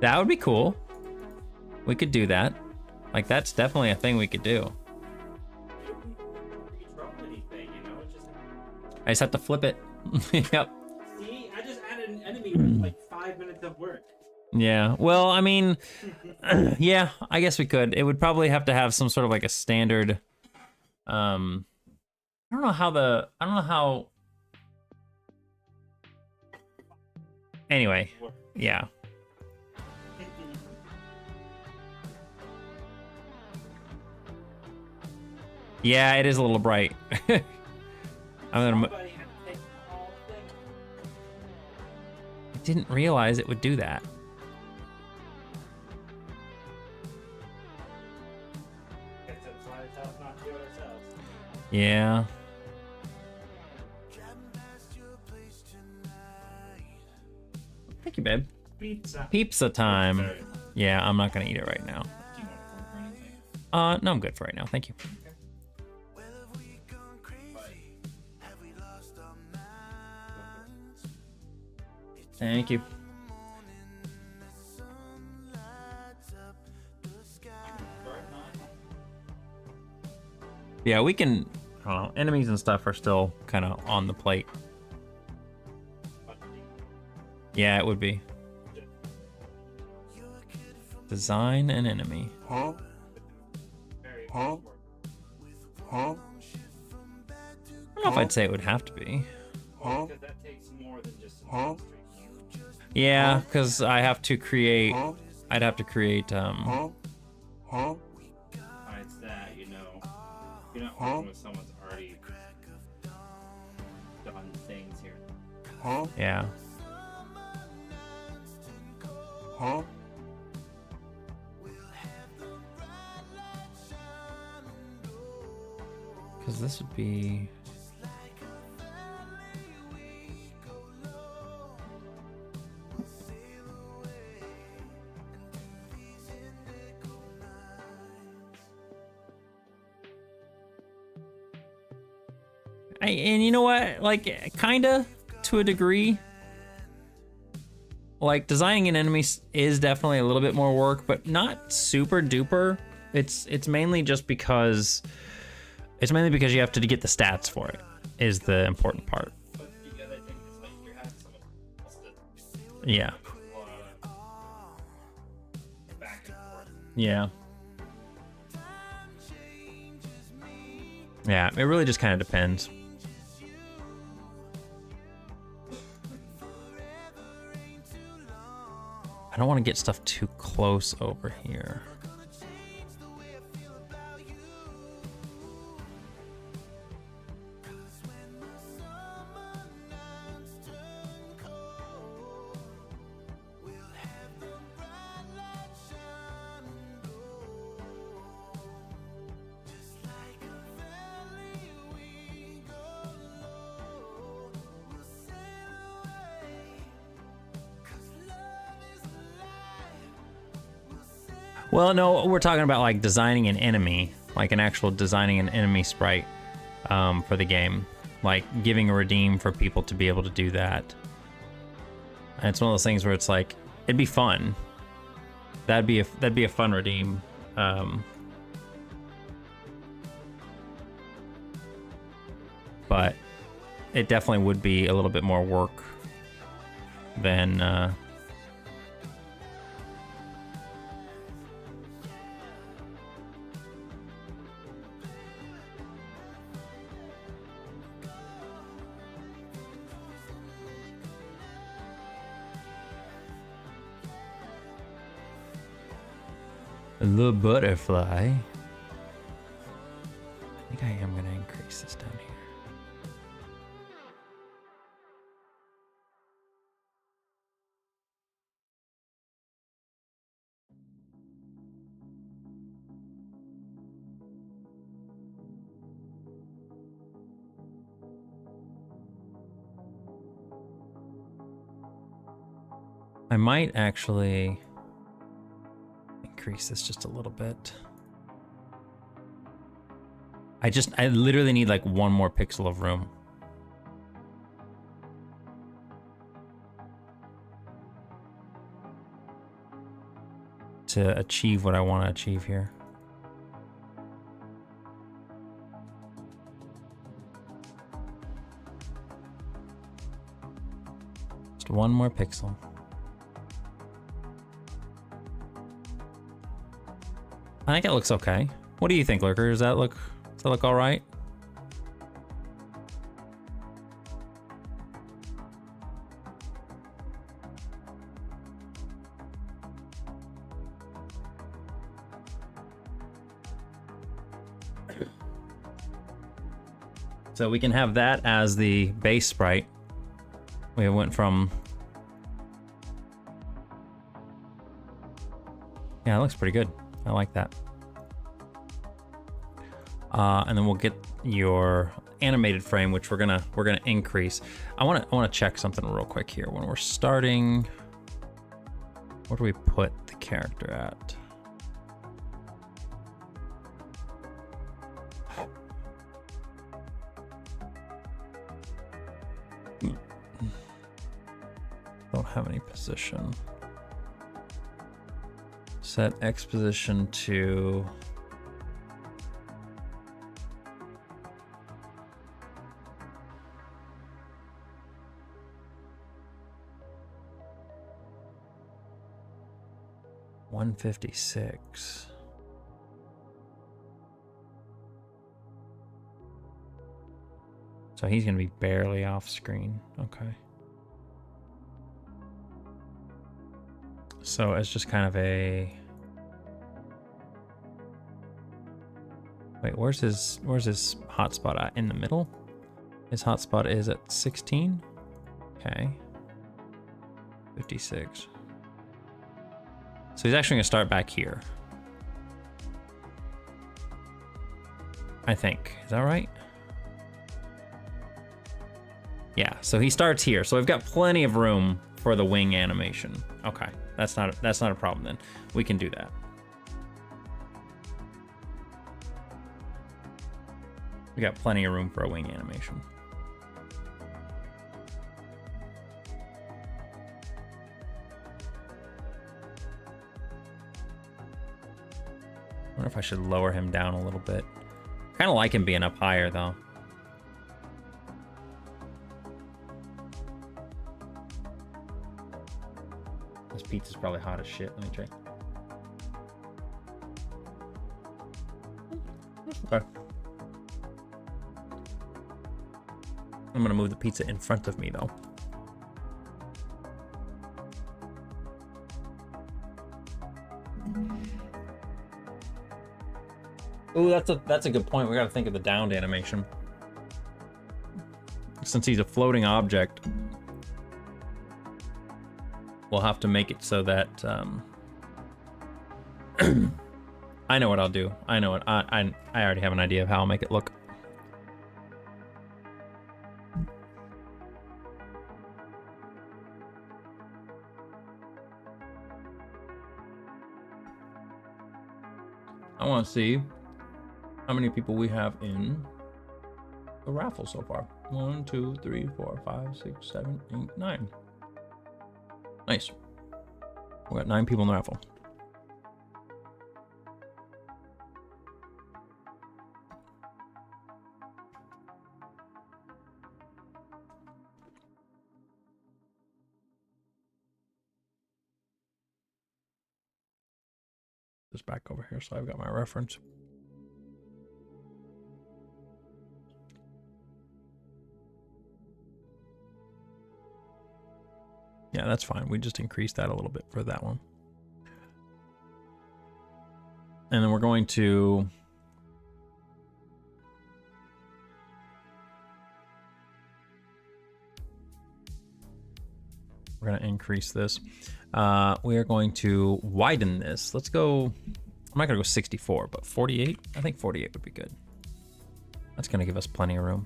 That would be cool. We could do that. Like, that's definitely a thing we could do. I just have to flip it. Yep. See, I just added an enemy with like 5 minutes of work. Yeah. Well, I mean, yeah, I guess we could. It would probably have to have some sort of like a standard. I don't know how. Anyway, yeah. Yeah, it is a little bright. I didn't realize it would do that. Yeah. Thank you, babe. Pizza. Pizza time. Sorry. Yeah, I'm not gonna eat it right now. Do you want a fork or anything? No, I'm good for right now. Thank you. Thank you. Yeah, we can. I don't know. Enemies and stuff are still kind of on the plate. Yeah, it would be. Design an enemy. Very important. I don't know if I'd say it would have to be. Because that takes more than just some straight. Yeah, because I have to create. I'd have to create. Besides that, you know, you're not working with someone's already done things here. Yeah. Because this would be. And you know what? Like, kinda, to a degree. Like, designing an enemy is definitely a little bit more work, but not super duper. It's mainly just because... It's mainly because you have to get the stats for it, is the important part. But the other thing is, like, you're having someone else that Yeah. back and forth. Yeah. Yeah, it really just kind of depends. I don't want to get stuff too close over here. Well, no, we're talking about like designing an enemy, like an actual designing an enemy sprite for the game, like giving a redeem for people to be able to do that. And it's one of those things where it's like it'd be fun. That'd be a fun redeem. But it definitely would be a little bit more work than. The butterfly. I think I am gonna increase this down here. I might actually increase this just a little bit. I literally need like one more pixel of room. To achieve what I want to achieve here. Just one more pixel. I think it looks okay. What do you think, Lurker? Does that look all right? So we can have that as the base sprite. We went from... Yeah, it looks pretty good. I like that. And then we'll get your animated frame, which we're gonna increase. I wanna check something real quick here. When we're starting, where do we put the character at? Don't have any position. Set X position to $156. So he's gonna be barely off screen. Okay. So it's just kind of a... Wait, where's his hotspot at? In the middle? His hotspot is at 16. Okay. 56. So he's actually gonna start back here. I think. Is that right? Yeah, so he starts here. So we've got plenty of room for the wing animation. Okay, that's not a problem then. We can do that. We got plenty of room for a wing animation. I wonder if I should lower him down a little bit. Kind of like him being up higher though. This pizza's probably hot as shit. Let me check. Okay. I'm gonna move the pizza in front of me though. Ooh, that's a good point. We gotta think of the downed animation. Since he's a floating object, we'll have to make it so that I know what I'll do. I know what I already have an idea of how I'll make it look. I want to see how many people we have in the raffle so far. 1, 2, 3, 4, 5, 6, 7, 8, 9. Nice. We got 9 people in the raffle. This back over here, so I've got my reference. Yeah, that's fine. We just increased that a little bit for that one. And then we're going to... We're going to increase this. We are going to widen this. Let's go... I'm not going to go 64, but 48? I think 48 would be good. That's going to give us plenty of room.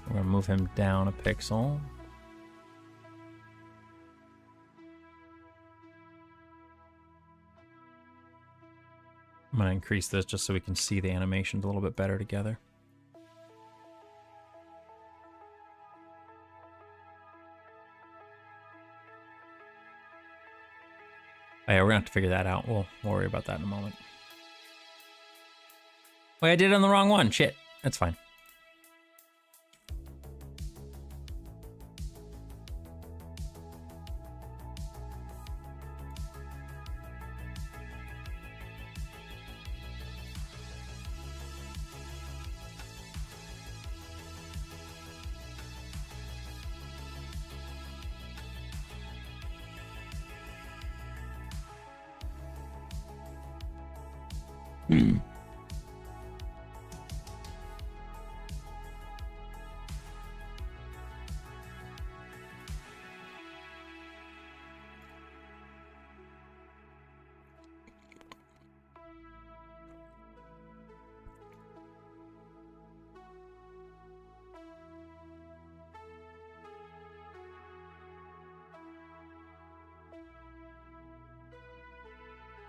We're going to move him down a pixel. I'm going to increase this just so we can see the animations a little bit better together. Oh yeah, we're going to have to figure that out. We'll worry about that in a moment. Wait, I did it on the wrong one. Shit. That's fine.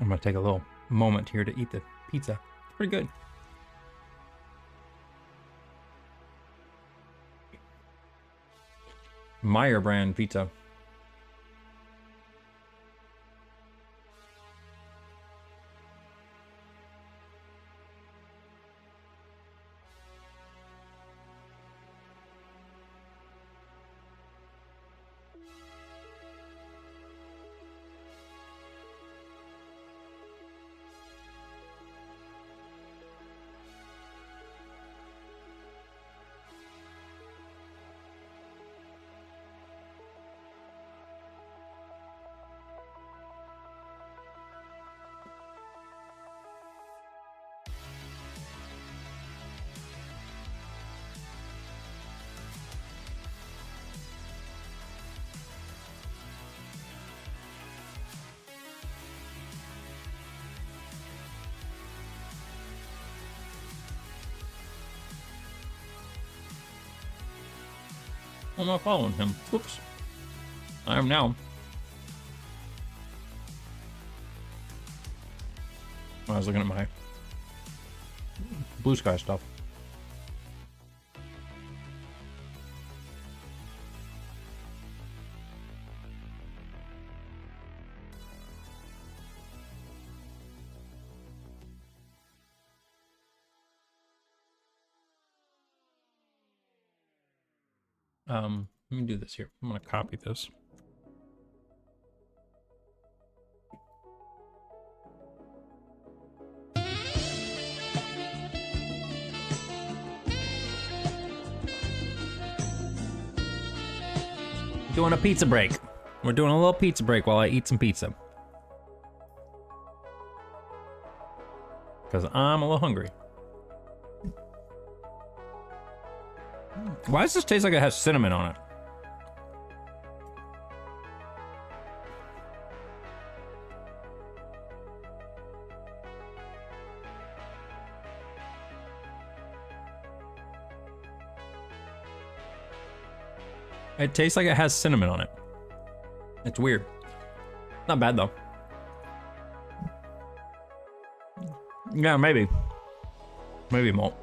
I'm gonna take a little moment here to eat the pizza. It's pretty good. Meyer brand pizza. I'm not following him. Whoops. I am now. I was looking at my Blue Sky stuff. Let me do this here. I'm gonna copy this. Doing a pizza break. We're doing a little pizza break while I eat some pizza. Because I'm a little hungry. Why does this taste like it has cinnamon on it? It tastes like it has cinnamon on it. It's weird. Not bad though. Yeah, maybe. Maybe malt.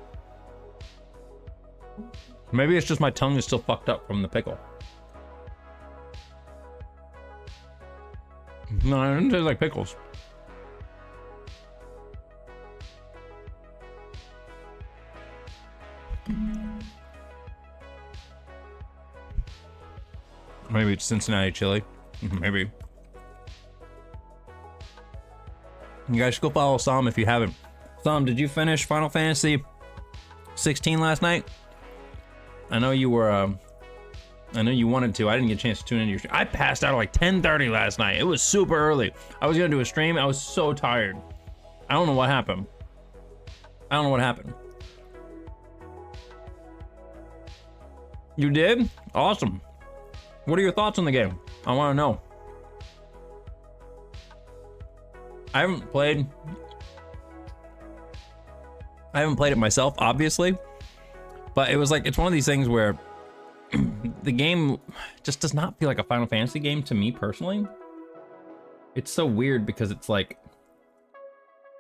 Maybe it's just my tongue is still fucked up from the pickle. No, it doesn't taste like pickles. Maybe it's Cincinnati chili. Maybe. You guys should go follow Sam if you haven't. Sam, did you finish Final Fantasy 16 last night? I know you were, I know you wanted to. I didn't get a chance to tune into your stream. I passed out at like 10:30 last night. It was super early. I was gonna do a stream. I was so tired. I don't know what happened. I don't know what happened. You did? Awesome. What are your thoughts on the game? I want to know. I haven't played it myself, obviously, but it was like, it's one of these things where the game just does not feel like a Final Fantasy game to me personally. It's so weird because it's like,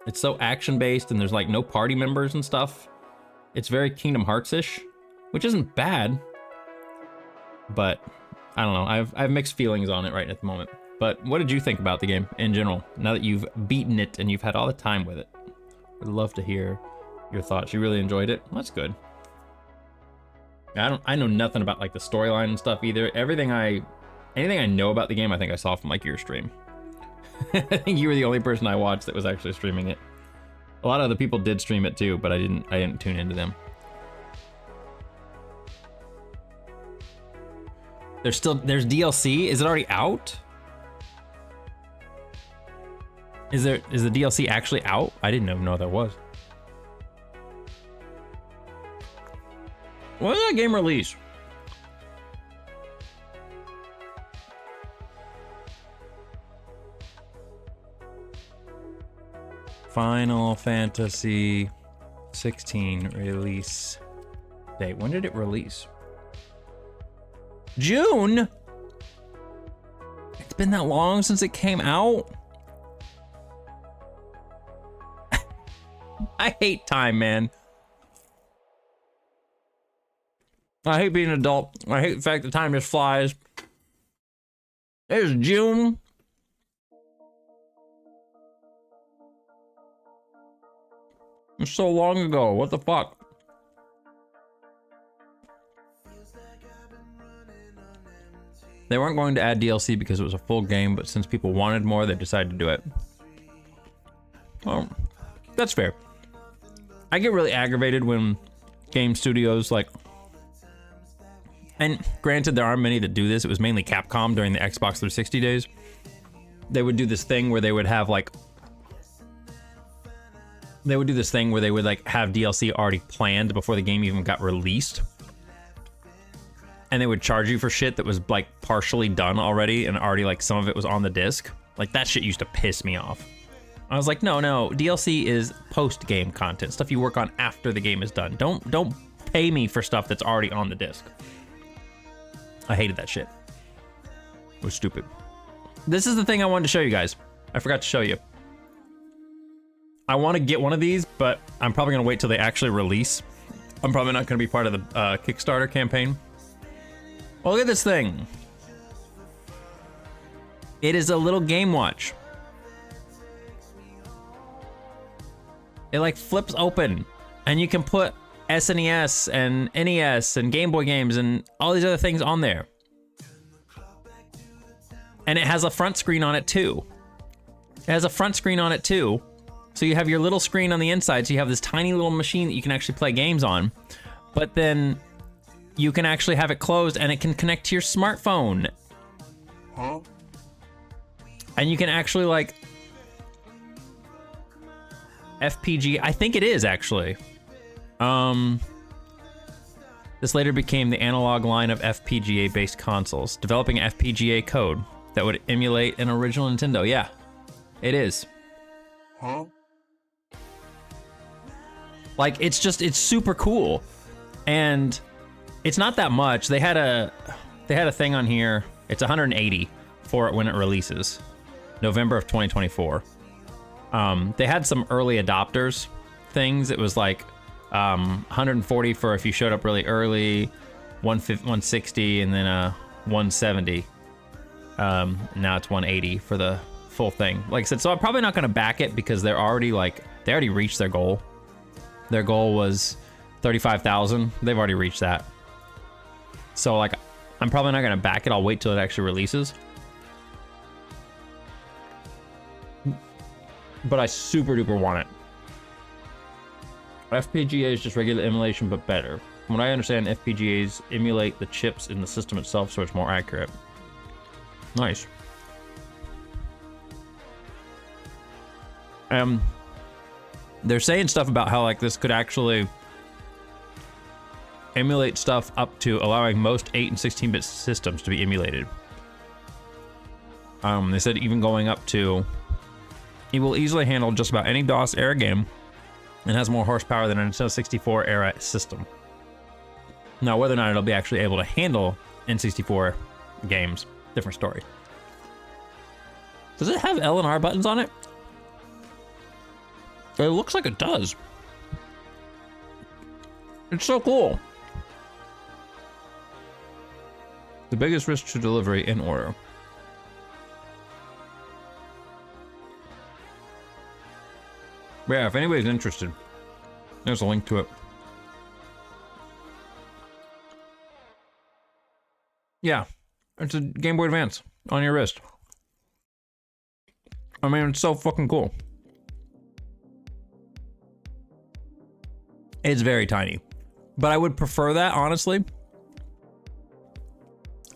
it's so action based and there's like no party members and stuff. It's very Kingdom Hearts-ish, which isn't bad, but I don't know. I have mixed feelings on it right at the moment. But what did you think about the game in general, now that you've beaten it and you've had all the time with it? I'd love to hear your thoughts. You really enjoyed it? Well, that's good. I know nothing about like the storyline and stuff either. Anything I know about the game, I think I saw from like your stream. I think you were the only person I watched that was actually streaming it. A lot of other people did stream it too, but I didn't tune into them. There's DLC. Is it already out? Is the DLC actually out? I didn't even know there was. When did that game release? Final Fantasy 16 release date. When did it release? June? It's been that long since it came out? I hate time, man. I hate being an adult. I hate the fact that time just flies. It's June. It's so long ago. What the fuck? They weren't going to add DLC because it was a full game, but since people wanted more, they decided to do it. Well, that's fair. I get really aggravated when game studios like, and granted there aren't many that do this, it was mainly Capcom during the Xbox 360 days. They would do this thing where they would have like, they would like have DLC already planned before the game even got released. And they would charge you for shit that was like partially done already and already like some of it was on the disc. Like that shit used to piss me off. I was like, no, DLC is post-game content, stuff you work on after the game is done. Don't pay me for stuff that's already on the disc. I hated that shit. It was stupid. This is the thing I wanted to show you guys. I forgot to show you. I want to get one of these, but I'm probably gonna wait till they actually release. I'm probably not gonna be part of the Kickstarter campaign. Well, look at this thing. It is a little game watch. It like flips open and you can put SNES and NES and Game Boy games and all these other things on there. And it has a front screen on it too. So you have your little screen on the inside, so you have this tiny little machine that you can actually play games on. But then you can actually have it closed and it can connect to your smartphone. Huh? And you can actually like FPG, I think it is actually. This later became the analog line of FPGA based consoles, developing FPGA code that would emulate an original Nintendo. Yeah, it is. Huh? Like it's super cool. And it's not that much. They had a thing on here. It's 180 for it when it releases. November of 2024. They had some early adopters things. It was like 140 for if you showed up really early, 160, and then 170. Now it's 180 for the full thing. Like I said, so I'm probably not gonna back it because they already reached their goal. Their goal was 35,000. They've already reached that. So like, I'm probably not gonna back it. I'll wait till it actually releases. But I super duper want it. FPGA is just regular emulation, but better. From what I understand, FPGAs emulate the chips in the system itself, so it's more accurate. Nice. They're saying stuff about how like this could actually emulate stuff up to allowing most 8 and 16-bit systems to be emulated. They said even going up to, it will easily handle just about any DOS era game and has more horsepower than a Nintendo 64 era system. Now, whether or not it'll be actually able to handle N64 games, different story. Does it have L and R buttons on it? It looks like it does. It's so cool. The biggest risk to delivery in order. But yeah, if anybody's interested, there's a link to it. Yeah, it's a Game Boy Advance on your wrist. I mean, it's so fucking cool. It's very tiny, but I would prefer that, honestly.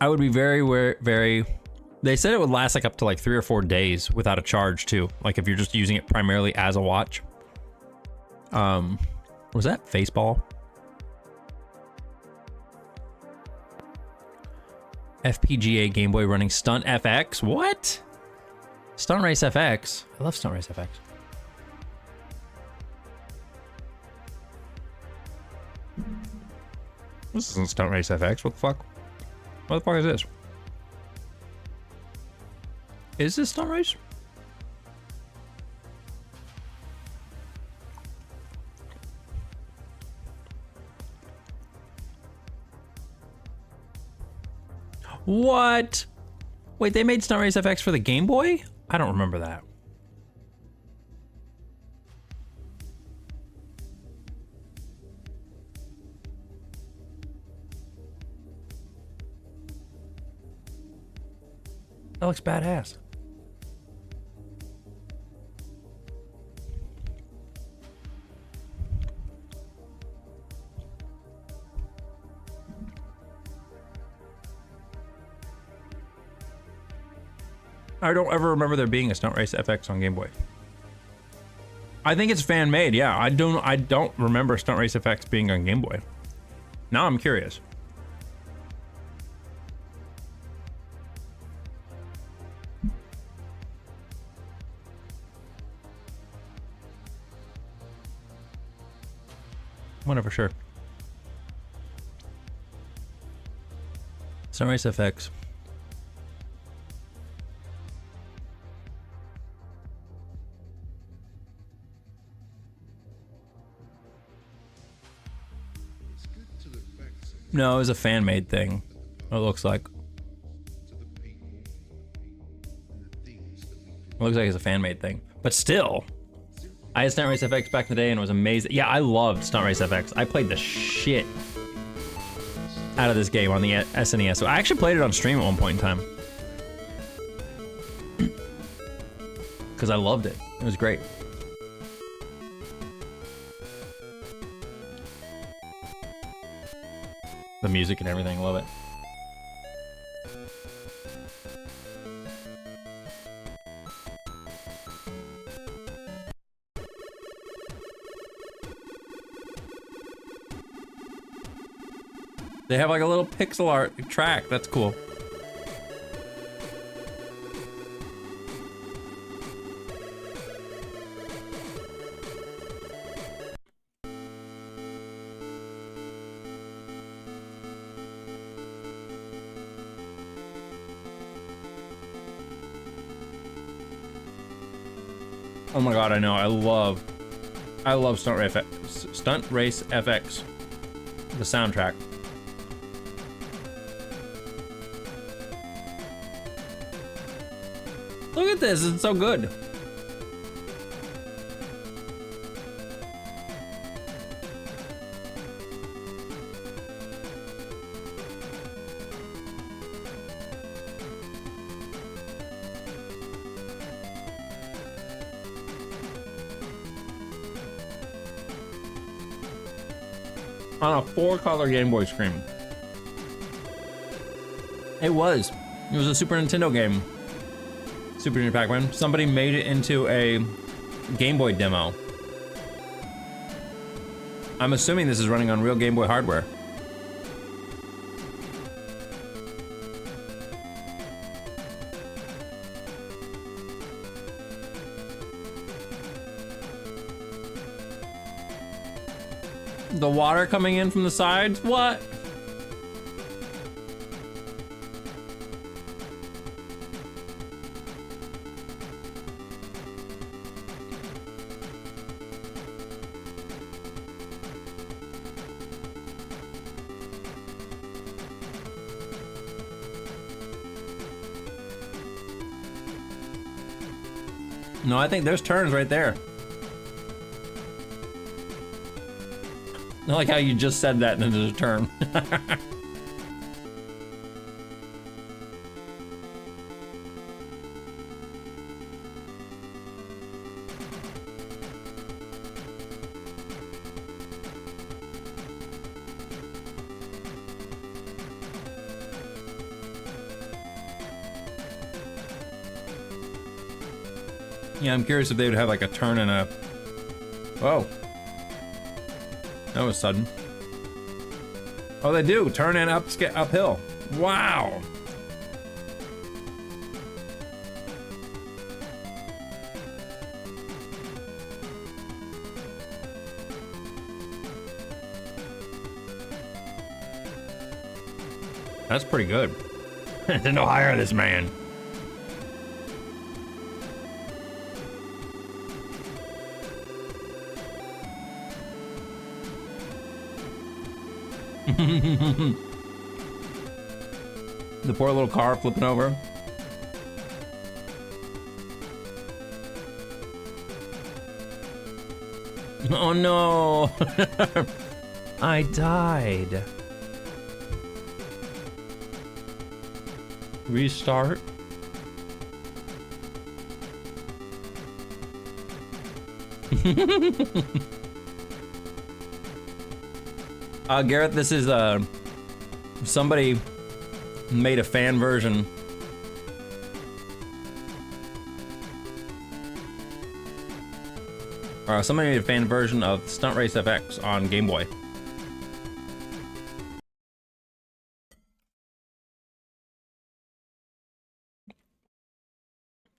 I would be very, they said it would last like up to like 3 or 4 days without a charge too. Like if you're just using it primarily as a watch. Was that Faceball? FPGA Game Boy running Stunt FX? What? Stunt Race FX? I love Stunt Race FX. This isn't Stunt Race FX. What the fuck? What the fuck is this? Is this Stunt Race? What? Wait, they made Stunt Race FX for the Game Boy? I don't remember that. That looks badass. I don't ever remember there being a Stunt Race FX on Game Boy. I think it's fan made, yeah. I don't remember Stunt Race FX being on Game Boy. Now I'm curious. Whatever, sure. Stunt Race FX. No, it was a fan-made thing. It looks like. It looks like it's a fan-made thing. But still, I had Stunt Race FX back in the day and it was amazing. Yeah, I loved Stunt Race FX. I played the shit out of this game on the SNES. So I actually played it on stream at one point in time. Because I loved it. It was great. The music and everything, love it. They have like a little pixel art track, that's cool. Oh my god, I know. I love Stunt Race FX. The soundtrack. Look at this, it's so good. On a 4-color Game Boy screen. It was a Super Nintendo game. Super Junior Pac-Man. Somebody made it into a Game Boy demo. I'm assuming this is running on real Game Boy hardware. The water coming in from the sides? What? No, I think there's turns right there. I like how you just said that and then there's a turn. Yeah, I'm curious if they would have like a turn and a... Whoa. That was sudden. Oh, they do. Turn and uphill. Wow. That's pretty good. Nintendo, hire this man. The poor little car flipping over. Oh no! I died. Restart. Garrett, this is somebody made a fan version. Somebody made a fan version of Stunt Race FX on Game Boy.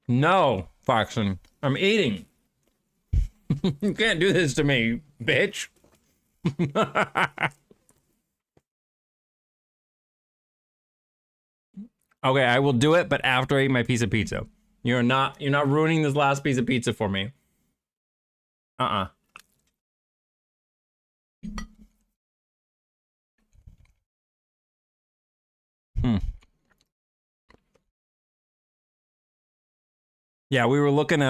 No, Foxen, I'm eating. You can't do this to me, bitch. Okay, I will do it, but after I eat my piece of pizza. You're not ruining this last piece of pizza for me. Yeah, we were looking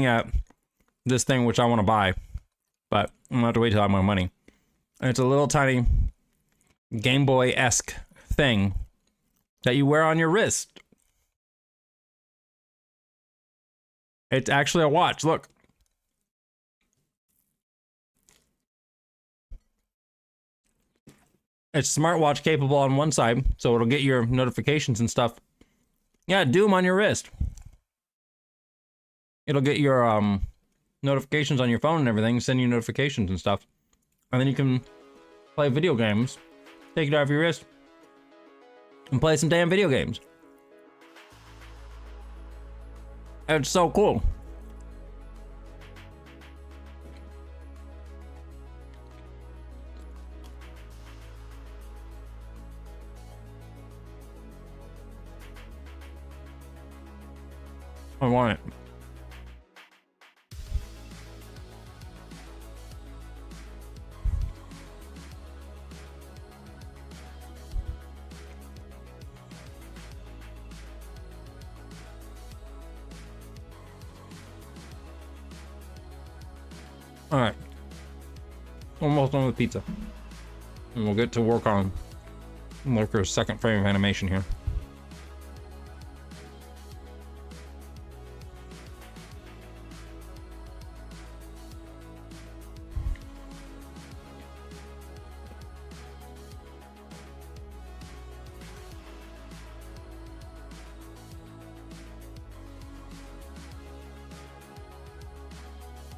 at this thing which I want to buy, but I'm gonna have to wait till I have more money. And it's a little tiny Game Boy-esque thing that you wear on your wrist. It's actually a watch, look. It's smartwatch capable on one side, so it'll get your notifications and stuff. Yeah, Doom on your wrist. It'll get your notifications on your phone and everything, send you notifications and stuff. And then you can play video games, take it out of your wrist, and play some damn video games. It's so cool. I want it. All right, almost done with pizza, and we'll get to work on Lurker's second frame of animation here.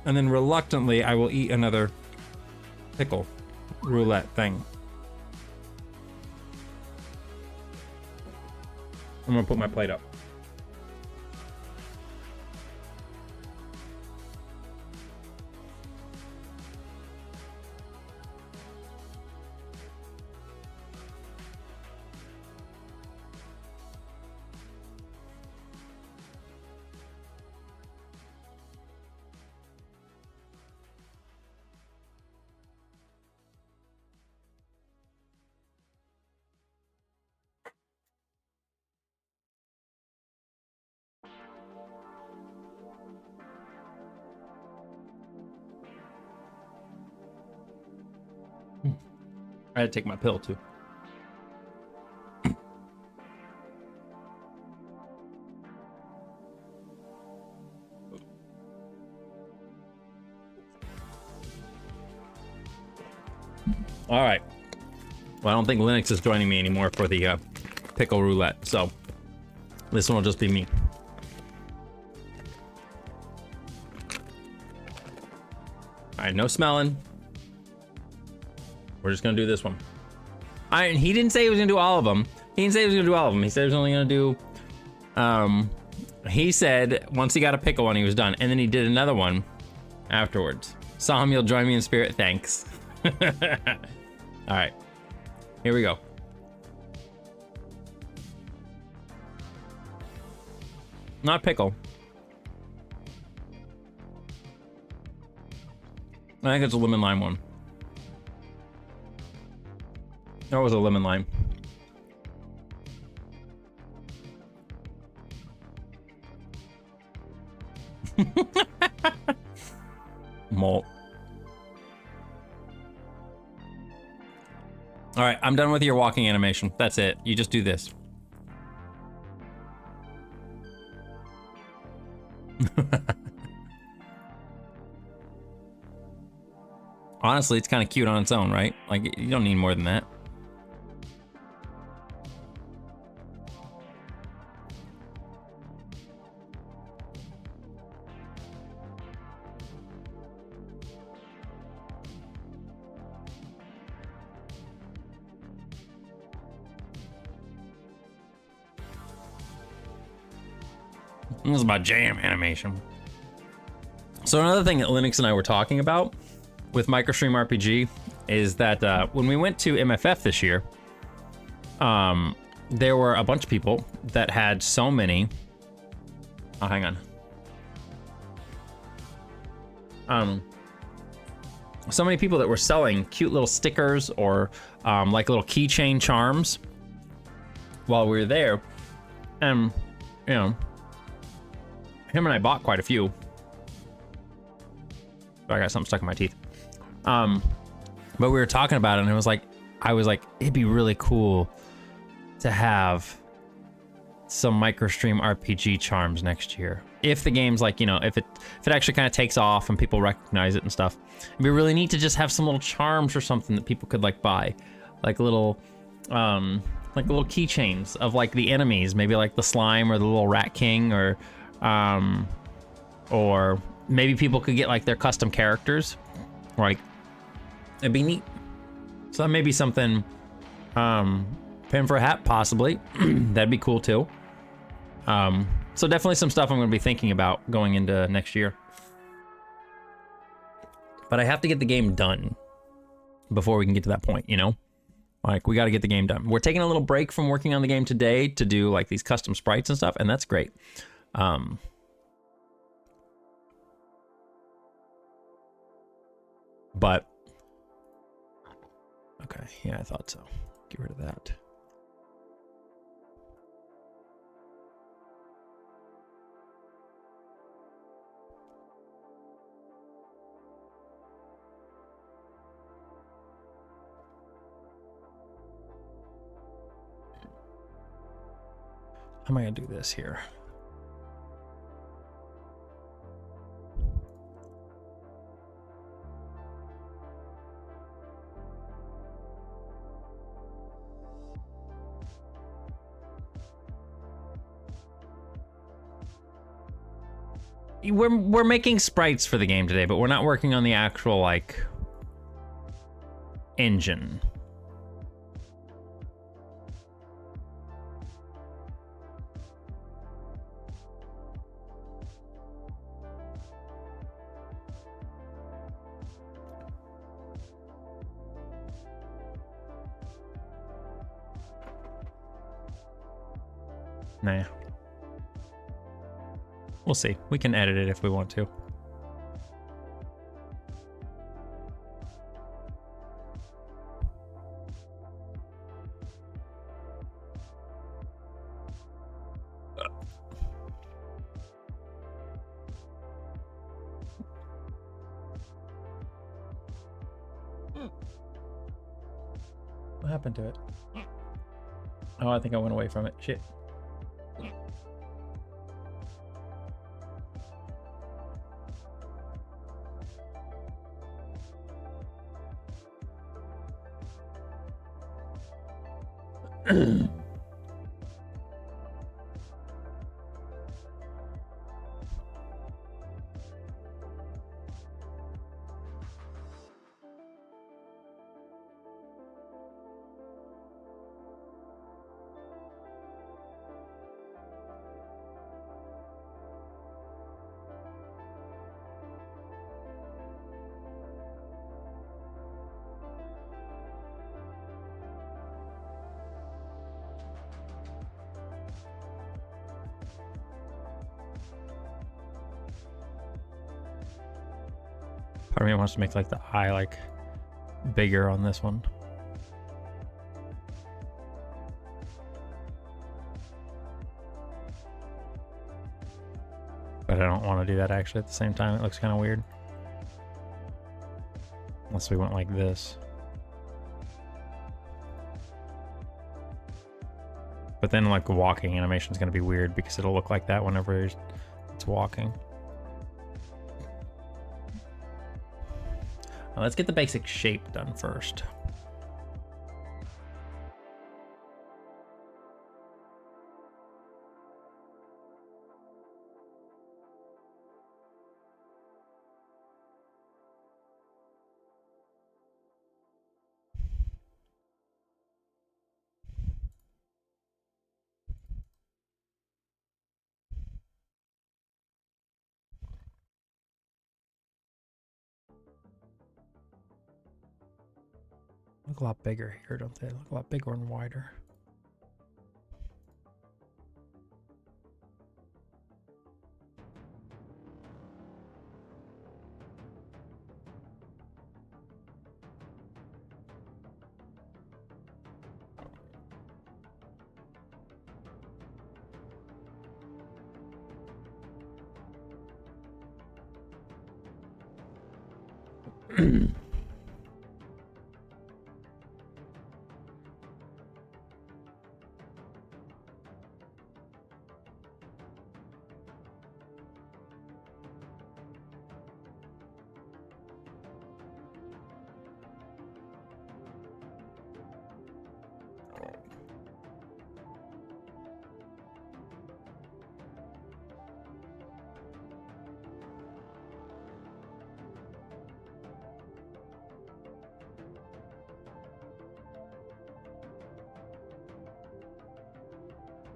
And then reluctantly, I will eat another pickle roulette thing. I'm gonna put my plate up. I had to take my pill too. All right. Well, I don't think Linux is joining me anymore for the pickle roulette, so this one will just be me. All right, no smelling. We're just gonna do this one. He didn't say he was gonna do all of them. He said he was only gonna do, he said once he got a pickle one, he was done. And then he did another one afterwards. Sam, you'll join me in spirit, thanks. All right, here we go. Not pickle. I think it's a lemon lime one. There was a lemon lime. Molt. All right, I'm done with your walking animation. That's it. You just do this. Honestly, it's kind of cute on its own, right? Like, you don't need more than that. This is my jam animation. So another thing that Linux and I were talking about with MicroStream RPG is that when we went to MFF this year, there were a bunch of people that had so many. Oh, hang on. So many people that were selling cute little stickers or like little keychain charms while we were there, and you know, him and I bought quite a few. I got something stuck in my teeth. But we were talking about it, and I was like, it'd be really cool to have some MicroStream RPG charms next year. If the game's like, you know, if it actually kind of takes off and people recognize it and stuff, it'd be really neat to just have some little charms or something that people could like buy, like little keychains of like the enemies, maybe like the slime or the little rat king, or maybe people could get like their custom characters. Like, it'd be neat. So that may be something, pin for a hat, possibly. That'd be cool too. So definitely some stuff I'm gonna be thinking about going into next year. But I have to get the game done before we can get to that point, you know? Like, we gotta get the game done. We're taking a little break from working on the game today to do like these custom sprites and stuff, and that's great. But okay, yeah, I thought so. Get rid of that. How am I gonna do this here? We're making sprites for the game today, but we're not working on the actual like engine. Nah. We'll see. We can edit it if we want to. What happened to it? Oh, I think I went away from it. Shit. Part of me wants to make like the eye like bigger on this one. But But I don't want to do that actually at the same time. It looks kind of weird. Unless we went like this. But then like walking animation is going to be weird because it'll look like that whenever it's walking. Well, let's get the basic shape done first. Look a lot bigger here, don't they? Look a lot bigger and wider.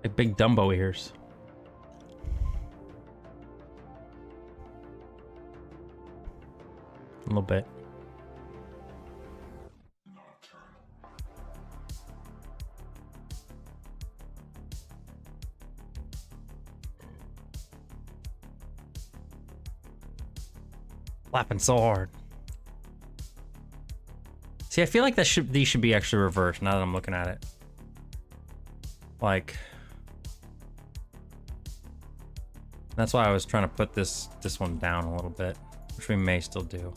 Like big Dumbo ears. A little bit. Flapping so hard. See, I feel like these should be actually reversed now that I'm looking at it. Like, that's why I was trying to put this one down a little bit, which we may still do.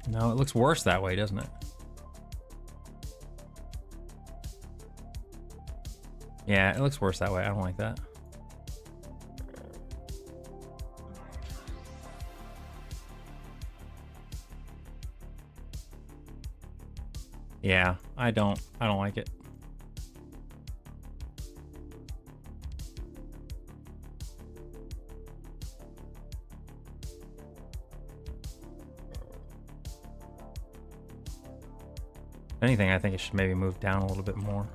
No, it looks worse that way, doesn't it? Yeah, it looks worse that way. I don't like that. Yeah, I don't like it. If anything, I think it should maybe move down a little bit more.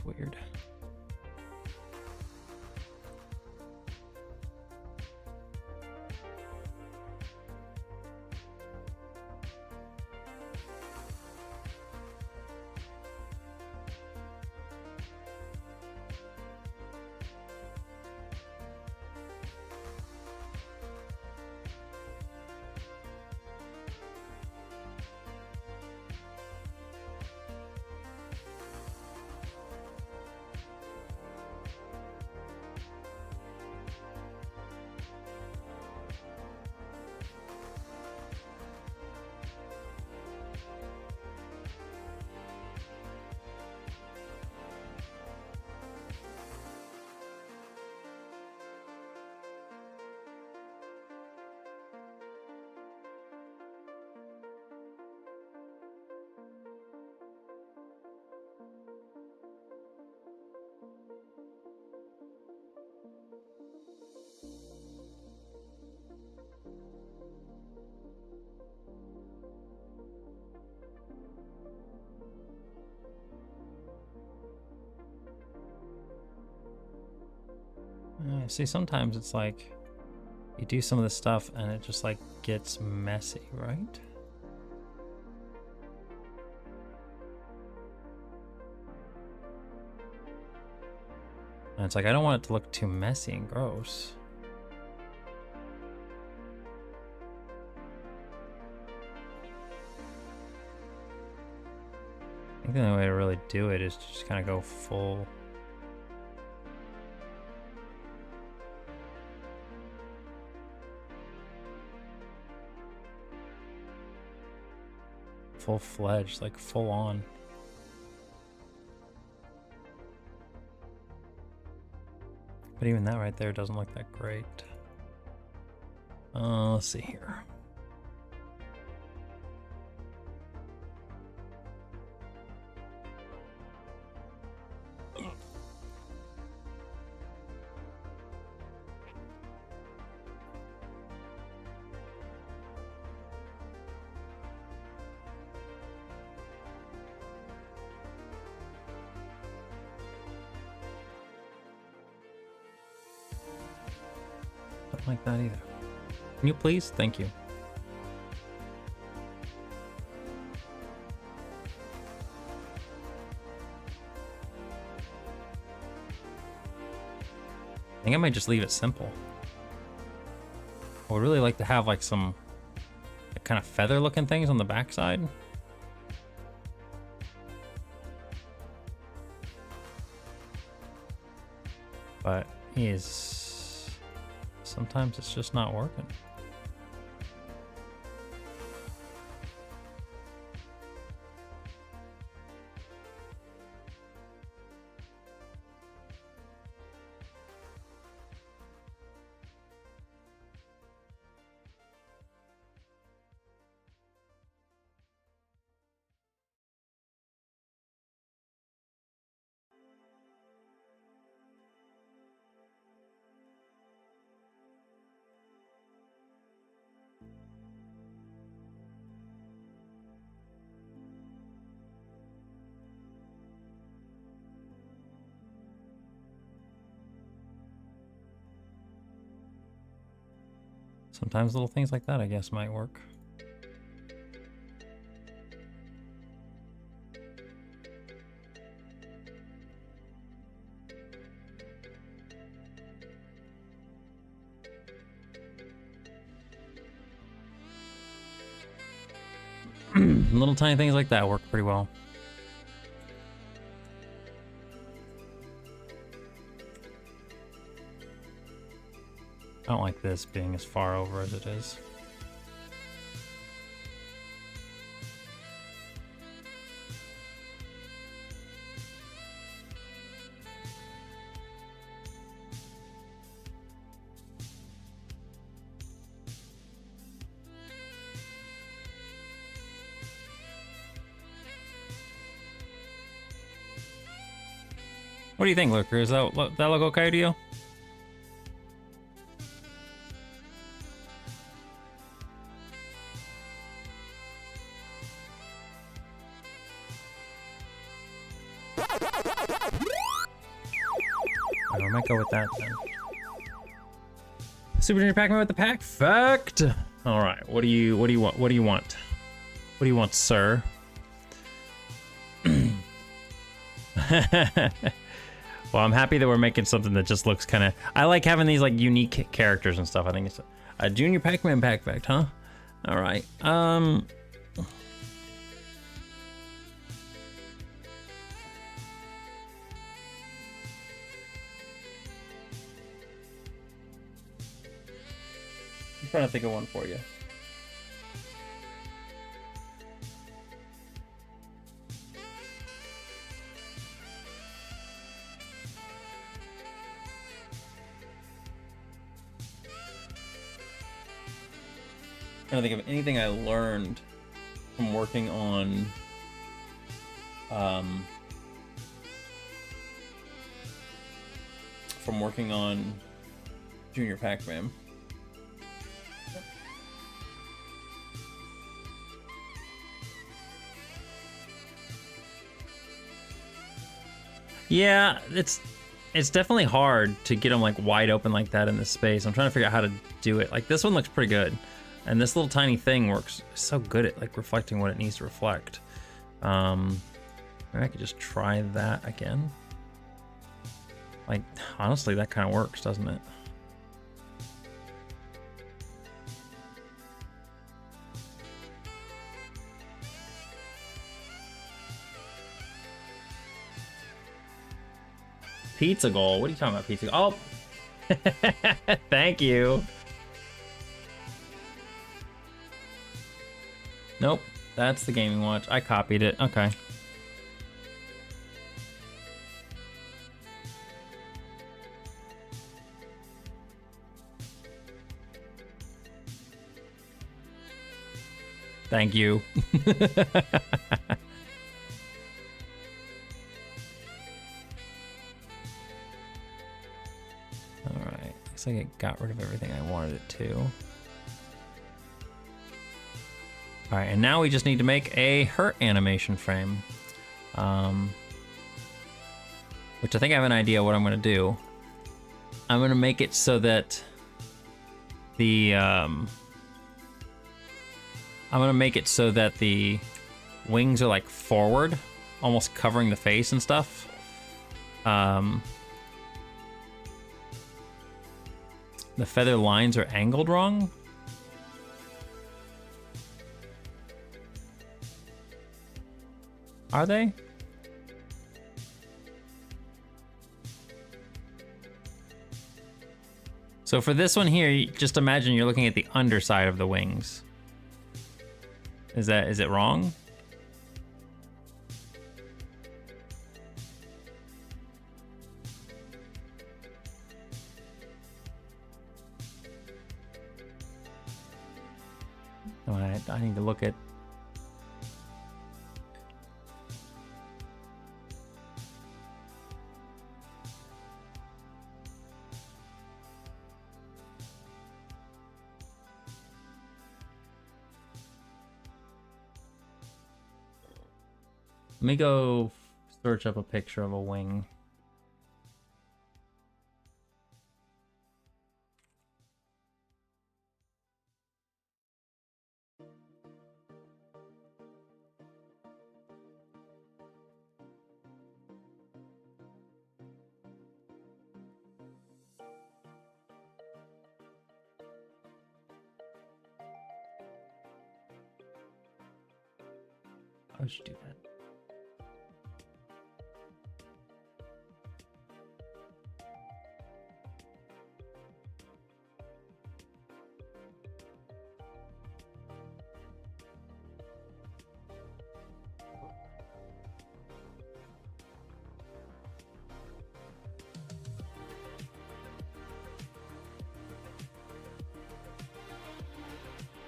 looks weird. See, sometimes it's like you do some of this stuff and it just like gets messy, right? And it's like, I don't want it to look too messy and gross. I think the only way to really do it is to just kind of go full. Full-fledged, like full on. But even that right there doesn't look that great. Let's see here. Don't like that either. Can you please? Thank you. I think I might just leave it simple. I would really like to have like some kind of feather looking things on the backside. But sometimes it's just not working. Sometimes little things like that, I guess, might work. Little tiny things like that work pretty well. I don't like this being as far over as it is. What do you think, Lurker? Is that look okay to you? might go with that then. Super Junior Pac-Man with the pack fact. All right, what do you want? What do you want? What do you want, sir? Well, I'm happy that we're making something that just looks kind of. I like having these like unique characters and stuff. I think it's a Junior Pac-Man pack fact, huh? All right. I'm trying to think of one for you. Trying to think of anything I learned from working on Junior Pac-Man. Yeah, it's definitely hard to get them like wide open like that in this space. I'm trying to figure out how to do it. Like this one looks pretty good. And this little tiny thing works so good at like reflecting what it needs to reflect. Maybe I could just try that again. Like, honestly, that kind of works, doesn't it? Pizza goal? What are you talking about, pizza? Oh, thank you. Nope, that's the gaming watch. I copied it. Okay. Thank you. Alright, looks like it got rid of everything I wanted it to. Alright, and now we just need to make a hurt animation frame. Which I think I have an idea what I'm going to do. I'm going to make it so that the wings are like forward, almost covering the face and stuff. The feather lines are angled wrong. Are they? So for this one here, just imagine you're looking at the underside of the wings. Is it wrong? Oh, I need to look at. Let me go search up a picture of a wing. How would you do that?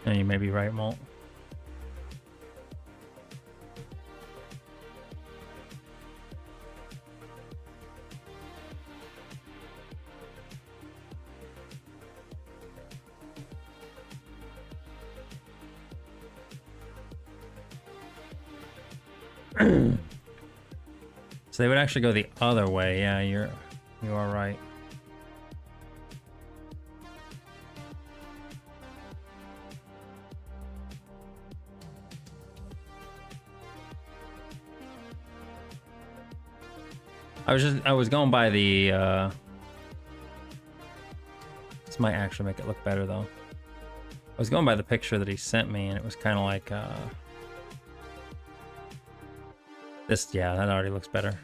And you may be right, Molt. So they would actually go the other way. Yeah, you are right. I was going by the this might actually make it look better though. I was going by the picture that he sent me and it was kind of like this, yeah, that already looks better.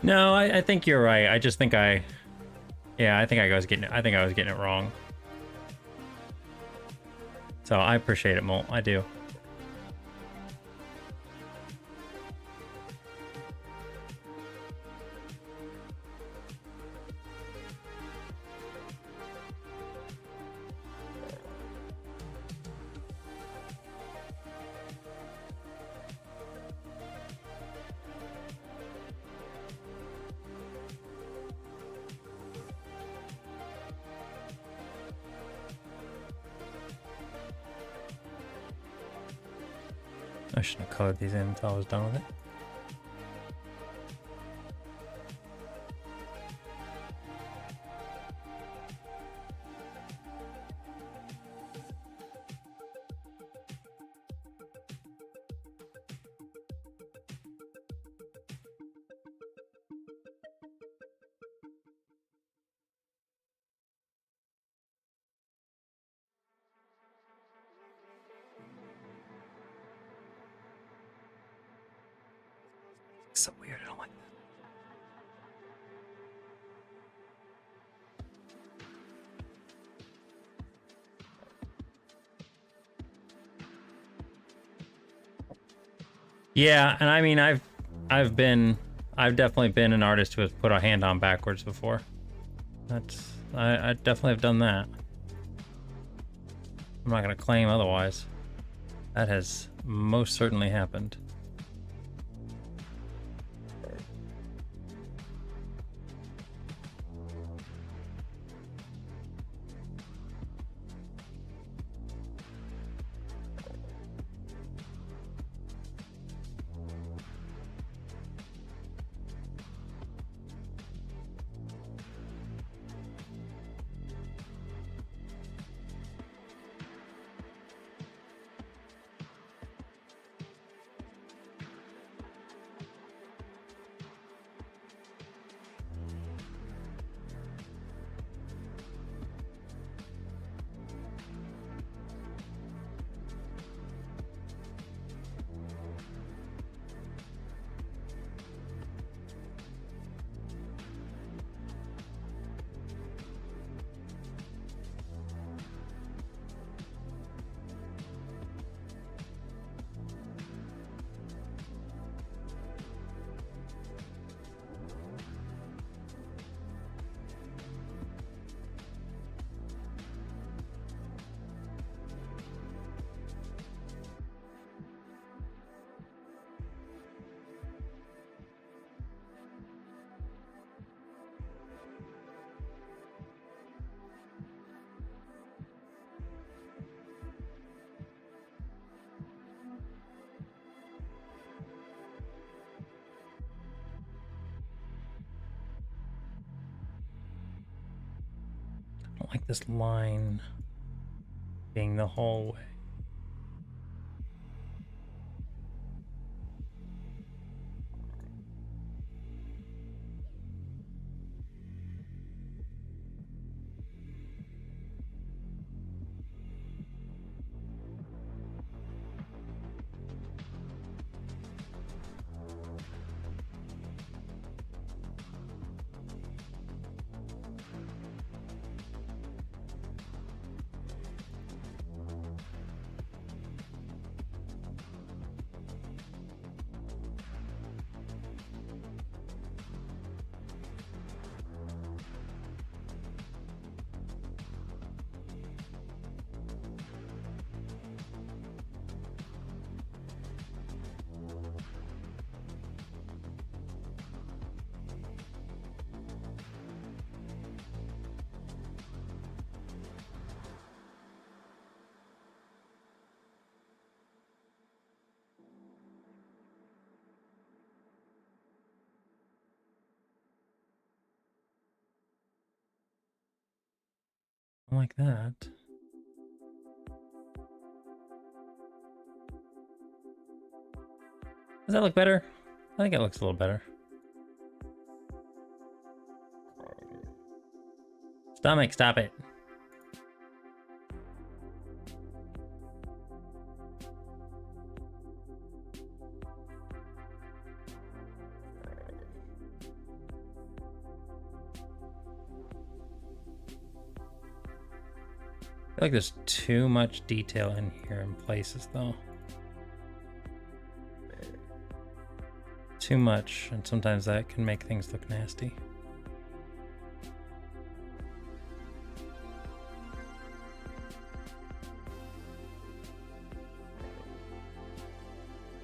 No, I think you're right. I just think yeah, I think I was getting it wrong. So I appreciate it, Molt. I do. I shouldn't have colored these in until I was done with it. So weird. I don't like that. Yeah, and I mean, I've definitely been an artist who has put a hand on backwards before. I definitely have done that. I'm not gonna claim otherwise. That has most certainly happened. I don't like this line being the whole way. I like that. Does that look better? I think it looks a little better. Stomach, stop it. I feel like there's too much detail in here in places though. Too much, and sometimes that can make things look nasty.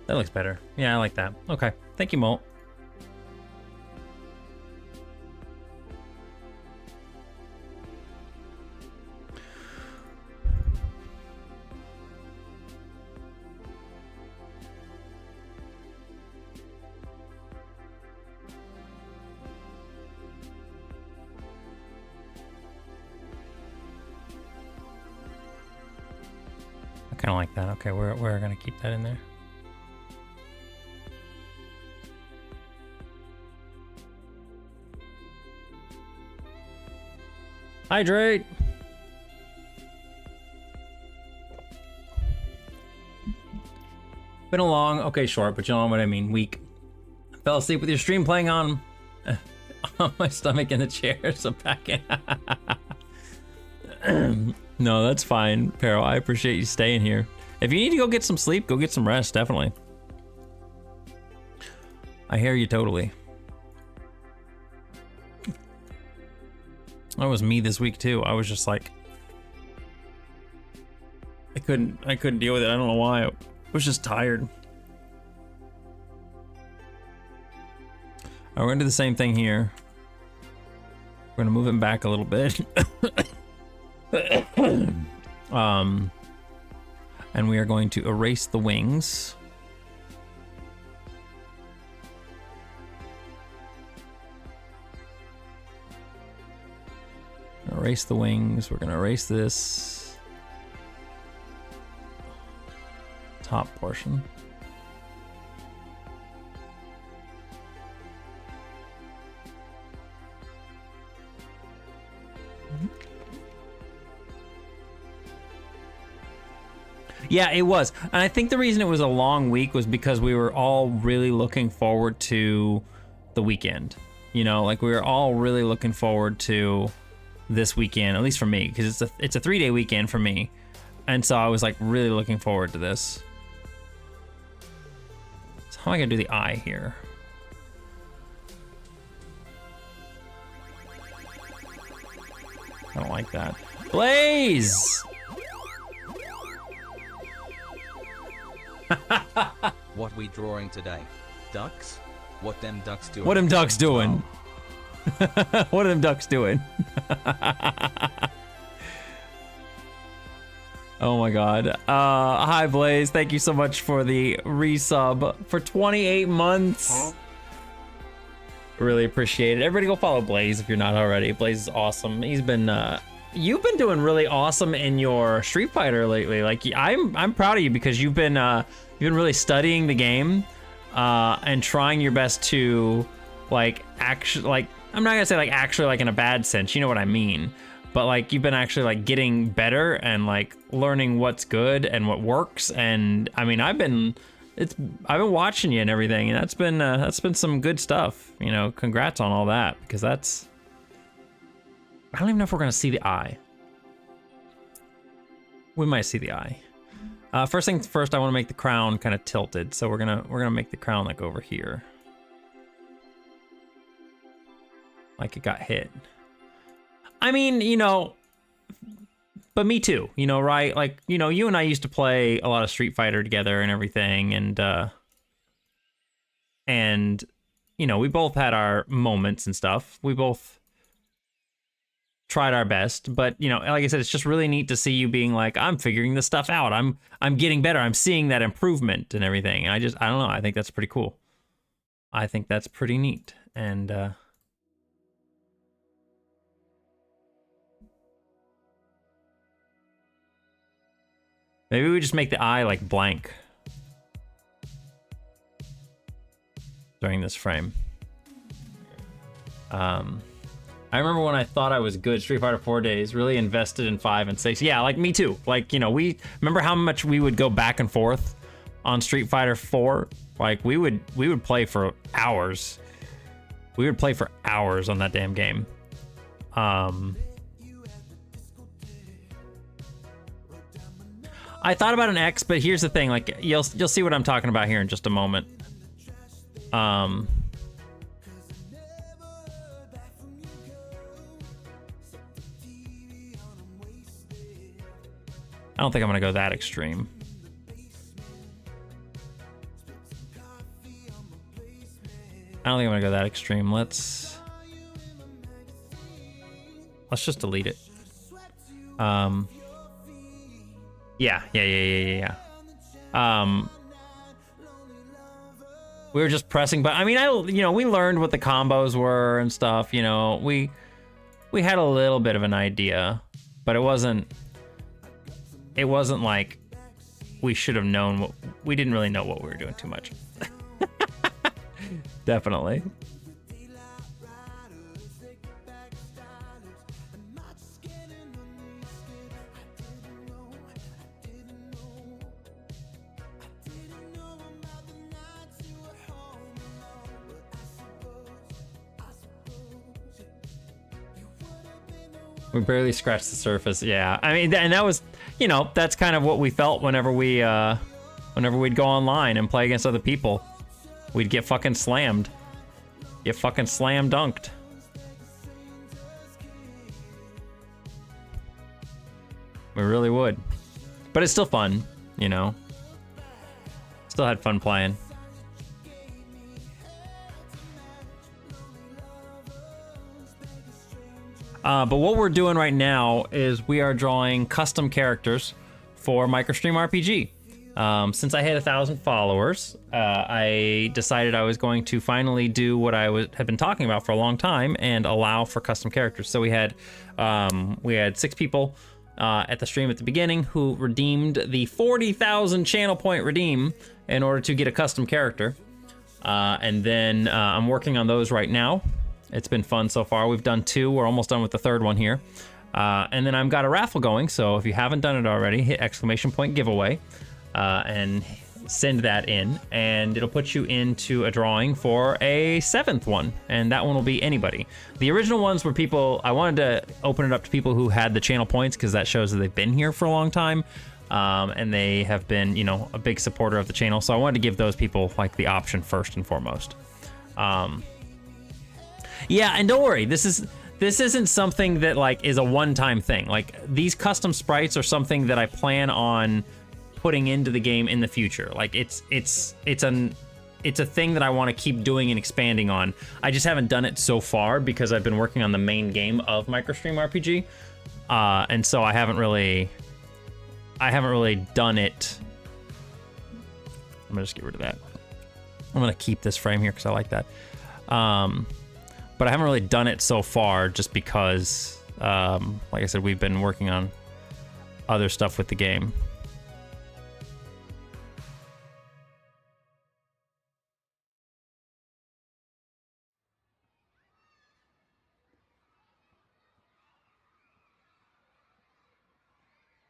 That looks better. Yeah, I like that. Okay. Thank you, Molt. I kind of like that. Okay, we're gonna keep that in there. Hydrate. Been a long, okay, short, but you know what I mean, week. Fell asleep with your stream playing on my stomach in the chair, so back in. No, that's fine, Pero. I appreciate you staying here. If you need to go get some sleep, go get some rest, definitely. I hear you totally. That was me this week too. I was just like, I couldn't deal with it. I don't know why. I was just tired. Alright, we're gonna do the same thing here. We're gonna move him back a little bit. And we are going to erase the wings. Erase the wings. We're gonna erase this top portion. Yeah, it was. And I think the reason it was a long week was because we were all really looking forward to the weekend. You know, like we were all really looking forward to this weekend, at least for me, because it's a 3-day weekend for me. And so I was like really looking forward to this. So how am I gonna do the eye here? I don't like that. Blaze! What we drawing today? Ducks? What them ducks doing? What them ducks doing? What are them ducks doing? Oh my god. Hi Blaze, thank you so much for the resub for 28 months. Really appreciate it. Everybody go follow Blaze if you're not already. Blaze is awesome. He's been you've been doing really awesome in your Street Fighter lately. Like I'm proud of you because you've been really studying the game and trying your best to like actually like I'm not gonna say like actually like in a bad sense, you know what I mean, but like you've been actually like getting better and like learning what's good and what works. And I mean I've been watching you and everything, and that's been some good stuff. You know, congrats on all that, because that's, I don't even know if we're gonna see the eye. We might see the eye. First things first, I want to make the crown kind of tilted, so we're gonna make the crown like over here, like it got hit. I mean, you know, but me too, you know, right? Like, you know, you and I used to play a lot of Street Fighter together and everything, and you know, we both had our moments and stuff. We both tried our best, but you know, like I said, it's just really neat to see you being like, I'm figuring this stuff out. I'm getting better. I'm seeing that improvement and everything. And I don't know. I think that's pretty cool. I think that's pretty neat. And maybe we just make the eye like blank during this frame. I remember when I thought I was good, Street Fighter 4 days, really invested in 5 and 6. Yeah, like me too. Like, you know, we remember how much we would go back and forth on Street Fighter 4. Like we would play for hours. We would play for hours on that damn game. I thought about an X, but here's the thing, like you'll see what I'm talking about here in just a moment. I don't think I'm gonna go that extreme. I don't think I'm gonna go that extreme. Let's just delete it. Yeah. We were just pressing, but I mean, you know, we learned what the combos were and stuff. You know, we had a little bit of an idea, but it wasn't like we should have known what, we didn't really know what we were doing too much. Definitely. We barely scratched the surface. Yeah, I mean, and that was, you know, that's kind of what we felt whenever we'd go online and play against other people. We'd get fucking slammed. Get fucking slam dunked. We really would. But it's still fun, you know. Still had fun playing. But what we're doing right now is we are drawing custom characters for MicroStream RPG. Since I hit 1,000 followers, I decided I was going to finally do what I had been talking about for a long time and allow for custom characters. So we had 6 people at the stream at the beginning who redeemed the 40,000 channel point redeem in order to get a custom character. And then I'm working on those right now. It's been fun so far. We've done 2. We're almost done with the 3rd one here. And then I've got a raffle going. So if you haven't done it already, hit ! Giveaway and send that in. And it'll put you into a drawing for a 7th one. And that one will be anybody. The original ones were people, I wanted to open it up to people who had the channel points because that shows that they've been here for a long time. And they have been, you know, a big supporter of the channel. So I wanted to give those people like the option first and foremost. Yeah, and don't worry, this isn't something that like is a one-time thing. Like these custom sprites are something that I plan on putting into the game in the future. Like it's a thing that I want to keep doing and expanding on. I just haven't done it so far because I've been working on the main game of MicroStream RPG, and so I haven't really done it. I'm gonna just get rid of that. I'm gonna keep this frame here because I like that. But I haven't really done it so far just because Like I said, we've been working on other stuff with the game.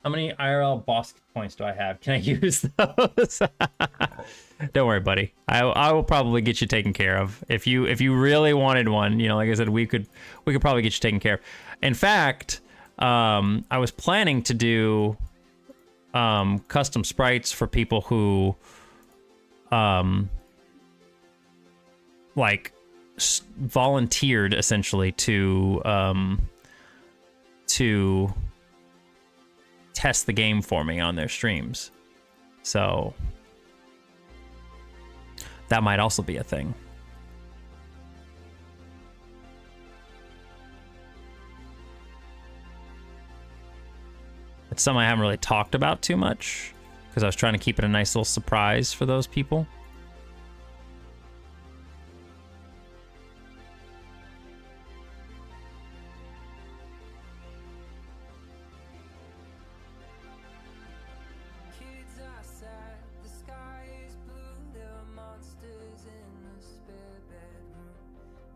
How many IRL boss points do I have? Can I use those? Don't worry, buddy. I will probably get you taken care of. If you really wanted one, you know, like I said, we could probably get you taken care of. In fact, I was planning to do custom sprites for people who like volunteered essentially to test the game for me on their streams. So that might also be a thing. It's something I haven't really talked about too much because I was trying to keep it a nice little surprise for those people. Kids outside, the sky is blue. There are monsters in the spare bedroom.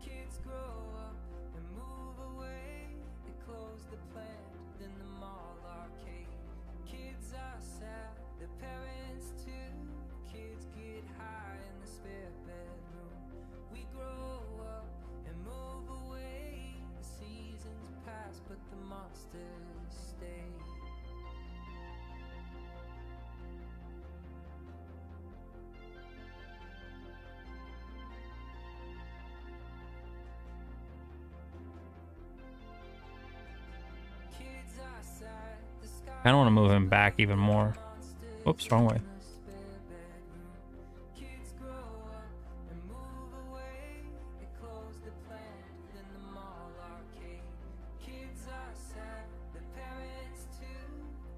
Kids grow up and move away. They close the plant, then the mall arcade. Kids are sad, their parents too. Kids get high in the spare bedroom. We grow up and move away. The seasons pass, but the monsters stay. I don't want to move him back even more. Oops, wrong way. Kids grow up and move away. They close the plant, then the mall arcade. Kids are sad, their parents too.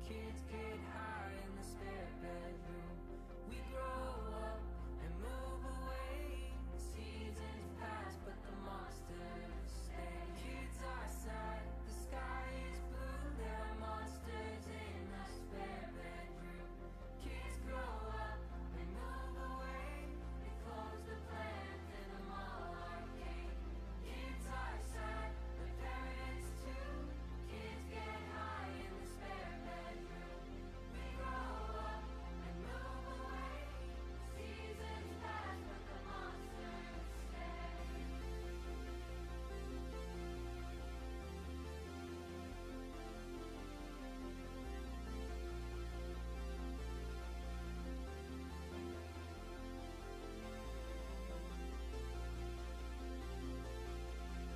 Kids get high in the spare bedroom. We grow up and move away. The seasons pass, but the monsters stay. Kids are sad, the sky is blue. There are monsters in the spare bedroom. Kids grow up and move away. They close the plant in the mall arcade. Kids are sad, the parents too. Kids get high in the spare bedroom. We grow up and move away. Seasons pass, but the monsters stay.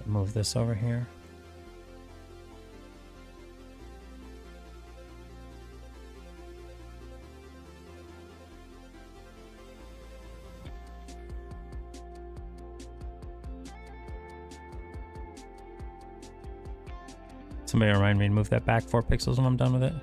Move this over here. Somebody remind me to move that back 4 pixels when I'm done with it.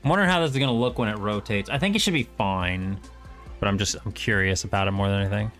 I'm wondering how this is gonna look when it rotates. I think it should be fine, but I'm curious about it more than anything.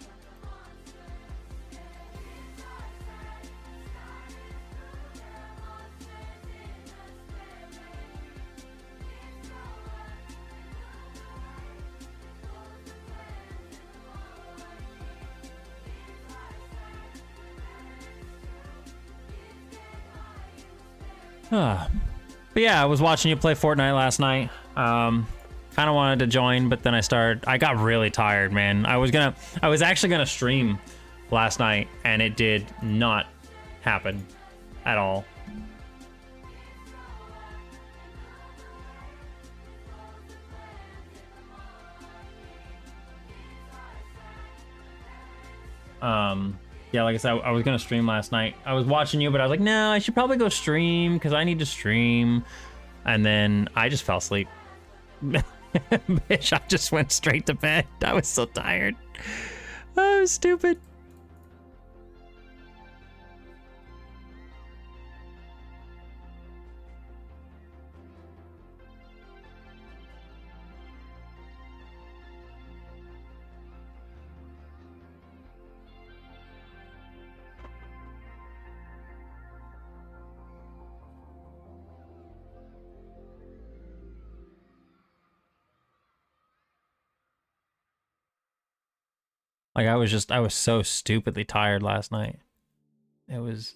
But yeah, I was watching you play Fortnite last night. Kind of wanted to join, but then I got really tired, man. I was actually gonna stream last night, and it did not happen at all. Yeah, like I said, I was gonna stream last night. I was watching you, but I was like, no, I should probably go stream because I need to stream. And then I just fell asleep. Bitch, I just went straight to bed. I was so tired. I was stupid. Like I was so stupidly tired last night. It was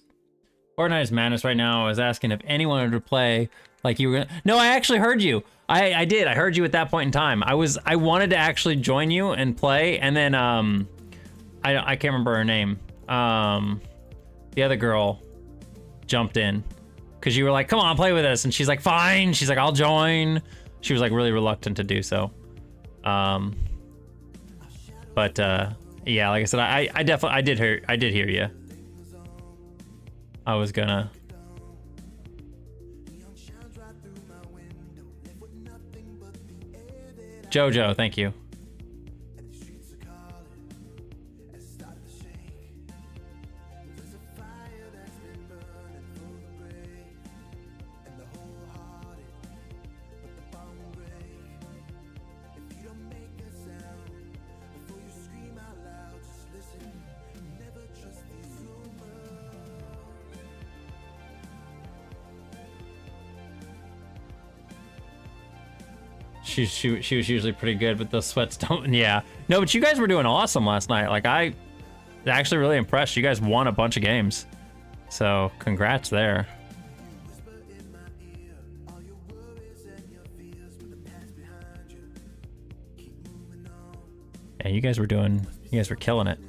Fortnite is madness right now. I was asking if anyone wanted to play. Like you were gonna. No, I actually heard you. I did. I heard you at that point in time. I wanted to actually join you and play, and then I can't remember her name. The other girl jumped in because you were like, "Come on, play with us," and she's like, "Fine." She's like, "I'll join." She was like really reluctant to do so. But yeah, like I said, I definitely did hear you. I was gonna. Jojo, thank you. She was usually pretty good, but those sweats don't. Yeah, no, but you guys were doing awesome last night. Like I actually really impressed. You guys won a bunch of games, so congrats there. Yeah, you guys were killing it.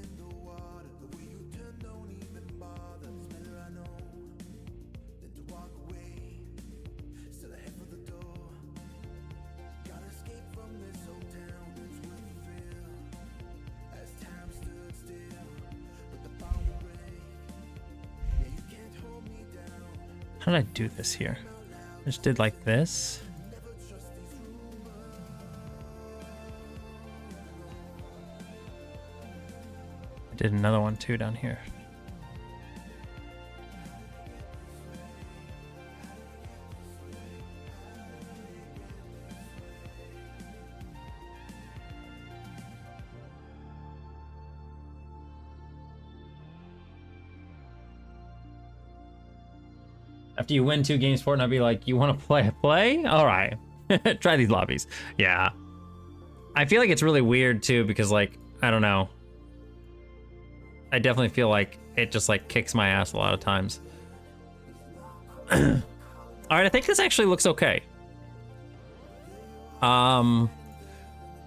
How did I do this here? I just did like this. I did another one too down here. After you win 2 games for it, and I'll be like, you want to play? All right. Try these lobbies. Yeah. I feel like it's really weird too, because like, I don't know. I definitely feel like it just like kicks my ass a lot of times. All right, I think this actually looks okay.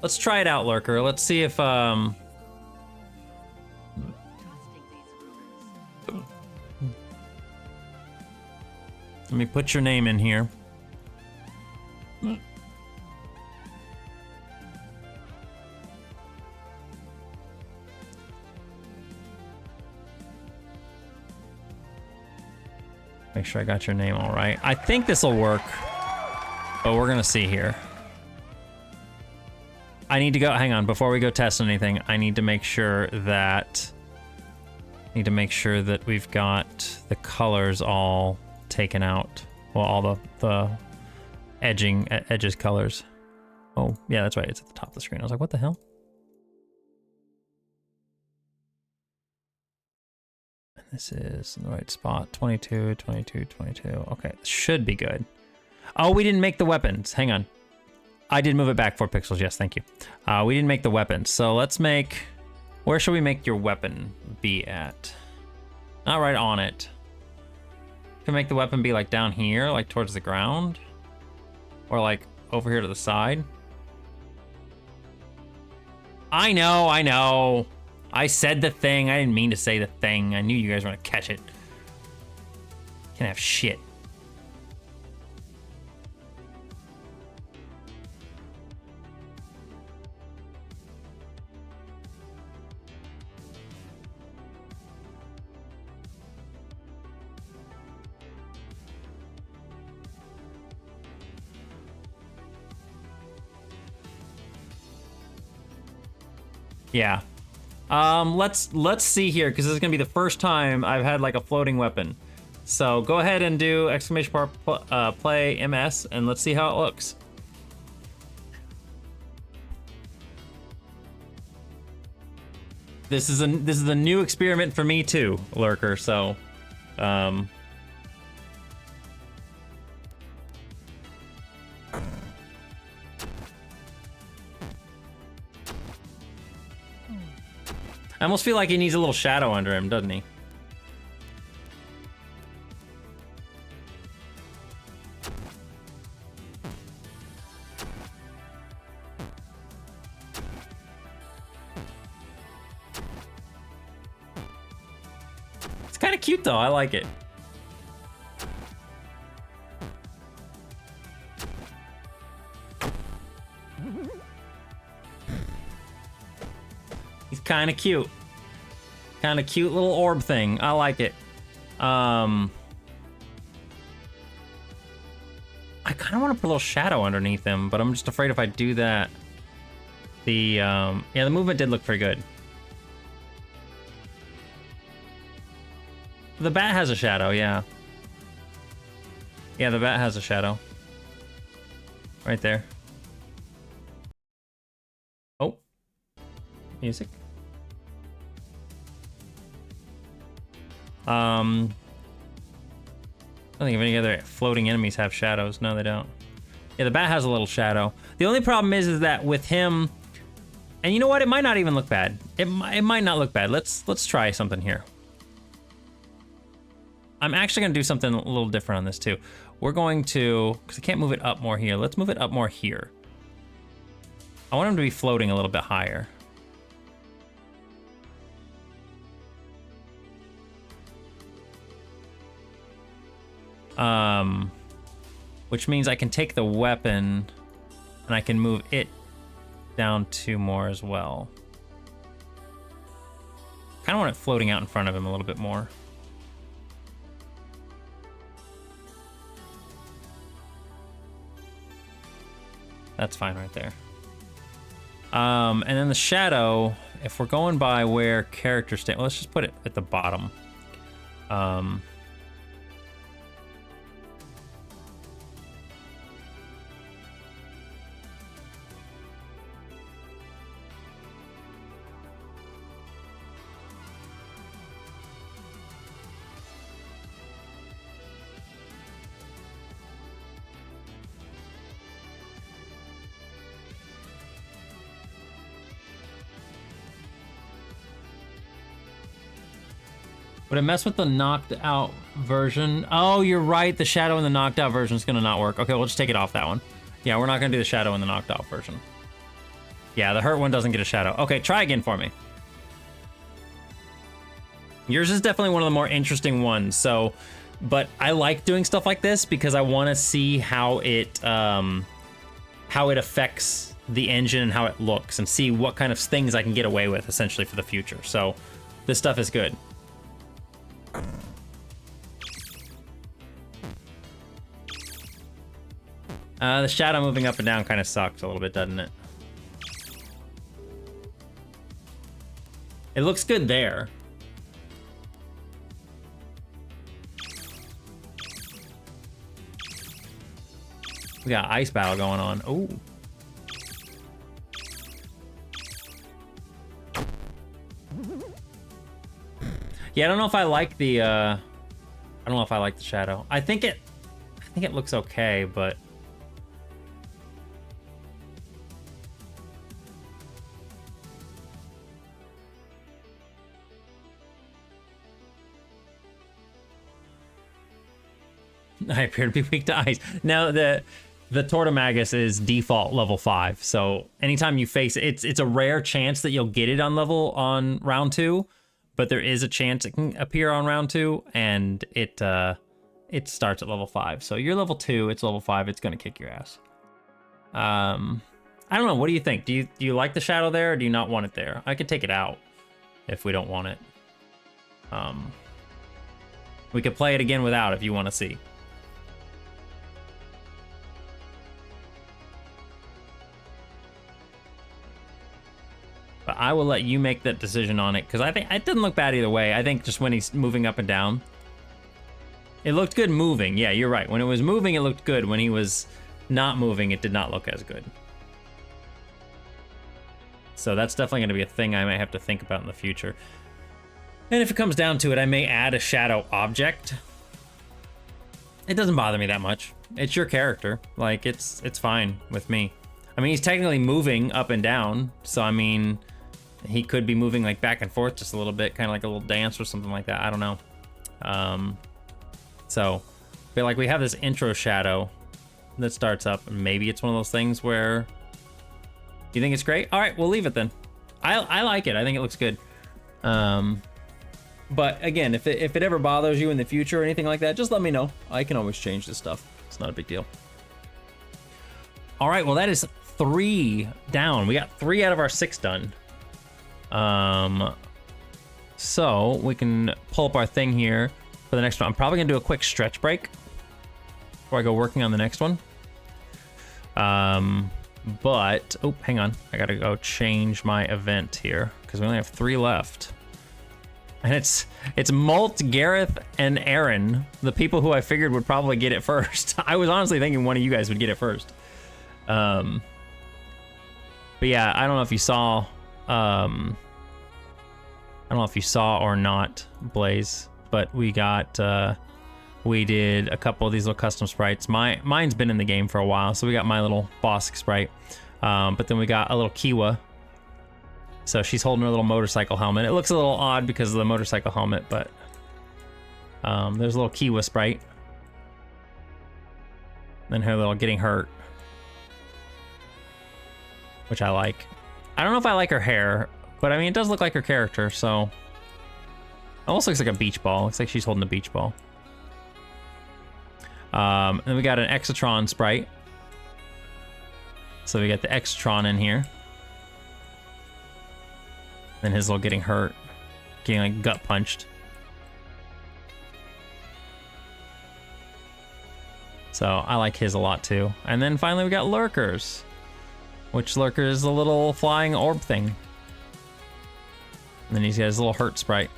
Let's try it out, Lurker. Let's see if let me put your name in here. Make sure I got your name all right. I think this will work, but we're gonna see here. I need to go, hang on, before we go test anything, I need to make sure that we've got the colors all taken out. Well, all the edges colors. Oh, yeah, that's right. It's at the top of the screen. I was like, what the hell? And this is in the right spot. 22, 22, 22. Okay, this should be good. Oh, we didn't make the weapons. Hang on. I did move it back 4 pixels. Yes, thank you. We didn't make the weapons. So let's make... Where should we make your weapon be at? Not right on it. Can make the weapon be like down here, like towards the ground, or like over here to the side. I know, I know. I said the thing. I didn't mean to say the thing. I knew you guys were gonna catch it. Can't have shit. Yeah. Let's see here, because this is gonna be the first time I've had like a floating weapon. So go ahead and do exclamation mark play MS, and let's see how it looks. This is a new experiment for me too, Lurker. So, I almost feel like he needs a little shadow under him, doesn't he? It's kind of cute though, I like it. He's kind of cute. Kind of cute little orb thing. I like it. I kind of want to put a little shadow underneath him, but I'm just afraid if I do that, yeah, the movement did look pretty good. The bat has a shadow, yeah. Yeah, the bat has a shadow. Right there. Oh. Music. I don't think of any other floating enemies have shadows. No, they don't. Yeah, the bat has a little shadow. The only problem is that with him, and you know what? It might not even look bad. It might not look bad. Let's try something here. I'm actually gonna do something a little different on this too. We're going to, because I can't move it up more here. Let's move it up more here. I want him to be floating a little bit higher. Which means I can take the weapon and I can move it down 2 more as well. Kind of want it floating out in front of him a little bit more. That's fine right there. And then the shadow, if we're going by where characters stay, well, let's just put it at the bottom. Would it mess with the knocked out version? Oh, you're right. The shadow in the knocked out version is going to not work. Okay, we'll just take it off that one. Yeah, we're not going to do the shadow in the knocked out version. Yeah, the hurt one doesn't get a shadow. Okay, try again for me. Yours is definitely one of the more interesting ones. So, but I like doing stuff like this because I want to see how it affects the engine and how it looks, and see what kind of things I can get away with essentially for the future. So, this stuff is good. The shadow moving up and down kind of sucks a little bit, doesn't it? It looks good there. We got ice battle going on. Ooh. Yeah, I don't know if I like the I don't know if I like the shadow. I think it looks okay, but I appear to be weak to ice. Now, the Tortomagus is default level 5, so anytime you face it, it's a rare chance that you'll get it on round 2, but there is a chance it can appear on round 2, and it starts at level 5. So you're level 2, it's level 5, it's gonna kick your ass. I don't know, what do you think? Do you like the shadow there, or do you not want it there? I could take it out if we don't want it. We could play it again without if you want to see. But I will let you make that decision on it, because I think it didn't look bad either way. I think just when he's moving up and down, it looked good moving. Yeah, you're right. When it was moving, it looked good. When he was not moving, it did not look as good. So that's definitely going to be a thing I might have to think about in the future. And if it comes down to it, I may add a shadow object. It doesn't bother me that much. It's your character. Like, it's fine with me. I mean, he's technically moving up and down, so I mean, he could be moving like back and forth just a little bit, kind of like a little dance or something like that. I don't know. So, but like we have this intro shadow that starts up, and maybe it's one of those things where you think it's great. All right, we'll leave it then. I like it. I think it looks good. But again, if it ever bothers you in the future or anything like that, just let me know. I can always change this stuff. It's not a big deal. All right, well, that is 3 down. We got 3 out of our 6 done. So we can pull up our thing here for the next one. I'm probably gonna do a quick stretch break before I go working on the next one. But, oh, hang on. I gotta go change my event here because we only have 3 left. And it's Molt, Gareth, and Aaron, the people who I figured would probably get it first. I was honestly thinking one of you guys would get it first. But yeah, I don't know if you saw, I don't know if you saw or not, Blaze, but we got, we did a couple of these little custom sprites. Mine's been in the game for a while, so we got my little boss sprite. But then we got a little Kiwa. So she's holding her little motorcycle helmet. It looks a little odd because of the motorcycle helmet, but there's a little Kiwa sprite. Then her little getting hurt, which I like. I don't know if I like her hair, but I mean, it does look like her character, so. Almost looks like a beach ball. Looks like she's holding a beach ball. And then we got an Exatron sprite. So we got the Exatron in here. Then his little getting hurt, getting like gut punched. So I like his a lot too. And then finally we got Lurkers, which Lurker is a little flying orb thing. And then he's got his little hurt sprite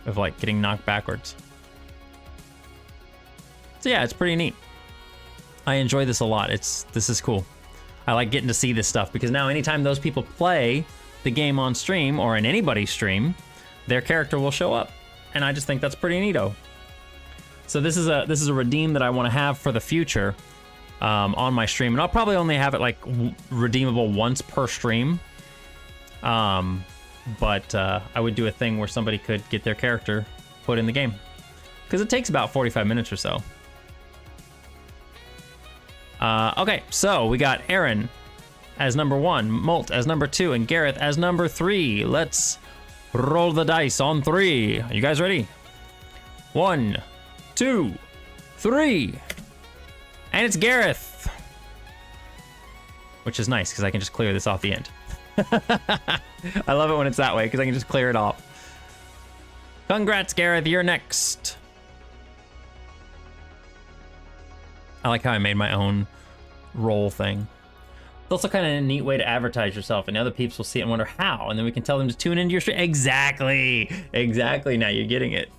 of like getting knocked backwards. So yeah, it's pretty neat. I enjoy this a lot. This is cool. I like getting to see this stuff because now anytime those people play the game on stream or in anybody's stream, their character will show up, and I just think that's pretty neato. So this is a redeem that I want to have for the future on my stream, and I'll probably only have it like redeemable once per stream. But I would do a thing where somebody could get their character put in the game because it takes about 45 minutes or so. Okay, so we got Aaron as number 1, Molt as number 2, and Gareth as number 3. Let's roll the dice on 3. Are you guys ready? 1, 2, 3. And it's Gareth. Which is nice, because I can just clear this off the end. I love it when it's that way, because I can just clear it off. Congrats, Gareth, you're next. I like how I made my own roll thing. It's also kind of a neat way to advertise yourself, and other peeps will see it and wonder how, and then we can tell them to tune into your stream. Exactly. Now you're getting it.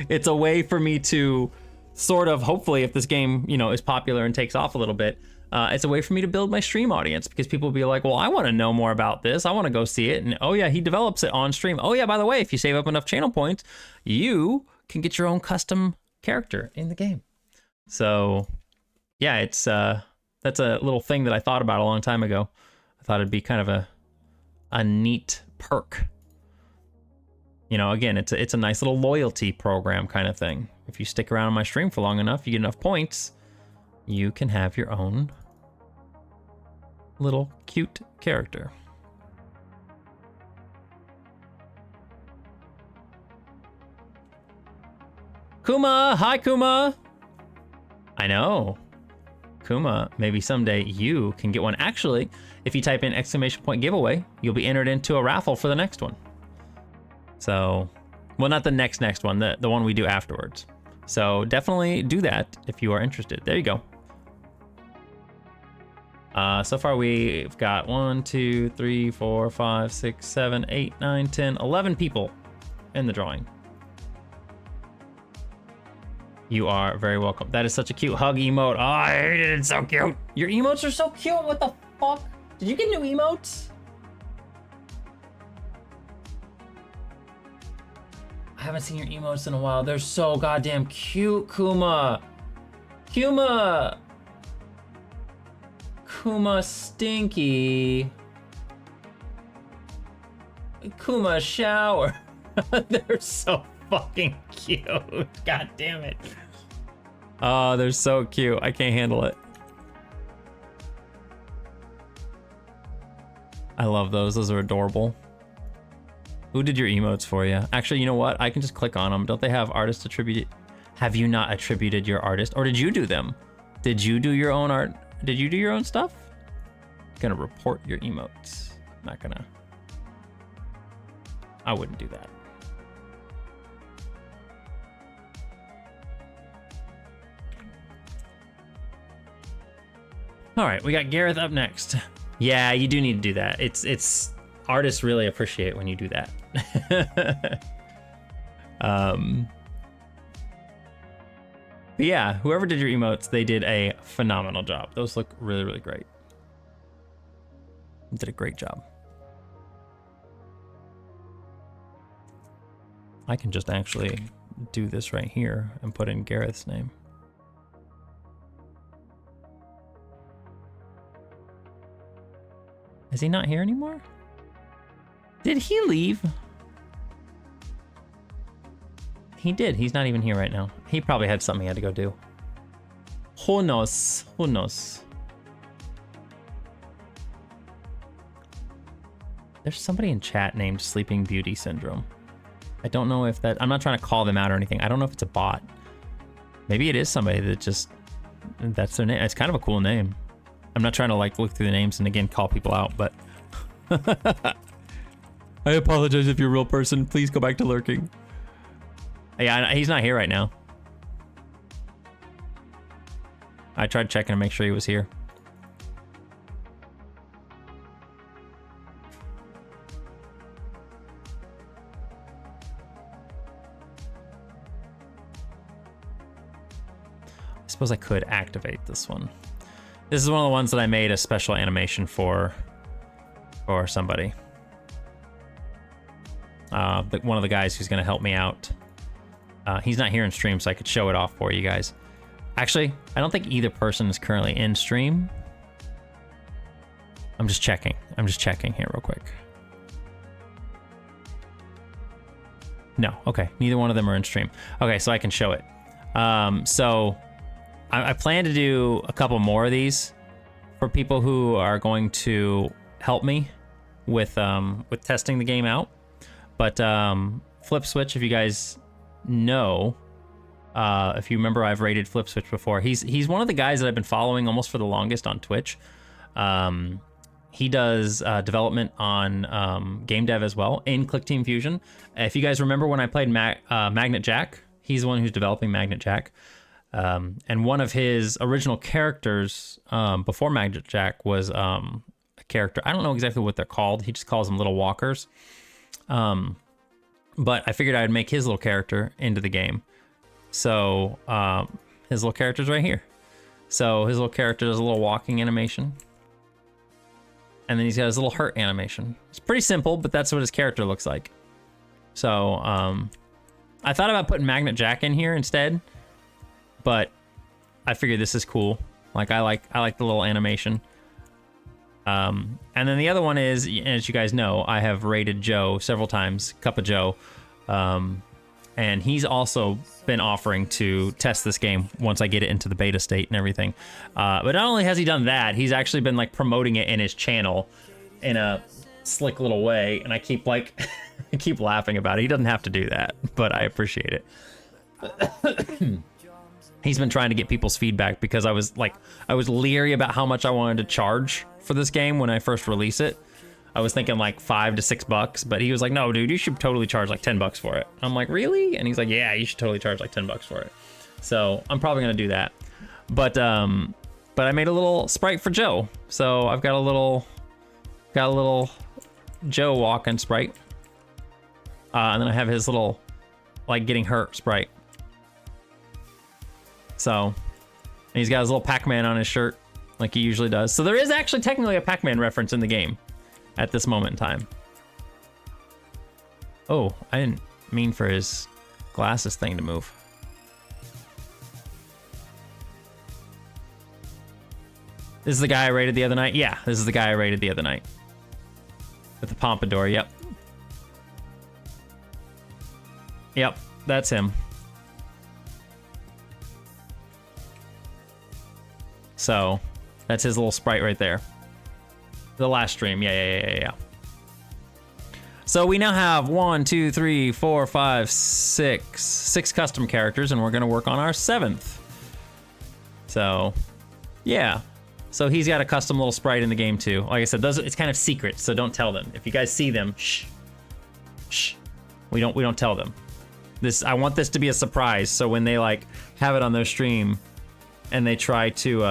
It's a way for me to sort of, hopefully, if this game, you know, is popular and takes off a little bit, it's a way for me to build my stream audience, because people will be like, well, I want to know more about this. I want to go see it. And oh yeah, he develops it on stream. Oh yeah, by the way, if you save up enough channel points, you can get your own custom character in the game. So yeah, it's that's a little thing that I thought about a long time ago. I thought it'd be kind of a neat perk. You know, again, it's a nice little loyalty program kind of thing. If you stick around on my stream for long enough, you get enough points, you can have your own little cute character. Kuma! Hi, Kuma! I know. Kuma, maybe someday you can get one. Actually, if you type in !! giveaway, you'll be entered into a raffle for the next one. So, well, not the next one, the one we do afterwards. So definitely do that if you are interested. There you go. So far we've got 1, 2, 3, 4, 5, 6, 7, 8, 9, 10, 11 people in the drawing. You are very welcome. That is such a cute hug emote. Oh, I hate it. It's so cute. Your emotes are so cute. What the fuck? Did you get new emotes? I haven't seen your emotes in a while. They're so goddamn cute, Kuma. Kuma. Kuma Stinky. Kuma Shower. They're so fucking cute. God damn it. Oh, they're so cute. I can't handle it. I love those. Those are adorable. Who did your emotes for you? Actually, you know what? I can just click on them. Don't they have artist attributed? Have you not attributed your artist? Or did you do them? Did you do your own art? Did you do your own stuff? Gonna report your emotes. Not gonna. I wouldn't do that. All right, we got Gareth up next. Yeah, you do need to do that. It's artists really appreciate when you do that. But yeah, whoever did your emotes, they did a phenomenal job. Those look really, really great. You did a great job. I can just actually do this right here and put in Gareth's name. Is he not here anymore? Did he leave? He did. He's not even here right now. He probably had something he had to go do. Who knows? Who knows? There's somebody in chat named Sleeping Beauty Syndrome. I don't know if that... I'm not trying to call them out or anything. I don't know if it's a bot. Maybe it is somebody that just... That's their name. It's kind of a cool name. I'm not trying to like look through the names and again call people out, but... I apologize if you're a real person. Please go back to lurking. Yeah, he's not here right now. I tried checking to make sure he was here. I suppose I could activate this one. This is one of the ones that I made a special animation for somebody. But one of the guys who's going to help me out. He's not here in stream, so I could show it off for you guys. Actually, I don't think either person is currently in stream. I'm just checking. I'm just checking here real quick. No, okay. Neither one of them are in stream. Okay, so I can show it. So I plan to do a couple more of these for people who are going to help me with testing the game out. But Flip Switch, if you guys know, if you remember, I've rated Flip Switch before. He's one of the guys that I've been following almost for the longest on Twitch. He does development on game dev as well in Clickteam Fusion. If you guys remember when I played Magnet Jack, he's the one who's developing Magnet Jack. And one of his original characters before Magnet Jack was a character. I don't know exactly what they're called. He just calls them little walkers. But I figured I'd make his little character into the game. So his little character's right here. So his little character does a little walking animation. And then he's got his little hurt animation. It's pretty simple, but that's what his character looks like. So I thought about putting Magnet Jack in here instead, but I figured this is cool. Like I like the little animation. And then the other one is, as you guys know, I have rated Joe several times, Cup of Joe. And he's also been offering to test this game once I get it into the beta state and everything. But not only has he done that, he's actually been like promoting it in his channel in a slick little way, and I keep like I keep laughing about it. He doesn't have to do that, but I appreciate it. He's been trying to get people's feedback because I was leery about how much I wanted to charge for this game when I first release it. I was thinking like $5 to $6, but he was like, no, dude, you should totally charge like $10 for it. I'm like, really? And he's like, yeah, you should totally charge like $10 for it. So I'm probably gonna do that. But I made a little sprite for Joe. So I've got a little Joe walking sprite. And then I have his little like getting hurt sprite. So, and he's got his little Pac-Man on his shirt like he usually does. So there is actually technically a Pac-Man reference in the game at this moment in time. Oh, I didn't mean for his glasses thing to move. This is the guy I raided the other night? Yeah, this is the guy I raided the other night. With the pompadour, yep. Yep, that's him. So, that's his little sprite right there. The last stream, yeah. So we now have 1, 2, 3, 4, 5, 6 custom characters, and we're gonna work on our 7th. So, yeah. So he's got a custom little sprite in the game too. Like I said, it's kind of secret, so don't tell them. If you guys see them, shh. We don't tell them. I want this to be a surprise, so when they like have it on their stream, and they try to,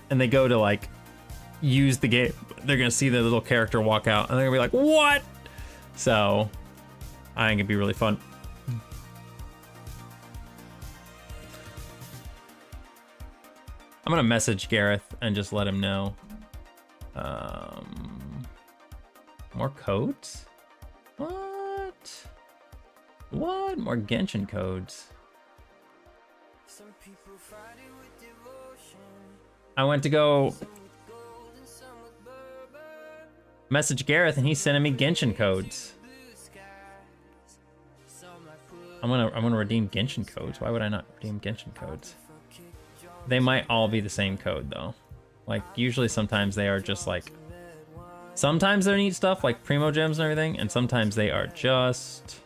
and they go to like use the game, they're gonna see the little character walk out, and they're gonna be like, "What?" So, I think it'd be really fun. I'm gonna message Gareth and just let him know. More codes? What? What? More Genshin codes? I went to go message Gareth and he's sending me Genshin codes. I'm gonna redeem Genshin codes. Why would I not redeem Genshin codes? They might all be the same code though. Like usually sometimes they are just like, sometimes they're neat stuff like Primo Gems and everything, and sometimes they are just,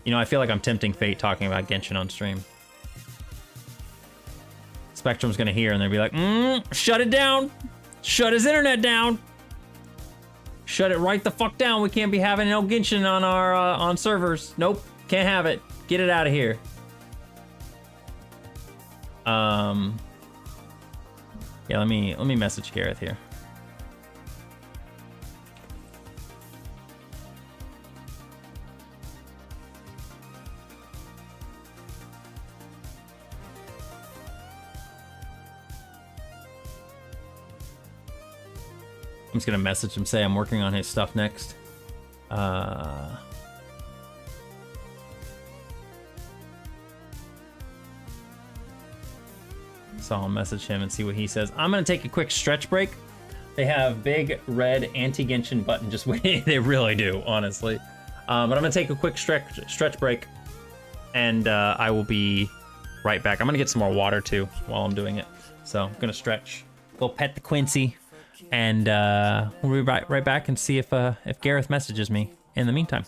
you know, I feel like I'm tempting fate talking about Genshin on stream. Spectrum's gonna hear and they'll be like, shut it down. Shut his internet down. Shut it right the fuck down. We can't be having no Genshin on our on servers. Nope, can't have it. Get it out of here. Yeah, let me message Gareth here. I'm just gonna message him, say I'm working on his stuff next. So I'll message him and see what he says. I'm gonna take a quick stretch break. They have big red anti-Genshin button just waiting. They really do, honestly. But I'm gonna take a quick stretch break, and I will be right back. I'm gonna get some more water too while I'm doing it. So I'm gonna stretch, go pet the Quincy, and we'll be right back and see if Gareth messages me in the meantime.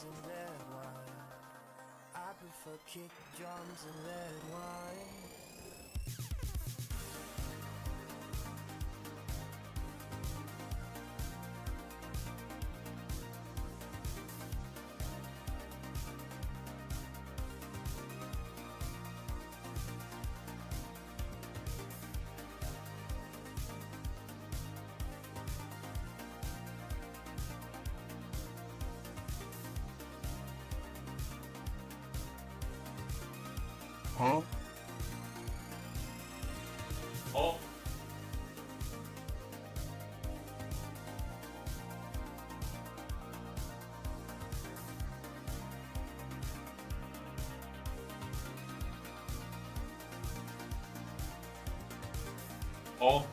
Huh? Oh. Oh.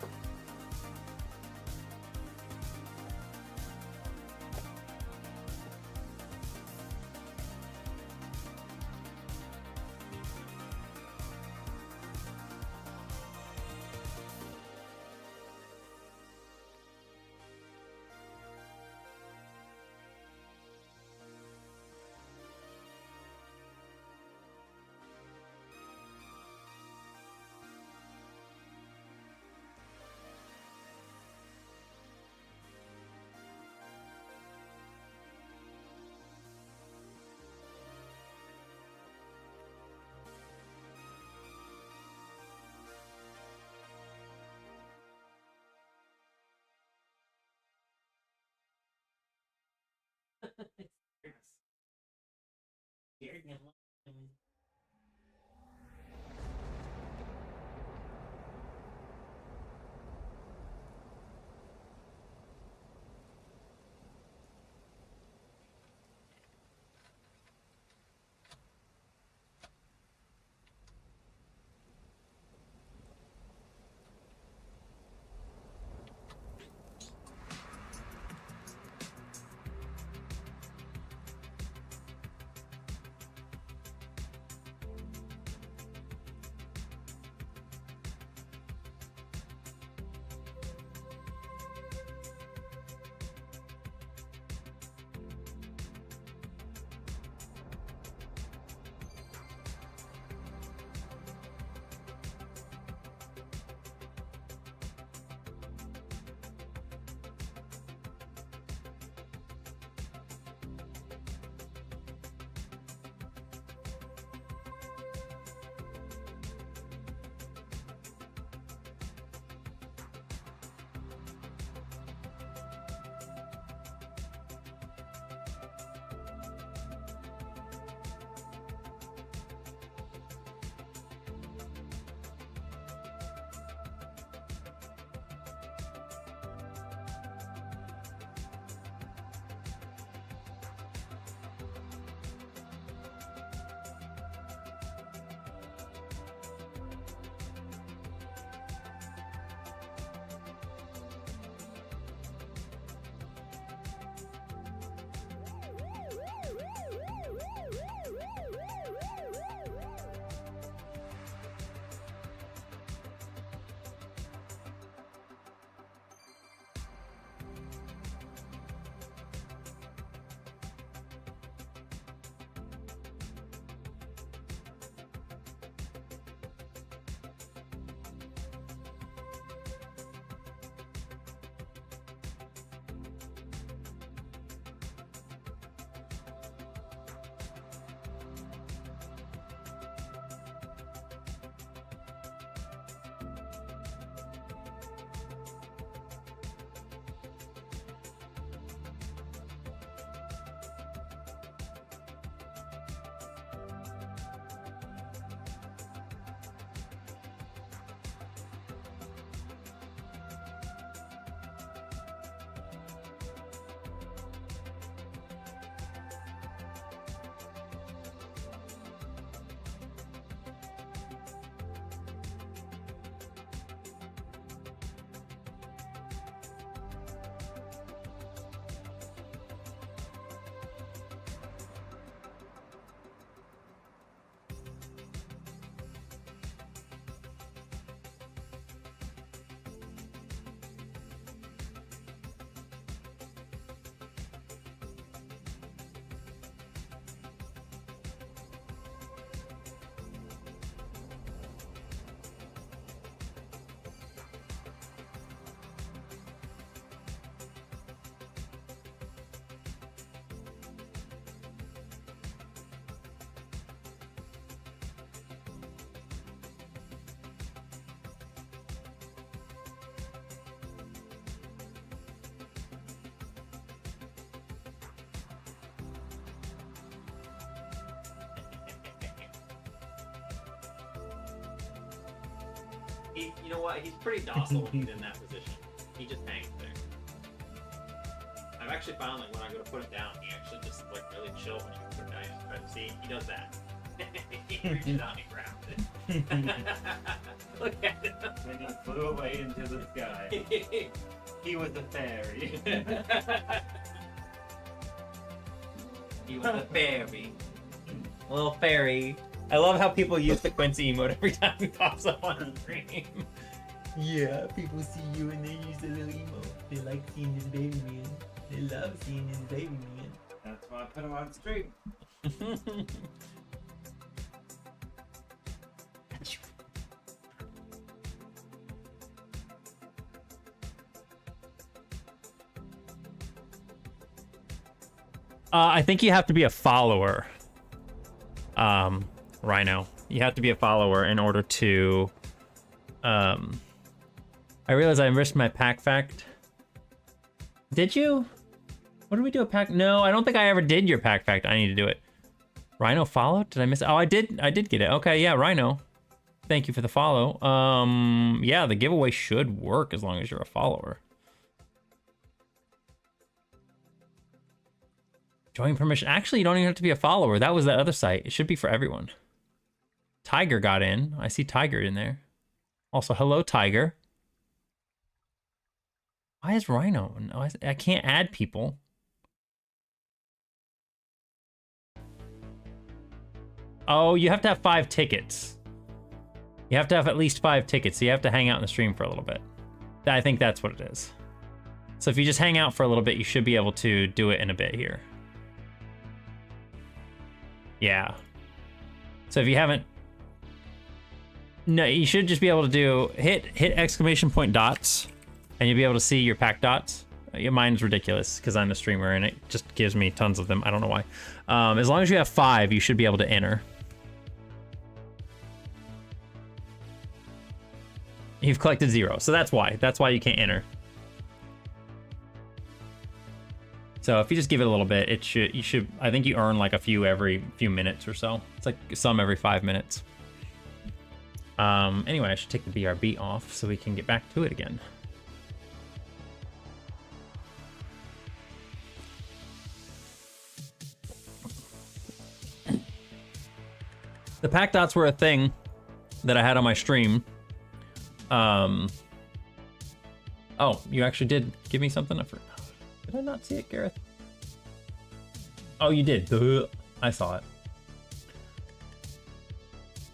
You know what? He's pretty docile when he's in that position. He just hangs there. I've actually found like when I go to put him down, he actually just like really chill when you put him down. But see, he does that. He reaches out and grabs it. Look at him. When he flew away into the sky, he was a fairy. He was a fairy. A little fairy. I love how people use the Quincy emote every time he pops up on the screen. Yeah, people see you and they use the little emote. They like seeing his baby man. They love seeing his baby man. That's why I put him on stream. I think you have to be a follower. Rhino. You have to be a follower in order to. I realize I missed my pack fact. Did you? What did we do a pack? No, I don't think I ever did your pack fact. I need to do it. Rhino followed? Did I miss it? Oh, I did get it. Okay, yeah, Rhino. Thank you for the follow. Yeah, the giveaway should work as long as you're a follower. Join permission. Actually, you don't even have to be a follower. That was the other site. It should be for everyone. Tiger got in. I see Tiger in there. Also, hello, Tiger. Why is Rhino? No, I can't add people. Oh, you have to have 5 tickets. You have to have at least 5 tickets, so you have to hang out in the stream for a little bit. I think that's what it is. So if you just hang out for a little bit, you should be able to do it in a bit here. Yeah. So if you haven't... No, you should just be able to do... Hit exclamation point dots, and you'll be able to see your pack dots. Mine's ridiculous, because I'm a streamer, and it just gives me tons of them. I don't know why. As long as you have 5, you should be able to enter. You've collected 0, so that's why. That's why you can't enter. So if you just give it a little bit, you should. I think you earn like a few every few minutes or so. It's like some every 5 minutes. Anyway, I should take the BRB off so we can get back to it again. The pack dots were a thing that I had on my stream. Oh, you actually did give me something? Did I not see it, Gareth? Oh, you did. Duh. I saw it.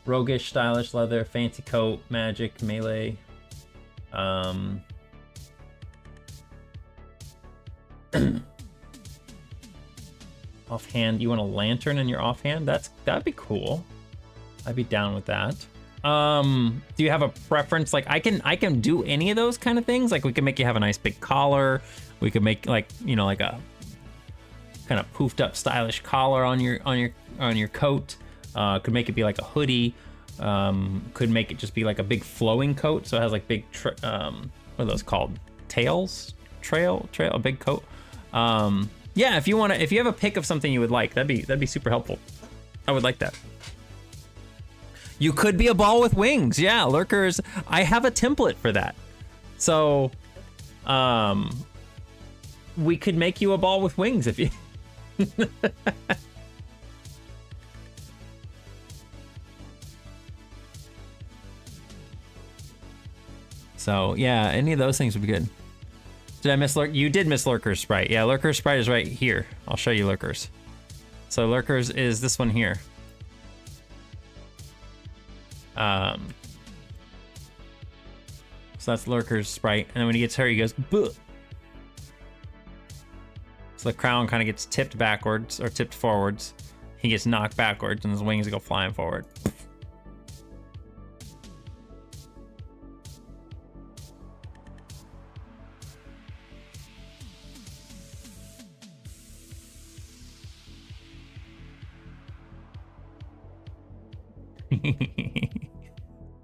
Roguish, stylish leather, fancy coat, magic, melee. Offhand, you want a lantern in your offhand? That'd be cool. I'd be down with that. Do you have a preference? Like I can do any of those kind of things. Like we can make you have a nice big collar. We could make like, you know, like a kind of poofed up stylish collar on your coat. Could make it be like a hoodie. Could make it just be like a big flowing coat. So it has like big, what are those called? Tails? Trail, a big coat. Yeah, if you have a pick of something you would like, that'd be super helpful. I would like that. You could be a ball with wings. Yeah, lurkers. I have a template for that. So, we could make you a ball with wings if you... So, yeah, any of those things would be good. Did I miss Lurk? You did miss Lurker's Sprite. Yeah, Lurker's Sprite is right here. I'll show you Lurker's. So Lurker's is this one here. So that's Lurker's Sprite. And then when he gets hurt, he goes, "Buh." So the crown kind of gets tipped backwards, or tipped forwards. He gets knocked backwards, and his wings go flying forward.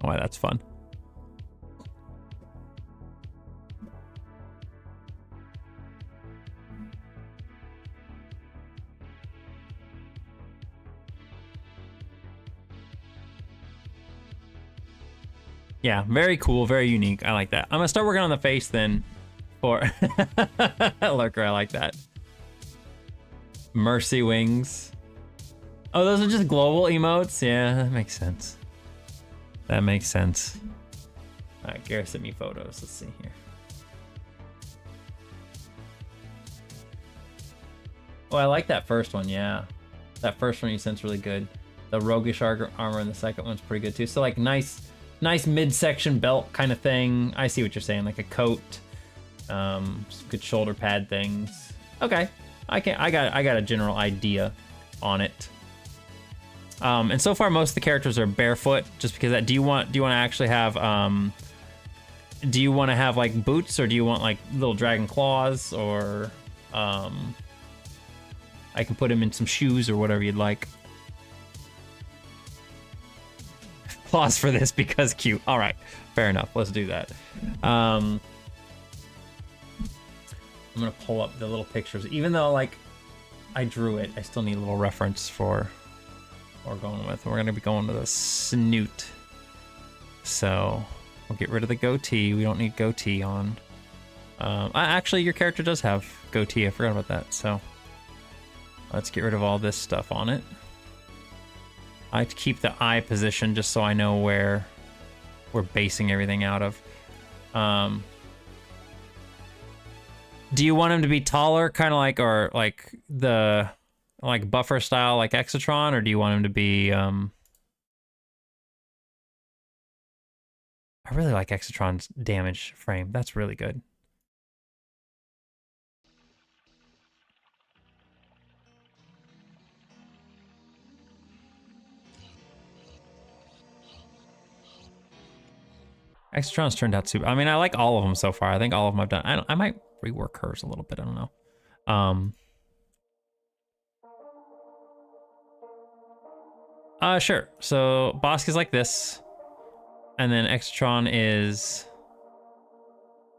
Oh, that's fun. Yeah, very cool, very unique. I like that. I'm gonna start working on the face then for Lurker, I like that. Mercy wings. Oh, those are just global emotes? Yeah, that makes sense. That makes sense. All right, Gareth sent me photos. Let's see here. Oh, I like that first one, yeah. That first one you sent's really good. The roguish armor in the second one's pretty good too. So like nice midsection belt kind of thing. I see what you're saying, like a coat, some good shoulder pad things. Okay, I got a general idea on it. And so far most of the characters are barefoot, just because that. Do you want to actually have do you want to have like boots, or do you want like little dragon claws, or I can put him in some shoes or whatever you'd like. Applause for this because cute. All right, fair enough. Let's do that. I'm gonna pull up the little pictures. Even though like I drew it, I still need a little reference for what we're going with. We're gonna be going to the snoot. So we'll get rid of the goatee. We don't need goatee on. Actually, your character does have goatee. I forgot about that. So let's get rid of all this stuff on it. I like to keep the eye position just so I know where we're basing everything out of. Do you want him to be taller, kind of like, or like the like buffer style like Exatron, or do you want him to be I really like Exatron's damage frame. That's really good. Exatron's turned out super. I mean, I like all of them so far. I think all of them I've done. I might rework hers a little bit. I don't know. Sure. So Bosk is like this, and then Exatron is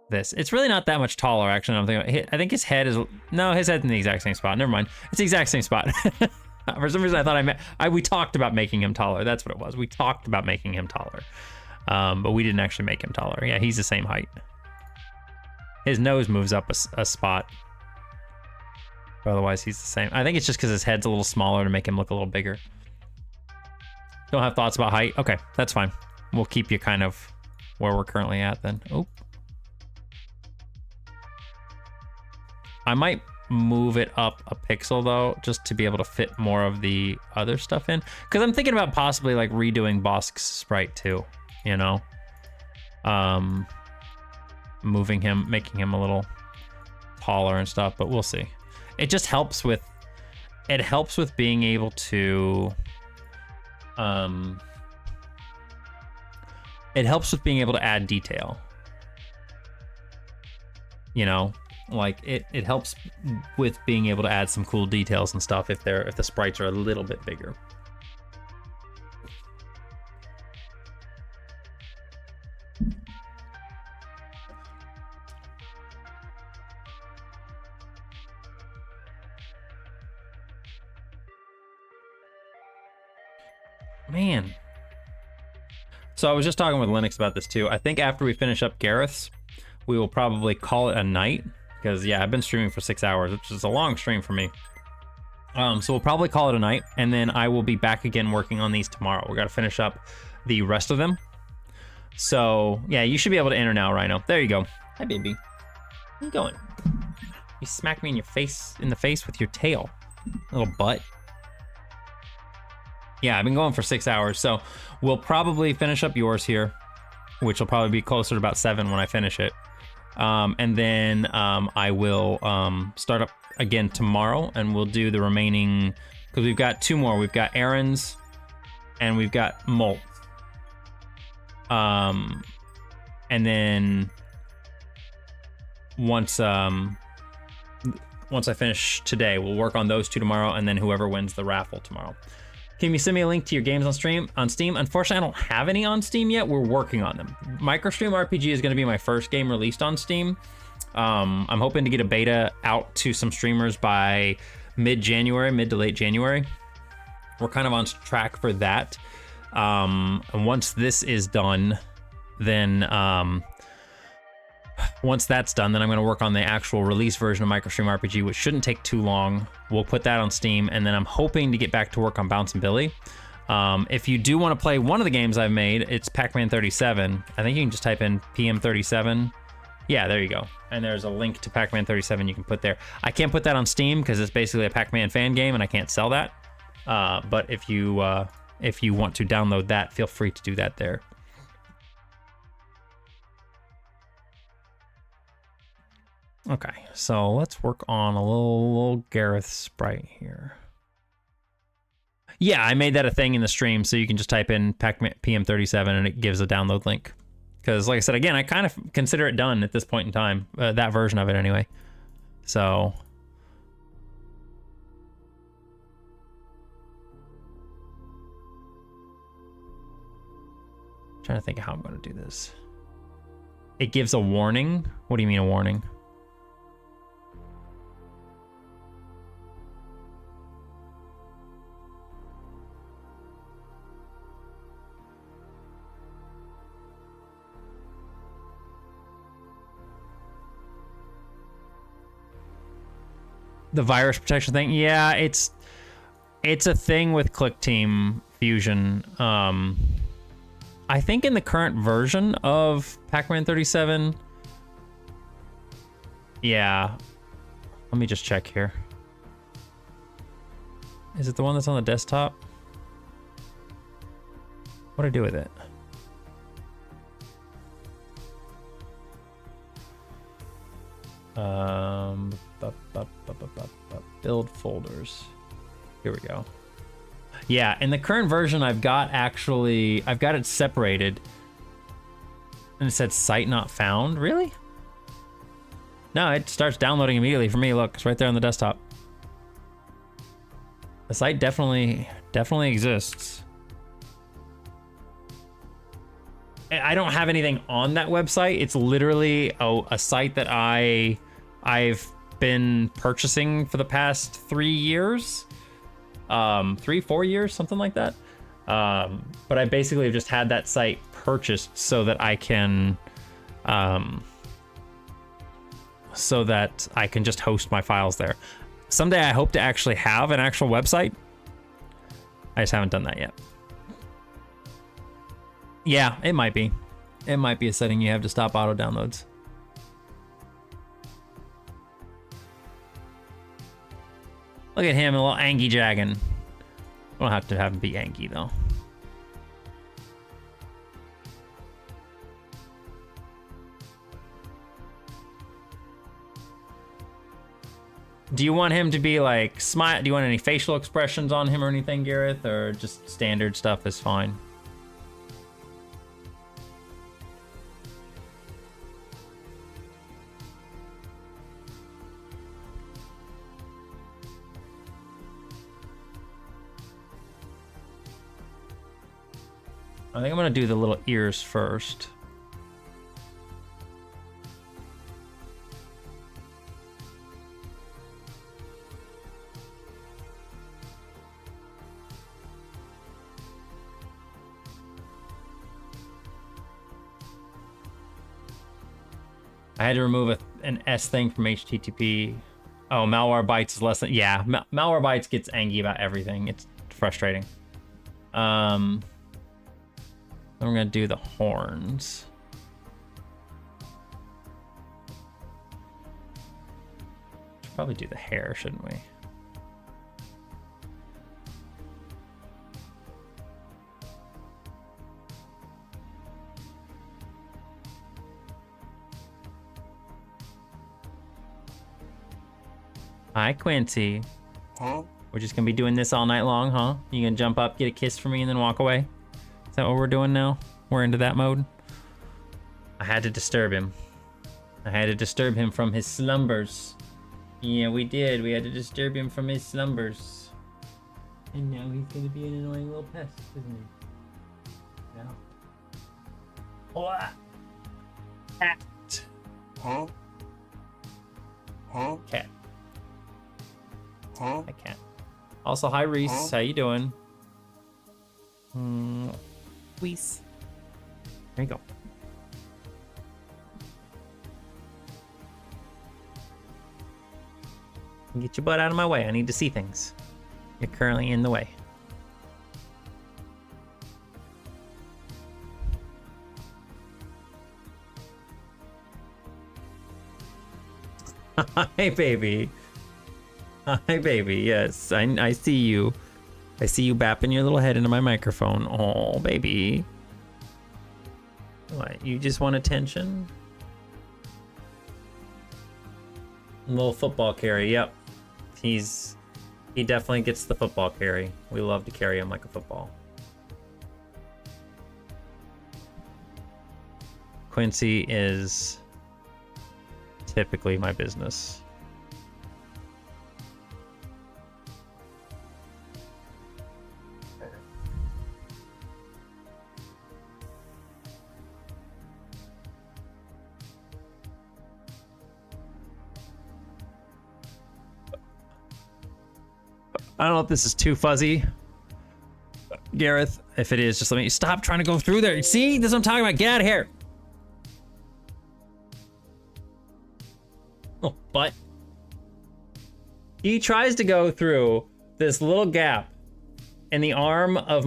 this. It's really not that much taller, actually. I'm thinking. I think his head is his head's in the exact same spot. Never mind. It's the exact same spot. For some reason, I thought we talked about making him taller. That's what it was. We talked about making him taller. But we didn't actually make him taller. Yeah, he's the same height. His nose moves up a spot. But otherwise, he's the same. I think it's just because his head's a little smaller to make him look a little bigger. Don't have thoughts about height? Okay, that's fine. We'll keep you kind of where we're currently at then. Oh. I might move it up a pixel though, just to be able to fit more of the other stuff in. Because I'm thinking about possibly like redoing Bosk's sprite too. You know, moving him, making him a little taller and stuff, but we'll see. It just helps with, being able to, it helps with being able to add detail. You know, like it helps with being able to add some cool details and stuff if the sprites are a little bit bigger. Man. So I was just talking with Linux about this too. I think after we finish up Gareth's, we will probably call it a night. Because yeah, I've been streaming for 6 hours, which is a long stream for me. So we'll probably call it a night, and then I will be back again working on these tomorrow. We gotta finish up the rest of them. So yeah, you should be able to enter now, Rhino. There you go. Hi, baby. Where you going? You smack me in the face with your tail, little butt. Yeah, I've been going for 6 hours, so we'll probably finish up yours here, which will probably be closer to about 7 when I finish it. And then I will start up again tomorrow, and we'll do the remaining, because we've got 2 more. We've got Aaron's, and we've got Molt. And then once I finish today, we'll work on those 2 tomorrow, and then whoever wins the raffle tomorrow. Can you send me a link to your games on Steam? Unfortunately, I don't have any on Steam yet. We're working on them. Microstream RPG is going to be my first game released on Steam. I'm hoping to get a beta out to some streamers by mid to late January. We're kind of on track for that. And once this is done, then once that's done, then I'm going to work on the actual release version of Microstream RPG, which shouldn't take too long. We'll put that on Steam, and then I'm hoping to get back to work on Bouncin' Billy. If you do want to play one of the games I've made, it's Pac-Man 37. I think you can just type in PM37. Yeah, there you go. And there's a link to Pac-Man 37 you can put there. I can't put that on Steam because it's basically a Pac-Man fan game, and I can't sell that. But if you want to download that, feel free to do that there. Okay, so let's work on a little Gareth sprite here. Yeah, I made that a thing in the stream, so you can just type in Pac-Man PM37 and it gives a download link. Because, like I said, again, I kind of consider it done at this point in time, that version of it anyway. So, trying to think of how I'm going to do this. It gives a warning. What do you mean a warning? The virus protection thing, yeah, it's a thing with Clickteam Fusion. I think in the current version of Pac-Man 37, yeah. Let me just check here. Is it the one that's on the desktop? What do I do with it? Build folders. Here we go. Yeah, in the current version, I've got it separated. And it said site not found. Really? No, it starts downloading immediately for me. Look, it's right there on the desktop. The site definitely exists. I don't have anything on that website. It's literally a site that I've been purchasing for the past 3 years, 4 years, something like that. But I basically have just had that site purchased so that I can, just host my files there. Someday I hope to actually have an actual website. I just haven't done that yet. Yeah, it might be. It might be a setting you have to stop auto downloads. Look at him, a little Angie Jaggin. I don't have to have him be Angie, though. Do you want him to be like smile? Do you want any facial expressions on him or anything, Gareth? Or just standard stuff is fine? I think I'm gonna do the little ears first. I had to remove an S thing from HTTP. Oh, malware bytes is less than, yeah, malware bytes gets angry about everything. It's frustrating. I'm gonna do the horns. Should probably do the hair, shouldn't we? Hi, Quincy. Huh? We're just gonna be doing this all night long, huh? You gonna jump up, get a kiss from me, and then walk away? Is that what we're doing now? We're into that mode? I had to disturb him. I had to disturb him from his slumbers. Yeah, we did. We had to disturb him from his slumbers. And now he's gonna be an annoying little pest, isn't he? Yeah. What? Cat. Huh? Huh? Cat. Huh? I can't. Also, hi Reese. Huh? How you doing? Reese. There you go. Get your butt out of my way. I need to see things. You're currently in the way. Hi, baby. Hi, baby. Yes, I see you. I see you bapping your little head into my microphone. Oh, baby. What, you just want attention? Little football carry, yep. He definitely gets the football carry. We love to carry him like a football. Quincy is typically my business. I don't know if this is too fuzzy, Gareth. If it is, just let me stop trying to go through there. See, this is what I'm talking about. Get out of here. Oh, but he tries to go through this little gap in the arm of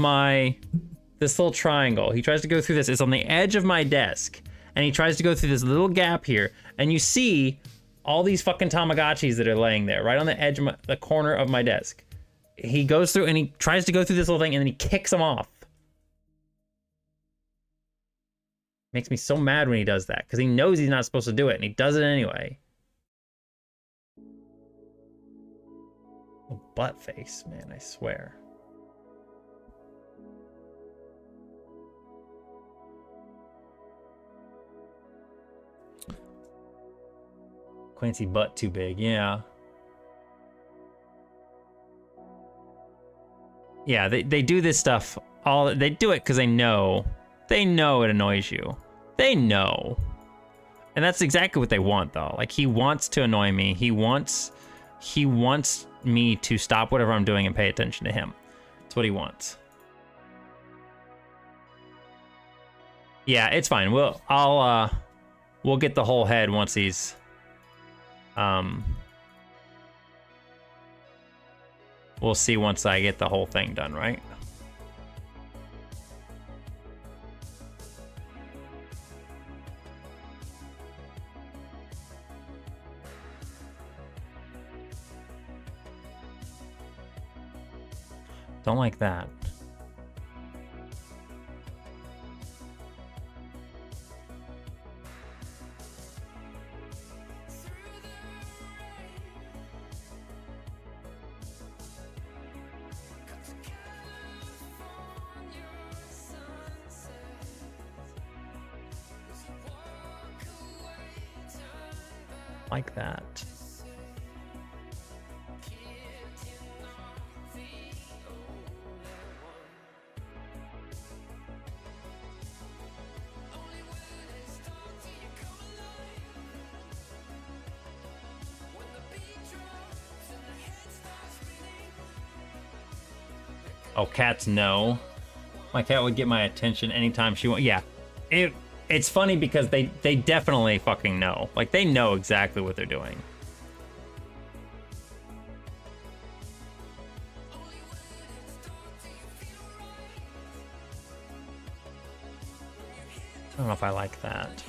this little triangle. He tries to go through this. It's on the edge of my desk, and he tries to go through this little gap here, and you see all these fucking Tamagotchis that are laying there right on the edge of the corner of my desk. He goes through and he tries to go through this little thing and then he kicks them off. Makes me so mad when he does that because he knows he's not supposed to do it and he does it anyway. Oh, butt face, man, I swear. Quincy butt too big, yeah. Yeah, they do this stuff they do it because they know it annoys you. They know. And that's exactly what they want though. Like he wants to annoy me. He wants me to stop whatever I'm doing and pay attention to him. That's what he wants. Yeah, it's fine. We'll get the whole head once he's we'll see once I get the whole thing done, right? Don't like that. Like that. Oh, cats know. My cat would get my attention anytime she wants. Yeah, it's funny because they definitely fucking know. Like they know exactly what they're doing. I don't know if I like that.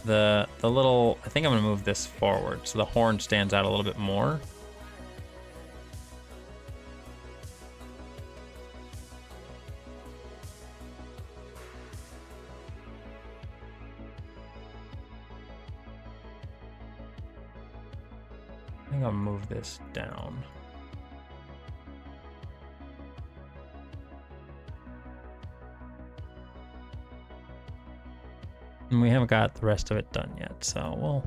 The little, I think I'm gonna move this forward so the horn stands out a little bit more. I think I'll move this down. And we haven't got the rest of it done yet, so we'll...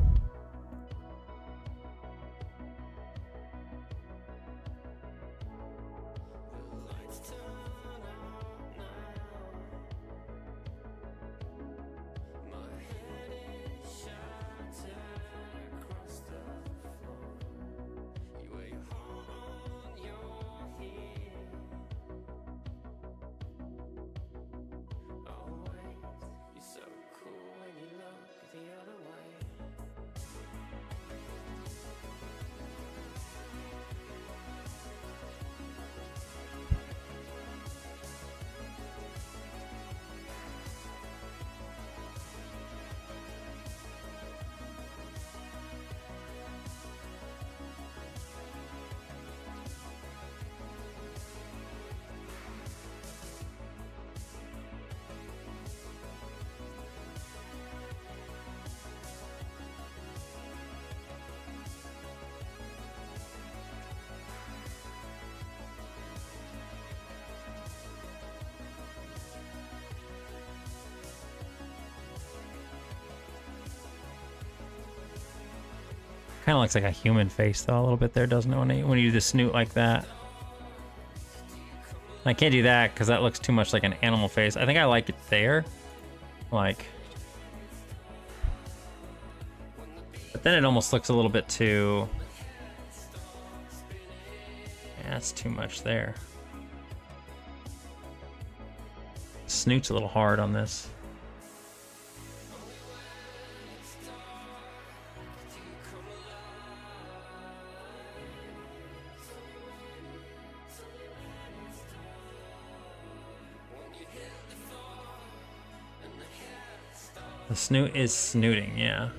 Kind of looks like a human face though, a little bit there, doesn't it? When you do the snoot like that. I can't do that because that looks too much like an animal face. I think I like it there. Like. But then it almost looks a little bit too... Yeah, that's too much there. Snoot's a little hard on this. The snoot is snooting, yeah.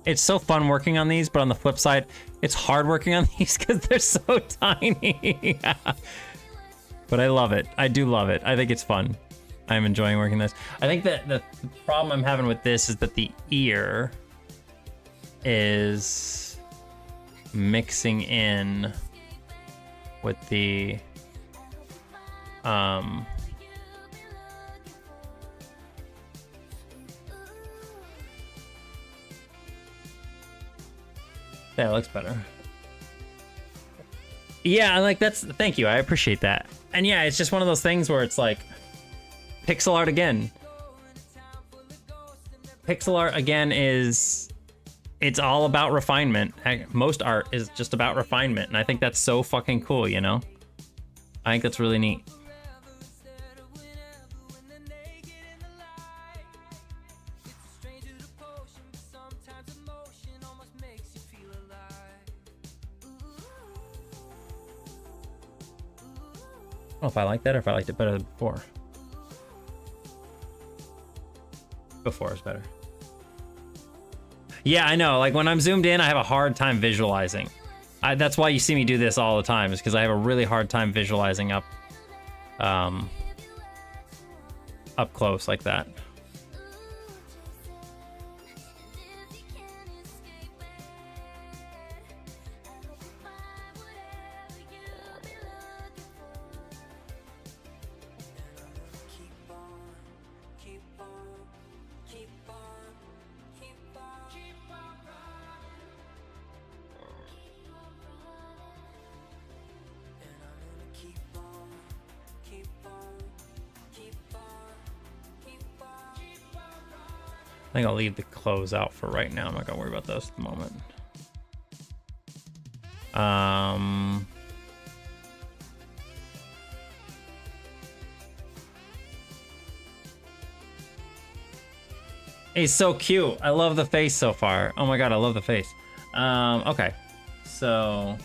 It's so fun working on these, but on the flip side, it's hard working on these because they're so tiny. But I love it. I do love it. I think it's fun. I'm enjoying working this. I think that the problem I'm having with this is that the ear is mixing in with the yeah, it looks better. Yeah, like that's, thank you, I appreciate that. And yeah, it's just one of those things where it's like, pixel art again. Pixel art again is, it's all about refinement. Most art is just about refinement, and I think that's so fucking cool, you know? I think that's really neat. I don't know if I like that or if I liked it better than before. Before is better. Yeah, I know. Like when I'm zoomed in, I have a hard time visualizing. That's why you see me do this all the time, is because I have a really hard time visualizing up close like that. I think I'll leave the clothes out for right now. I'm not gonna worry about those at the moment. He's so cute. I love the face so far. Oh my god, I love the face. Okay, so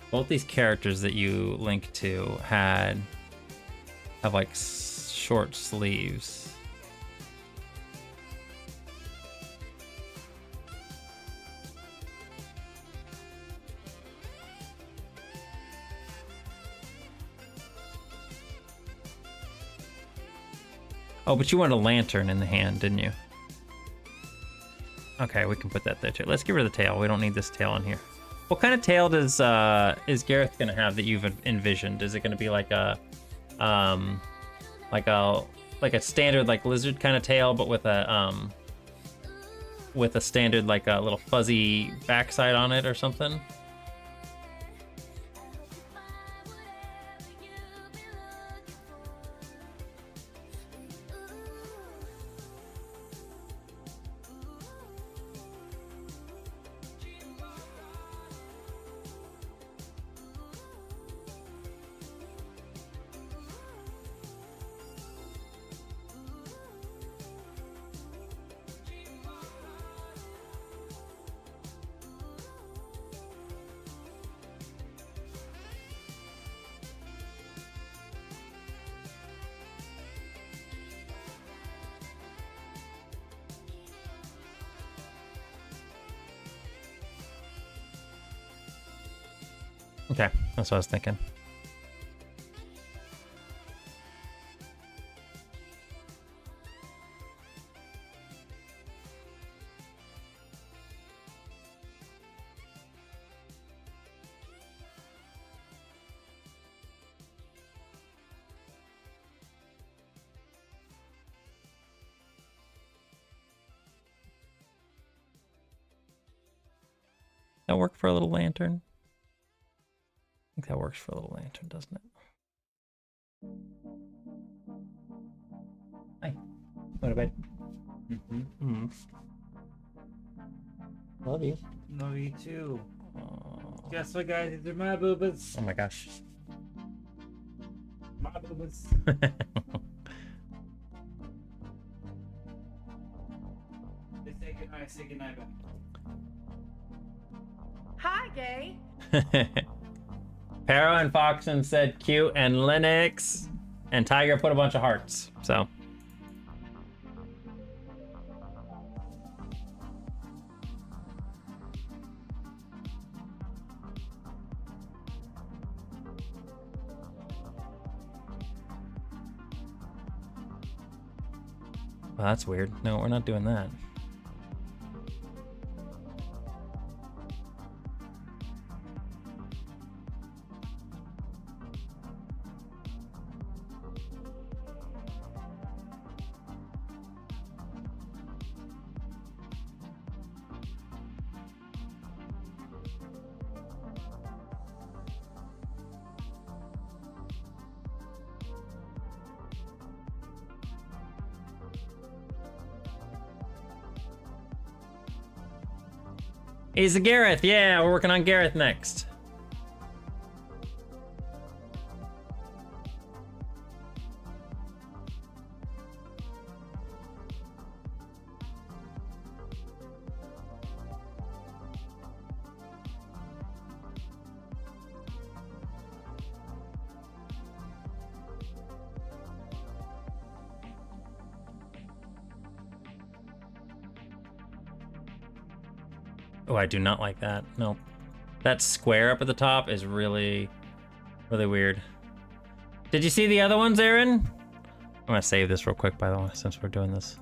both these characters that you link to have like short sleeves. Oh, but you wanted a lantern in the hand, didn't you? Okay, we can put that there too. Let's get rid of the tail. We don't need this tail in here. What kind of tail does is Gareth gonna have that you've envisioned? Is it gonna be like a standard like lizard kind of tail, but with a standard like a little fuzzy backside on it or something? Okay, that's what I was thinking. That work for a little lantern? I think that works for a little lantern, doesn't it? Hi. What about? Love you. Love you too. Guess what, guys? These are my boobas. Oh my gosh. My boobas. They say goodnight. Say goodnight back. Hi, gay. Pero and Foxen said cute, and Linux and Tiger put a bunch of hearts. So. Well, that's weird. No, we're not doing that. He's a Gareth. Yeah, we're working on Gareth next. Oh, I do not like that. No. That square up at the top is really, really weird. Did you see the other ones, Aaron? I'm gonna save this real quick, by the way, since we're doing this.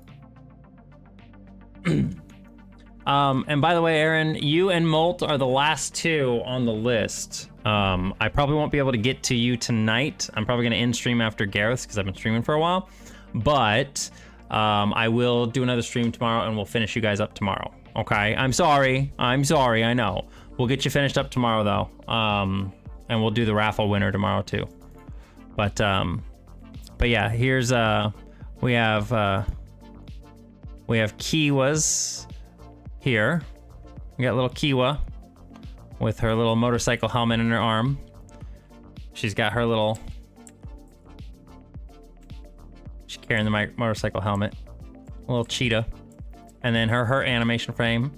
And by the way, Aaron, you and Molt are the last two on the list. I probably won't be able to get to you tonight. I'm probably gonna end stream after Gareth's because I've been streaming for a while. But I will do another stream tomorrow and we'll finish you guys up tomorrow. Okay, I'm sorry, I know. We'll get you finished up tomorrow though. And we'll do the raffle winner tomorrow too. But yeah, here's we have Kiwa's here. We got little Kiwa with her little motorcycle helmet in her arm. She's got her little, she's carrying the motorcycle helmet. A little cheetah. And then her animation frame.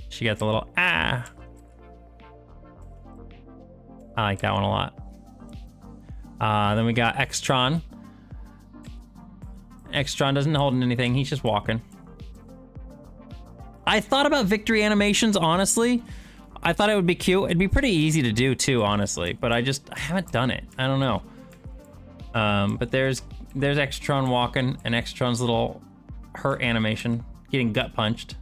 She got the little ah. I like that one a lot. Then we got Xtron. Xtron doesn't hold anything, he's just walking. I thought about victory animations, honestly. I thought it would be cute. It'd be pretty easy to do too, honestly, but I haven't done it. I don't know. But there's There's Extron walking, and Extron's little hurt animation, getting gut punched.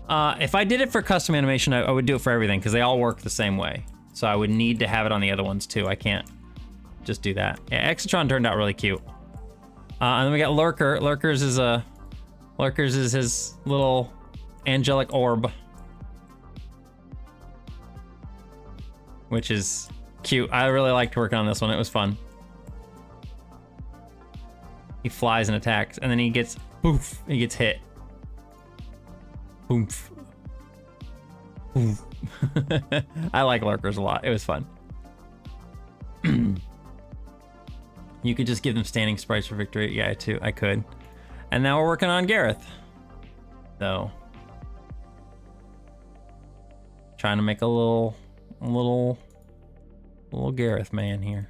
If I did it for custom animation, I would do it for everything, because they all work the same way. So I would need to have it on the other ones too. I can't just do that. Yeah, Extron turned out really cute. And then we got Lurker. Lurker's is his little angelic orb, which is cute. I really liked working on this one. It was fun. He flies and attacks, and then he gets poof. He gets hit. Oomph. Oomph. I like Lurkers a lot. It was fun. You could just give them standing sprites for victory. Yeah, I could. And now we're working on Gareth. So, trying to make a little Gareth man here.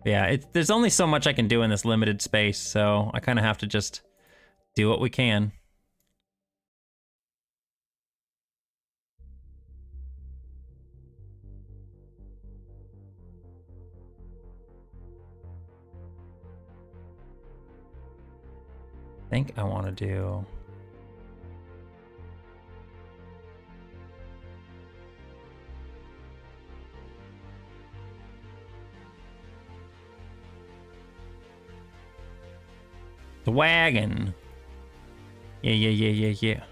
Yeah, there's only so much I can do in this limited space, so I kind of have to just do what we can. I think I want to do... the wagon. Yeah.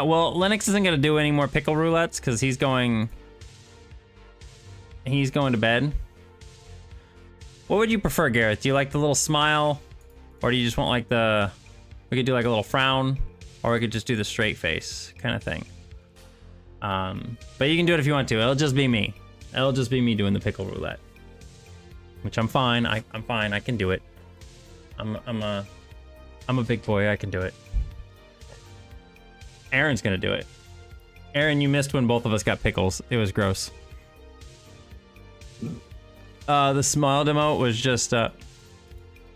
Well, Lennox isn't gonna do any more pickle roulettes because he's going to bed. What would you prefer, Gareth? Do you like the little smile, or do you just want like we could do like a little frown, or we could just do the straight face kind of thing. But you can do it if you want to. It'll just be me. It'll just be me doing the pickle roulette, which I'm fine. I'm fine. I can do it. I'm a big boy. I can do it. Aaron's gonna do it. Aaron, you missed when both of us got pickles. It was gross. The smile demo was just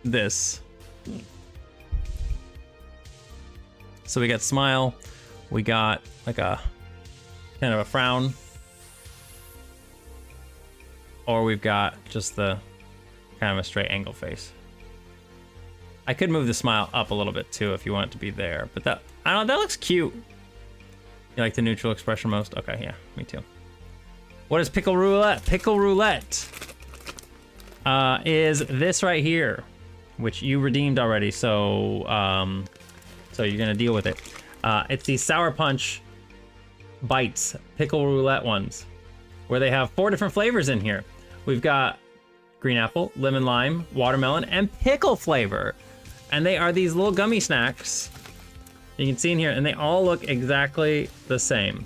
this. So we got smile, we got like a kind of a frown, or we've got just the kind of a straight angle face. I could move the smile up a little bit too if you want it to be there, but that, I don't know, that looks cute. You like the neutral expression most? Okay, yeah, me too. What is pickle roulette? Pickle roulette is this right here, which you redeemed already, so you're gonna deal with it. It's these Sour Punch bites, pickle roulette ones, where they have 4 different flavors in here. We've got green apple, lemon lime, watermelon, and pickle flavor. And they are these little gummy snacks. You can see in here, and they all look exactly the same.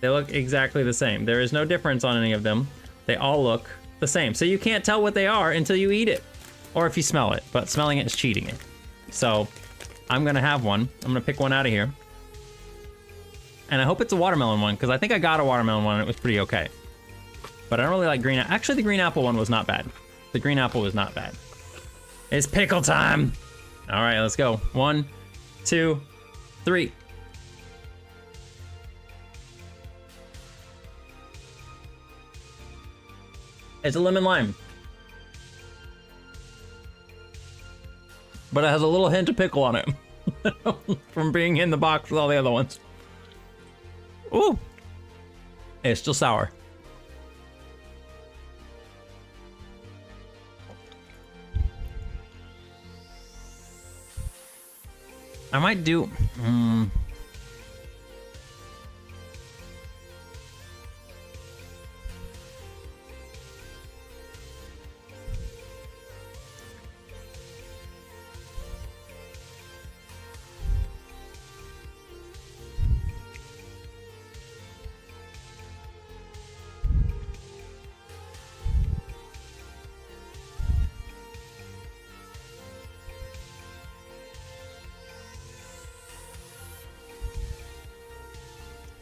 They look exactly the same. There is no difference on any of them. They all look the same. So you can't tell what they are until you eat it, or if you smell it, but smelling it is cheating it. So I'm gonna have one. I'm gonna pick one out of here. And I hope it's a watermelon one, because I think I got a watermelon one and it was pretty okay. But I don't really like green apple. Actually, the green apple one was not bad. The green apple was not bad. It's pickle time. All right, let's go. 1, 2, 3. It's a lemon lime. But it has a little hint of pickle on it from being in the box with all the other ones. Ooh. It's still sour. I might do...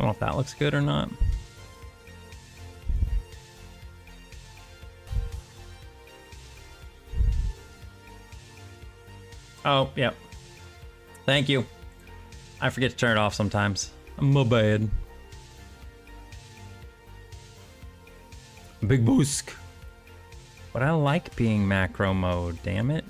don't know if that looks good or not. Oh, yep. Thank you. I forget to turn it off sometimes. My bad. Big boosk. But I like being macro mode, damn it.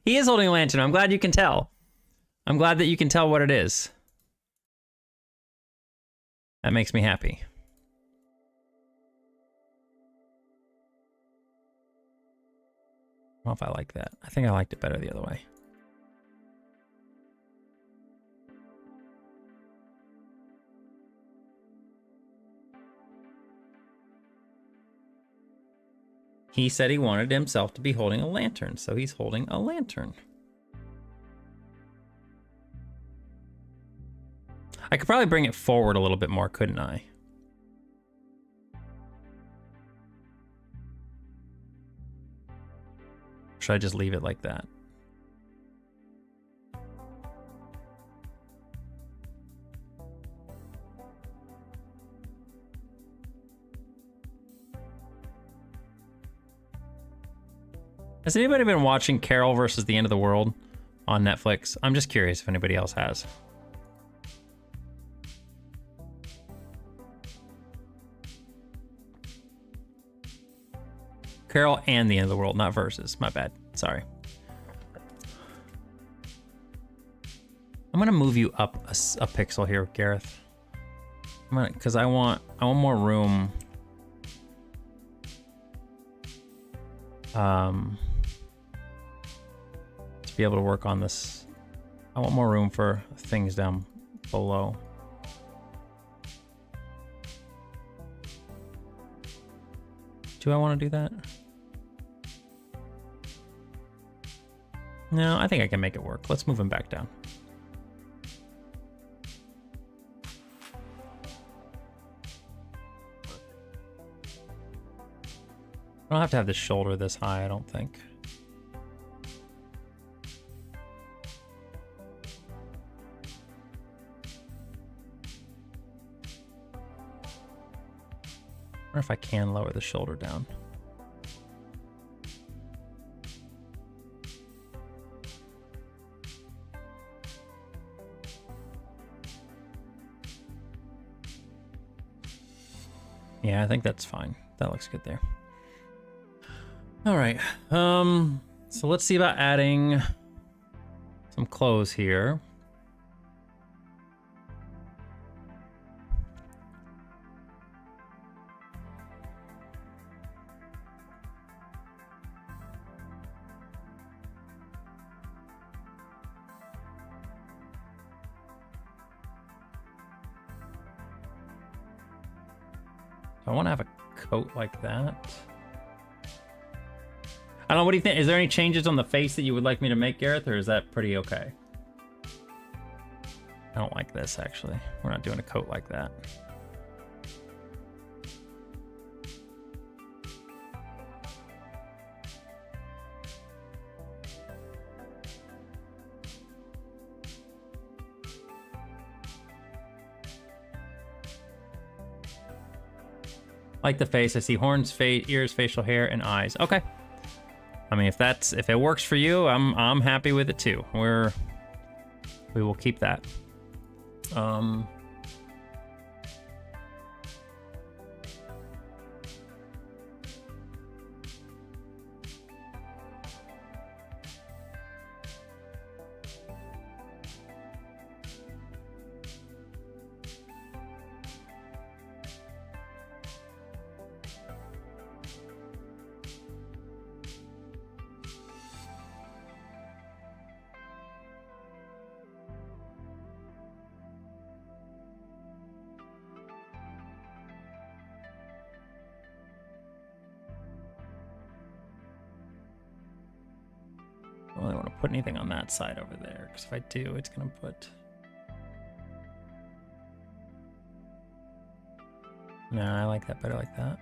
He is holding a lantern. I'm glad you can tell. I'm glad that you can tell what it is. That makes me happy. I don't know if I like that. I think I liked it better the other way. He said he wanted himself to be holding a lantern, so he's holding a lantern. I could probably bring it forward a little bit more, couldn't I? Or should I just leave it like that? Has anybody been watching Carol versus the End of the World on Netflix? I'm just curious if anybody else has. Carol and the End of the World, not versus. My bad. Sorry. I'm gonna move you up a pixel here, Gareth. I'm gonna, because I want more room. To be able to work on this. I want more room for things down below. Do I want to do that? No, I think I can make it work. Let's move him back down. I don't have to have the shoulder this high, I don't think. I wonder if I can lower the shoulder down. Yeah, I think that's fine. That looks good there. All right. So let's see about adding some clothes here. I want to have a coat like that. I don't know, what do you think? Is there any changes on the face that you would like me to make, Gareth, or is that pretty okay? I don't like this, actually. We're not doing a coat like that. Like the face, I see horns, ears, facial hair, and eyes. Okay. I mean, if it works for you, I'm happy with it too. We will keep that. I don't really want to put anything on that side over there, because if I do, it's going to put... No, I like that better like that.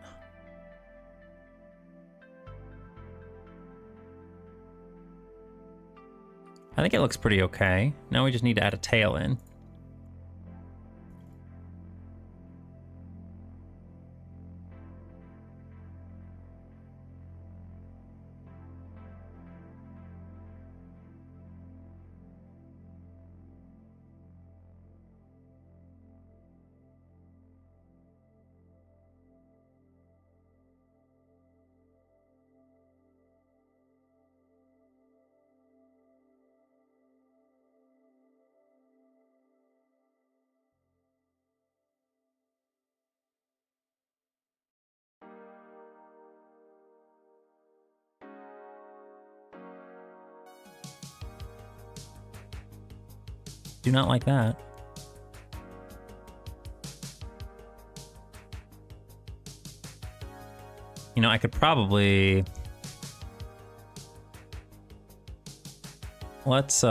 I think it looks pretty okay. Now we just need to add a tail in. Do not like that. You know, I could probably... Let's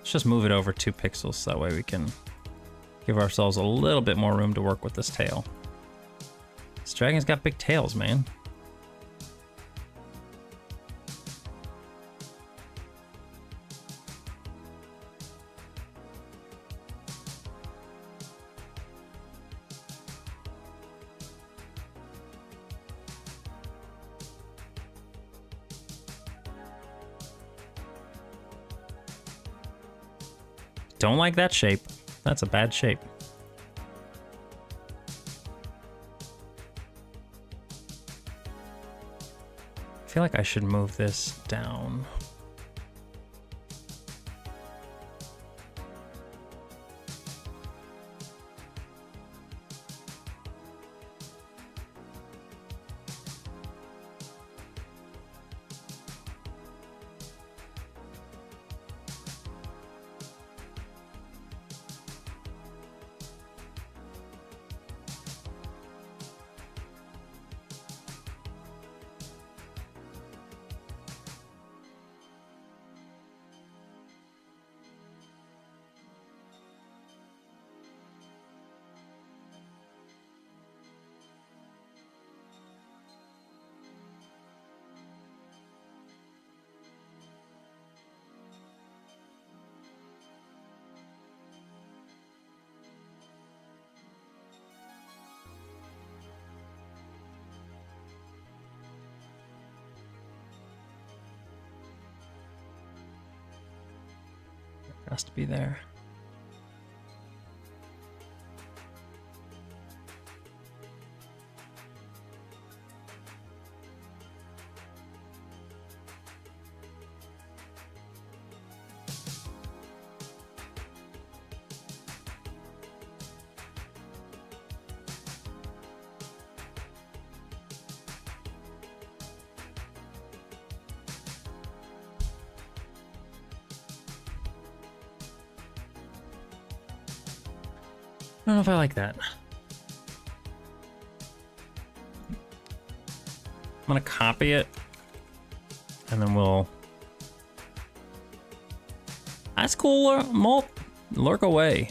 just move it over 2 pixels so that way we can give ourselves a little bit more room to work with this tail. This dragon's got big tails, man. Don't like that shape. That's a bad shape. I feel like I should move this down. Has to be there. I don't know if I like that. I'm gonna copy it, and then we'll... That's cool, Molt. Lurk away.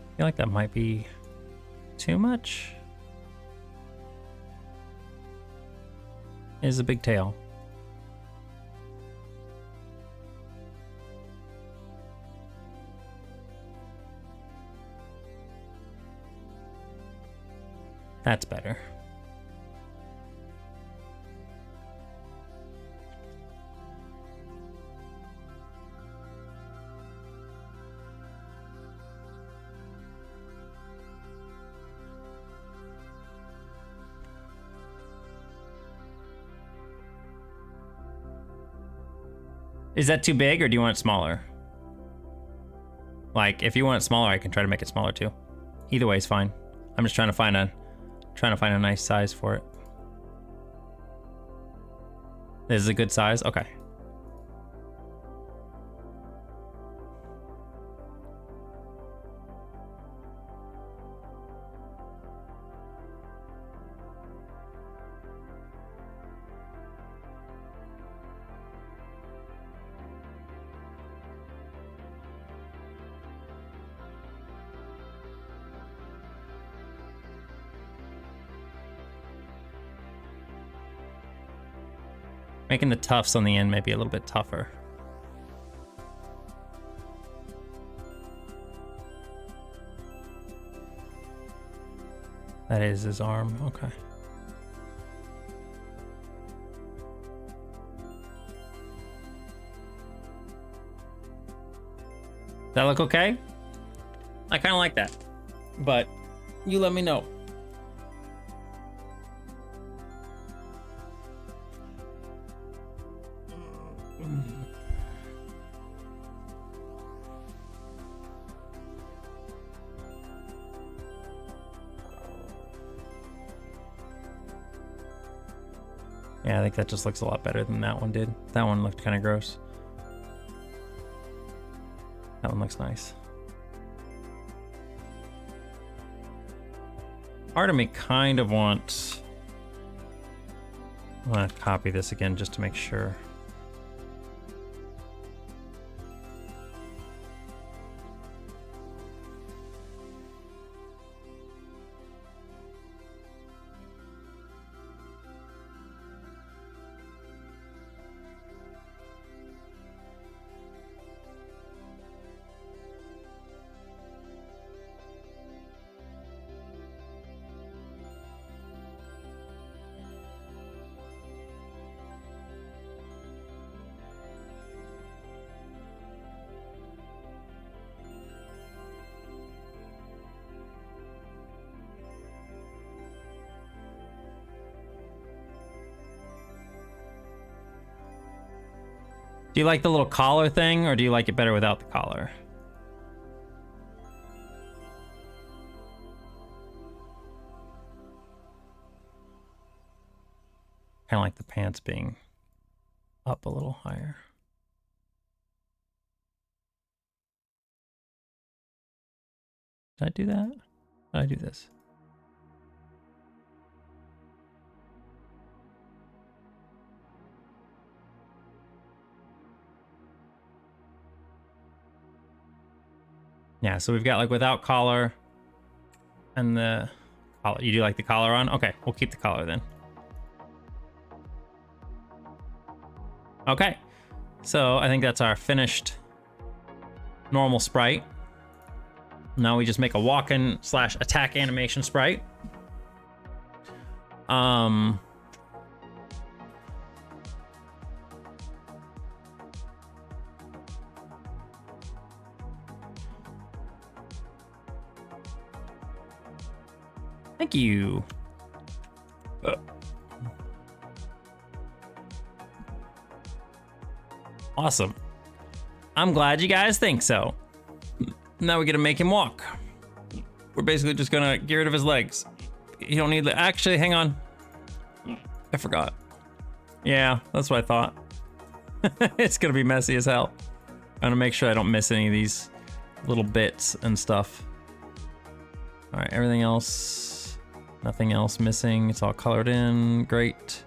I feel like that might be too much. Is a big tail. better. Is that too big, or do you want it smaller? Like, if you want it smaller, I can try to make it smaller too. Either way is fine. I'm just trying to find a nice size for it. This is a good size? Okay. Making the tufts on the end may be a little bit tougher. That is his arm, okay. That look okay? I kind of like that, but you let me know. Yeah, I think that just looks a lot better than that one did. That one looked kind of gross. That one looks nice. Part of me kind of wants... I'm gonna copy this again just to make sure. Do you like the little collar thing, or do you like it better without the collar? Kind of like the pants being up a little higher. Did I do that? Did I do this? Yeah, so we've got like without collar and the collar. You do like the collar on? Okay, we'll keep the collar then. Okay, so I think that's our finished normal sprite. Now we just make a walk-in / attack animation sprite. Thank you. Awesome. I'm glad you guys think so. Now we get to make him walk. We're basically just gonna get rid of his legs. You don't need the, actually, hang on. I forgot. Yeah, that's what I thought. It's gonna be messy as hell. I'm gonna make sure I don't miss any of these little bits and stuff. All right, everything else, nothing else missing. It's all colored in, great.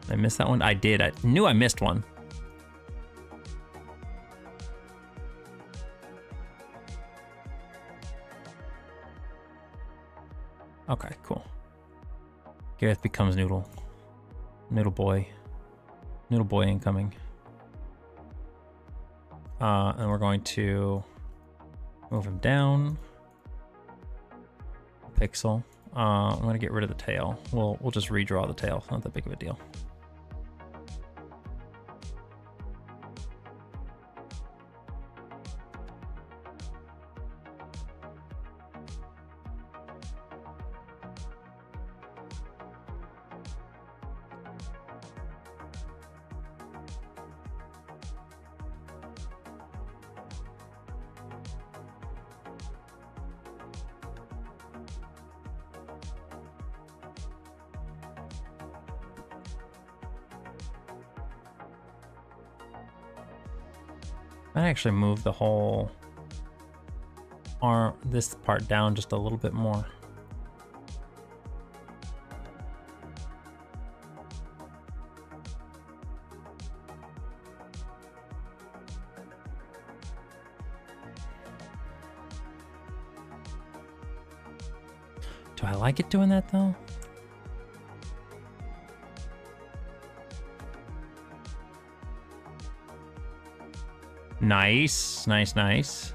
Did I miss that one? I did, I knew I missed one. Okay, cool. Gareth becomes Noodle. Noodle boy. Noodle boy incoming. And we're going to move him down. pixel. I'm gonna get rid of the tail. We'll just redraw the tail. Not that big of a deal. I actually move the whole arm, this part down just a little bit more. Do I like it doing that though? Nice, nice, nice.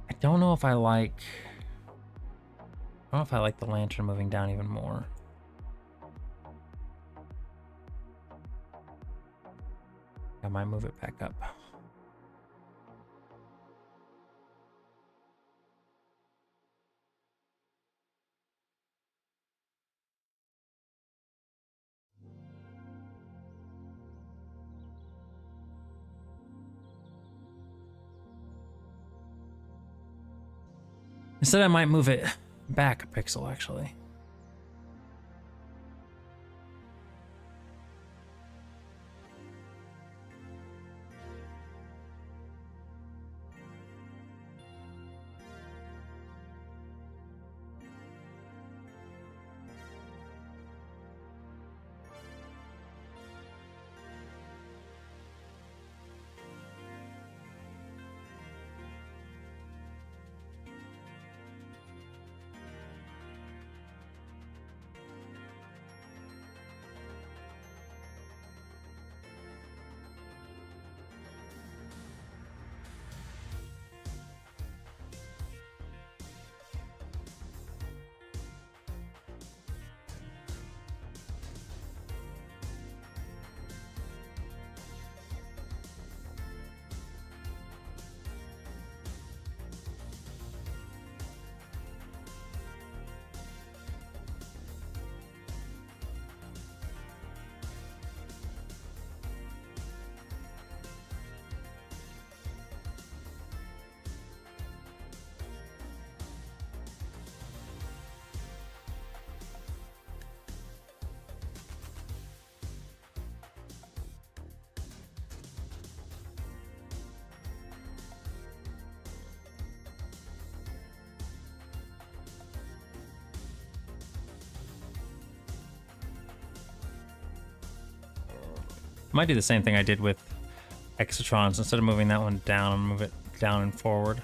I don't know if I like the lantern moving down even more. I might move it back up. Instead, I might move it back a pixel, actually. Might do the same thing I did with Exotrons. Instead of moving that one down, I'll move it down and forward.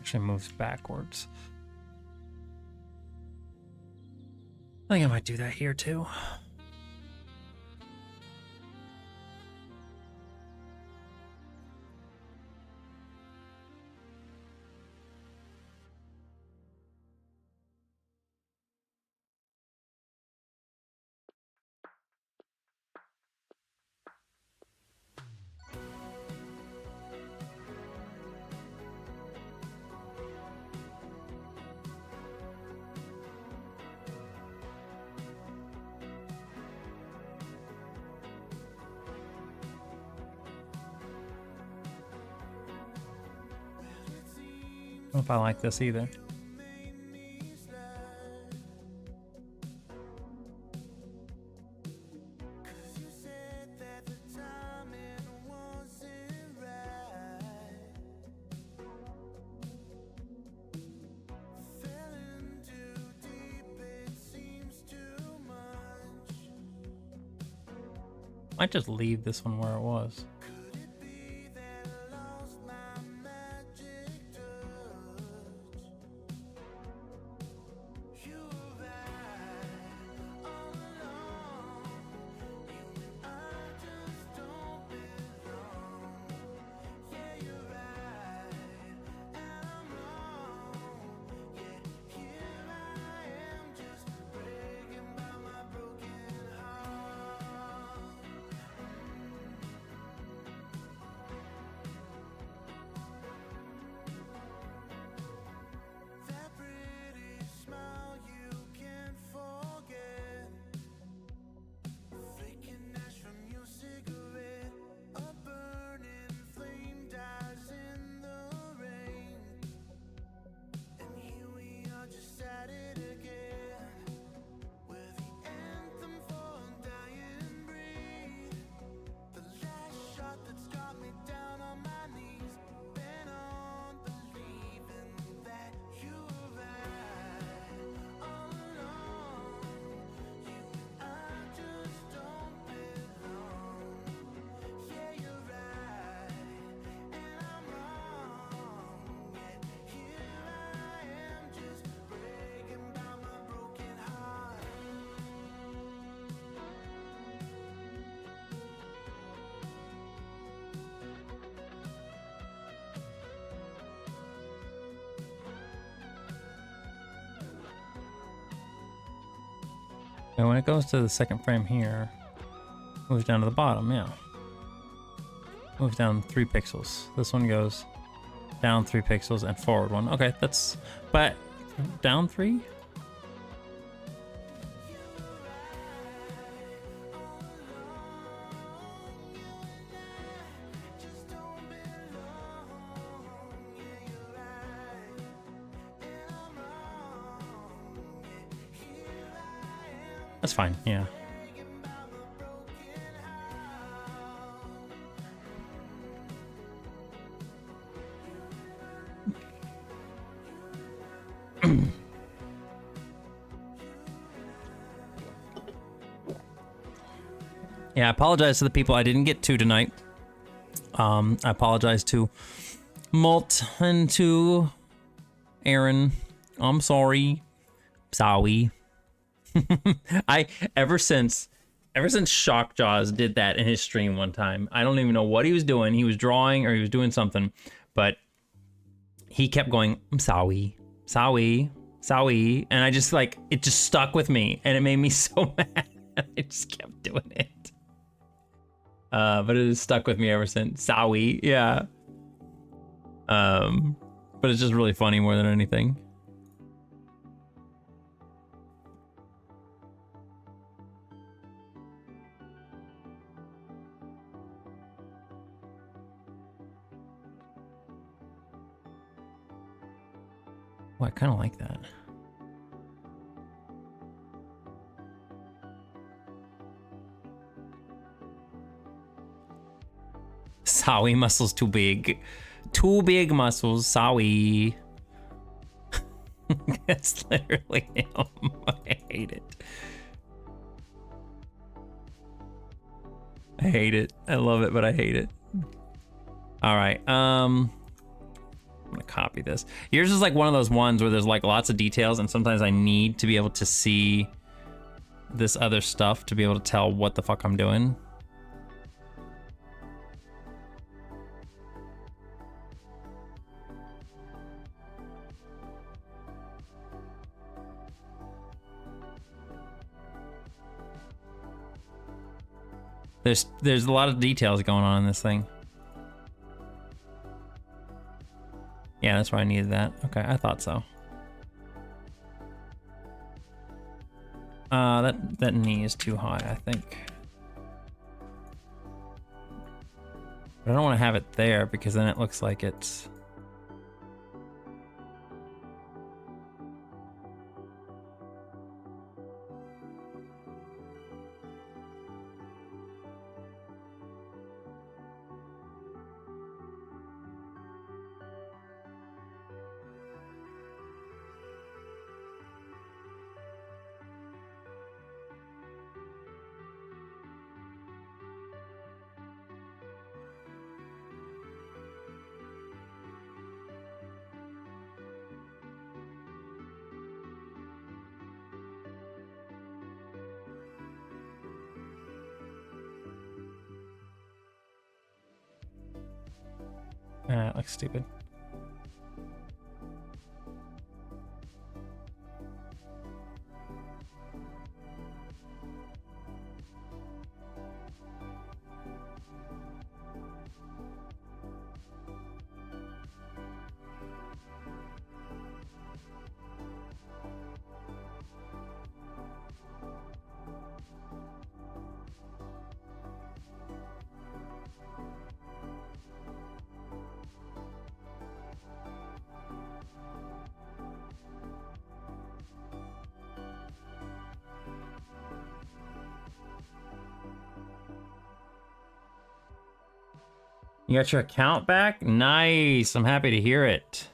Actually moves backwards. I think I might do that here too. I don't know if I like this either. Might just leave this one where it was. And when it goes to the second frame here, moves down to the bottom, yeah. Moves down 3 pixels. This one goes down 3 pixels and forward 1. Okay, that's, but down 3? That's fine, yeah. Yeah, I apologize to the people I didn't get to tonight. I apologize to Malt and to Aaron. I'm sorry. Sorry. Ever since Shockjaws did that in his stream one time, I don't even know what he was doing. He was drawing or he was doing something, but he kept going, I'm sorry, sorry, sorry. And I just like, it just stuck with me and it made me so mad. I just kept doing it. But it has stuck with me ever since. Sorry, yeah. But it's just really funny more than anything. Oh, I kind of like that. Sorry, muscles too big. Too big muscles, sorry. That's literally him. I hate it. I hate it. I love it, but I hate it. All right. I'm gonna copy this. Yours is like one of those ones where there's like lots of details, and sometimes I need to be able to see this other stuff to be able to tell what the fuck I'm doing. There's a lot of details going on in this thing. Yeah, that's why I needed that. Okay, I thought so. That knee is too high, I think. But I don't want to have it there because then it looks like it's... It looks stupid. You got your account back? Nice. I'm happy to hear it.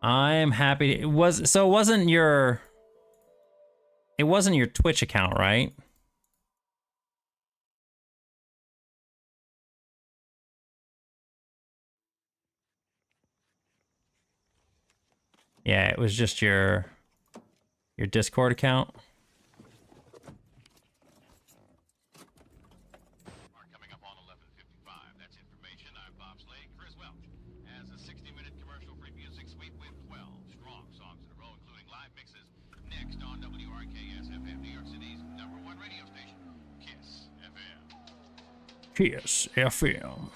I'm happy to, it wasn't your Twitch account, right? Yeah, it was just your Discord account. Coming up on 11:55. That's information. I'm Bob Slade. Chris Welch has a 60-minute commercial-free music suite with 12 strong songs in a row, including live mixes. Next on WRKS-FM, New York City's #1 radio station, KISS FM. KISS FM.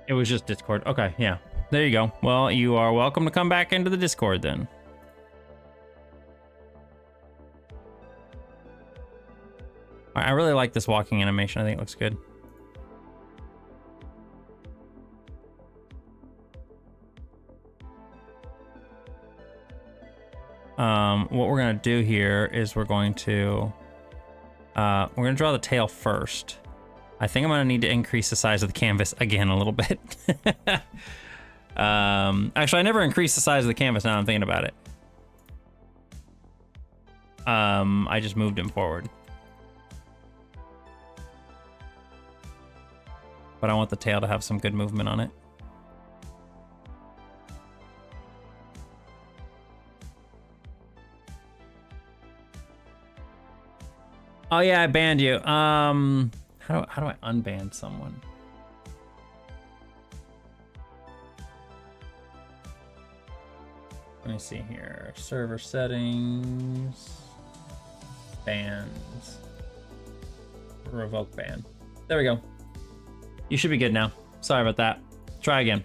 It was just Discord. Okay, yeah. There you go. Well, you are welcome to come back into the Discord then. I really like this walking animation. I think it looks good. What we're gonna do here is we're gonna draw the tail first. I think I'm gonna need to increase the size of the canvas again a little bit. Actually, I never increased the size of the canvas now I'm thinking about it. I just moved him forward. But I want the tail to have some good movement on it. Oh yeah, I banned you. How do I unban someone? Let me see here. Server settings. Bans. Revoke ban. There we go. You should be good now. Sorry about that. Try again.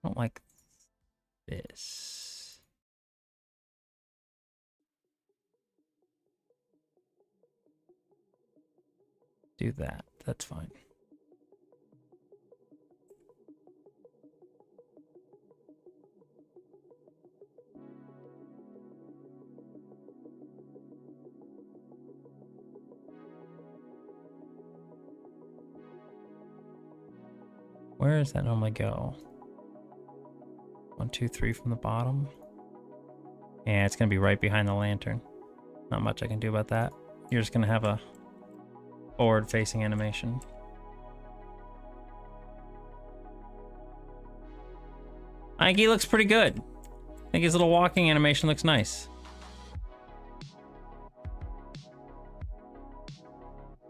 I don't like this. Do that. That's fine. Where does that normally go? 1, 2, 3 from the bottom. Yeah, it's gonna be right behind the lantern. Not much I can do about that. You're just gonna have a forward-facing animation. I think he looks pretty good. I think his little walking animation looks nice.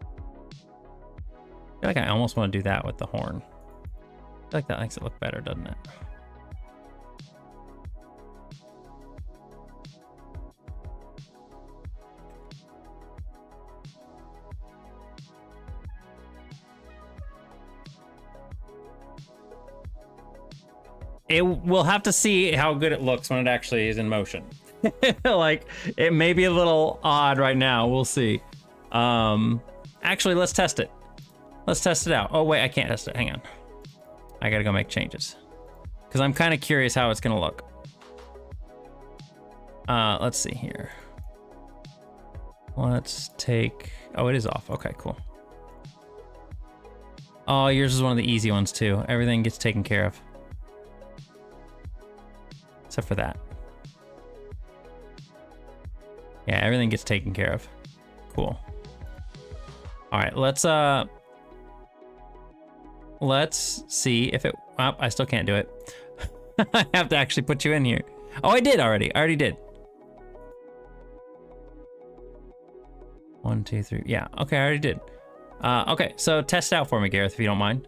I feel like I almost want to do that with the horn. I feel like that makes it look better, doesn't it? We'll have to see how good it looks when it actually is in motion. Like, it may be a little odd right now. We'll see. Actually, let's test it. Let's test it out. Oh, wait, I can't test it. Hang on. I gotta go make changes. Because I'm kind of curious how it's gonna look. Let's see here. Let's take... Oh, it is off. Okay, cool. Oh, yours is one of the easy ones, too. Everything gets taken care of. Except for that. Yeah, everything gets taken care of. Cool. All right, let's see if it... Oh, I still can't do it. I have to actually put you in here. Oh, I did already. I already did. 1, 2, 3. Yeah, okay, I already did. Okay, so test it out for me, Gareth, if you don't mind.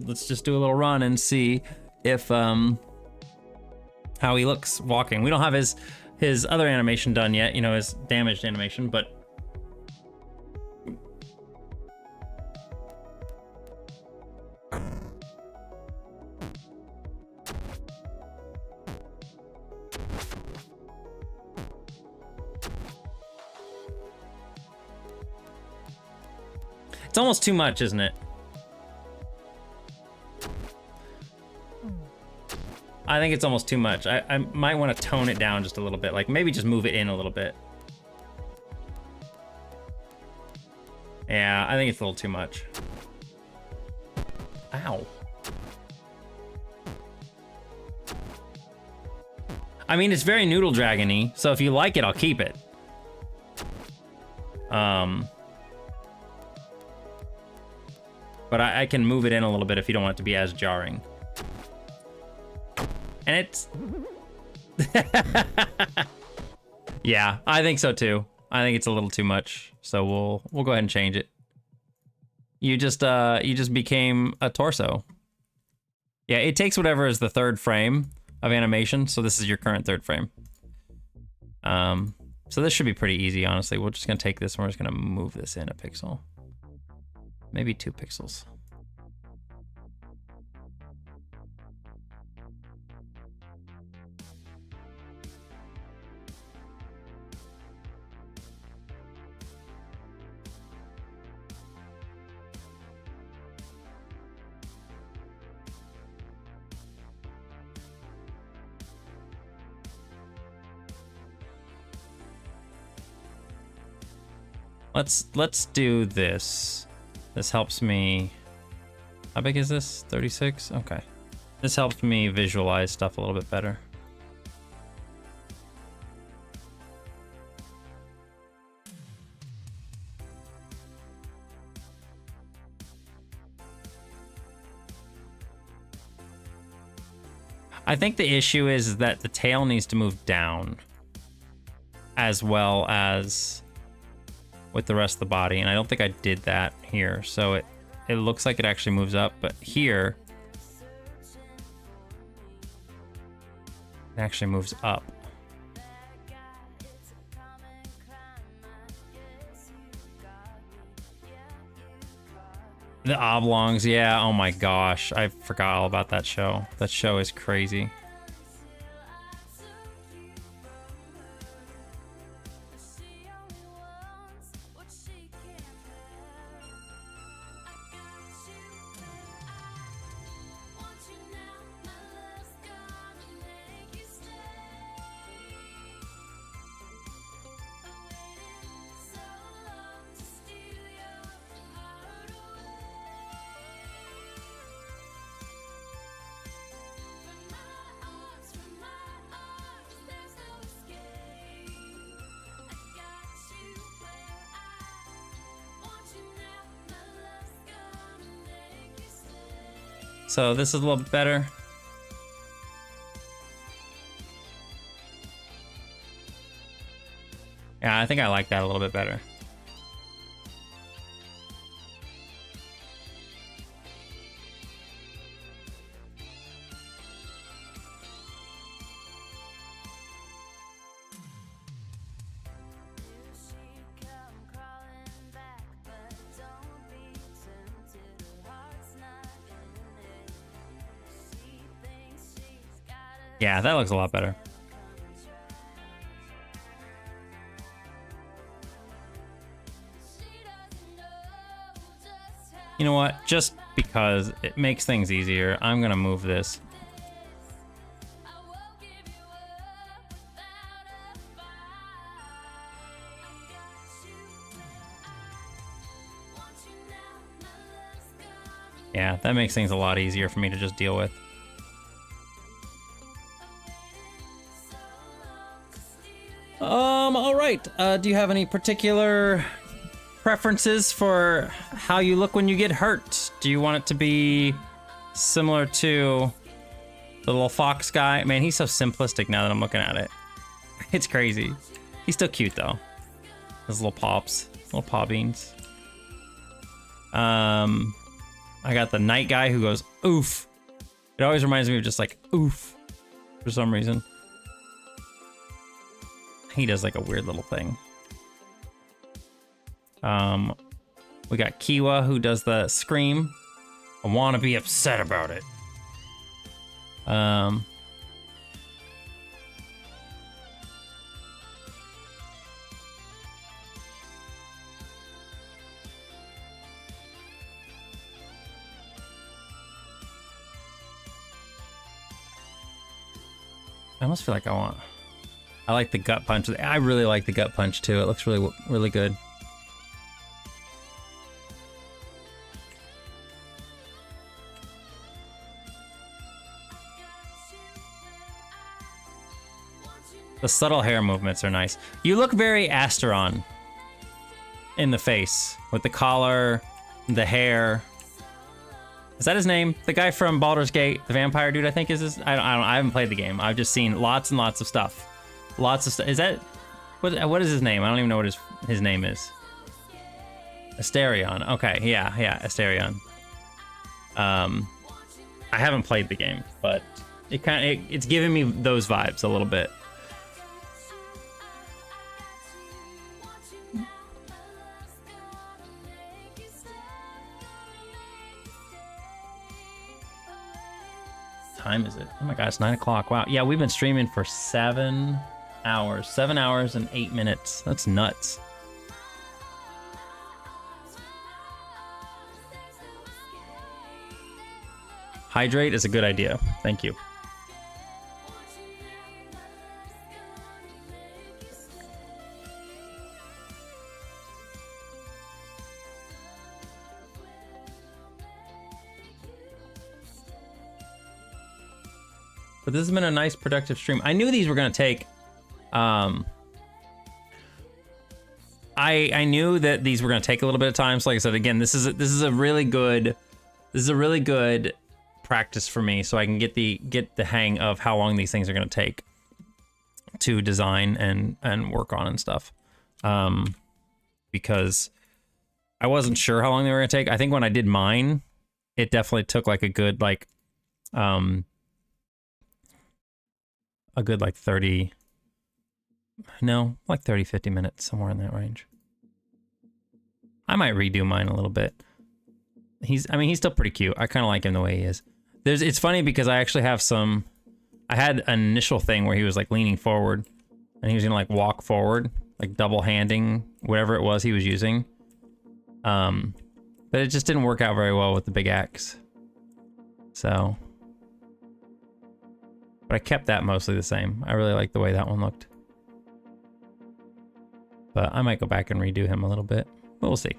Let's just do a little run and see if... how he looks walking. We don't have his other animation done yet, you know, his damaged animation, but it's almost too much, isn't it? I think it's almost too much. I might want to tone it down just a little bit. Like, maybe just move it in a little bit. Yeah, I think it's a little too much. Ow. I mean, it's very Noodle Dragon-y, so if you like it, I'll keep it. But I can move it in a little bit if you don't want it to be as jarring. And it's... Yeah, I think so too. I think it's a little too much, so we'll go ahead and change it. You just became a torso. Yeah, it takes whatever is the third frame of animation, so this is your current third frame. So this should be pretty easy, honestly. We're just gonna take this and we're just gonna move this in a pixel. Maybe 2 pixels. Let's do this. This helps me. How big is this? 36? Okay. This helps me visualize stuff a little bit better. I think the issue is that the tail needs to move down as well as with the rest of the body, and I don't think I did that here, so it looks like it actually moves up, but here it actually moves up. The Oblongs, yeah. Oh my gosh, I forgot all about that show. That show is crazy. So this is a little bit better. Yeah, I think I like that a little bit better. Yeah, that looks a lot better. You know what? Just because it makes things easier, I'm gonna move this. Yeah, that makes things a lot easier for me to just deal with. All right. Do you have any particular preferences for how you look when you get hurt? Do you want it to be similar to the little fox guy? Man, he's so simplistic now that I'm looking at it. It's crazy. He's still cute though. His little pops, little paw beans. I got the night guy who goes oof. It always reminds me of just like oof for some reason. He does like a weird little thing. We got Kiwa who does the scream. I want to be upset about it. I almost feel like I like the gut punch. I really like the gut punch too. It looks really, really good. The subtle hair movements are nice. You look very Asteron in the face with the collar, the hair. Is that his name? The guy from Baldur's Gate, the vampire dude, I think is his. I haven't played the game. I've just seen lots and lots of stuff. Lots of stuff. Is that what is his name? I don't even know what his name is. Asterion. Okay, yeah, Asterion. I haven't played the game, but it's giving me those vibes a little bit. Time is it? Oh my gosh, 9 o'clock. Wow. Yeah, we've been streaming for 7 hours. 7 hours and 8 minutes. That's nuts. Hydrate is a good idea. Thank you. But this has been a nice productive stream. I knew these were gonna take I knew that these were gonna take a little bit of time. So like I said, again, this is a really good practice for me, so I can get the hang of how long these things are gonna take to design and work on and stuff. Because I wasn't sure how long they were gonna take. I think when I did mine, it definitely took like a good 30, no, like 30, 50 minutes, somewhere in that range. I might redo mine a little bit. I mean, he's still pretty cute. I kind of like him the way he is. It's funny because I actually have I had an initial thing where he was like leaning forward and he was gonna like walk forward, like double handing whatever it was he was using. But it just didn't work out very well with the big axe. So, but I kept that mostly the same. I really like the way that one looked. But I might go back and redo him a little bit. But we'll see.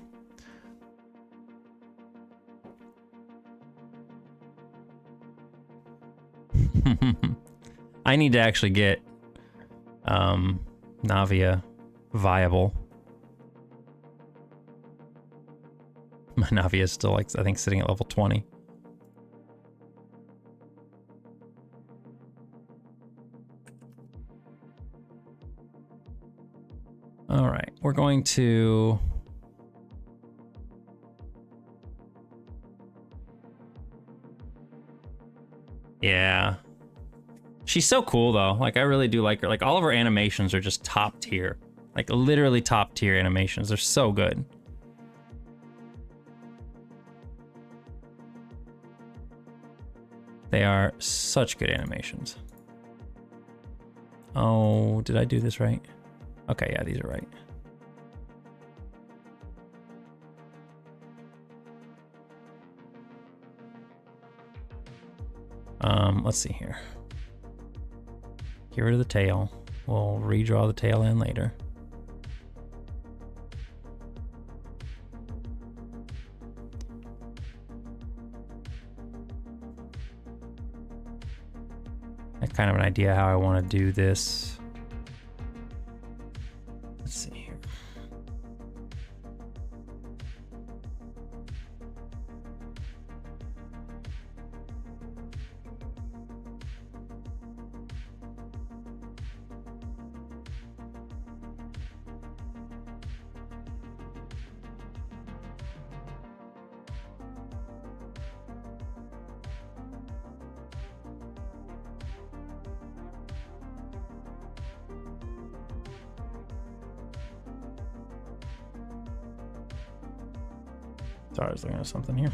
I need to actually get Navia viable. My Navia is still, like, I think, sitting at level 20. All right, we're going to... Yeah. She's so cool, though. Like, I really do like her. Like, all of her animations are just top tier. Like, literally top tier animations. They're so good. They are such good animations. Oh, did I do this right? Okay, yeah, these are right. Let's see here. Get rid of the tail. We'll redraw the tail in later. I kind of an idea how I want to do this. Let's see here. Sorry, I was looking at something here.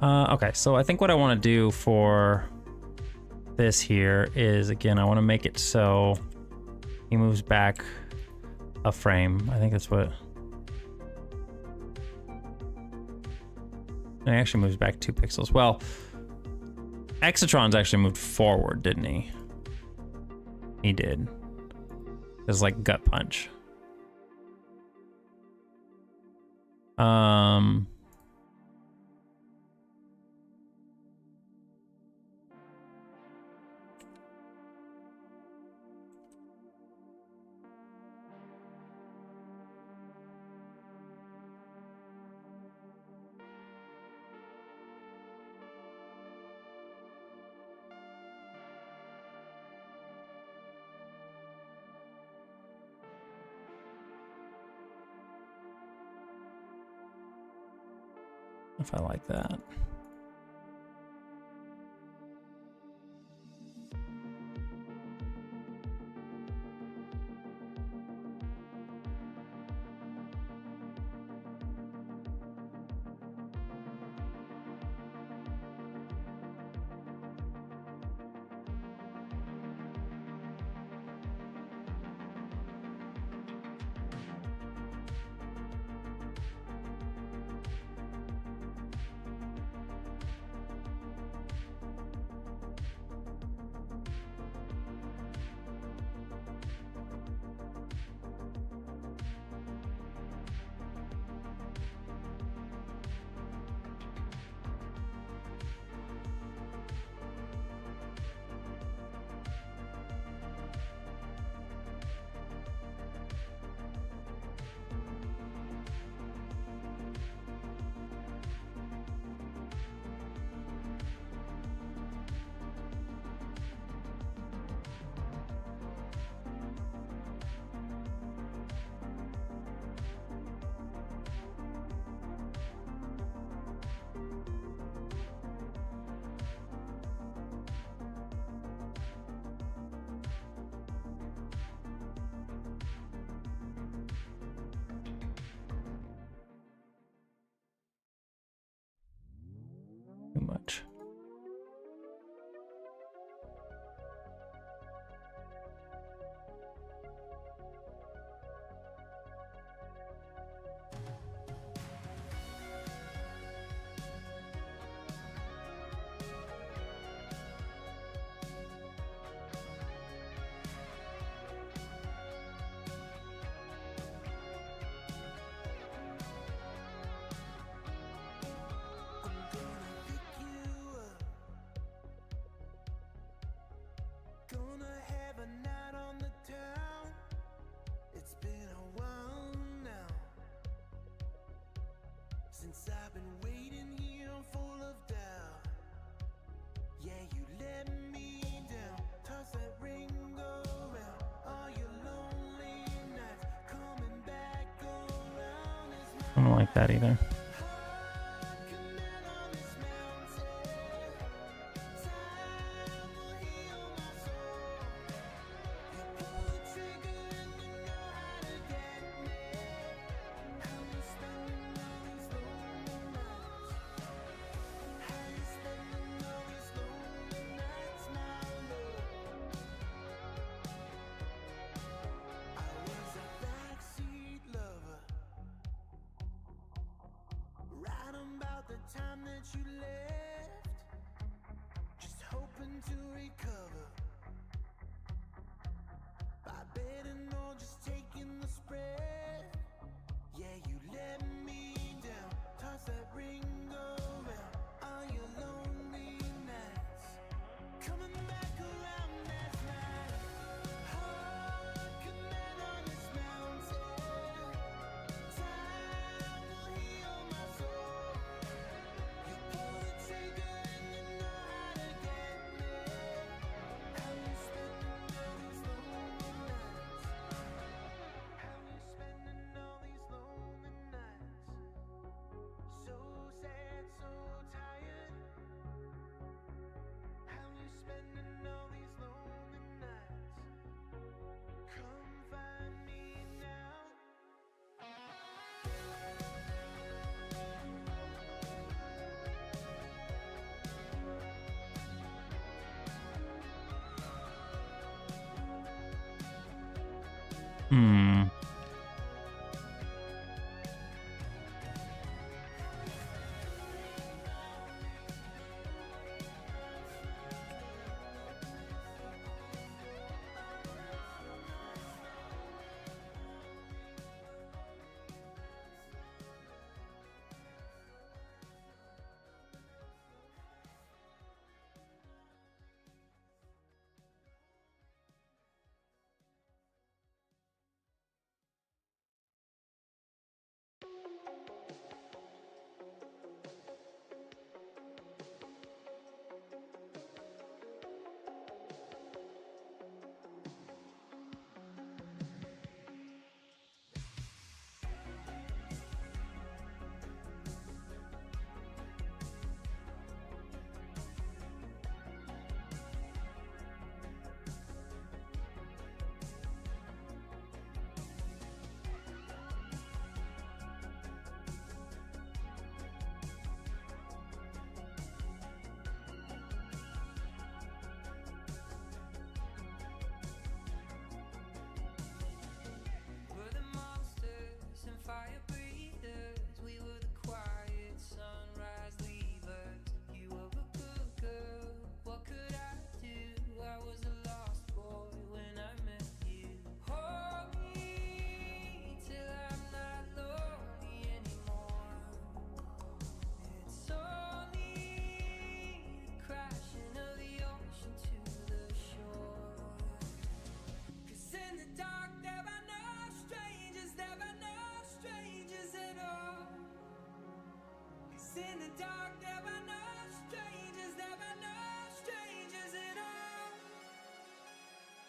Okay, so I think what I want to do for this here is, again, I want to make it so he moves back a frame. I think that's what... No, he actually moves back 2 pixels. Well, Exatron's actually moved forward, didn't he? He did. It's like gut punch. If I like that. like that either. Hmm. We're the monsters and fire breathers. We were the quiet sunrise leavers. You were a good girl. What could I do? I was a lost boy when I met you. Hold me till I'm not lonely anymore. It's only the crashing of the ocean to the shore. 'Cause in the dark there are no strangers, there are no strangers at all. 'Cause in the dark there are no strangers, there are no strangers at all.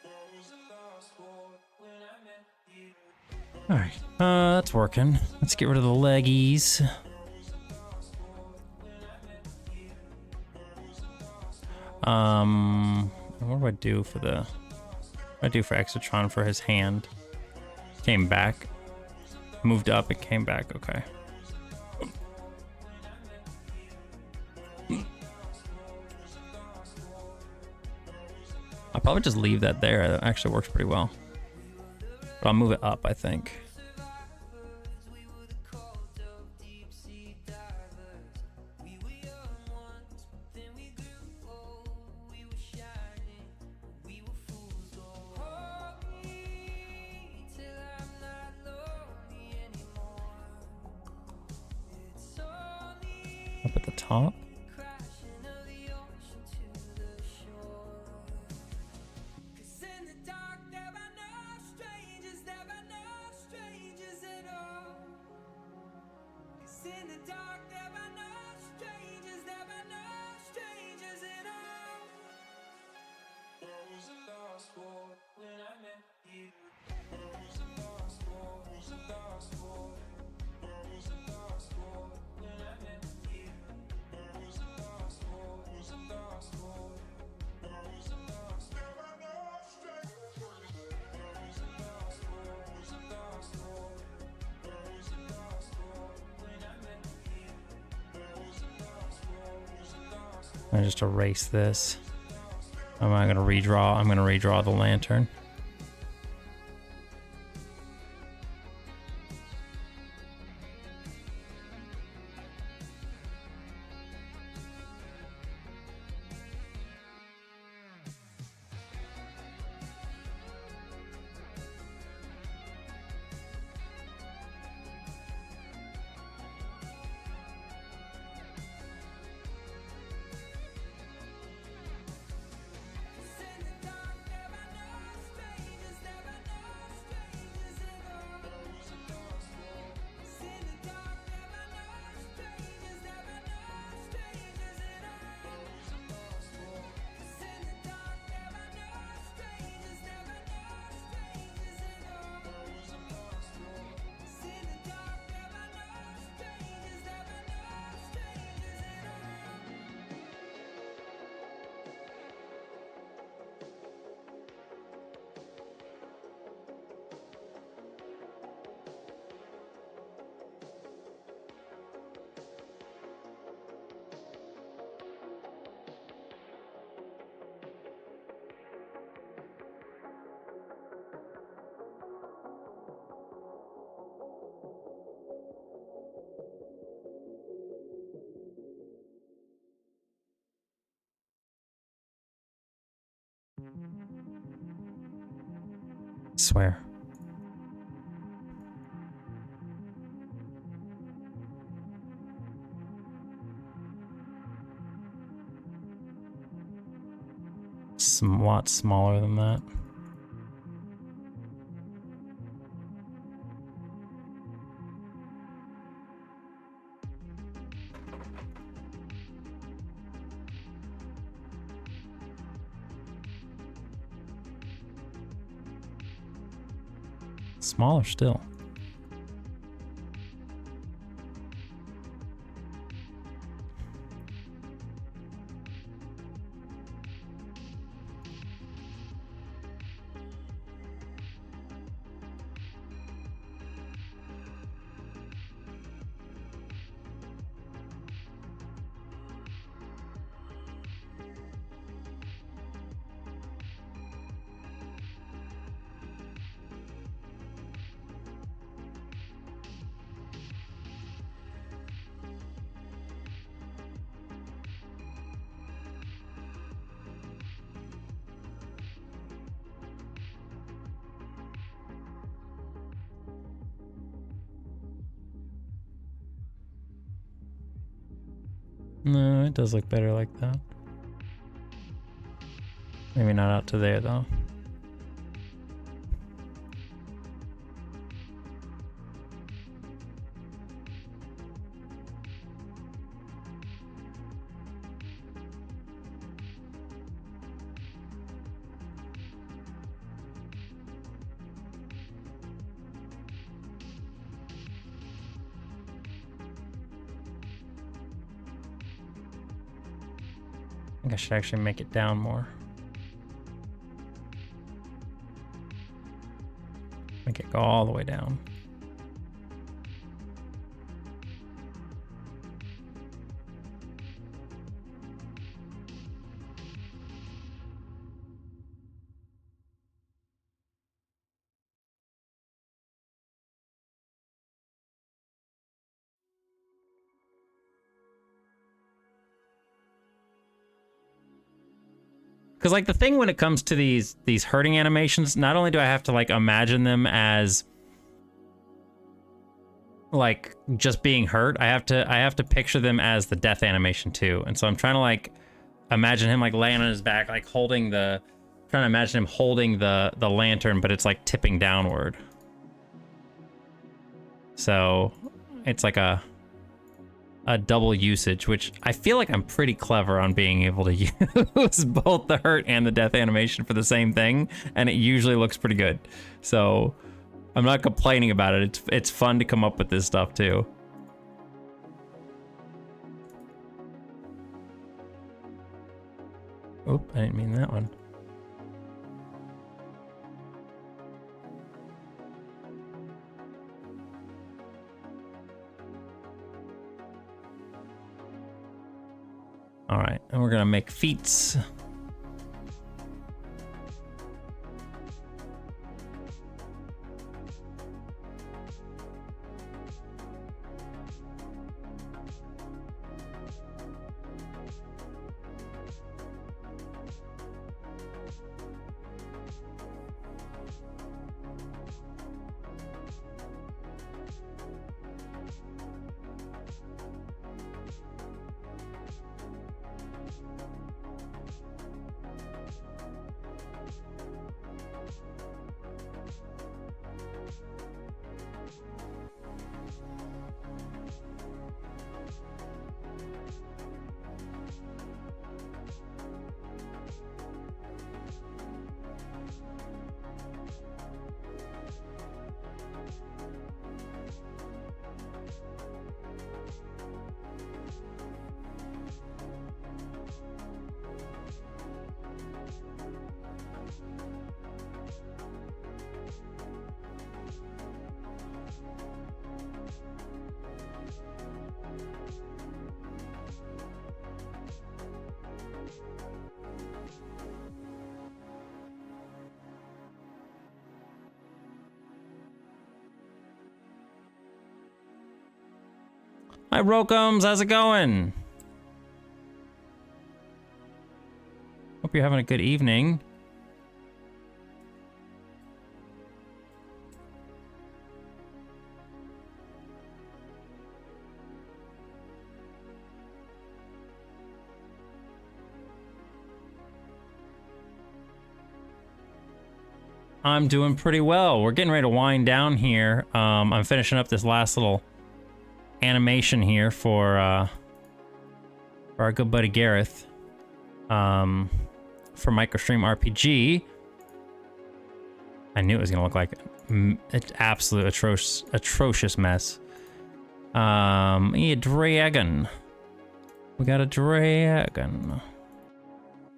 I was a lost boy when I met you. All right, that's working. Let's get rid of the leggies. What do I do for the? What do I do for Exotron for his hand? Came back, moved up, it came back. Okay. I'll probably just leave that there. That actually works pretty well. But I'll move it up, I think. We were the cult of deep sea divers. We were young once, then we grew old. We were shining, we were fools gold. Hold me till I'm not lonely anymore. It's only Up at the top. crashing of the ocean to the shore. 'Cause in the dark there are no strangers, there are no strangers at all. 'Cause in the dark there are no strangers, there are no strangers at all. I was a lost boy when I met you. I was a lost boy, I was a lost boy, I was a lost I just erase this. I'm not gonna redraw. I'm gonna redraw the lantern. Swear. A lot smaller than that. Smaller still. No, it does look better like that. Maybe not out to there though. I think I should actually make it down more. Make it go all the way down. Because like the thing when it comes to these hurting animations, not only do I have to like imagine them as like just being hurt, I have to picture them as the death animation too. And so I'm trying to like imagine him like laying on his back, like holding the, trying to imagine him holding the lantern, but it's like tipping downward. So it's like a double usage, which I feel like I'm pretty clever on being able to use both the hurt and the death animation for the same thing, and it usually looks pretty good. So I'm not complaining about it. It's fun to come up with this stuff too. Oop, I didn't mean that one. All right, and we're gonna make feats. Hi, Rokums, how's it going? Hope you're having a good evening. I'm doing pretty well. We're getting ready to wind down here. I'm finishing up this last little animation here for our good buddy Gareth for MicroStream RPG. I knew it was gonna look like an absolute atrocious mess. A dragon. We got a dragon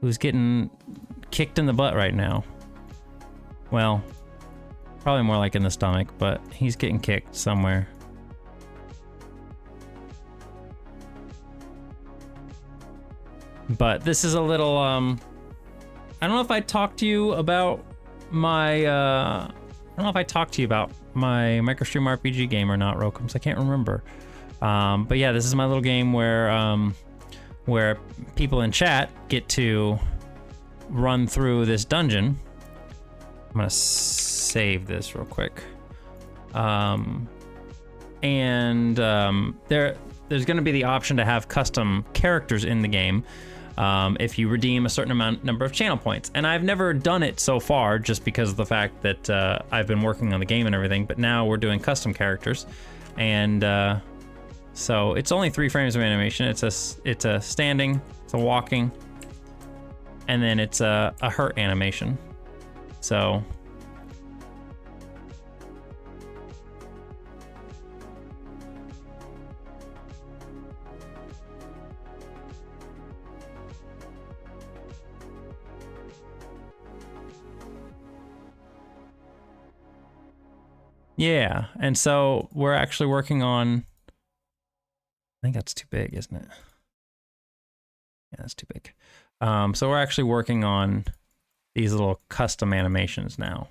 who's getting kicked in the butt right now. Well, probably more like in the stomach, but he's getting kicked somewhere. But this is a little, I don't know if I talked to you about my, I don't know if I talked to you about my MicroStream RPG game or not, Rokums. I can't remember. But yeah, this is my little game where people in chat get to run through this dungeon. I'm gonna save this real quick. There's gonna be the option to have custom characters in the game if you redeem a certain number of channel points. And I've never done it so far just because of the fact that I've been working on the game and everything, but now we're doing custom characters. And so it's only 3 frames of animation. It's a standing, it's a walking, and then it's a hurt animation. So yeah, and so we're actually working on, I think that's too big, isn't it? Yeah, that's too big. So we're actually working on these little custom animations now.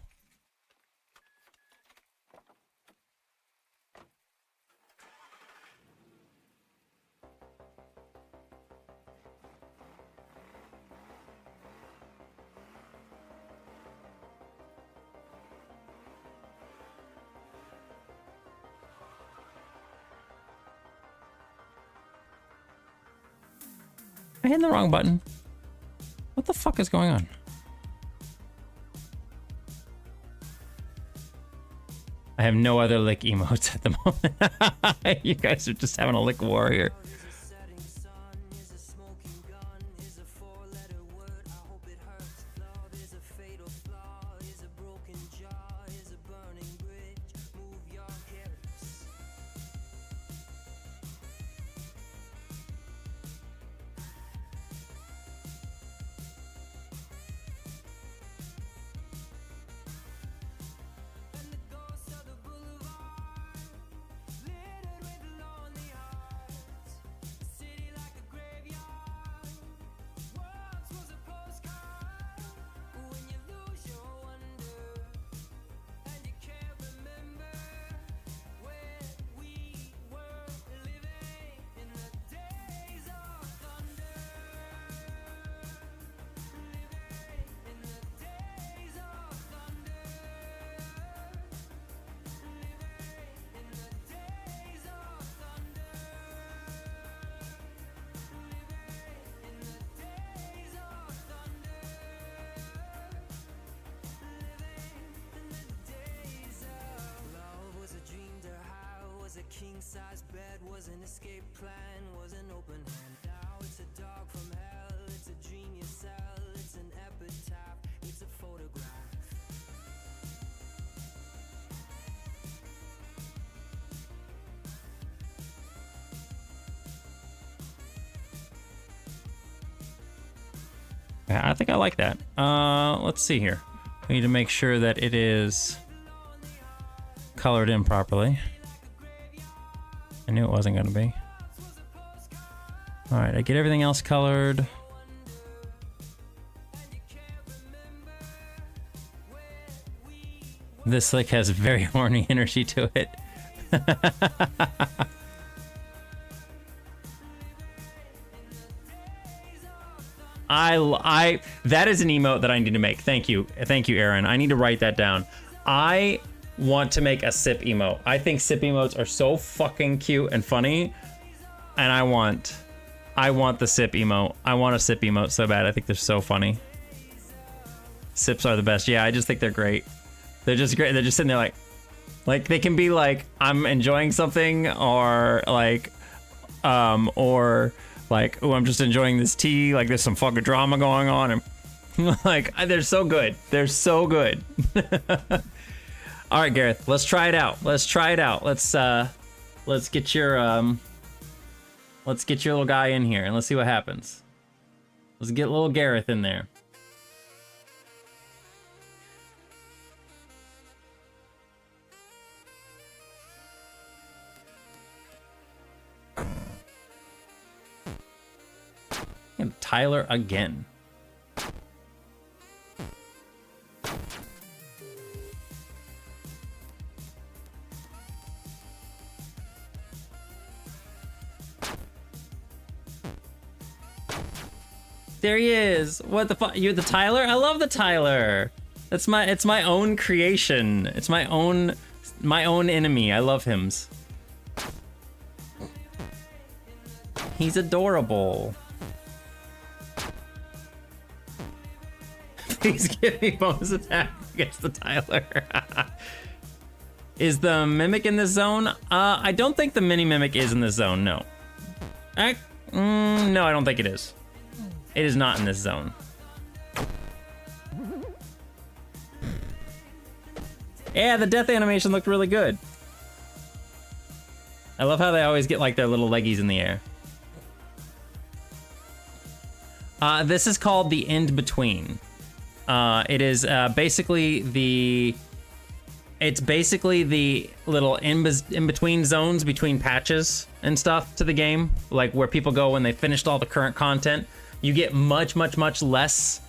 I hit the wrong button. What the fuck is going on? I have no other lick emotes at the moment. You guys are just having a lick war here. king size bed was an escape plan, was an open hand. Now it's a dog from hell, it's a dream you sell, it's an epitaph, it's a photograph. Yeah, I think I like that. Let's see here. We need to make sure that it is colored in properly. I knew it wasn't going to be. All right, I get everything else colored. This like has very horny energy to it. That is an emote that I need to make. Thank you, Aaron. I need to write that down. I want to make a sip emote. I think sip emotes are so fucking cute and funny, and I want the sip emote. I want a sip emote so bad. I think they're so funny. Sips are the best. Yeah, I just think they're great. They're just great. They're just sitting there like they can be like I'm enjoying something, or like oh, I'm just enjoying this tea. Like there's some fucking drama going on, and like they're so good. They're so good. All right, Gareth, let's try it out. Let's get your little guy in here and let's see what happens. Let's get little Gareth in there. And Tyler again. There he is. What the fuck? You're the Tyler? I love the Tyler. It's my own creation. It's my own enemy. I love him. He's adorable. Please give me bonus attack against the Tyler. Is the Mimic in this zone? I don't think the Mini Mimic is in this zone, no. No, I don't think it is. It is not in this zone. Yeah, the death animation looked really good. I love how they always get like their little leggies in the air. This is called the In Between. It is basically the little in between zones between patches and stuff to the game, like where people go when they finished all the current content. You get much less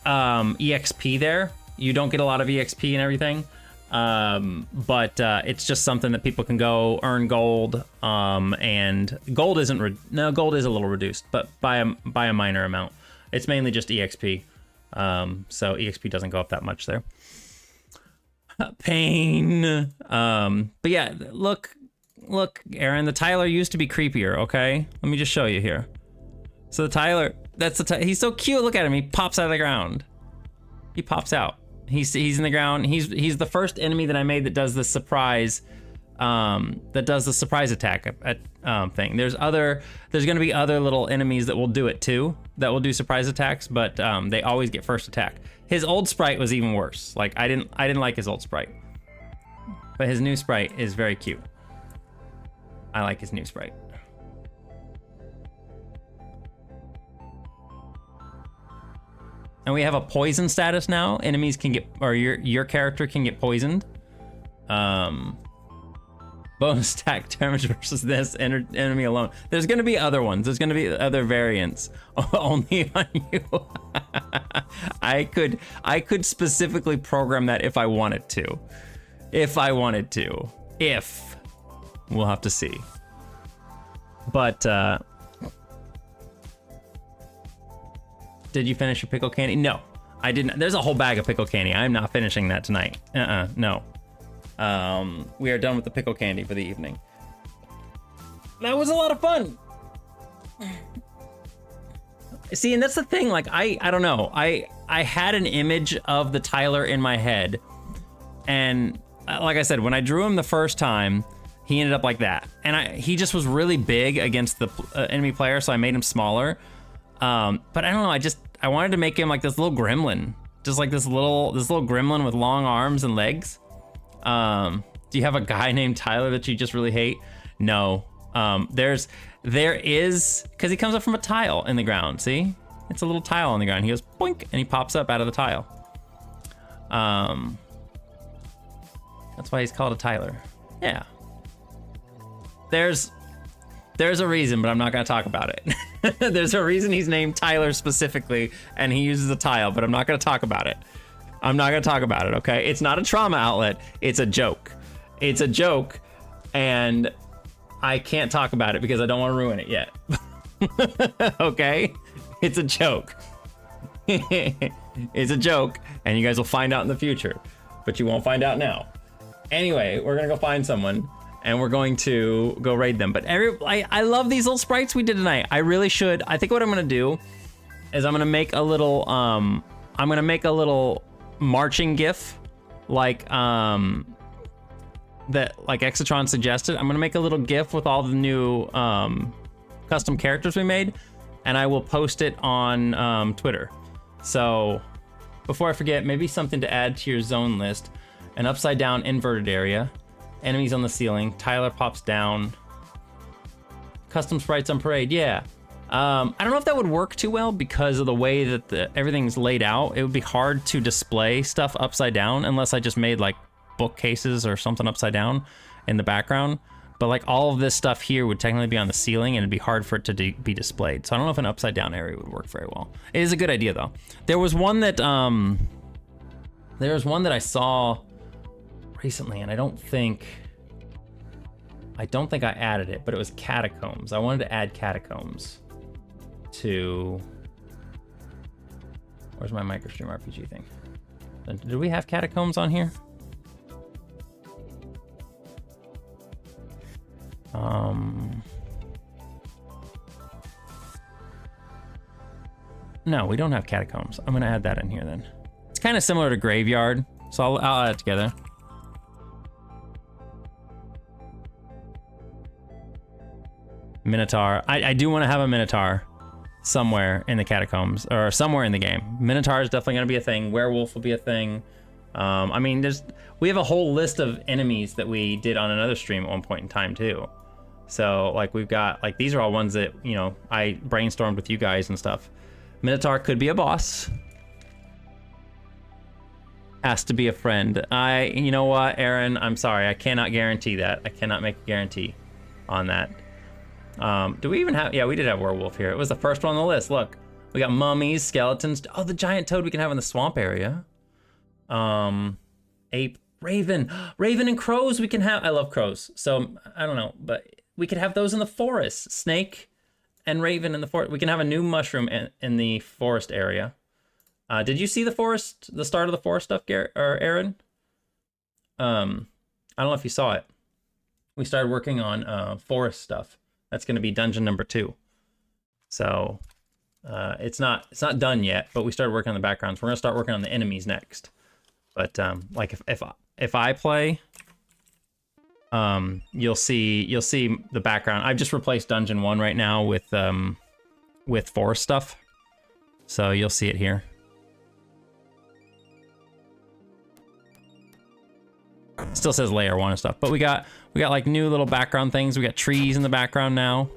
EXP there. You don't get a lot of EXP and everything, but it's just something that people can go earn gold. And gold gold is a little reduced, but by a minor amount. It's mainly just EXP. So EXP doesn't go up that much there. Pain. But yeah, look, Aaron, the Tyler used to be creepier, okay? Let me just show you here. So the Tyler, he's so cute. Look at him. He pops out of the ground. He pops out. He's in the ground. He's the first enemy that I made that does the surprise attack thing. There's gonna be other little enemies that will do it too, that will do surprise attacks, but they always get first attack. His old sprite was even worse. Like I didn't like his old sprite, but his new sprite is very cute. I like his new sprite. And we have a poison status now. Enemies can get, or your character can get poisoned. Bonus attack damage versus this enemy alone. There's gonna be other ones. There's gonna be other variants only on you. I could specifically program that if I wanted to. If we'll have to see. But did you finish your pickle candy? No, I didn't. There's a whole bag of pickle candy. I'm not finishing that tonight. No. We are done with the pickle candy for the evening. That was a lot of fun. See, and that's the thing. Like, I don't know. I had an image of the Tyler in my head, and like I said, when I drew him the first time, He ended up like that. And he just was really big against the enemy player, so I made him smaller. But I don't know, I wanted to make him like this little gremlin. Just like this little gremlin with long arms and legs. Do you have a guy named Tyler that you just really hate? No. There is, because he comes up from a tile in the ground, see? It's a little tile on the ground. He goes boink, and he pops up out of the tile. That's why he's called a Tyler. Yeah. There's a reason, but I'm not gonna talk about it. There's a reason he's named Tyler specifically, and he uses a tile, but I'm not gonna talk about it. I'm not gonna talk about it, okay? It's not a trauma outlet, it's a joke. It's a joke, and I can't talk about it because I don't want to ruin it yet. Okay? It's a joke. It's a joke, and you guys will find out in the future, but you won't find out now. Anyway, we're gonna go find someone, and we're going to go raid them. But I love these little sprites we did tonight. I really should. I think what I'm gonna do is I'm gonna make a little marching GIF, like that like Exatron suggested. I'm gonna make a little GIF with all the new custom characters we made, and I will post it on Twitter. So before I forget, maybe something to add to your zone list: an upside down inverted area, enemies on the ceiling, Tyler pops down, custom sprites on parade. Yeah. I don't know if that would work too well because of the way that everything's laid out. It would be hard to display stuff upside down unless I just made like bookcases or something upside down in the background. But like all of this stuff here would technically be on the ceiling, and it'd be hard for it to be displayed. So I don't know if an upside down area would work very well. It is a good idea though. There was one that I saw recently, and I don't think I added it, but it was catacombs. I wanted to add catacombs to, where's my microstream RPG thing? Did we have catacombs on here? No, we don't have catacombs. I'm gonna add that in here then. It's kind of similar to graveyard, so I'll add it together. Minotaur. I do want to have a Minotaur somewhere in the catacombs, or somewhere in the game. Minotaur is definitely going to be a thing. Werewolf will be a thing. I mean, we have a whole list of enemies that we did on another stream at one point in time too. So like we've got, like, these are all ones that, you know, I brainstormed with you guys and stuff. Minotaur could be a boss. Has to be a friend. You know what, Aaron, I'm sorry. I cannot guarantee that. I cannot make a guarantee on that. Do we even have, yeah, we did have werewolf here. It was the first one on the list. Look, we got mummies, skeletons. Oh, the giant toad we can have in the swamp area. Ape, raven and crows we can have. I love crows, so I don't know, but we could have those in the forest. Snake and raven in the forest. We can have a new mushroom in the forest area. Did you see the start of the forest stuff, Garrett or Aaron? I don't know if you saw it. We started working on forest stuff. That's going to be dungeon number 2. So it's not done yet, but we started working on the backgrounds. We're going to start working on the enemies next. But like if I play, you'll see the background. I've just replaced dungeon 1 right now with forest stuff, so you'll see it here. Still says layer 1 and stuff, but we got like new little background things. We got trees in the background now.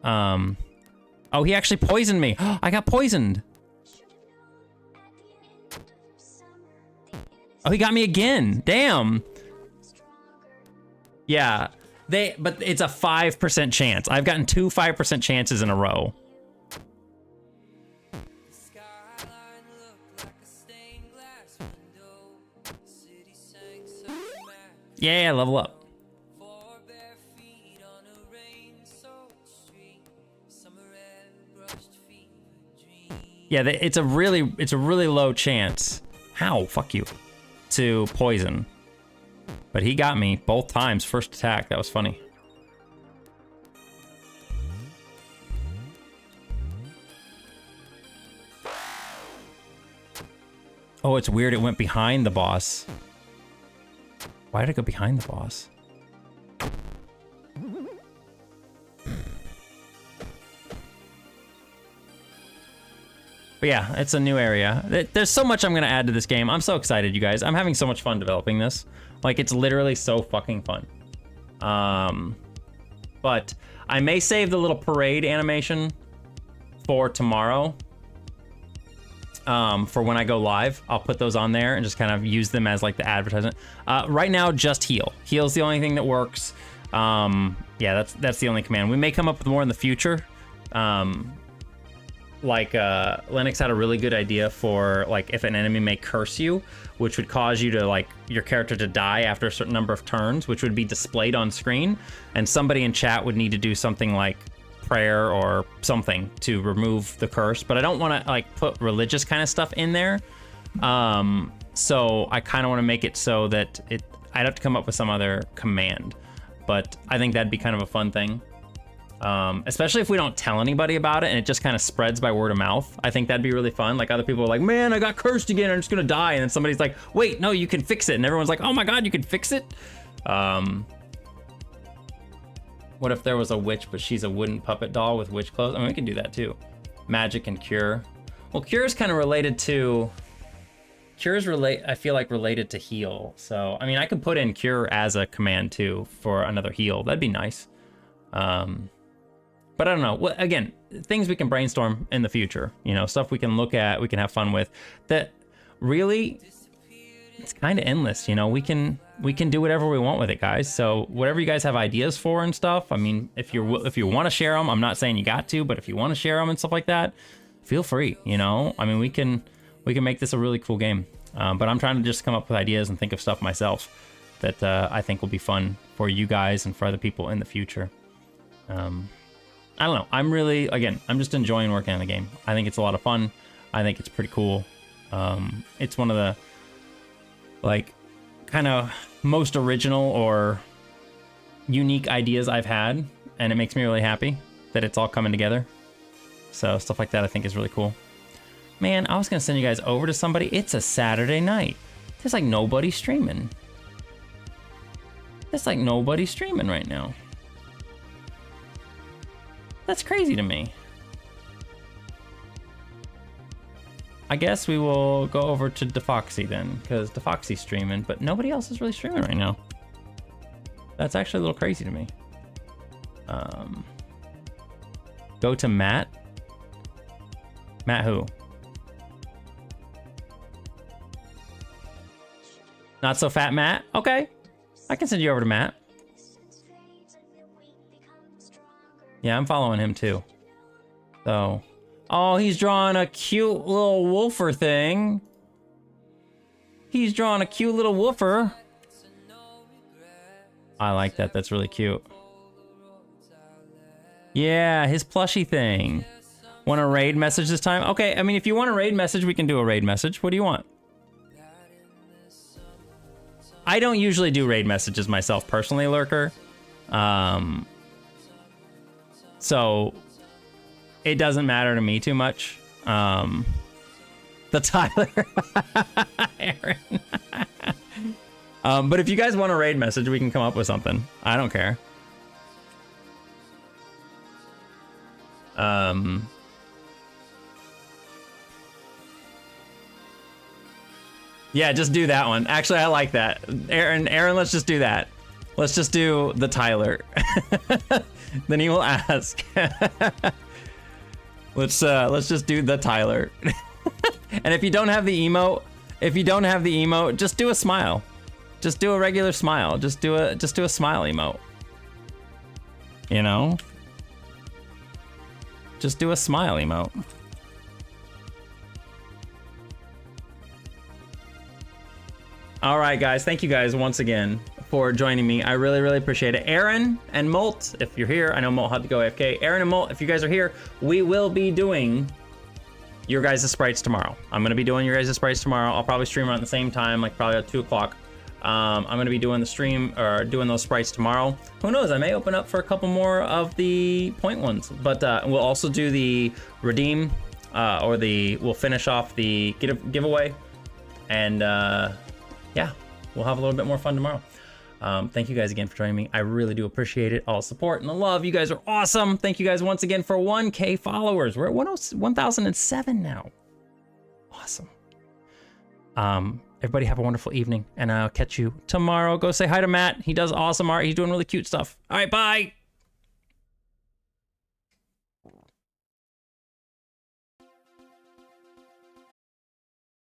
Oh, he actually poisoned me. I got poisoned. Oh, he got me again. Damn. Yeah, but it's a 5% chance. I've gotten 2 5% chances in a row. Yeah, level up. Yeah, it's a really low chance. How? Fuck you. To poison. But he got me both times. First attack. That was funny. Oh, it's weird. It went behind the boss. Why did it go behind the boss? But yeah, it's a new area. There's so much I'm gonna add to this game. I'm so excited, you guys. I'm having so much fun developing this. Like, it's literally so fucking fun. But I may save the little parade animation for tomorrow. For when I go live, I'll put those on there and just kind of use them as like the advertisement. Right now, just heal. Heal's the only thing that works. Yeah, that's the only command. We may come up with more in the future. Linux had a really good idea for like if an enemy may curse you, which would cause you to like your character to die after a certain number of turns, which would be displayed on screen, and somebody in chat would need to do something like prayer or something to remove the curse. But I don't want to like put religious kind of stuff in there, so I kind of want to make it so that I'd have to come up with some other command, but I think that'd be kind of a fun thing. Especially if we don't tell anybody about it and it just kind of spreads by word of mouth. I think that'd be really fun. Like, other people are like, man, I got cursed again, I'm just gonna die. And then somebody's like, wait, no, you can fix it. And everyone's like, oh my God, you can fix it? What if there was a witch, but she's a wooden puppet doll with witch clothes? I mean, we can do that too. Magic and cure. Well, cure is kind of related to... I feel like related to heal. So, I mean, I could put in cure as a command too for another heal. That'd be nice. But I don't know. Well, again, things we can brainstorm in the future. You know, stuff we can look at, we can have fun with. That really, it's kind of endless. You know, we can do whatever we want with it, guys. So whatever you guys have ideas for and stuff. I mean, if you want to share them, I'm not saying you got to, but if you want to share them and stuff like that, feel free. You know, I mean, we can make this a really cool game. But I'm trying to just come up with ideas and think of stuff myself that I think will be fun for you guys and for other people in the future. I don't know. I'm just enjoying working on the game. I think it's a lot of fun. I think it's pretty cool. It's one of the, like, kind of most original or unique ideas I've had, and it makes me really happy that it's all coming together. So stuff like that I think is really cool. Man, I was gonna send you guys over to somebody. It's a Saturday night. There's like nobody streaming. There's like nobody streaming right now. That's crazy to me. I guess we will go over to DeFoxy then, because DeFoxy's streaming, but nobody else is really streaming right now. That's actually a little crazy to me. Go to Matt. Matt who? Not so fat Matt? Okay. I can send you over to Matt. Yeah, I'm following him too. So, oh, he's drawing a cute little woofer thing. He's drawing a cute little woofer. I like that. That's really cute. Yeah, his plushie thing. Want a raid message this time? Okay, I mean, if you want a raid message, we can do a raid message. What do you want? I don't usually do raid messages myself personally, Lurker. So it doesn't matter to me too much. The Tyler, Aaron. But if you guys want a raid message, we can come up with something. I don't care. Yeah, just do that one. Actually, I like that. Aaron, let's just do that. Let's just do the Tyler. Then he will ask. Let's just do the Tyler. And if you don't have the emote, just do a smile. Just do a regular smile. Just do a smile emote. You know? Just do a smile emote. All right, guys. Thank you guys once again for joining me. I really, really appreciate it. Aaron and Molt, if you're here, I know Molt had to go AFK. Aaron and Molt, if you guys are here, we will be doing your guys' sprites tomorrow. I'm gonna be doing your guys' sprites tomorrow. I'll probably stream around the same time, like probably at 2 o'clock. I'm gonna be doing the stream or doing those sprites tomorrow. Who knows? I may open up for a couple more of the point ones, but we'll also do the redeem we'll finish off the giveaway, and yeah, we'll have a little bit more fun tomorrow. Thank you guys again for joining me. I really do appreciate it. All the support and the love. You guys are awesome. Thank you guys once again for 1K followers. We're at 1,007 now. Awesome. Everybody have a wonderful evening, and I'll catch you tomorrow. Go say hi to Matt. He does awesome art. He's doing really cute stuff. All right, bye.